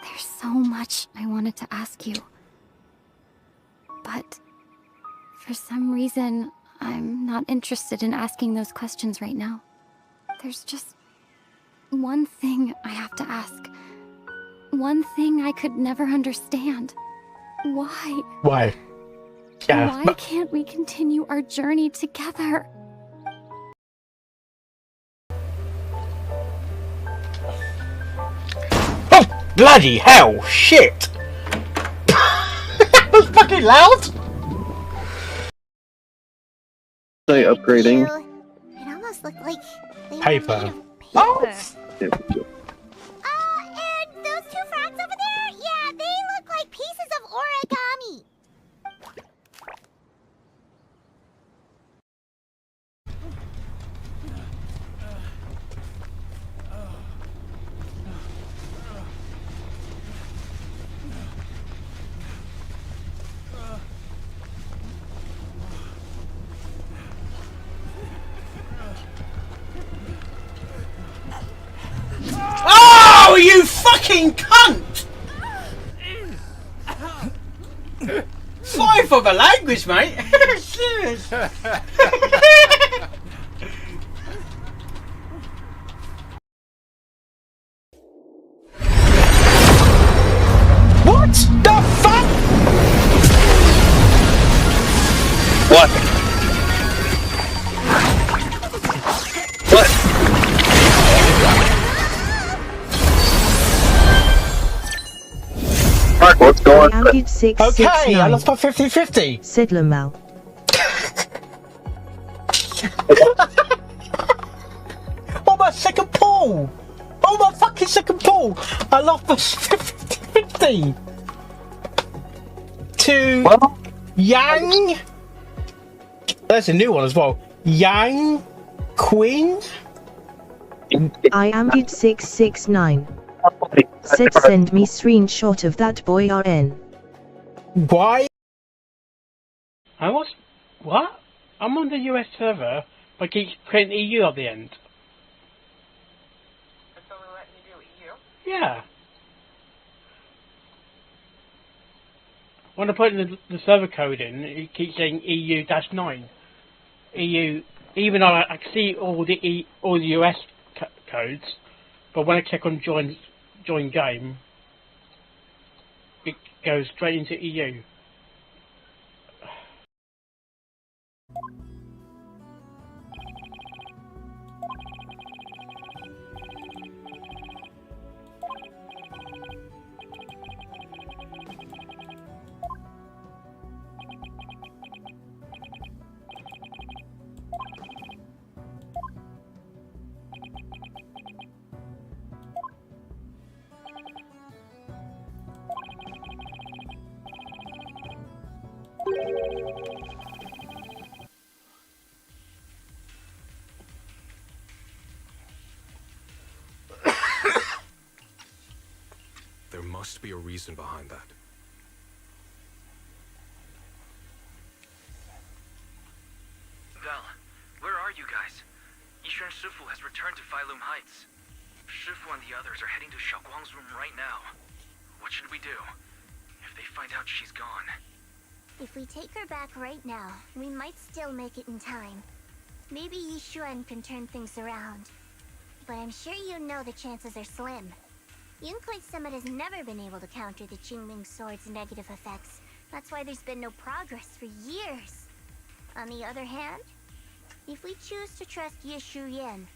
There's so much I wanted to ask you. But for some reason, I'm not interested in asking those questions right now. There's just one thing I have to ask. One thing I could never understand. Why? Why? Yeah. Why can't we continue our journey together? Oh, bloody hell! Shit! That was fucking loud! Say upgrading. It almost looked like they Paper. were made of paper. Oh! And those two frogs over there? Yeah, they look like pieces of origami. Oh, you fucking cunt! Sorry for the language, mate. Serious. What the fuck? What? What? Mark, what's going on? Okay, I lost my 50-50. Said Lamal. Oh, my second pull! Oh, my fucking second pull! I lost my 50-50 to Yang. There's a new one as well. Yang Queen. I am did 669. Said send me screenshot of that boy RN. Why? I was... What? I'm on the US server, but I keep putting EU at the end. It's only letting you do EU? Yeah. When I put in the server code in, it keeps saying EU-9. EU, even though I can see all the US codes, but when I click on join game, it goes straight into EU. There must be a reason behind that. Belle, where are you guys? Yishuan Shifu has returned to Failum Heights. Shifu and the others are heading to Xiaoguang's room right now. What should we do? If they find out she's gone. If we take her back right now, we might still make it in time. Maybe Yishuan can turn things around. But I'm sure you know the chances are slim. Yunquei Summit has never been able to counter the Qingming Sword's negative effects. That's why there's been no progress for years. On the other hand, if we choose to trust Yishu Yan,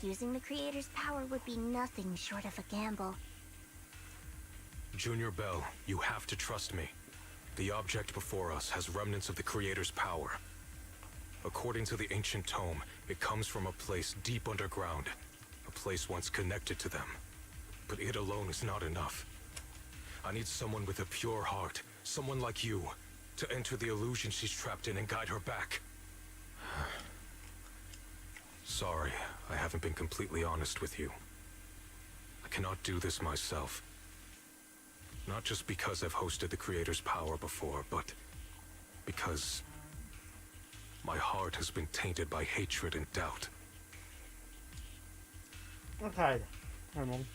using the Creator's power would be nothing short of a gamble. Junior Bell, you have to trust me. The object before us has remnants of the Creator's power. According to the ancient tome, it comes from a place deep underground. A place once connected to them. But it alone is not enough. I need someone with a pure heart, someone like you, to enter the illusion she's trapped in and guide her back. Sorry, I haven't been completely honest with you. I cannot do this myself. Not just because I've hosted the Creator's power before, but because my heart has been tainted by hatred and doubt. Okay, hang on.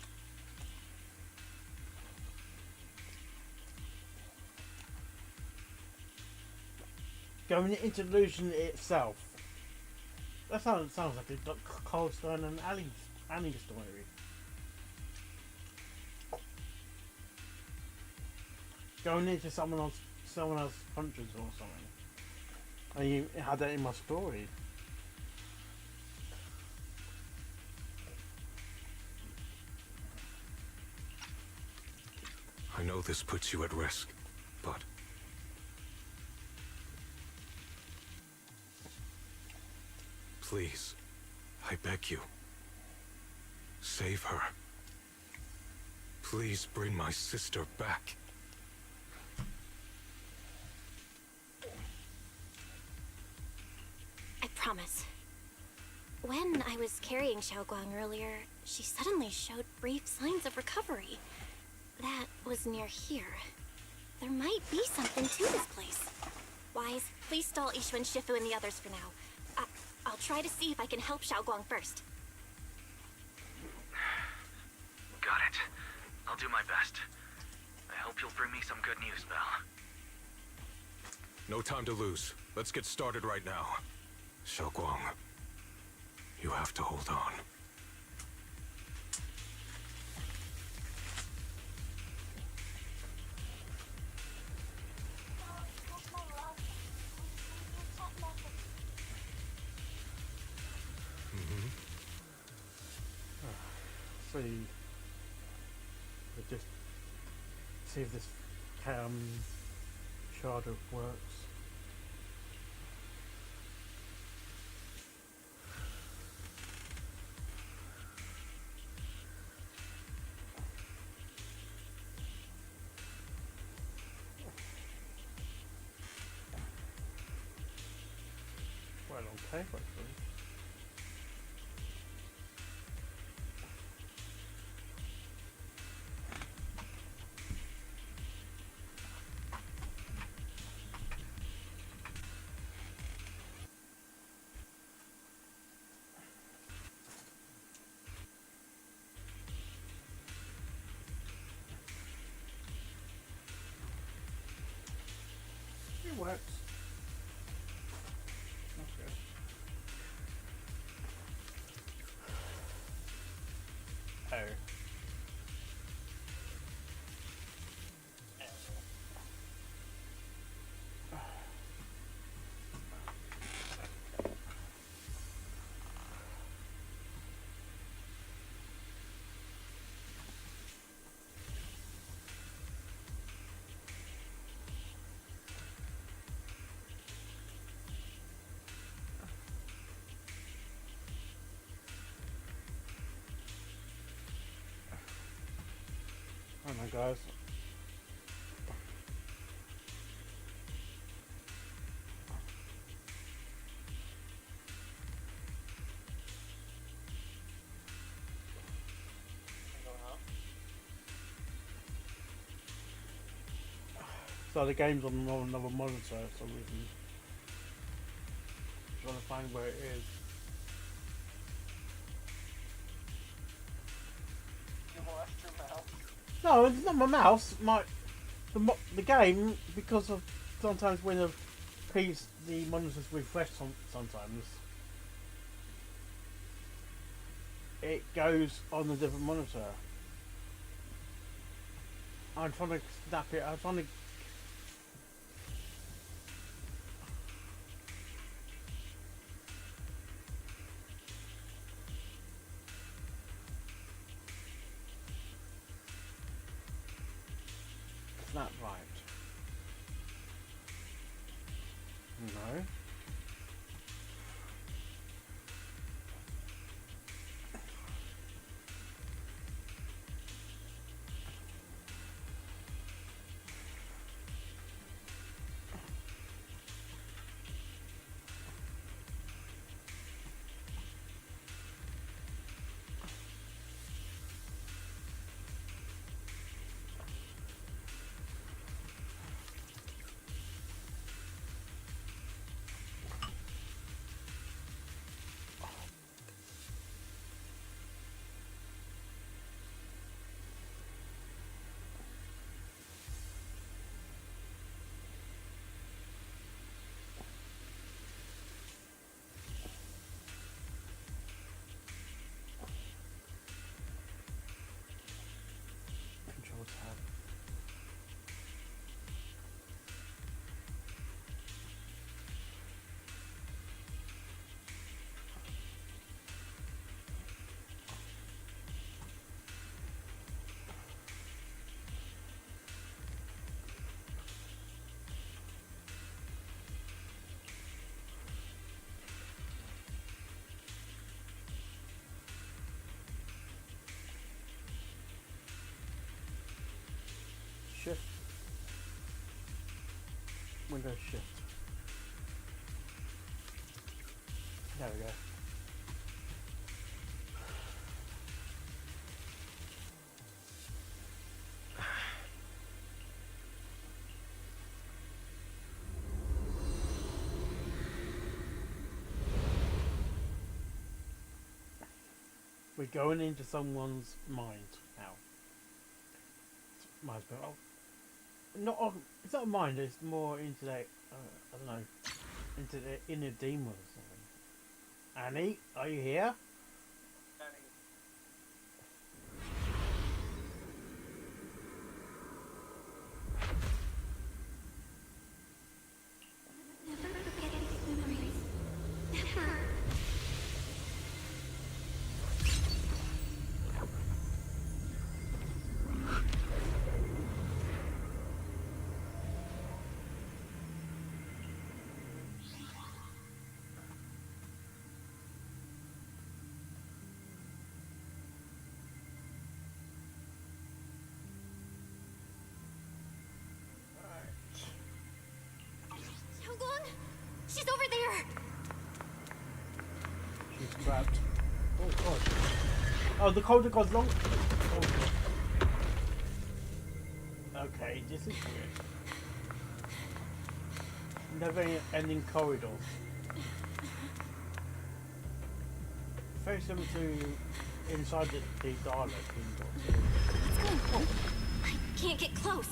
Going into Illusion itself. That sounds like a Coldstone and Annie story. Going into someone else's countries or something. And you had that in my story. I know this puts you at risk, but... Please, I beg you. Save her. Please bring my sister back. I promise. When I was carrying Xiaoguang earlier, she suddenly showed brief signs of recovery. That was near here. There might be something to this place. Wise, please stall Yixuan, Shifu, and the others for now. I'll try to see if I can help Xiaoguang first. Got it. I'll do my best. I hope you'll bring me some good news, Belle. No time to lose. Let's get started right now. Xiaoguang, you have to hold on. See, just see if this charter works. Well, okay, actually. It works. Okay. Oh. Oh my gosh. So the game's on another monitor for some reason. Trying to find where it is. You lost your mouse? No, it's not my mouse. The game, because of sometimes when the monitors refresh sometimes, it goes on a different monitor. I'm trying to snap it. I'm trying to. Snap right. No. Windows shift. There we go. We're going into someone's mind now. Might as well. It's not a mind. It's more into that. I don't know. Into the inner demon or something. Annie, are you here? She's over there! She's trapped. Oh god. Oh, the corridor goes long. Oh god. Okay, this is weird. Never ending corridors. Very similar to inside the Dalek indoors. What's going on? I can't get close.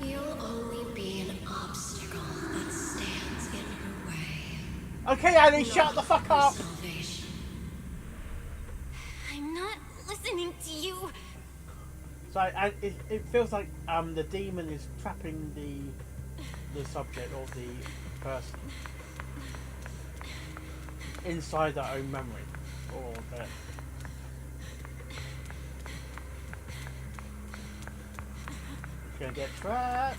You'll only be an obstacle that stands in her way. Okay, Annie, shut the fuck up! Salvation. I'm not listening to you. So it feels like the demon is trapping the subject or the person inside their own memory or their. Gonna get trapped.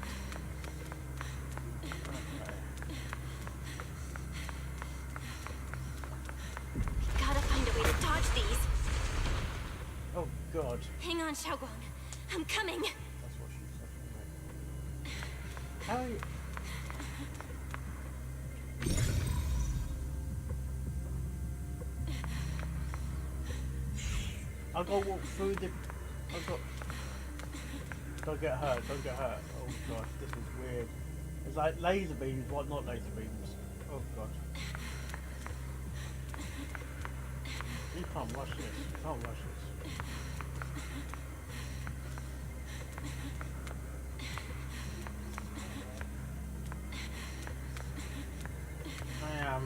Gotta find a way to dodge these. Oh god. Hang on, Xiaoguang. I'm coming. That's what she said. How? I'll go walk through the. I've got. Don't get hurt, don't get hurt. Oh god, this is weird. It's like laser beams, what not laser beams? Oh god. You can't rush this, you can't rush this. I am.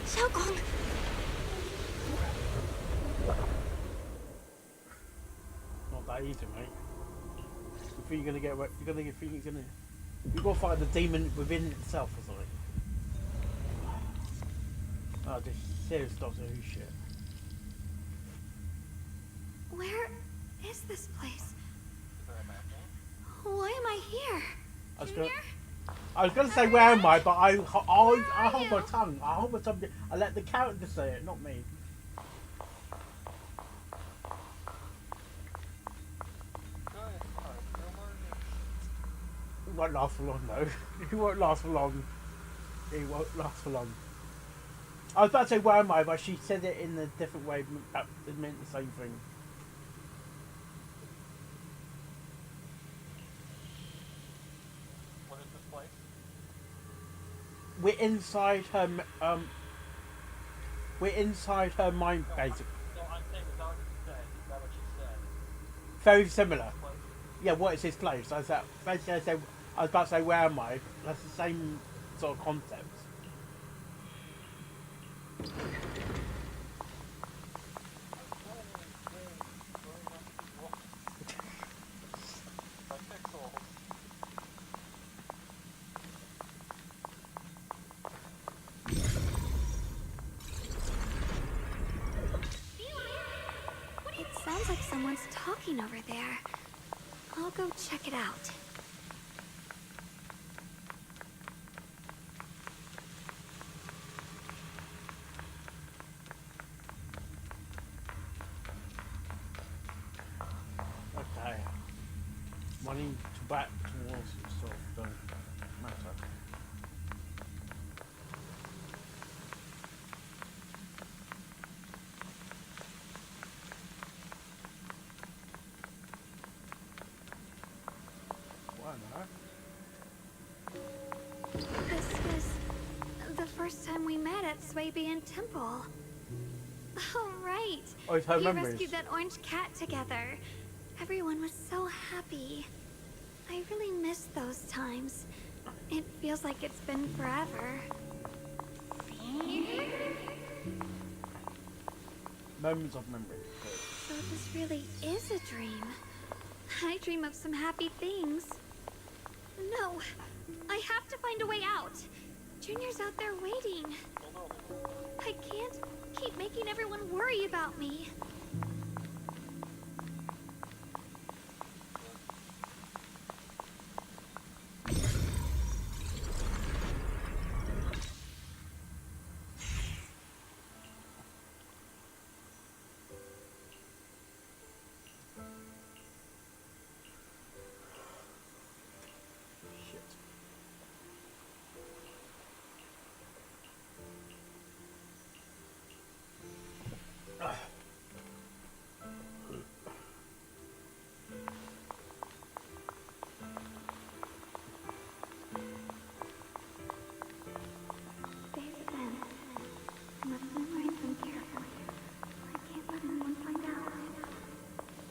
Xiaoguang. Not that easy, mate. You think you're gonna get wet? You gotta fight the demon within itself or something. Oh, this serious Doctor Who shit. Where is this place? Why am I here? I was gonna say where am I, but I hold my tongue. I hold my tongue. I let the character say it, not me. It won't last for long though. It won't last for long. It won't last for long. I was about to say where am I, but she said it in a different way. It meant the same thing. What is this place? We're inside her. We're inside her mind, basically. No, I'm saying the doctor said. Is that what she said? Very similar. Yeah, what is his place? I said, basically, I was about to say, where am I? That's the same sort of concept. It sounds like someone's talking over there. I'll go check it out. back towards sort of the matter. Why not? This was the first time we met at Swabian Temple. Oh, right. Oh, it's her We memories. rescued that orange cat together. Everyone was so happy. I really miss those times. It feels like it's been forever. Moments of memory. So this really is a dream. I dream of some happy things. No, I have to find a way out. Junior's out there waiting. I can't keep making everyone worry about me.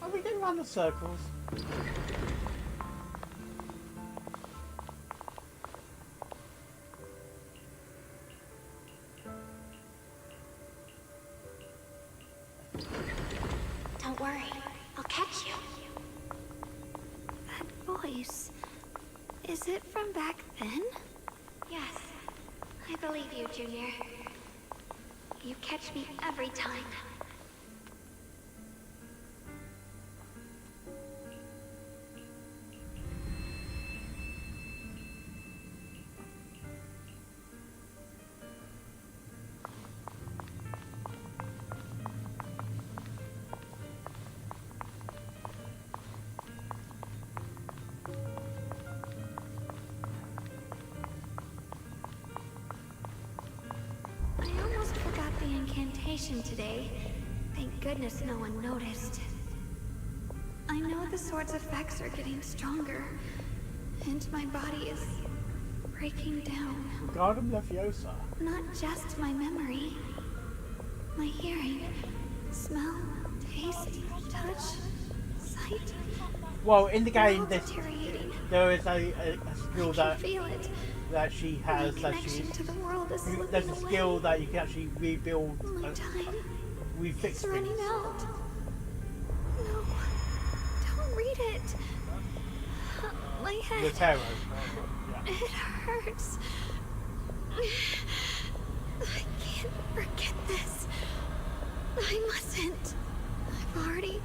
Are we going round the circles? Don't worry, I'll catch you. That voice. Is it from back then? Yes. I believe you, Junior. You catch me every time. Today. Thank goodness no one noticed. I know the sword's effects are getting stronger, and my body is breaking down. Garden Leviosa. Not just my memory. My hearing, smell, taste, touch, sight. Well, in the game, all deteriorating. there is a skill that Feel it. that she has. My That connection to the world is slipping there's a skill away. that you can actually rebuild. My time Refix is running things. out. No, don't read it. My head. The tarot. It hurts. I can't forget this. I mustn't. I've already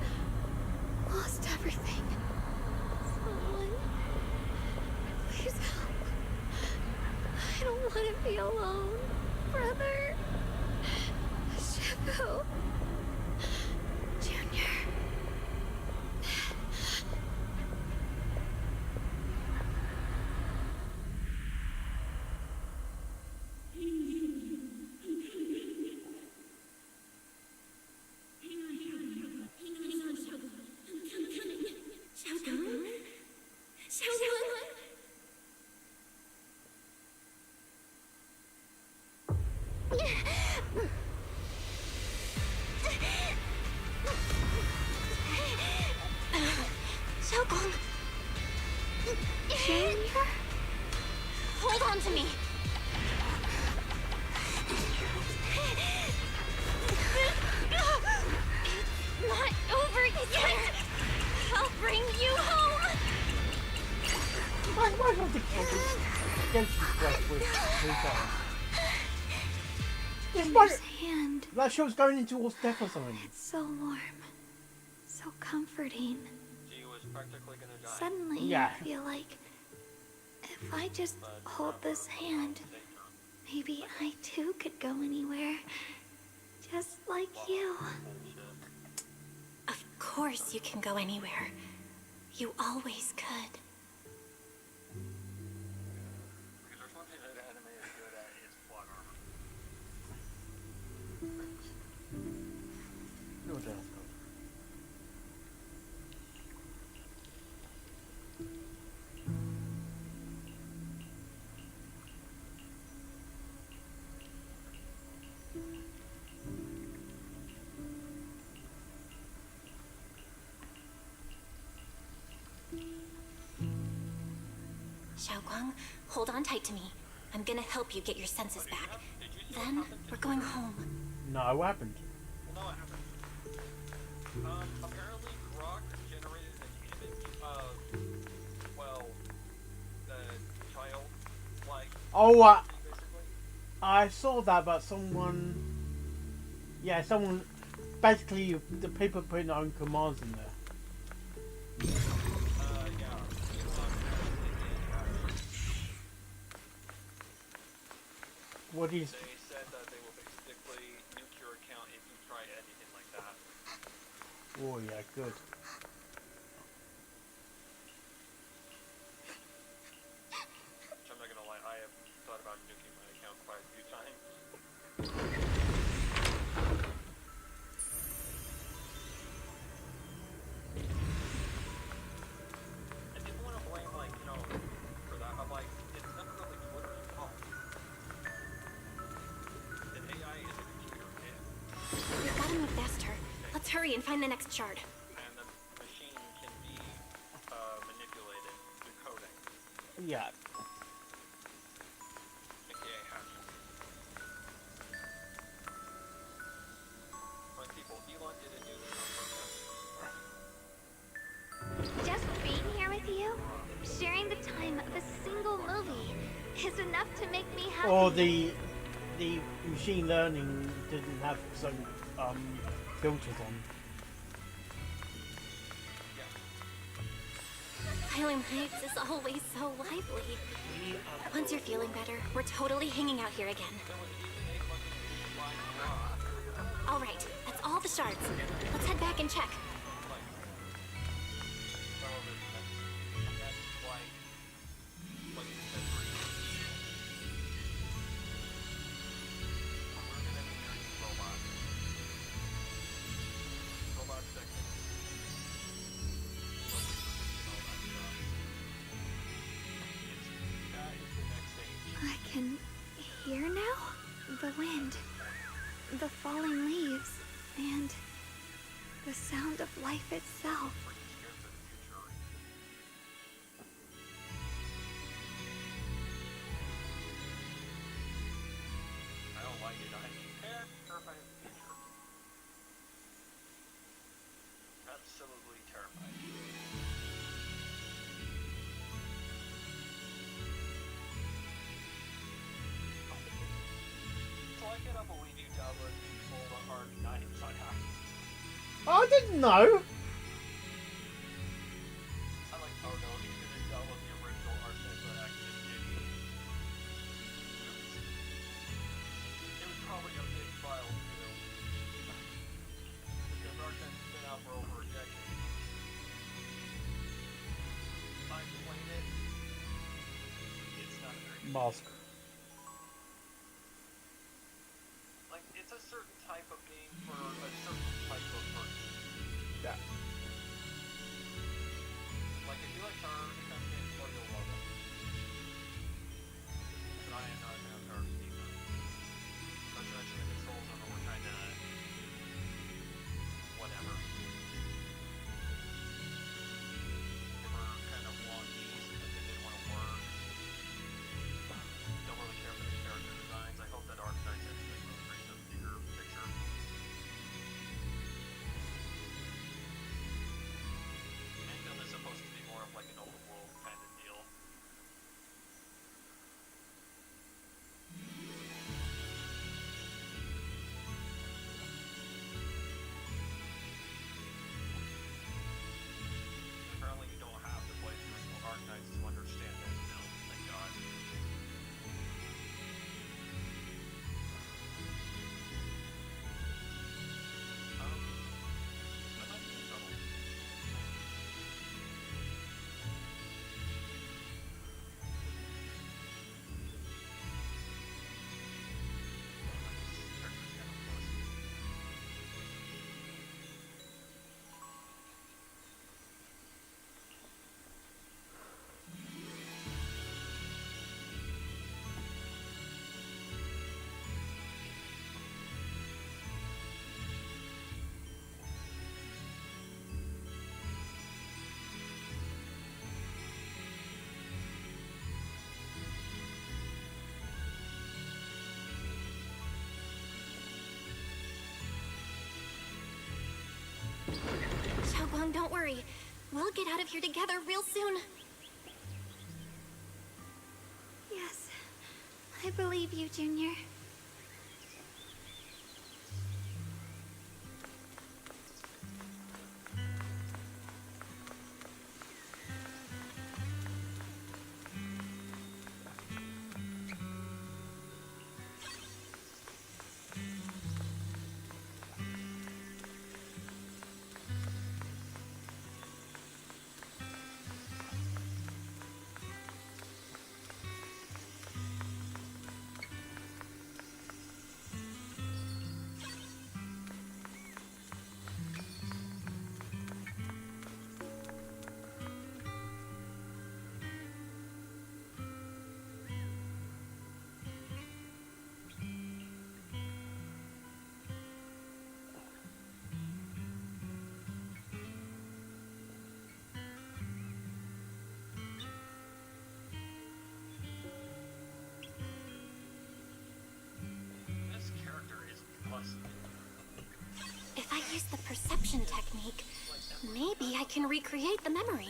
lost everything. Someone, please help. I don't want to be alone, brother. Shifu. Junior. Xiaogong! Junior? Hold on to me! It's not over yet! I'll bring you home! Why not the against Junior's hand. Like she was going into towards death or something. It's so warm. So comforting. She was practically gonna die. Suddenly, Yeah. I feel like if I just hold this hand, maybe I too could go anywhere. Just like you. Of course you can go anywhere. You always could. Xiaoguang, hold on tight to me. I'm gonna help you get your senses back. Then, we're going home. No, what happened? Well, no, it happened. Apparently Grok generated an image of, well, the child, like... Oh, I saw that, but someone... Yeah, someone... Basically, the people putting their own commands in there. Yeah. What is... They said that they will basically nuke your account if you try anything like that. Oh, yeah, good. Which I'm not gonna lie, I have thought about nuking my account quite a few times. And people want to blame, like, you know, for that. I'm like, it's not really Twitter's fault. The AI is a computer, and We've gotta move faster. Let's hurry and find the next shard. the machine can be manipulated through coding. Yeah. AKA hacking. But people, Elon didn't do this on purpose. Just being here with you, sharing the time of a single movie, is enough to make me happy. Or the machine learning didn't have some filters on. Phylum Heights is always so lively. Once you're feeling better, we're totally hanging out here again. Alright, that's all the shards. Let's head back and check. I can hear now? The wind, the falling leaves, and the sound of life itself. I don't like it. I mean, terrifying of the future. Absolutely terrifying. So I get up a Wii U tablet and pull the hard 9 inside out. I didn't know. I'm like, oh no, he's gonna download the original Arsene but Accident Diddy. It was probably a big file too. Because Arsene's been out for over a decade. I played it. It's not very Mask. Like, it's a certain type of game for a certain type of person. Yeah. Like, if you like horror defense games, well, you'll love it. But I am not a fan of horror defense. Not to mention the controls on it were kinda... whatever. They were kind of wonky, because they didn't want to work. Don't really care for the character designs. I hope that Arknights actually really brings a bigger picture. Anthem is supposed to be more of like an open world Xiaoguang, don't worry. We'll get out of here together real soon. Yes, I believe you, Junior. If I use the perception technique, maybe I can recreate the memory.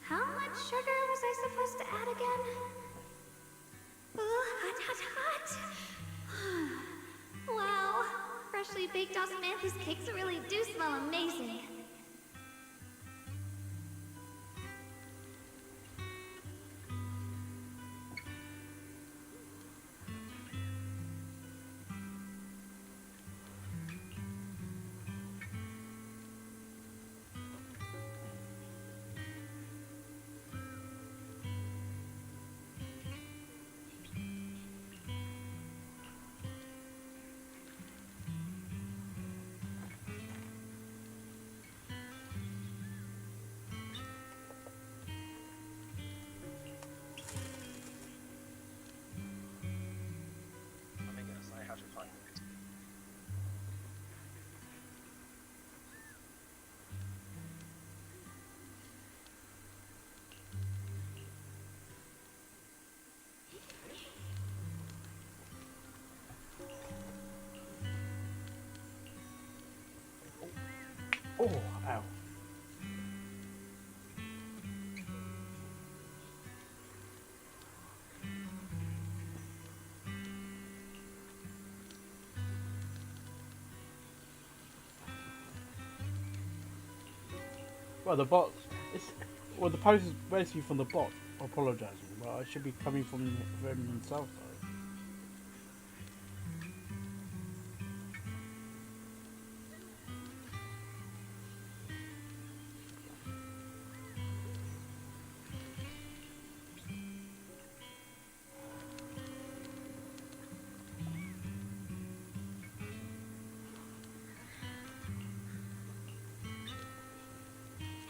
How much sugar was I supposed to add again? Hot, hot, hot! Wow, freshly baked osmanthus cakes really do smell amazing. Oh, ow. Well, the bot. Well, the post is basically from the bot apologising, but it should be coming from himself, though.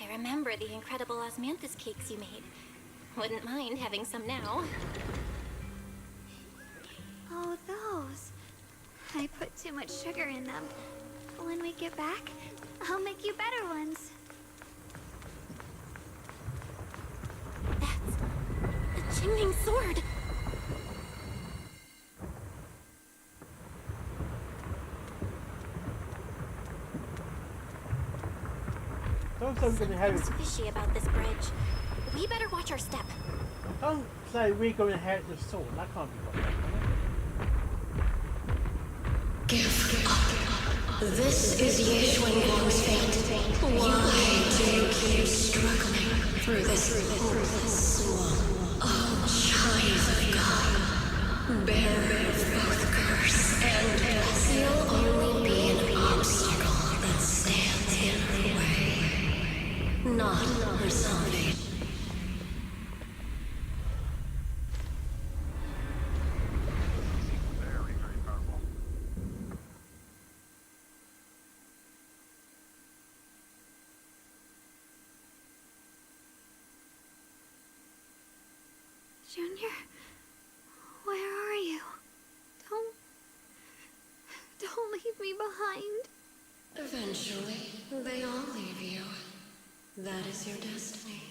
I remember the incredible osmanthus cakes you made. Wouldn't mind having some now. Oh, those. I put too much sugar in them. When we get back, I'll make you better ones. That's the Qingming sword. Something's fishy about this bridge. We better watch our step. Don't say we're going to inherit the sword. That can't be right. Give up. This is Ye Xuanguang's fate. Why do you keep struggling through this hopeless swamp? Oh, child of God, bearer of both curse and blessing, you'll only be an obstacle that stands in her way, not her salvation. Junior, where are you? Don't leave me behind. Eventually, they all leave you. That is your destiny.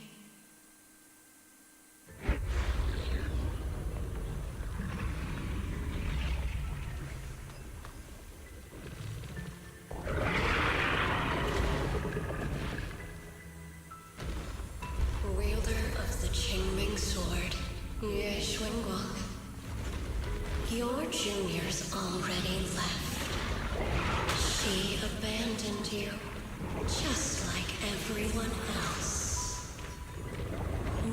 Wielder of the Qingming Sword, Ye Xuanguang. Your juniors already left. She abandoned you, just like everyone else.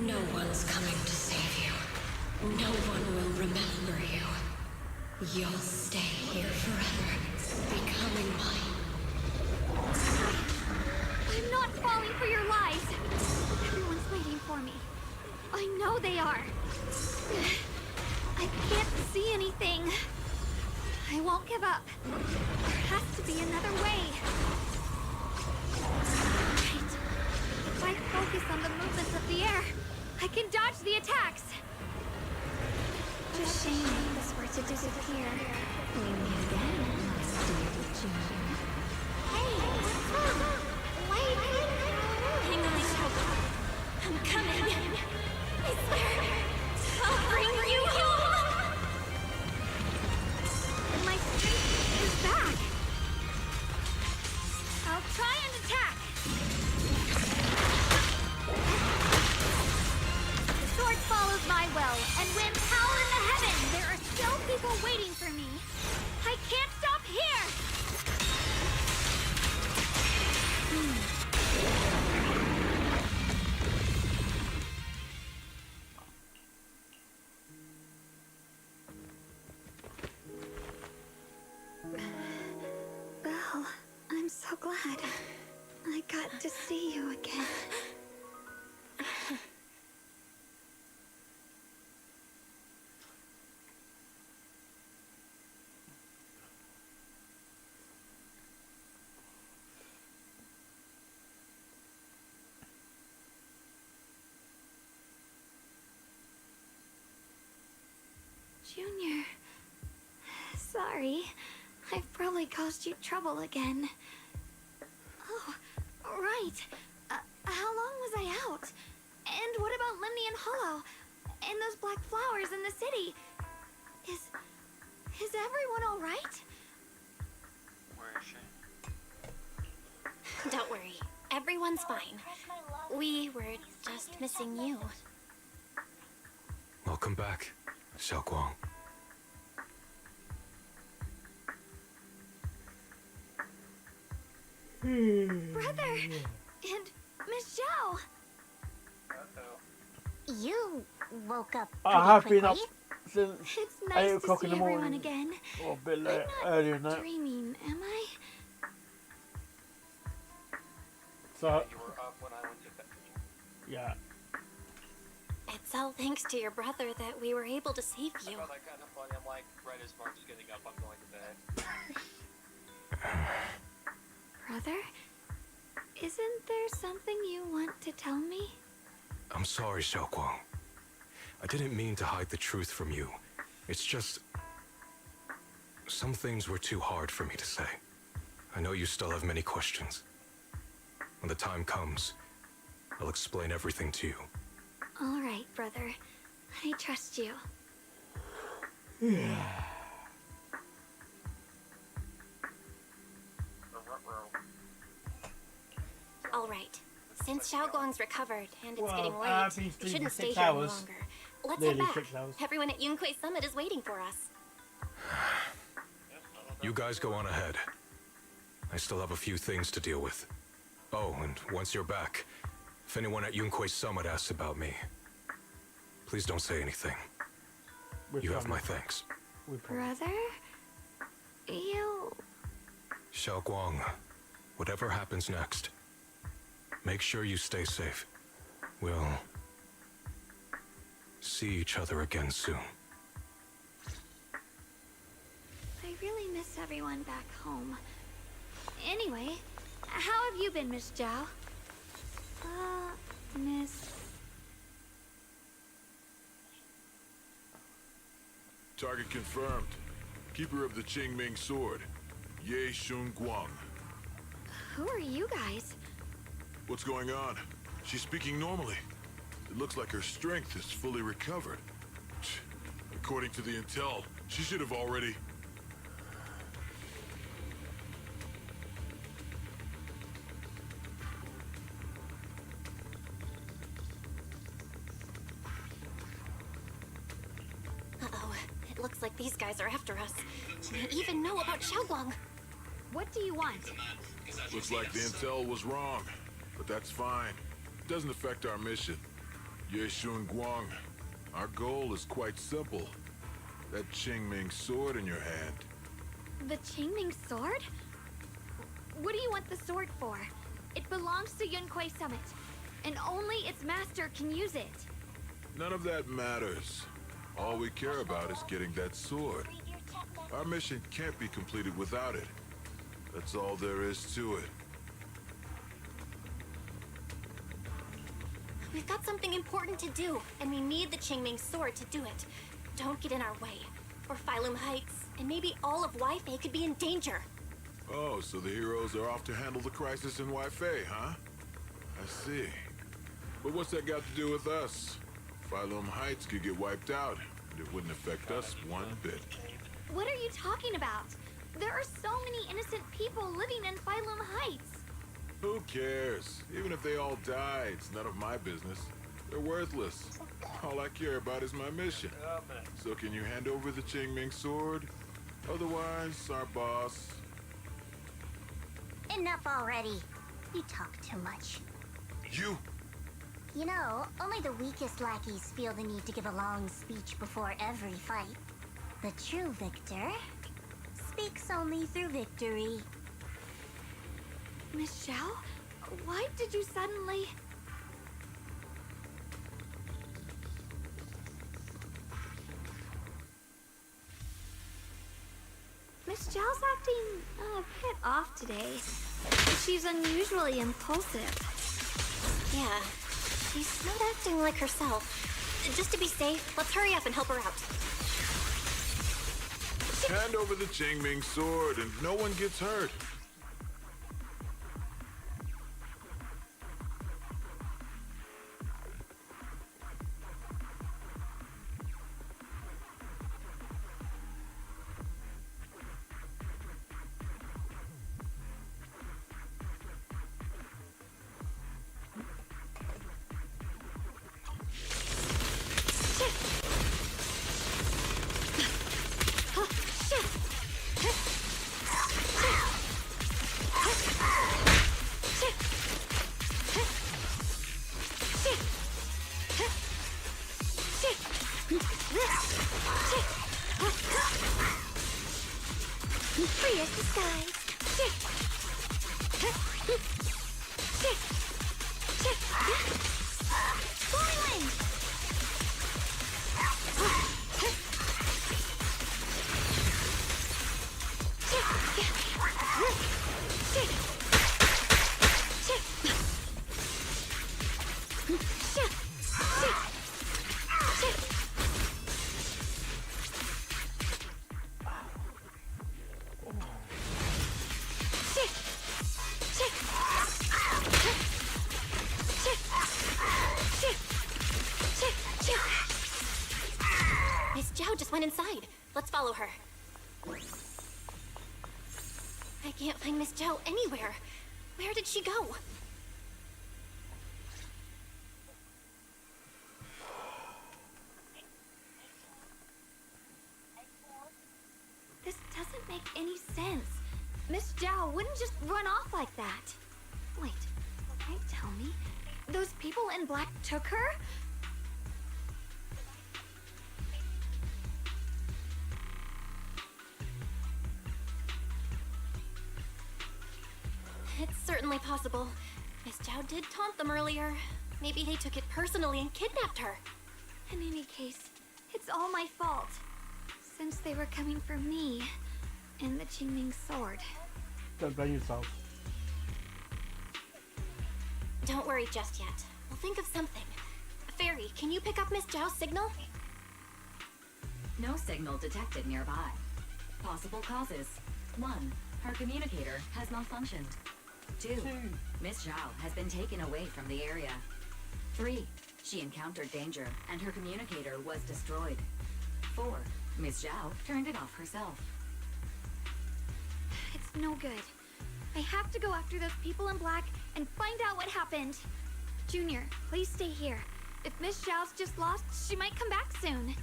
No one's coming to save you. No one will remember you. You'll stay here forever, becoming mine. I'm not falling for your lies. Everyone's waiting for me. I know they are. I can't see anything. I won't give up. There has to be another way. Right. If I focus on the movements of the air, I can dodge the attacks. What a shame if this were to disappear. We meet again, my dear Junior. Hey, wait! Hang on, Xiaoguang. I'm coming. I swear, I'll bring you home. My strength is back. I'll try and attack. The sword follows my will, and when howl in the heaven, there are still people waiting for me. I can't stop here. Belle, I'm so glad I got to see you again. Junior, sorry. I've probably caused you trouble again. Oh, right. How long was I out? And what about Limnian Hollow? And those black flowers in the city? Is everyone all right? Where is she? Don't worry. Everyone's fine. We were just missing you. Welcome back, Xiaoguang. Brother! And Miss Zhao! You woke up I pretty have quickly. been up since It's 8 nice to o'clock see in the everyone morning. again. Or a bit I'm late, not earlier than that. dreaming, am I? So, You were up when I went to bed. yeah. It's all thanks to your brother that we were able to save I you. found that kind of funny. I'm like, right as Marge is getting up, I'm going to bed. Brother? Isn't there something you want to tell me? I'm sorry, Xiaoguang. I didn't mean to hide the truth from you. It's just... some things were too hard for me to say. I know you still have many questions. When the time comes, I'll explain everything to you. All right, brother. I trust you. All right. Since Xiaoguang's recovered and it's Well, getting I've late, been we shouldn't stay 6 here any hours. longer. Let's Nearly head back. 6 hours. Everyone at Yunquei Summit is waiting for us. You guys go on ahead. I still have a few things to deal with. Oh, and once you're back, if anyone at Yunquei Summit asks about me, please don't say anything. You have my thanks. Brother? You... Xiaoguang, whatever happens next, make sure you stay safe. We'll see each other again soon. I really miss everyone back home. Anyway, how have you been, Miss Zhao? Miss... Target confirmed. Keeper of the Qingming Sword, Ye Xuanguang. Who are you guys? What's going on? She's speaking normally. It looks like her strength is fully recovered. According to the intel, she should have already... Uh-oh. It looks like these guys are after us. They even know about Xiaoguang. What do you want? Looks like the intel was wrong, but that's fine. It doesn't affect our mission. Yeshun Guang, our goal is quite simple. That Qingming sword in your hand. The Qingming sword? What do you want the sword for? It belongs to Yunquei Summit, and only its master can use it. None of that matters. All we care about is getting that sword. Our mission can't be completed without it. That's all there is to it. We've got something important to do, and we need the Qingming sword to do it. Don't get in our way, or Phylum Heights, and maybe all of Weifei could be in danger. Oh, so the heroes are off to handle the crisis in Weifei, huh? I see. But what's that got to do with us? Phylum Heights could get wiped out, and it wouldn't affect us one bit. What are you talking about? There are so many innocent people living in Phylum Heights. Who cares? Even if they all die, it's none of my business. They're worthless. All I care about is my mission. So can you hand over the Qingming sword? Otherwise, our boss... Enough already. You talk too much. You? You know, only the weakest lackeys feel the need to give a long speech before every fight. The true victor speaks only through victory. Miss Xiao? Why did you suddenly... Miss Xiao's acting a bit off today. She's unusually impulsive. Yeah, she's not acting like herself. Just to be safe, let's hurry up and help her out. Hand over the Qingming sword and no one gets hurt. Free as the skies. Flying wind. Miss Zhao just went inside. Let's follow her. I can't find Miss Zhao anywhere. Where did she go? This doesn't make any sense. Miss Zhao wouldn't just run off like that. Wait, can you tell me? Those people in black took her? It's certainly possible. Miss Zhao did taunt them earlier. Maybe they took it personally and kidnapped her. In any case, it's all my fault. Since they were coming for me and the Qingming sword. Don't blame yourself. Don't worry just yet. We'll think of something. Fairy, can you pick up Miss Zhao's signal? No signal detected nearby. Possible causes. 1. Her communicator has malfunctioned. 2. Miss Zhao has been taken away from the area. 3. She encountered danger, and her communicator was destroyed. 4. Miss Zhao turned it off herself. It's no good. I have to go after those people in black and find out what happened. Junior, please stay here. If Miss Zhao's just lost, she might come back soon.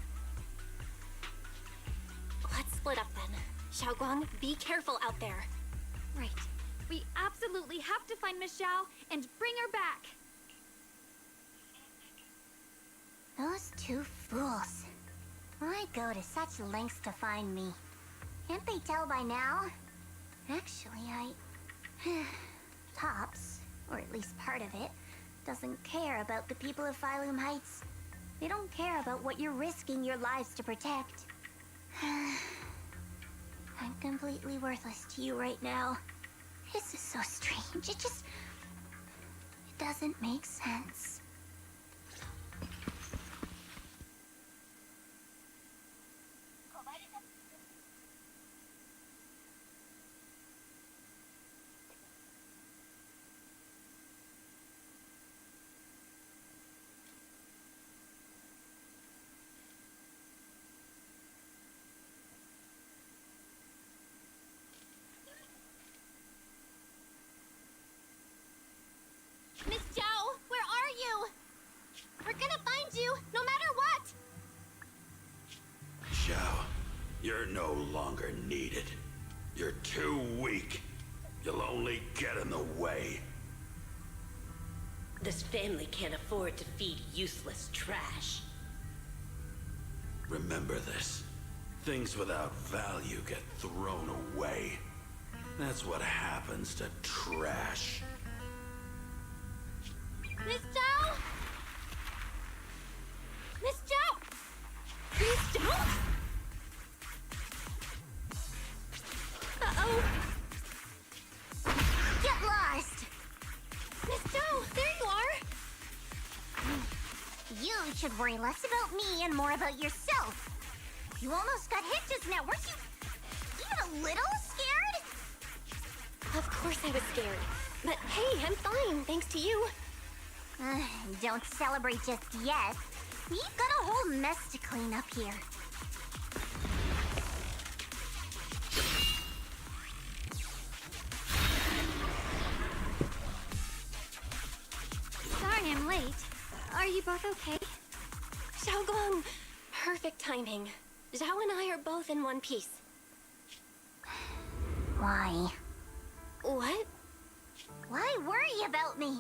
Let's split up then. Xiaoguang, be careful out there. Right. We absolutely have to find Miss Zhao and bring her back. Those two fools. Why go to such lengths to find me? Can't they tell by now? Actually, Tops, or at least part of it, doesn't care about the people of Phylum Heights. They don't care about what you're risking your lives to protect. I'm completely worthless to you right now. This is so strange. It doesn't make sense. Miss Zhao, where are you? We're gonna find you, no matter what! Zhao, you're no longer needed. You're too weak. You'll only get in the way. This family can't afford to feed useless trash. Remember this. Things without value get thrown away. That's what happens to trash. Miss Zhao! Miss Zhao! Miss Zhao? Uh-oh! Get lost! Miss Zhao, there you are! You should worry less about me and more about yourself. You almost got hit just now. Weren't you even a little scared? Of course I was scared. But hey, I'm fine, thanks to you. Don't celebrate just yet. We've got a whole mess to clean up here. Sorry I'm late. Are you both okay? Xiaoguang! Perfect timing. Zhao and I are both in one piece. Why? What? Why worry about me?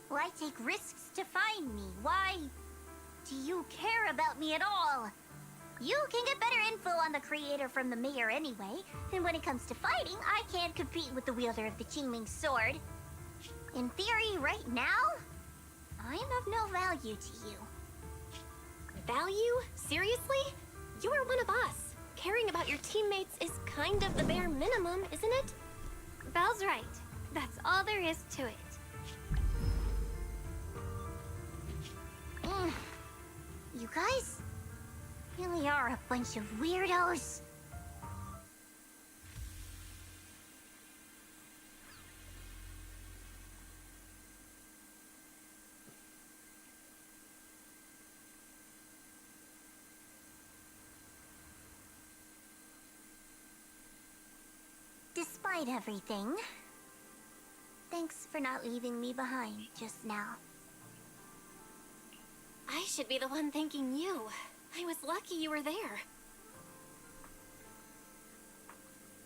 Why take risks to find me? Why do you care about me at all? You can get better info on the creator from the mayor anyway, and when it comes to fighting, I can't compete with the wielder of the Qingming sword. In theory, right now, I'm of no value to you. Value? Seriously? You are one of us. Caring about your teammates is kind of the bare minimum, isn't it? Belle's right. That's all there is to it. You guys really are a bunch of weirdos. Despite everything, thanks for not leaving me behind just now. I should be the one thanking you. I was lucky you were there.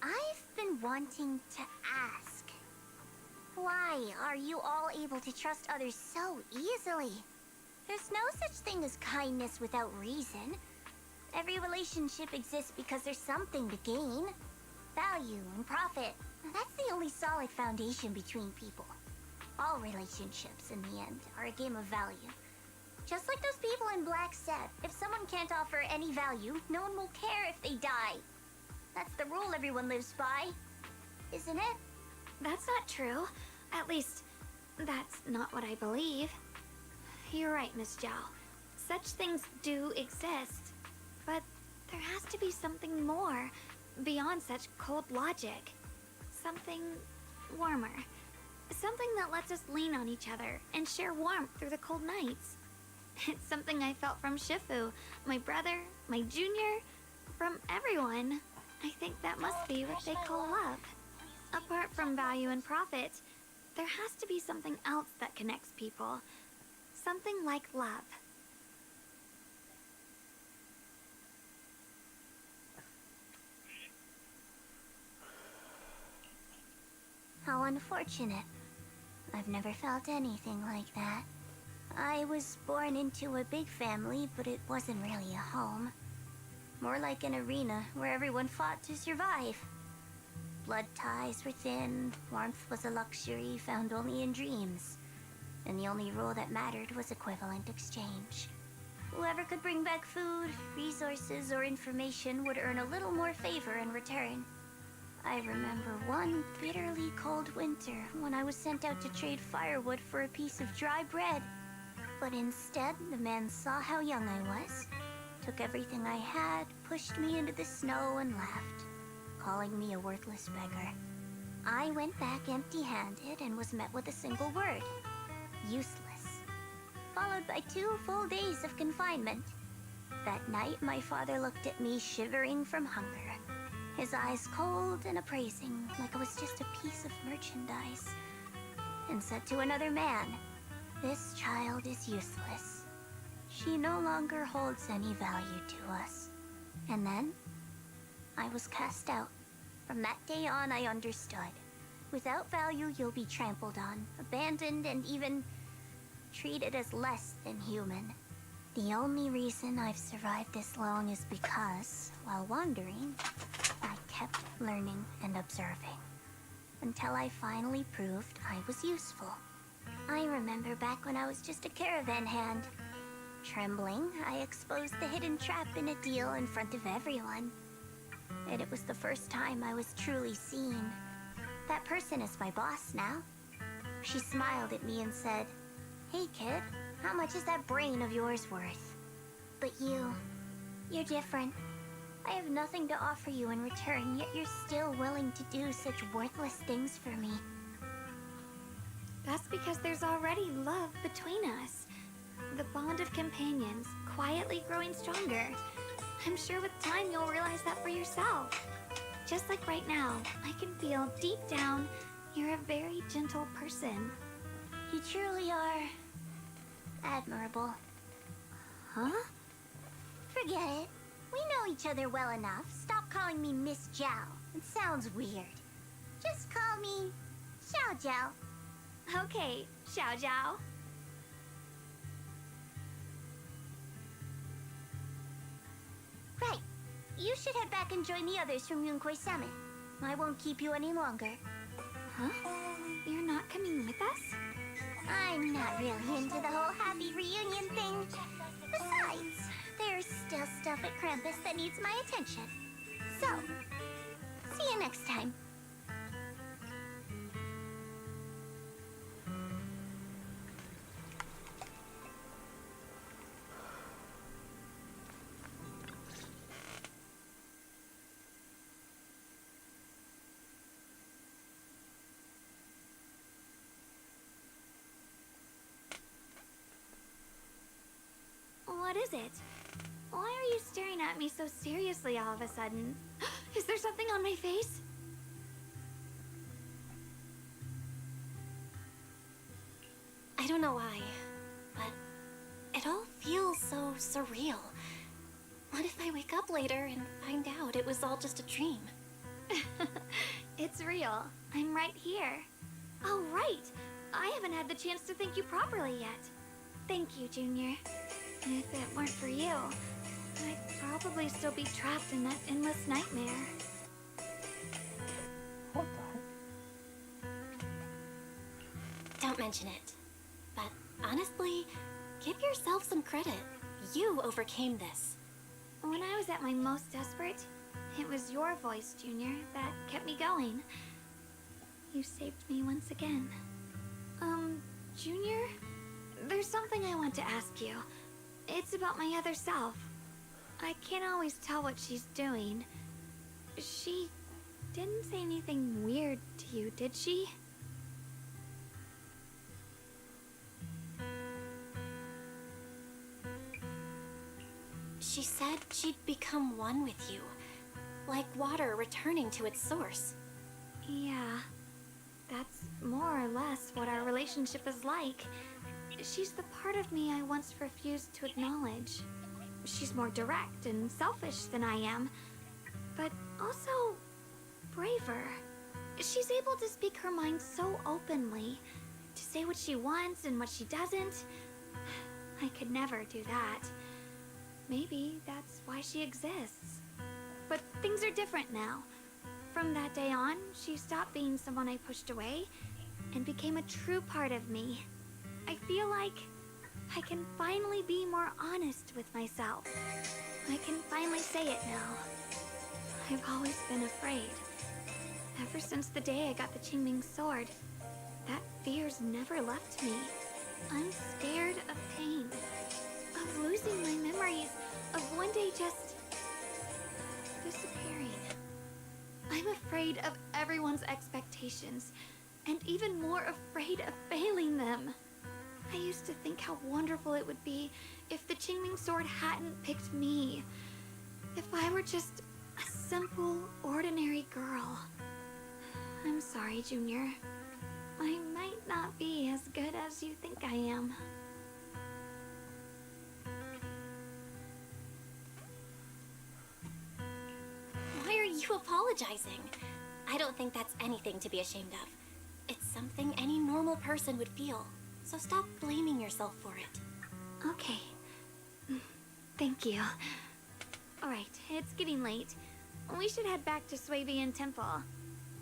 I've been wanting to ask. Why are you all able to trust others so easily? There's no such thing as kindness without reason. Every relationship exists because there's something to gain. Value and profit. That's the only solid foundation between people. All relationships, in the end, are a game of value. Just like those people in Black said, if someone can't offer any value, no one will care if they die. That's the rule everyone lives by, isn't it? That's not true. At least, that's not what I believe. You're right, Miss Zhao. Such things do exist. But there has to be something more, beyond such cold logic. Something warmer. Something that lets us lean on each other and share warmth through the cold nights. It's something I felt from Shifu, my brother, my junior, from everyone. I think that must be what they call love. Apart from value and profit, there has to be something else that connects people. Something like love. How unfortunate. I've never felt anything like that. I was born into a big family, but it wasn't really a home. More like an arena where everyone fought to survive. Blood ties were thin, warmth was a luxury found only in dreams, and the only rule that mattered was equivalent exchange. Whoever could bring back food, resources, or information would earn a little more favor in return. I remember one bitterly cold winter when I was sent out to trade firewood for a piece of dry bread. But instead, the man saw how young I was, took everything I had, pushed me into the snow, and left, calling me a worthless beggar. I went back empty-handed and was met with a single word: useless. Followed by 2 full days of confinement. That night, my father looked at me shivering from hunger, his eyes cold and appraising, like I was just a piece of merchandise, and said to another man, "This child is useless. She no longer holds any value to us." And then, I was cast out. From that day on, I understood. Without value, you'll be trampled on, abandoned, and even treated as less than human. The only reason I've survived this long is because, while wandering, I kept learning and observing, until I finally proved I was useful. I remember back when I was just a caravan hand. Trembling, I exposed the hidden trap in a deal in front of everyone. And it was the first time I was truly seen. That person is my boss now. She smiled at me and said, "Hey kid, how much is that brain of yours worth?" But you're different. I have nothing to offer you in return, yet you're still willing to do such worthless things for me. That's because there's already love between us. The bond of companions, quietly growing stronger. I'm sure with time you'll realize that for yourself. Just like right now, I can feel deep down you're a very gentle person. You truly are admirable. Huh? Forget it. We know each other well enough. Stop calling me Miss Zhao. It sounds weird. Just call me Xiao Zhao. Okay, Xiao Zhao. Right. You should head back and join the others from Yunquei Summit. I won't keep you any longer. Huh? You're not coming with us? I'm not really into the whole happy reunion thing. Besides, there's still stuff at Krampus that needs my attention. So, see you next time. What is it? Why are you staring at me so seriously all of a sudden? Is there something on my face? I don't know why, but it all feels so surreal. What if I wake up later and find out it was all just a dream? It's real. I'm right here. Oh, right. I haven't had the chance to thank you properly yet. Thank you, Junior. If it weren't for you, I'd probably still be trapped in that endless nightmare. What the heck? Don't mention it. But honestly, give yourself some credit. You overcame this. When I was at my most desperate, it was your voice, Junior, that kept me going. You saved me once again. Junior? There's something I want to ask you. It's about my other self. I can't always tell what she's doing. She didn't say anything weird to you, did she? said she'd become one with you. Like water returning to its source. Yeah, that's more or less what our relationship is like. She's the part of me I once refused to acknowledge. She's more direct and selfish than I am, but also braver. She's able to speak her mind so openly, to say what she wants and what she doesn't. I could never do that. Maybe that's why she exists. But things are different now. From that day on, she stopped being someone I pushed away and became a true part of me. I feel like I can finally be more honest with myself. I can finally say it now. I've always been afraid. Ever since the day I got the Qingming sword, that fear's never left me. I'm scared of pain, of losing my memories, of one day just disappearing. I'm afraid of everyone's expectations, and even more afraid of failing them. I used to think how wonderful it would be if the Qingming sword hadn't picked me. If I were just a simple, ordinary girl. I'm sorry, Junior. I might not be as good as you think I am. Why are you apologizing? I don't think that's anything to be ashamed of. It's something any normal person would feel. So stop blaming yourself for it. Okay. Thank you. Alright, it's getting late. We should head back to Swabian Temple.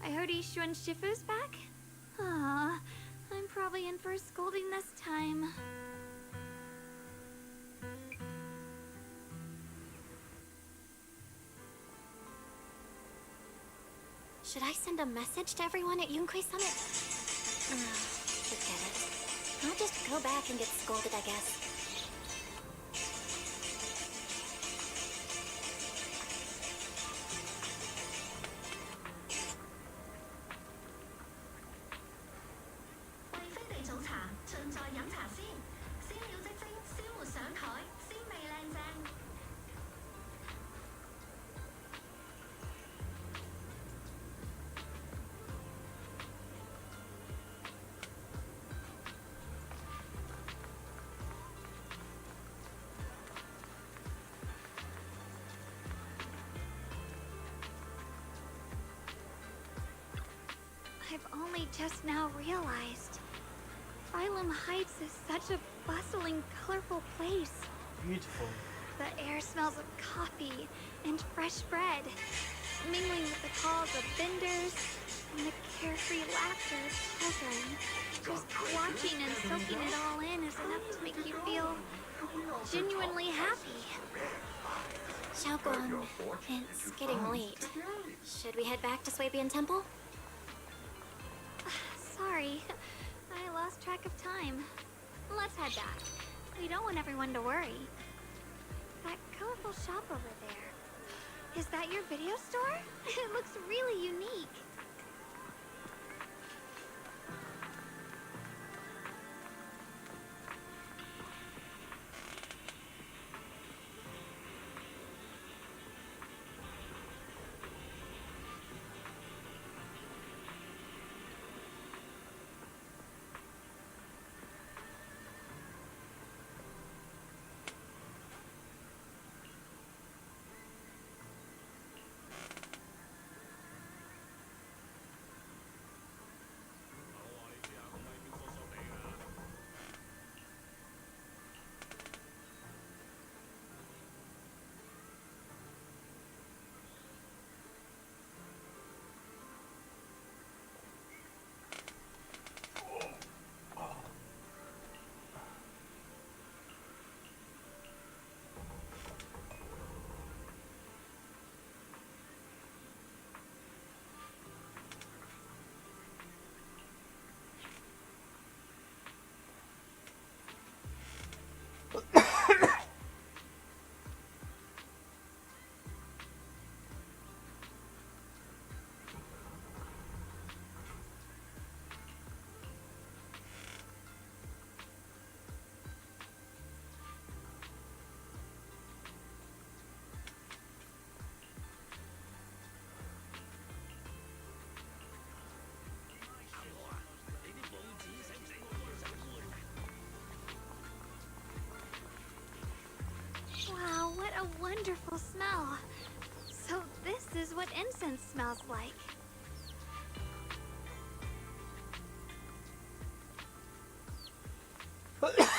I heard Ishuan Shifu's back? Aw, I'm probably in for a scolding this time. Should I send a message to everyone at Yunkai Summit? Forget it. I'll just go back and get scolded, I guess. I've only just now realized. Phylum Heights is such a bustling, colorful place. Beautiful. The air smells of coffee and fresh bread, mingling with the calls of vendors and the carefree laughter of children. Just watching and soaking it all in is enough to make you feel genuinely happy. Xiaoguang, it's getting late. Should we head back to Swabian Temple? Sorry, I lost track of time. Let's head back. We don't want everyone to worry. That colorful shop over there. Is that your video store? It looks really unique. wonderful smell. So this is what incense smells like. What the fuck?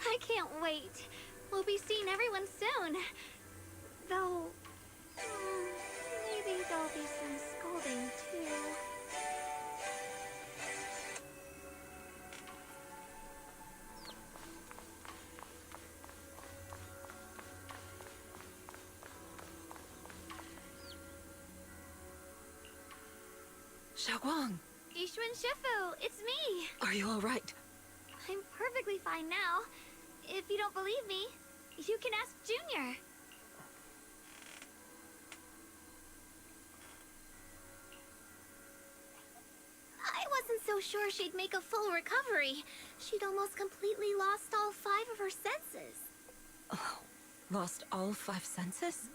I can't wait. We'll be seeing everyone soon. Though, maybe there'll be some scolding too. Xiaoguang, Yixuan Shifu, it's me. are you all right? I'm perfectly fine now. If you don't believe me, you can ask Junior. I wasn't so sure she'd make a full recovery. She'd almost completely lost all 5 of her senses. Oh, lost all 5 senses?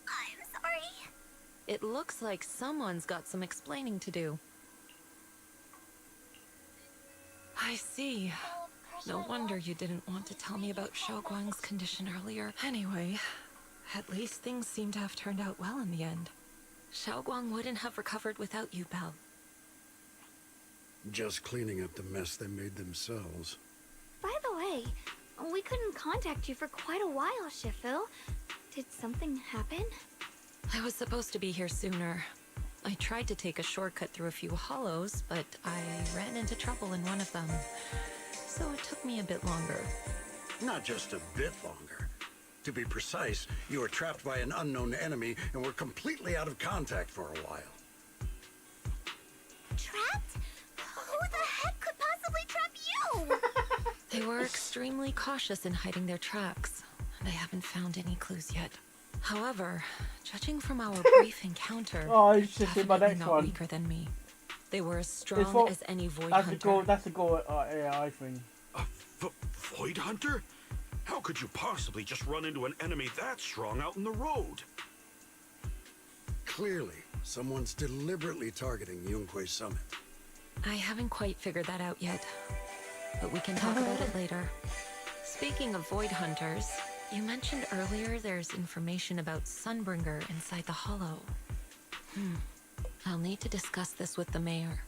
I'm sorry. It looks like someone's got some explaining to do. I see. No wonder you didn't want to tell me about Xiaoguang's condition earlier. Anyway, at least things seem to have turned out well in the end. Xiaoguang wouldn't have recovered without you, Belle. Just cleaning up the mess they made themselves. By the way, we couldn't contact you for quite a while, Shifu. Did something happen? I was supposed to be here sooner. I tried to take a shortcut through a few hollows, but I ran into trouble in one of them. So it took me a bit longer. Not just a bit longer. To be precise, you were trapped by an unknown enemy and were completely out of contact for a while. Trapped? Who the heck could possibly trap you? They were extremely cautious in hiding their tracks, and I haven't found any clues yet. However, judging from our brief encounter, Oh, you should see my definitely next not one. weaker than me. They were as strong as any void hunter. That's a goal AI thing. Void Hunter? How could you possibly just run into an enemy that strong out in the road? Clearly, someone's deliberately targeting Yunque Summit. I haven't quite figured that out yet, but we can talk about it later. Speaking of void hunters, you mentioned earlier there's information about Sunbringer inside the hollow. I'll need to discuss this with the mayor.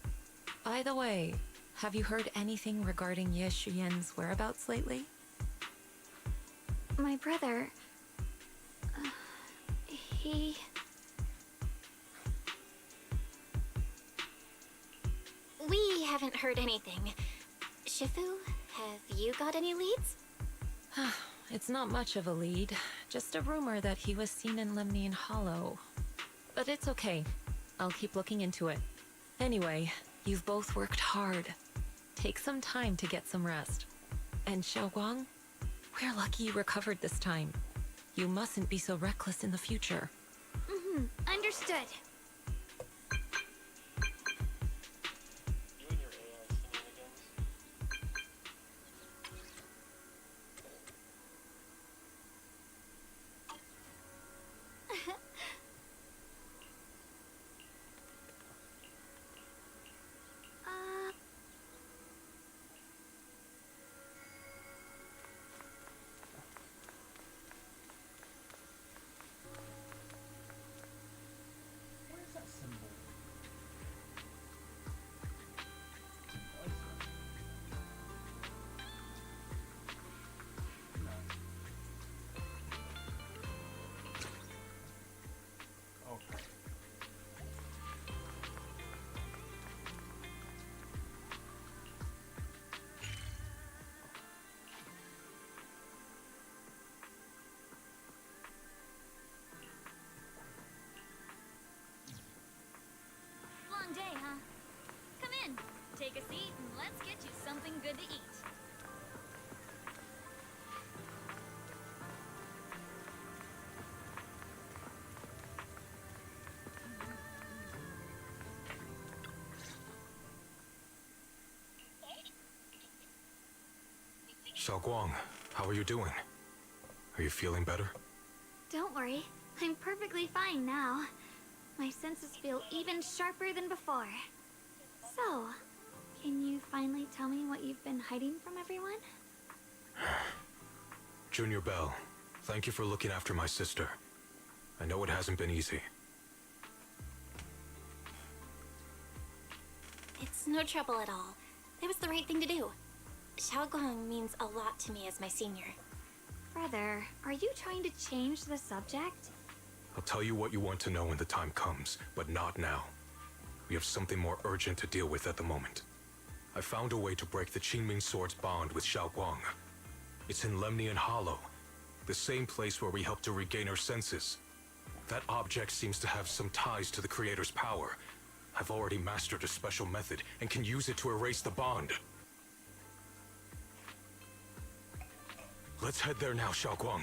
By the way, have you heard anything regarding Ye Shuyen's whereabouts lately? My brother... he... We haven't heard anything. Shifu, have you got any leads? It's not much of a lead, just a rumor that he was seen in Lemnian Hollow. But it's okay. I'll keep looking into it. Anyway, you've both worked hard. Take some time to get some rest. And Xiaoguang, we're lucky you recovered this time. You mustn't be so reckless in the future. Understood. You and your AI shenanigans. Take a seat and let's get you something good to eat. Xiaoguang, how are you doing? Are you feeling better? Don't worry, I'm perfectly fine now. My senses feel even sharper than before. So, can you finally tell me what you've been hiding from everyone? Junior Bell, thank you for looking after my sister. I know it hasn't been easy. It's no trouble at all. It was the right thing to do. Xiaoguang means a lot to me as my senior. Brother, are you trying to change the subject? I'll tell you what you want to know when the time comes, but not now. We have something more urgent to deal with at the moment. I found a way to break the Qingming Sword's bond with Xiaoguang. It's in Lemnian Hollow, the same place where we helped to regain her senses. That object seems to have some ties to the Creator's power. I've already mastered a special method and can use it to erase the bond. Let's head there now, Xiaoguang.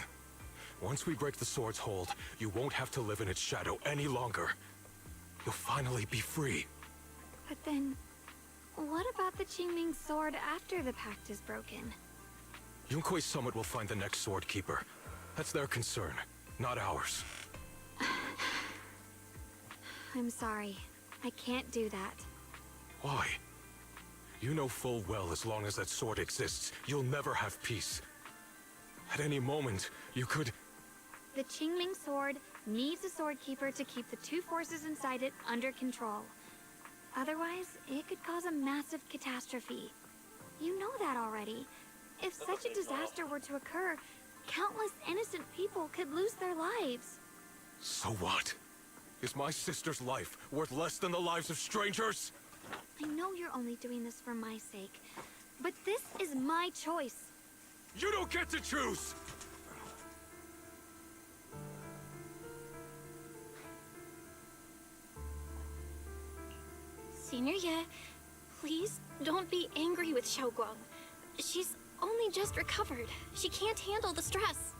Once we break the sword's hold, you won't have to live in its shadow any longer. You'll finally be free. But then, what about the Qingming Sword after the pact is broken? Yunkuei Summit will find the next Sword Keeper. That's their concern, not ours. I'm sorry. I can't do that. Why? You know full well as long as that sword exists, you'll never have peace. At any moment, you could... The Qingming Sword needs a Sword Keeper to keep the two forces inside it under control. Otherwise, it could cause a massive catastrophe. You know that already. If such a disaster were to occur, countless innocent people could lose their lives. So what? Is my sister's life worth less than the lives of strangers? I know you're only doing this for my sake, but this is my choice. You don't get to choose! Senior Ye, please don't be angry with Xiaoguang. She's only just recovered. She can't handle the stress.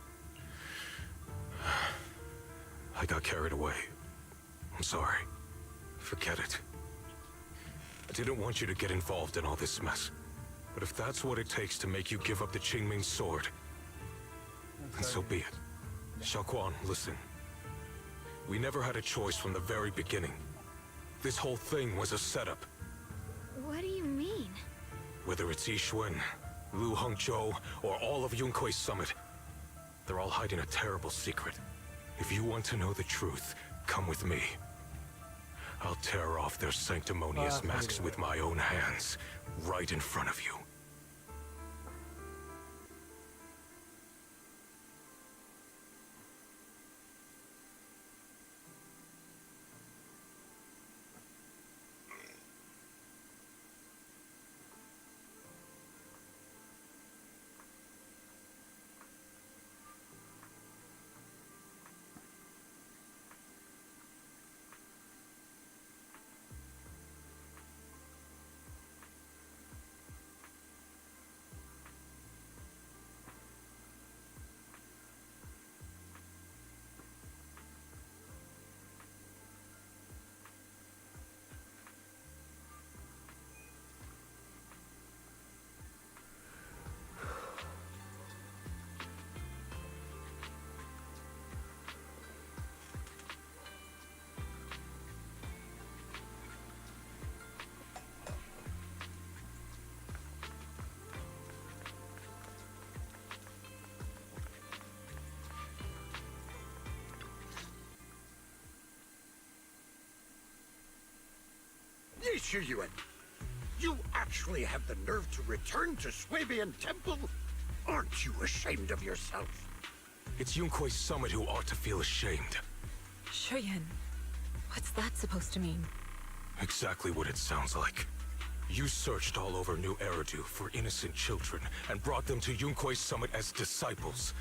I got carried away. I'm sorry. Forget it. I didn't want you to get involved in all this mess. But if that's what it takes to make you give up the Qingming Sword, then so be it. Xiaoguang, listen. We never had a choice from the very beginning. This whole thing was a setup. What do you mean? Whether it's Yixuan, Lu Hongzhou, or all of Yunkuei Summit, they're all hiding a terrible secret. If you want to know the truth, come with me. I'll tear off their sanctimonious masks with my own hands, right in front of you. Yi Shiyuan, you actually have the nerve to return to Swabian Temple? Aren't you ashamed of yourself? It's Yunkuei Summit who ought to feel ashamed. Shuyan, what's that supposed to mean? Exactly what it sounds like. You searched all over New Eridu for innocent children and brought them to Yunkuei Summit as disciples.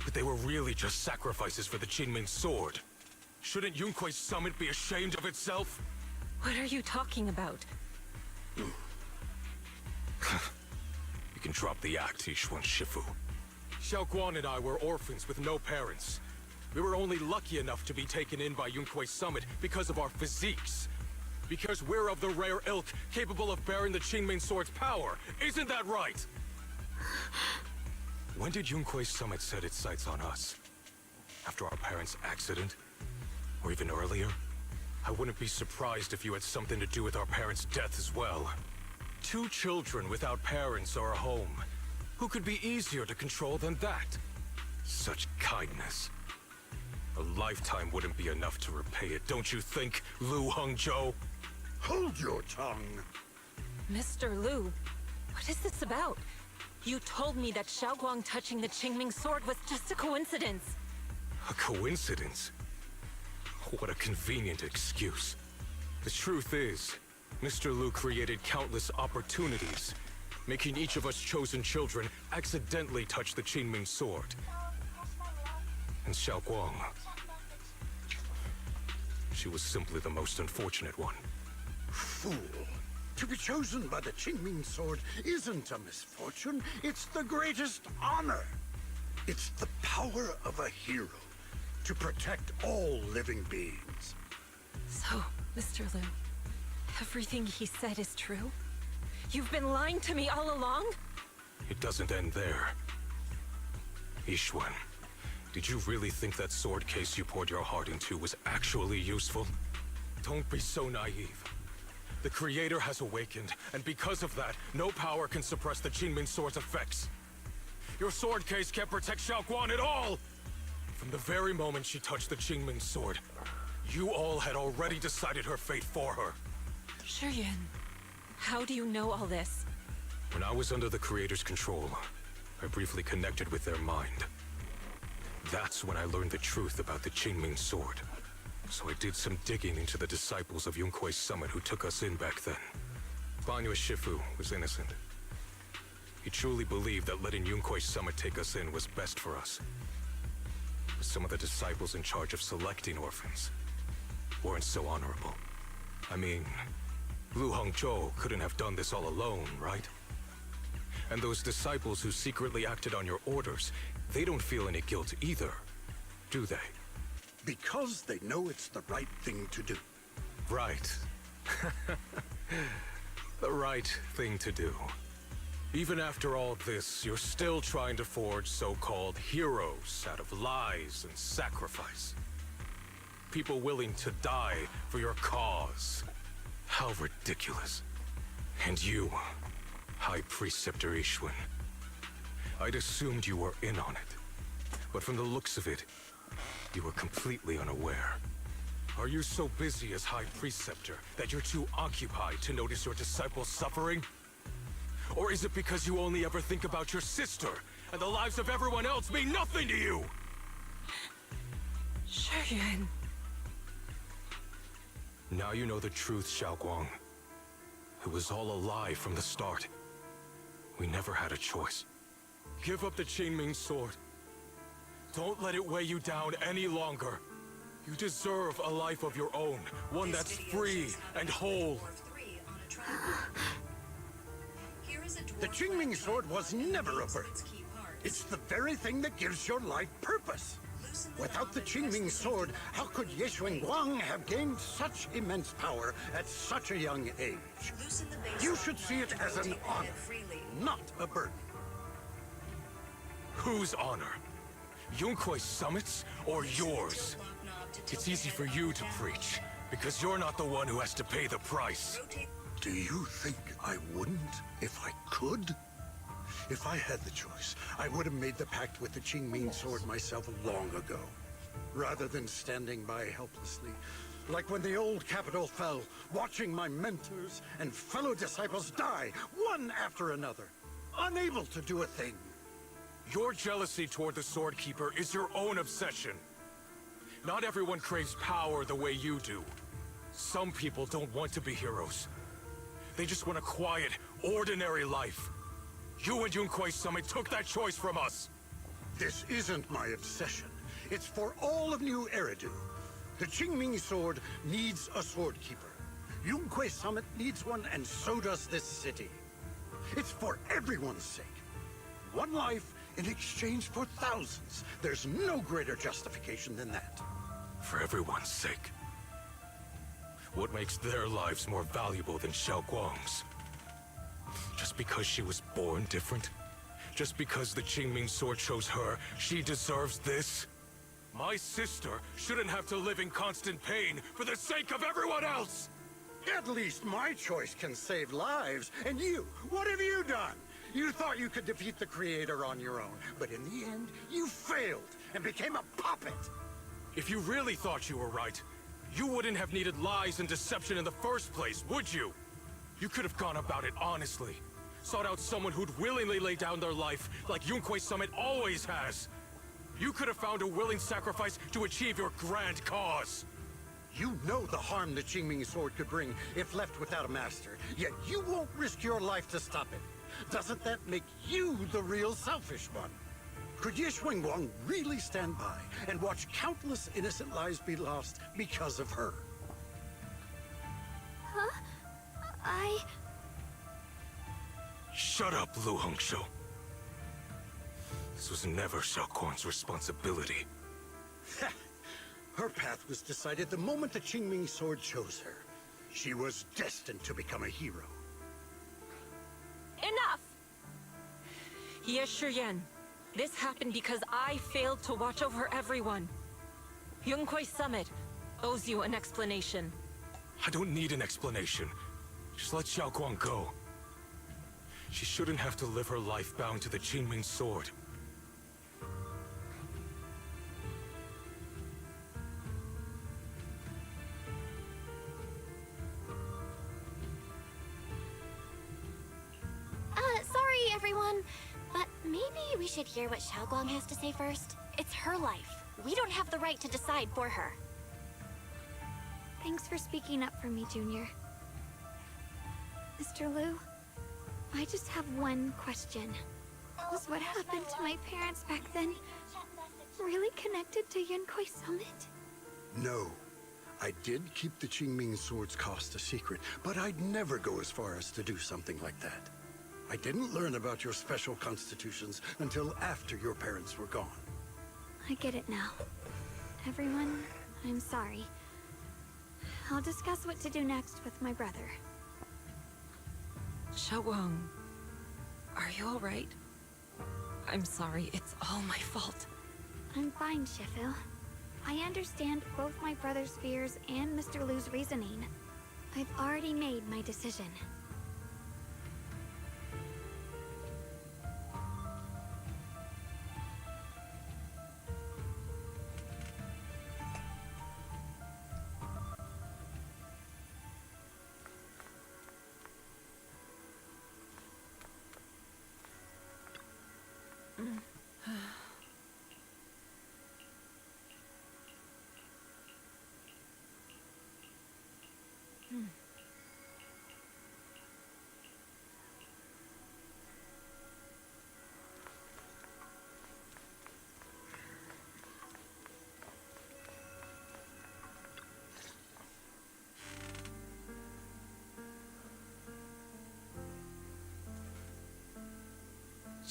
But they were really just sacrifices for the Qingming Sword. Shouldn't Yunkuei Summit be ashamed of itself? What are you talking about? You can drop the act, Yishuan Shifu. Xiaoguang and I were orphans with no parents. We were only lucky enough to be taken in by Yunkuei Summit because of our physiques. Because we're of the rare ilk capable of bearing the Qingming Sword's power. Isn't that right? When did Yunkuei Summit set its sights on us? After our parents' accident? Or even earlier? I wouldn't be surprised if you had something to do with our parents' death as well. 2 children without parents or a home. Who could be easier to control than that? Such kindness. A lifetime wouldn't be enough to repay it, don't you think, Lu Hongzhou? Hold your tongue! Mr. Lu, what is this about? You told me that Xiaoguang touching the Qingming Sword was just a coincidence. A coincidence? What a convenient excuse. The truth is, Mr. Lu created countless opportunities, making each of us chosen children accidentally touch the Qingming Sword. And Xiaoguang, she was simply the most unfortunate one. Fool! To be chosen by the Qingming Sword isn't a misfortune, it's the greatest honor. It's the power of a hero to protect all living beings. So, Mr. Lu, everything he said is true? You've been lying to me all along? It doesn't end there. Yishuan, did you really think that sword case you poured your heart into was actually useful? Don't be so naive. The Creator has awakened, and because of that, no power can suppress the Qingming Sword's effects. Your sword case can't protect Xiaoguang at all! From the very moment she touched the Qingming Sword, you all had already decided her fate for her. Shuyuan, how do you know all this? When I was under the Creator's control, I briefly connected with their mind. That's when I learned the truth about the Qingming Sword. So I did some digging into the disciples of Yunkuei Summit who took us in back then. Banyue Shifu was innocent. He truly believed that letting Yunkuei Summit take us in was best for us. But some of the disciples in charge of selecting orphans weren't so honorable. I mean, Lu Hongzhou couldn't have done this all alone, right? And those disciples who secretly acted on your orders, they don't feel any guilt either, do they? Because they know it's the right thing to do. Right. The right thing to do. Even after all this, you're still trying to forge so-called heroes out of lies and sacrifice. People willing to die for your cause. How ridiculous. And you, High Preceptor Yishuan. I'd assumed you were in on it. But from the looks of it, you were completely unaware. Are you so busy as High Preceptor that you're too occupied to notice your disciples suffering? Or is it because you only ever think about your sister, and the lives of everyone else mean nothing to you? Shuyuan. Now you know the truth, Xiaoguang. It was all a lie from the start. We never had a choice. Give up the Qingming Sword. Don't let it weigh you down any longer. You deserve a life of your own, one that's free and whole. The Qingming Sword was never a burden. It's the very thing that gives your life purpose. Without the Qingming Sword, how could Yishuan Guang have gained such immense power at such a young age? You should see it as an honor, not a burden. Whose honor? Yunkuei Summit's or yours? It's easy for you to preach, because you're not the one who has to pay the price. Do you think I wouldn't if I could? If I had the choice, I would have made the pact with the Qingming Sword myself long ago. Rather than standing by helplessly, like when the old capital fell, watching my mentors and fellow disciples die, one after another, unable to do a thing. Your jealousy toward the Sword Keeper is your own obsession. Not everyone craves power the way you do. Some people don't want to be heroes. They just want a quiet, ordinary life. You and Yunkuei Summit took that choice from us. This isn't my obsession. It's for all of New Eridu. The Qingming Sword needs a Sword Keeper. Yunque Summit needs one, and so does this city. It's for everyone's sake. One life in exchange for thousands. There's no greater justification than that. For everyone's sake. What makes their lives more valuable than Xiao Guang's? Just because she was born different? Just because the Qingming sword chose her, she deserves this? My sister shouldn't have to live in constant pain for the sake of everyone else! At least my choice can save lives. And you, what have you done? You thought you could defeat the Creator on your own, but in the end, you failed and became a puppet. If you really thought you were right, you wouldn't have needed lies and deception in the first place, would you? You could have gone about it honestly. Sought out someone who'd willingly lay down their life like Yunque Summit always has. You could have found a willing sacrifice to achieve your grand cause. You know the harm the Qingming sword could bring if left without a master, yet you won't risk your life to stop it. Doesn't that make you the real selfish one? Could Ye Xuanguang really stand by and watch countless innocent lives be lost because of her? Huh? Shut up, Lu Hongshou. This was never Xiao Guang's responsibility. Her path was decided the moment the Qingming sword chose her. She was destined to become a hero. Enough! Ye Shiyan, this happened because I failed to watch over everyone. Yunque Summit owes you an explanation. I don't need an explanation. Just let Xiao Guang go. She shouldn't have to live her life bound to the Qingming sword. Sorry, everyone. But maybe we should hear what Xiao Guang has to say first. It's her life. We don't have the right to decide for her. Thanks for speaking up for me, Junior. Mr. Liu, I just have one question. Was what happened to my parents back then really connected to Yunque Summit? No. I did keep the Qingming sword's cost a secret, but I'd never go as far as to do something like that. I didn't learn about your special constitutions until after your parents were gone. I get it now. Everyone, I'm sorry. I'll discuss what to do next with my brother. Xiao Guang, are you alright? I'm sorry, it's all my fault. I'm fine, Shifu. I understand both my brother's fears and Mr. Liu's reasoning. I've already made my decision.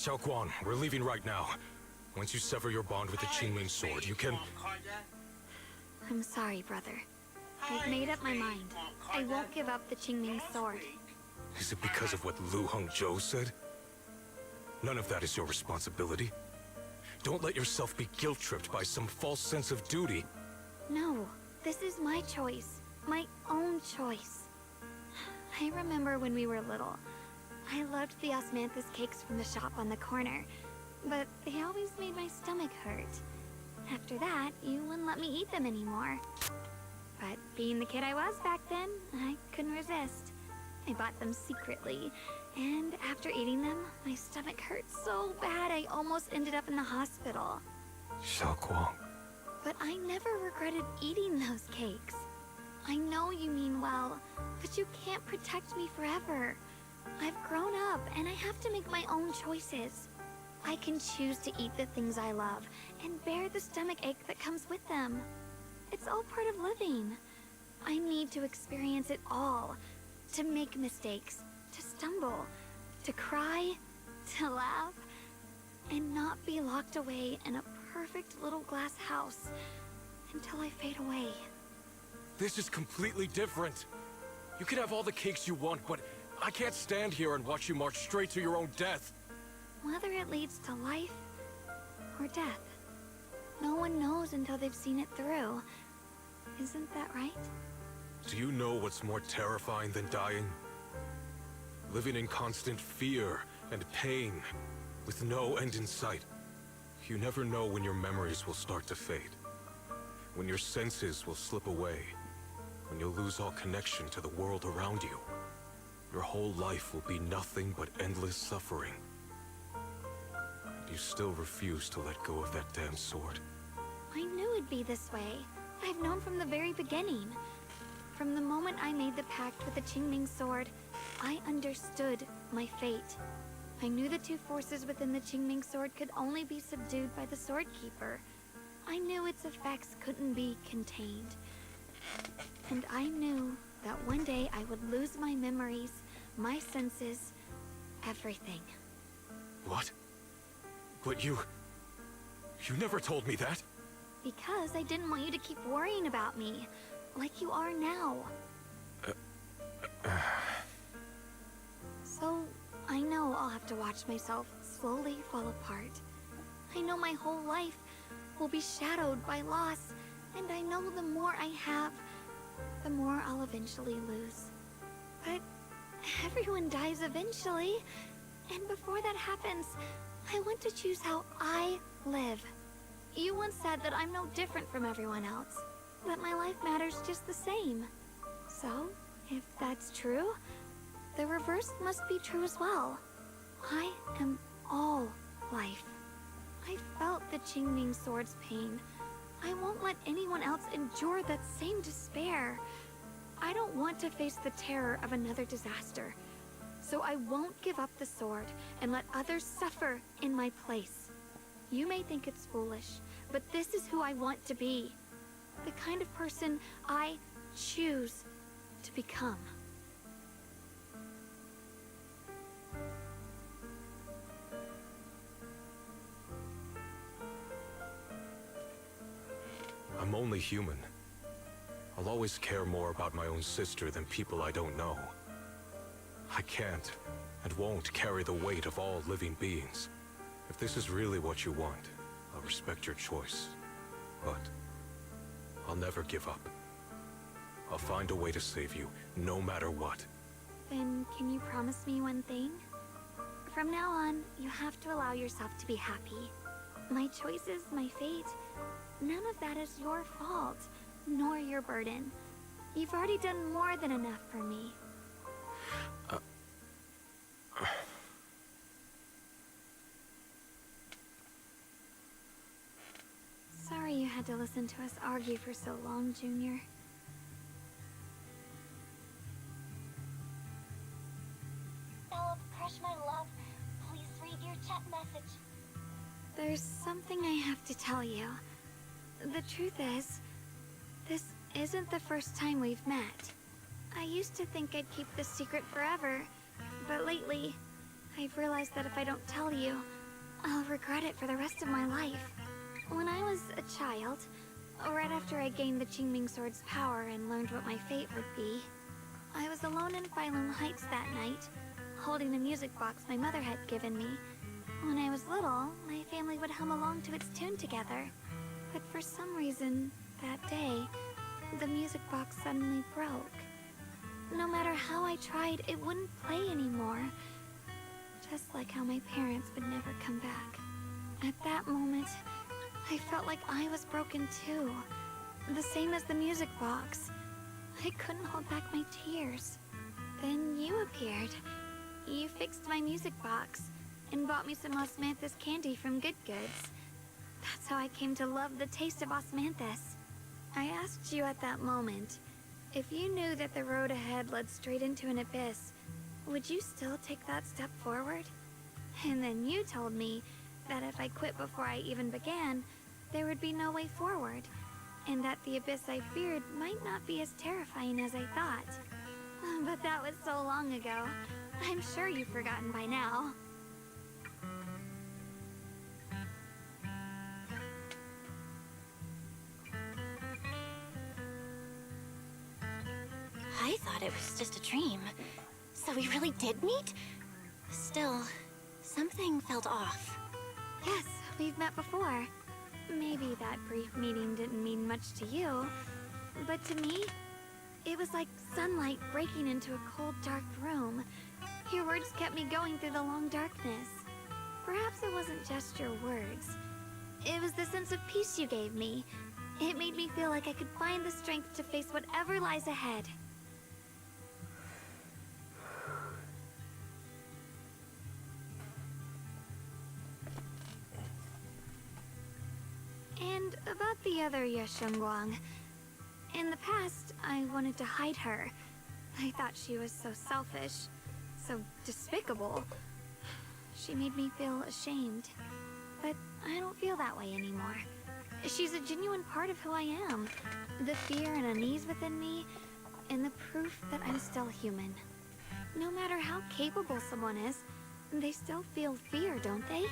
Xiao Guang, we're leaving right now. Once you sever your bond with the Qingming sword, you can... I'm sorry, brother. I've made up my mind. I won't give up the Qingming sword. Is it because of what Lu Hongzhou said? None of that is your responsibility. Don't let yourself be guilt-tripped by some false sense of duty. No, this is my choice. My own choice. I remember when we were little. I loved the osmanthus cakes from the shop on the corner, but they always made my stomach hurt. After that, you wouldn't let me eat them anymore. But being the kid I was back then, I couldn't resist. I bought them secretly, and after eating them, my stomach hurt so bad I almost ended up in the hospital. Xiao Guang. But I never regretted eating those cakes. I know you mean well, but you can't protect me forever. I've grown up, and I have to make my own choices. I can choose to eat the things I love, and bear the stomach ache that comes with them. It's all part of living. I need to experience it all. To make mistakes, to stumble, to cry, to laugh, and not be locked away in a perfect little glass house until I fade away. This is completely different. You can have all the cakes you want, but I can't stand here and watch you march straight to your own death. Whether it leads to life or death, no one knows until they've seen it through. Isn't that right? Do you know what's more terrifying than dying? Living in constant fear and pain, with no end in sight. You never know when your memories will start to fade. When your senses will slip away. When you'll lose all connection to the world around you. Your whole life will be nothing but endless suffering. And you still refuse to let go of that damn sword. I knew it'd be this way. I've known from the very beginning. From the moment I made the pact with the Qingming sword, I understood my fate. I knew the two forces within the Qingming sword could only be subdued by the Sword Keeper. I knew its effects couldn't be contained. And I knew that one day I would lose my memories, my senses, everything. What? But you never told me that. Because I didn't want you to keep worrying about me, like you are now. So, I know I'll have to watch myself slowly fall apart. I know my whole life will be shadowed by loss, and I know the more I have, the more I'll eventually lose. But everyone dies eventually, and before that happens, I want to choose how I live. You once said that I'm no different from everyone else, that my life matters just the same. So, if that's true, the reverse must be true as well. I am all life. I felt the Qingming sword's pain. I won't let anyone else endure that same despair. I don't want to face the terror of another disaster. So I won't give up the sword and let others suffer in my place. You may think it's foolish, but this is who I want to be. The kind of person I choose to become. I'm only human. I'll always care more about my own sister than people I don't know. I can't and won't carry the weight of all living beings. If this is really what you want, I'll respect your choice. But I'll never give up. I'll find a way to save you, no matter what. Then can you promise me one thing? From now on, you have to allow yourself to be happy. My choices, my fate, none of that is your fault, nor your burden. You've already done more than enough for me. Sorry you had to listen to us argue for so long, Junior. Philip, Crush, my love, please read your chat message. There's something I have to tell you. The truth is, this isn't the first time we've met. I used to think I'd keep this secret forever, but lately, I've realized that if I don't tell you, I'll regret it for the rest of my life. When I was a child, right after I gained the Qingming sword's power and learned what my fate would be, I was alone in Phylum Heights that night, holding a music box my mother had given me. When I was little, my family would hum along to its tune together. But for some reason, that day, the music box suddenly broke. No matter how I tried, it wouldn't play anymore. Just like how my parents would never come back. At that moment, I felt like I was broken too. The same as the music box. I couldn't hold back my tears. Then you appeared. You fixed my music box and bought me some osmanthus candy from Good Goods. That's how I came to love the taste of osmanthus. I asked you at that moment, if you knew that the road ahead led straight into an abyss, would you still take that step forward? And then you told me that if I quit before I even began, there would be no way forward. and that the abyss I feared might not be as terrifying as I thought. But that was so long ago. I'm sure you've forgotten by now. I thought it was just a dream. So we really did meet? Still, something felt off. Yes, we've met before. Maybe that brief meeting didn't mean much to you, but to me, it was like sunlight breaking into a cold, dark room. Your words kept me going through the long darkness. Perhaps it wasn't just your words. It was the sense of peace you gave me. It made me feel like I could find the strength to face whatever lies ahead. And about the other Ye Xiongguang. In the past, I wanted to hide her. I thought she was so selfish, so despicable. She made me feel ashamed. But I don't feel that way anymore. She's a genuine part of who I am. The fear and unease within me, and the proof that I'm still human. No matter how capable someone is, they still feel fear, don't they?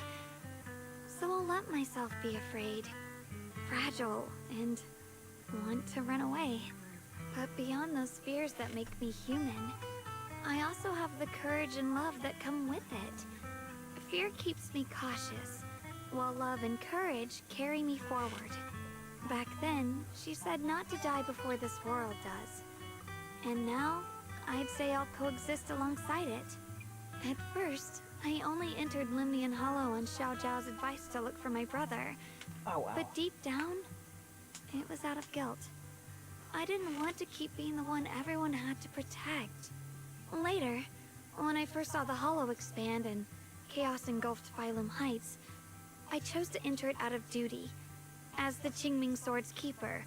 So I'll let myself be afraid, fragile, and want to run away. But beyond those fears that make me human, I also have the courage and love that come with it. Fear keeps me cautious, while love and courage carry me forward. Back then, she said not to die before this world does. And now, I'd say I'll coexist alongside it. At first, I only entered Limnian Hollow on Xiao Zhao's advice to look for my brother. Oh, wow. But deep down, it was out of guilt. I didn't want to keep being the one everyone had to protect. Later, when I first saw the Hollow expand and chaos engulfed Phylum Heights, I chose to enter it out of duty, as the Qingming Sword's keeper.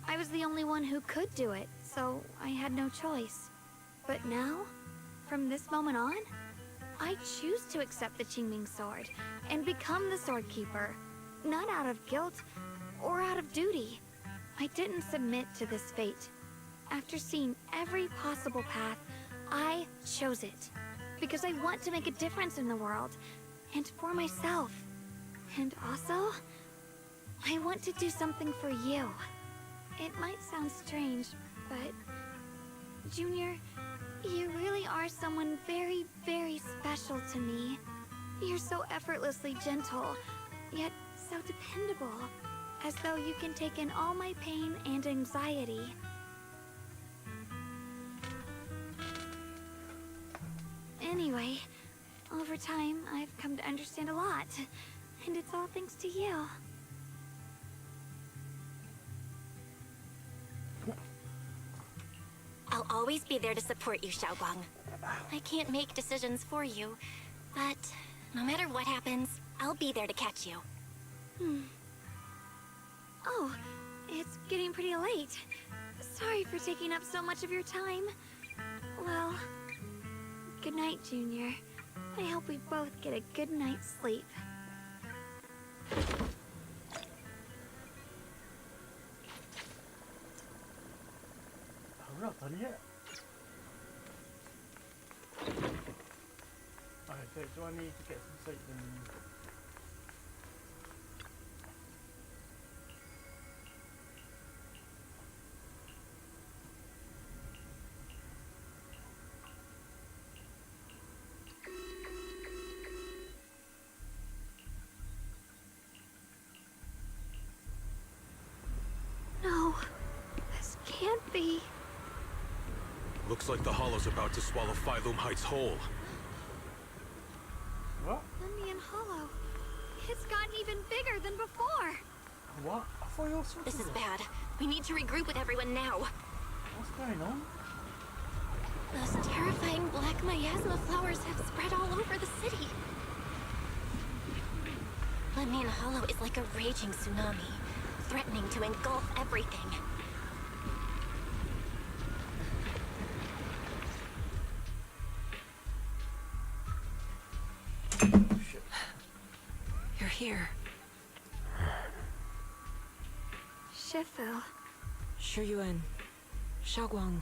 I was the only one who could do it, so I had no choice. But now, from this moment on, I choose to accept the Qingming Sword and become the Sword Keeper, not out of guilt or out of duty. I didn't submit to this fate. After seeing every possible path, I chose it. Because I want to make a difference in the world, and for myself. And also, I want to do something for you. It might sound strange, but Junior, you really are someone very, very special to me. You're so effortlessly gentle, yet so dependable. As though you can take in all my pain and anxiety. Anyway, over time, I've come to understand a lot. And it's all thanks to you. I'll always be there to support you, Xiaoguang. I can't make decisions for you, but no matter what happens, I'll be there to catch you. Oh, it's getting pretty late. Sorry for taking up so much of your time. Well, good night, Junior. I hope we both get a good night's sleep. We're not done yet. Okay, so do I need to get some sleep then? No, this can't be. Looks like the Hollow's about to swallow Phylum Heights whole. What? Limnian Hollow. It's gotten even bigger than before. What? I thought you all sorted This is bad. We need to regroup with everyone now. What's going on? Those terrifying black miasma flowers have spread all over the city. Limnian Hollow is like a raging tsunami, threatening to engulf everything. You're here. Shit. Shifu. Shiyuan, Xiaoguang,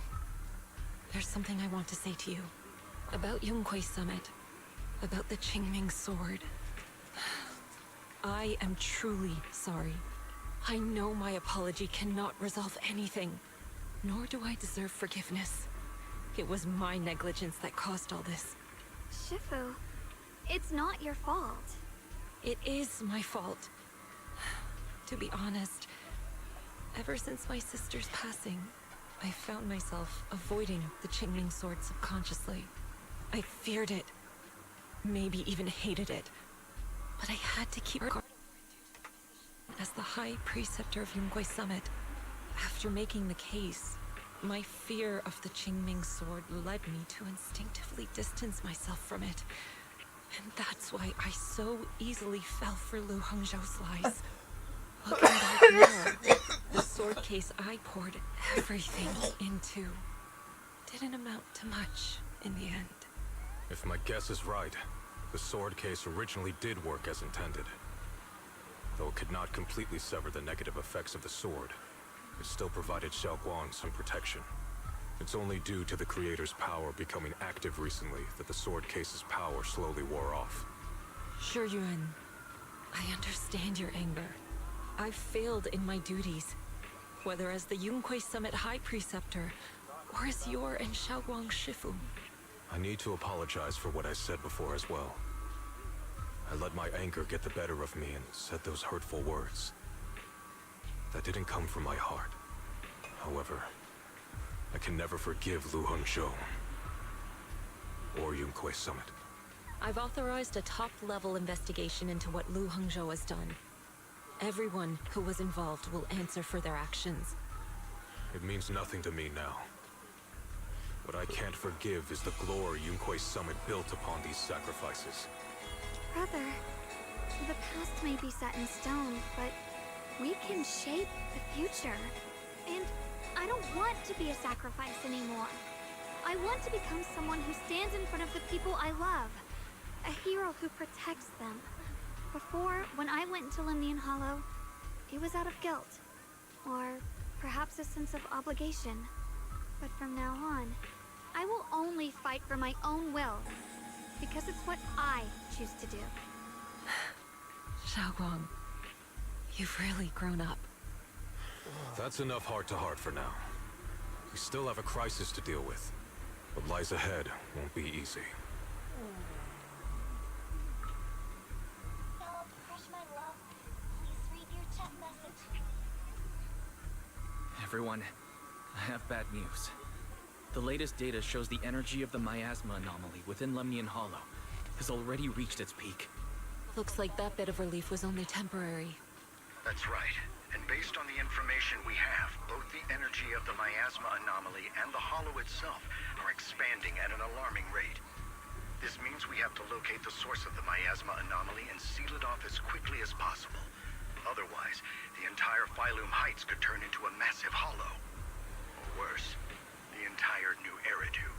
there's something I want to say to you. About Yunquei Summit. About the Qingming Sword. I am truly sorry. I know my apology cannot resolve anything, nor do I deserve forgiveness. It was my negligence that caused all this. Shifu, it's not your fault. It is my fault. To be honest, ever since my sister's passing, I found myself avoiding the Qingming Sword subconsciously. I feared it, maybe even hated it, but I had to keep guard. As the High Preceptor of Yunquei Summit, after making the case, my fear of the Qingming Sword led me to instinctively distance myself from it. And that's why I so easily fell for Lu Hongzhou's lies. Looking back now, the sword case I poured everything into didn't amount to much in the end. If my guess is right, the sword case originally did work as intended. Though it could not completely sever the negative effects of the sword, it still provided Xiaoguang some protection. It's only due to the creator's power becoming active recently that the sword case's power slowly wore off. Shiyuan, I understand your anger. I've failed in my duties, whether as the Yunquei Summit High Preceptor, or as your and Xiaoguang's Shifu. I need to apologize for what I said before as well. I let my anger get the better of me and said those hurtful words. That didn't come from my heart. However, I can never forgive Lu Hongzhou or Yunquei Summit. I've authorized a top-level investigation into what Lu Hongzhou has done. Everyone who was involved will answer for their actions. It means nothing to me now. What I can't forgive is the glory Yunquei Summit built upon these sacrifices. Brother, the past may be set in stone, but we can shape the future. And I don't want to be a sacrifice anymore. I want to become someone who stands in front of the people I love. A hero who protects them. Before, when I went into Lemnian Hollow, it was out of guilt. Or perhaps a sense of obligation. But from now on, I will only fight for my own will. Because it's what I choose to do. Xiaoguang, you've really grown up. That's enough heart-to-heart for now. We still have a crisis to deal with. What lies ahead won't be easy. Everyone, I have bad news. The latest data shows the energy of the miasma anomaly within Lemnian Hollow has already reached its peak. Looks like that bit of relief was only temporary. That's right. And based on the information we have, both the energy of the miasma anomaly and the hollow itself are expanding at an alarming rate. This means we have to locate the source of the miasma anomaly and seal it off as quickly as possible. Otherwise, the entire Phylum Heights could turn into a massive hollow. Or worse, the entire New Eridu.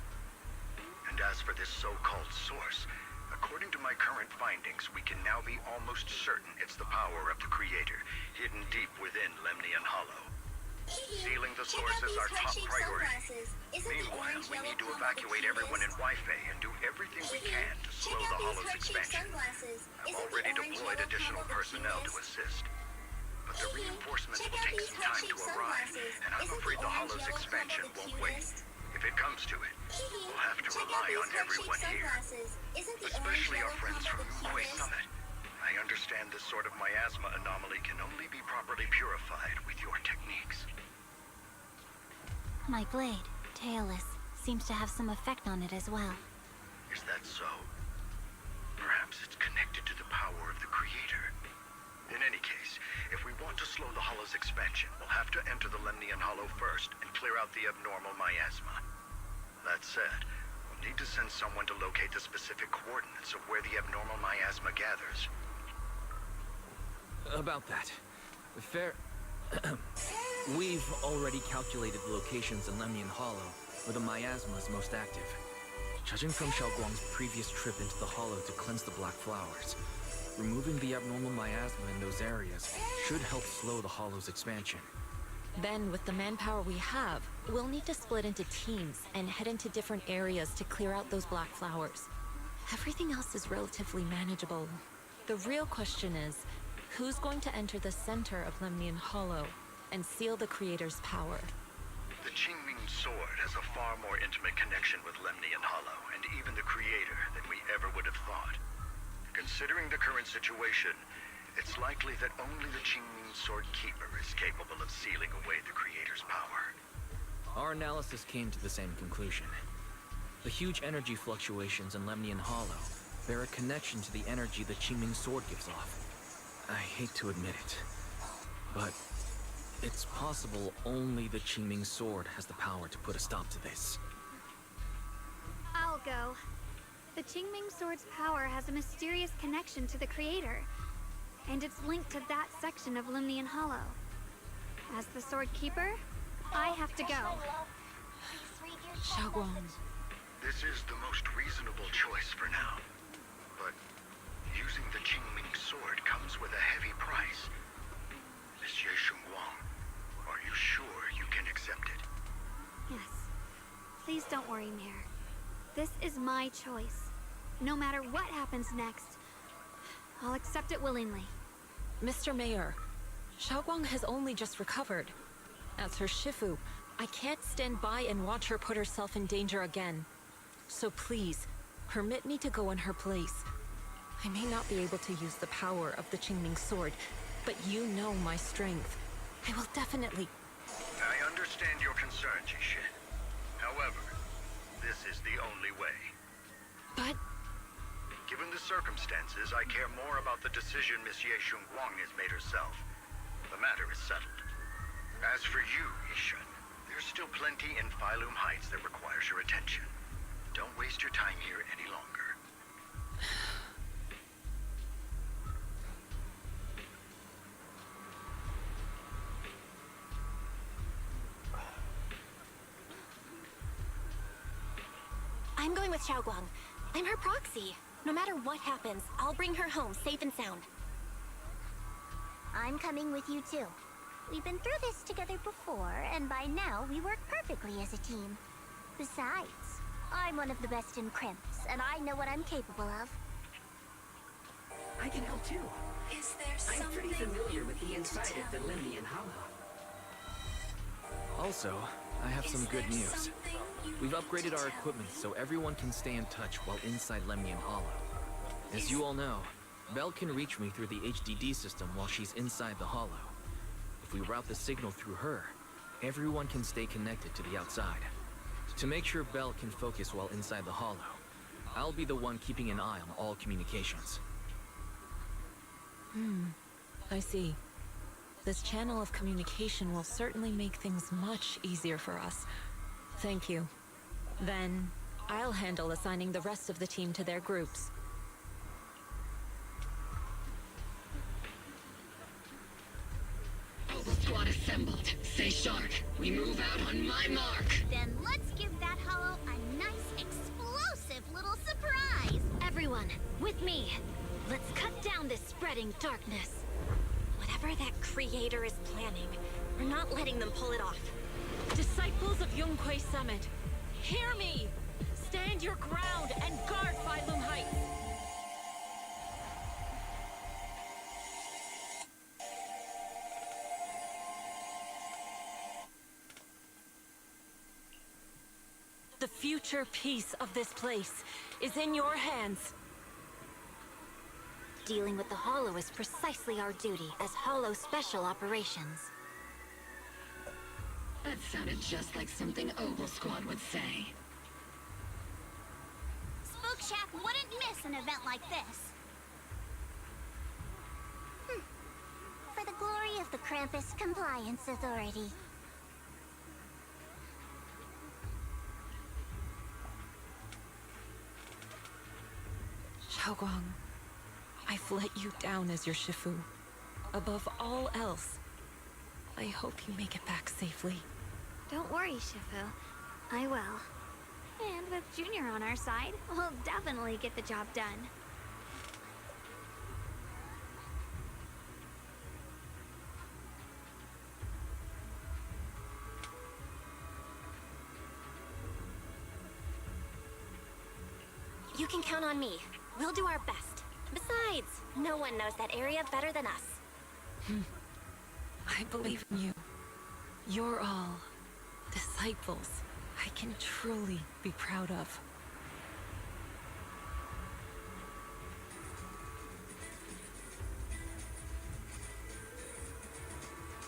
And as for this so-called source, according to my current findings, we can now be almost certain it's the power of the Creator, hidden deep within Lemnian Hollow. Sealing the source is our top priority. Meanwhile, we need to evacuate everyone in Wi-Fi and do everything we can to slow the Hollow's expansion. I've already deployed additional personnel to assist. But the reinforcements will take some time to arrive, and I'm afraid the Hollow's expansion won't wait. If it comes to it, we'll have to rely on everyone here. Especially our friends from Yunquei Summit. I understand this sort of miasma anomaly can only be properly purified with your techniques. My blade, Tailless, seems to have some effect on it as well. Is that so? Perhaps it's connected to the power of the Creator. In any case, if we want to slow the Hollow's expansion, we'll have to enter the Lemnian Hollow first and clear out the abnormal miasma. That said, we'll need to send someone to locate the specific coordinates of where the abnormal miasma gathers. About that, we've already calculated the locations in Lemnian Hollow where the miasma is most active. Judging from Xiaoguang's previous trip into the Hollow to cleanse the Black Flowers, removing the abnormal miasma in those areas should help slow the Hollow's expansion. Then, with the manpower we have, we'll need to split into teams and head into different areas to clear out those black flowers. Everything else is relatively manageable. The real question is, who's going to enter the center of Lemnian Hollow and seal the Creator's power? The Qingming Sword has a far more intimate connection with Lemnian Hollow and even the Creator than we ever would have thought. Considering the current situation, it's likely that only the Qingming Sword Keeper is capable of sealing away the Creator's power. Our analysis came to the same conclusion. The huge energy fluctuations in Lemnian Hollow bear a connection to the energy the Qingming Sword gives off. I hate to admit it, but it's possible only the Qingming Sword has the power to put a stop to this. I'll go. The Qingming Sword's power has a mysterious connection to the Creator, and it's linked to that section of Lemnian Hollow. As the Sword Keeper, I have to go. Xiaoguang. This is the most reasonable choice for now. But using the Qingming Sword comes with a heavy price. Monsieur Shunguang, are you sure you can accept it? Yes. Please don't worry, Mayor. This is my choice. No matter what happens next, I'll accept it willingly. Mr. Mayor, Xiaoguang has only just recovered. As her Shifu, I can't stand by and watch her put herself in danger again. So please, permit me to go in her place. I may not be able to use the power of the Qingming Sword, but you know my strength. I will definitely... I understand your concern, Jixin. However, this is the only way. But... Given the circumstances, I care more about the decision Miss Ye Shunguang has made herself. The matter is settled. As for you, Yishan, there's still plenty in Phylum Heights that requires your attention. Don't waste your time here any longer. I'm going with Xiaoguang. I'm her proxy. No matter what happens, I'll bring her home safe and sound. I'm coming with you too. We've been through this together before, and by now we work perfectly as a team. Besides, I'm one of the best in Krampus, and I know what I'm capable of. I can help too. Is there I'm pretty familiar with the inside of the Lemnian Hollow. Also, I have some good news. We've upgraded our equipment so everyone can stay in touch while inside Lemnian Hollow. As you all know, Belle can reach me through the HDD system while she's inside the Hollow. If we route the signal through her, everyone can stay connected to the outside. To make sure Belle can focus while inside the Hollow, I'll be the one keeping an eye on all communications. I see. This channel of communication will certainly make things much easier for us. Thank you. Then, I'll handle assigning the rest of the team to their groups. All the squad assembled. Stay sharp. We move out on my mark. Then let's give that hollow a nice, explosive little surprise! Everyone, with me. Let's cut down this spreading darkness. Whatever that Creator is planning, we're not letting them pull it off. Disciples of Yunque Summit, hear me! Stand your ground and guard Phylum Heights! The future peace of this place is in your hands. Dealing with the Hollow is precisely our duty as Hollow Special Operations. That sounded just like something Ogle Squad would say. Spook Shack wouldn't miss an event like this. For the glory of the Krampus Compliance Authority. Xiaoguang, I've let you down as your Shifu. Above all else, I hope you make it back safely. Don't worry, Shifu. I will. And with Junior on our side, we'll definitely get the job done. You can count on me. We'll do our best. Besides, no one knows that area better than us. I believe in you. You're all disciples I can truly be proud of.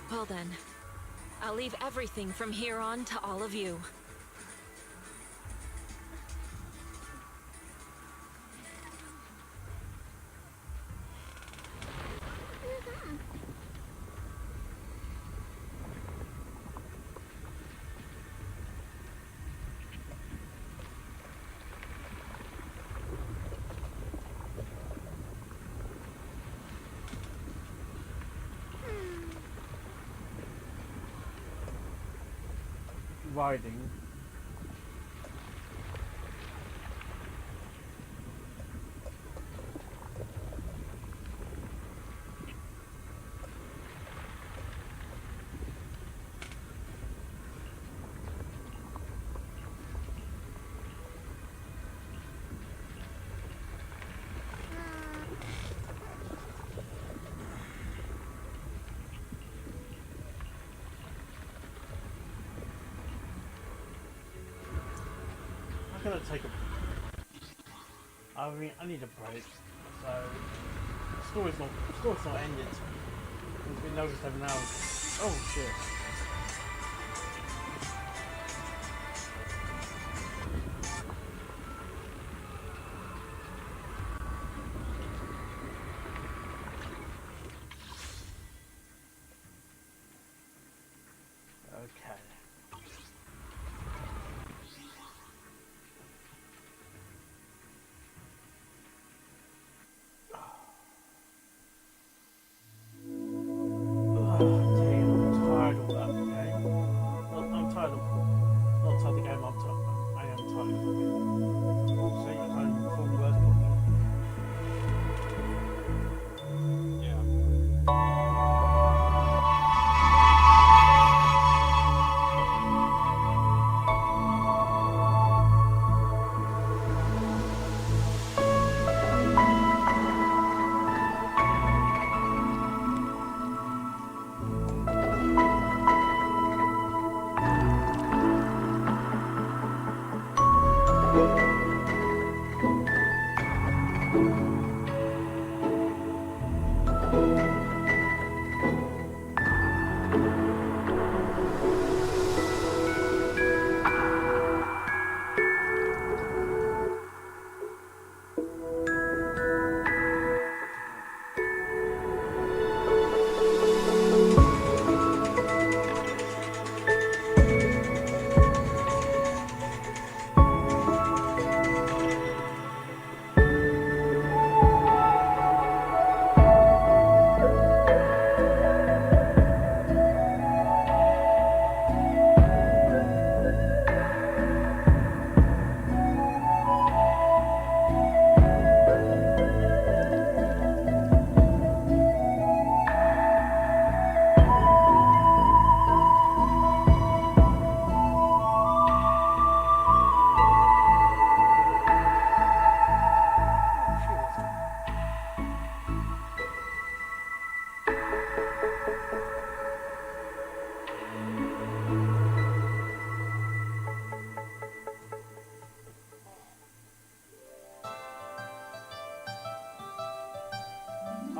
Well then, I'll leave everything from here on to all of you. Riding. I'm gonna take a. I mean, I need a break. So the story's not ended. It's been over 7 hours. Oh shit. Okay.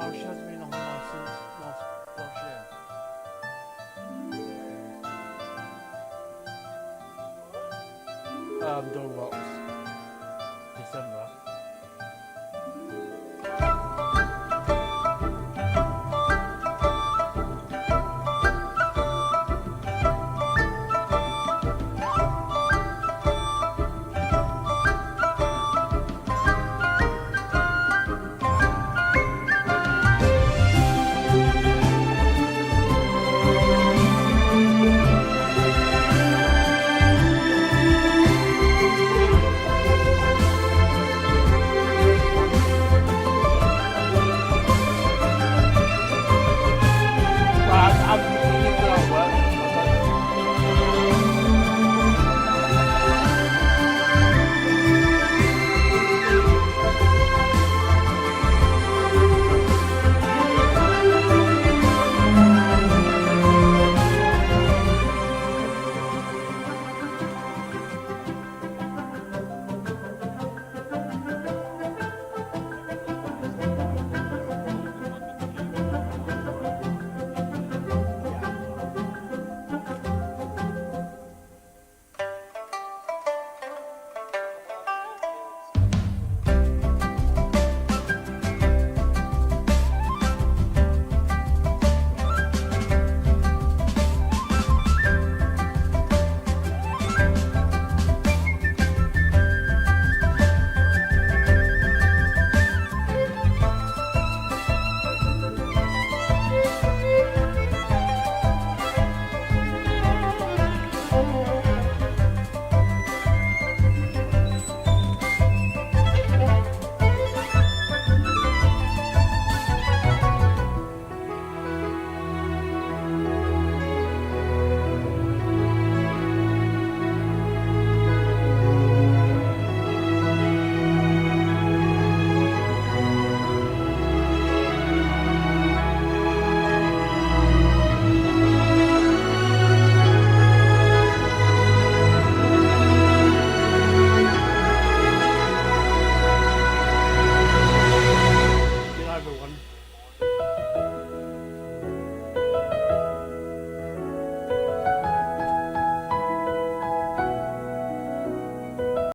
Oh, she hasn't been on live since last year. Dog box.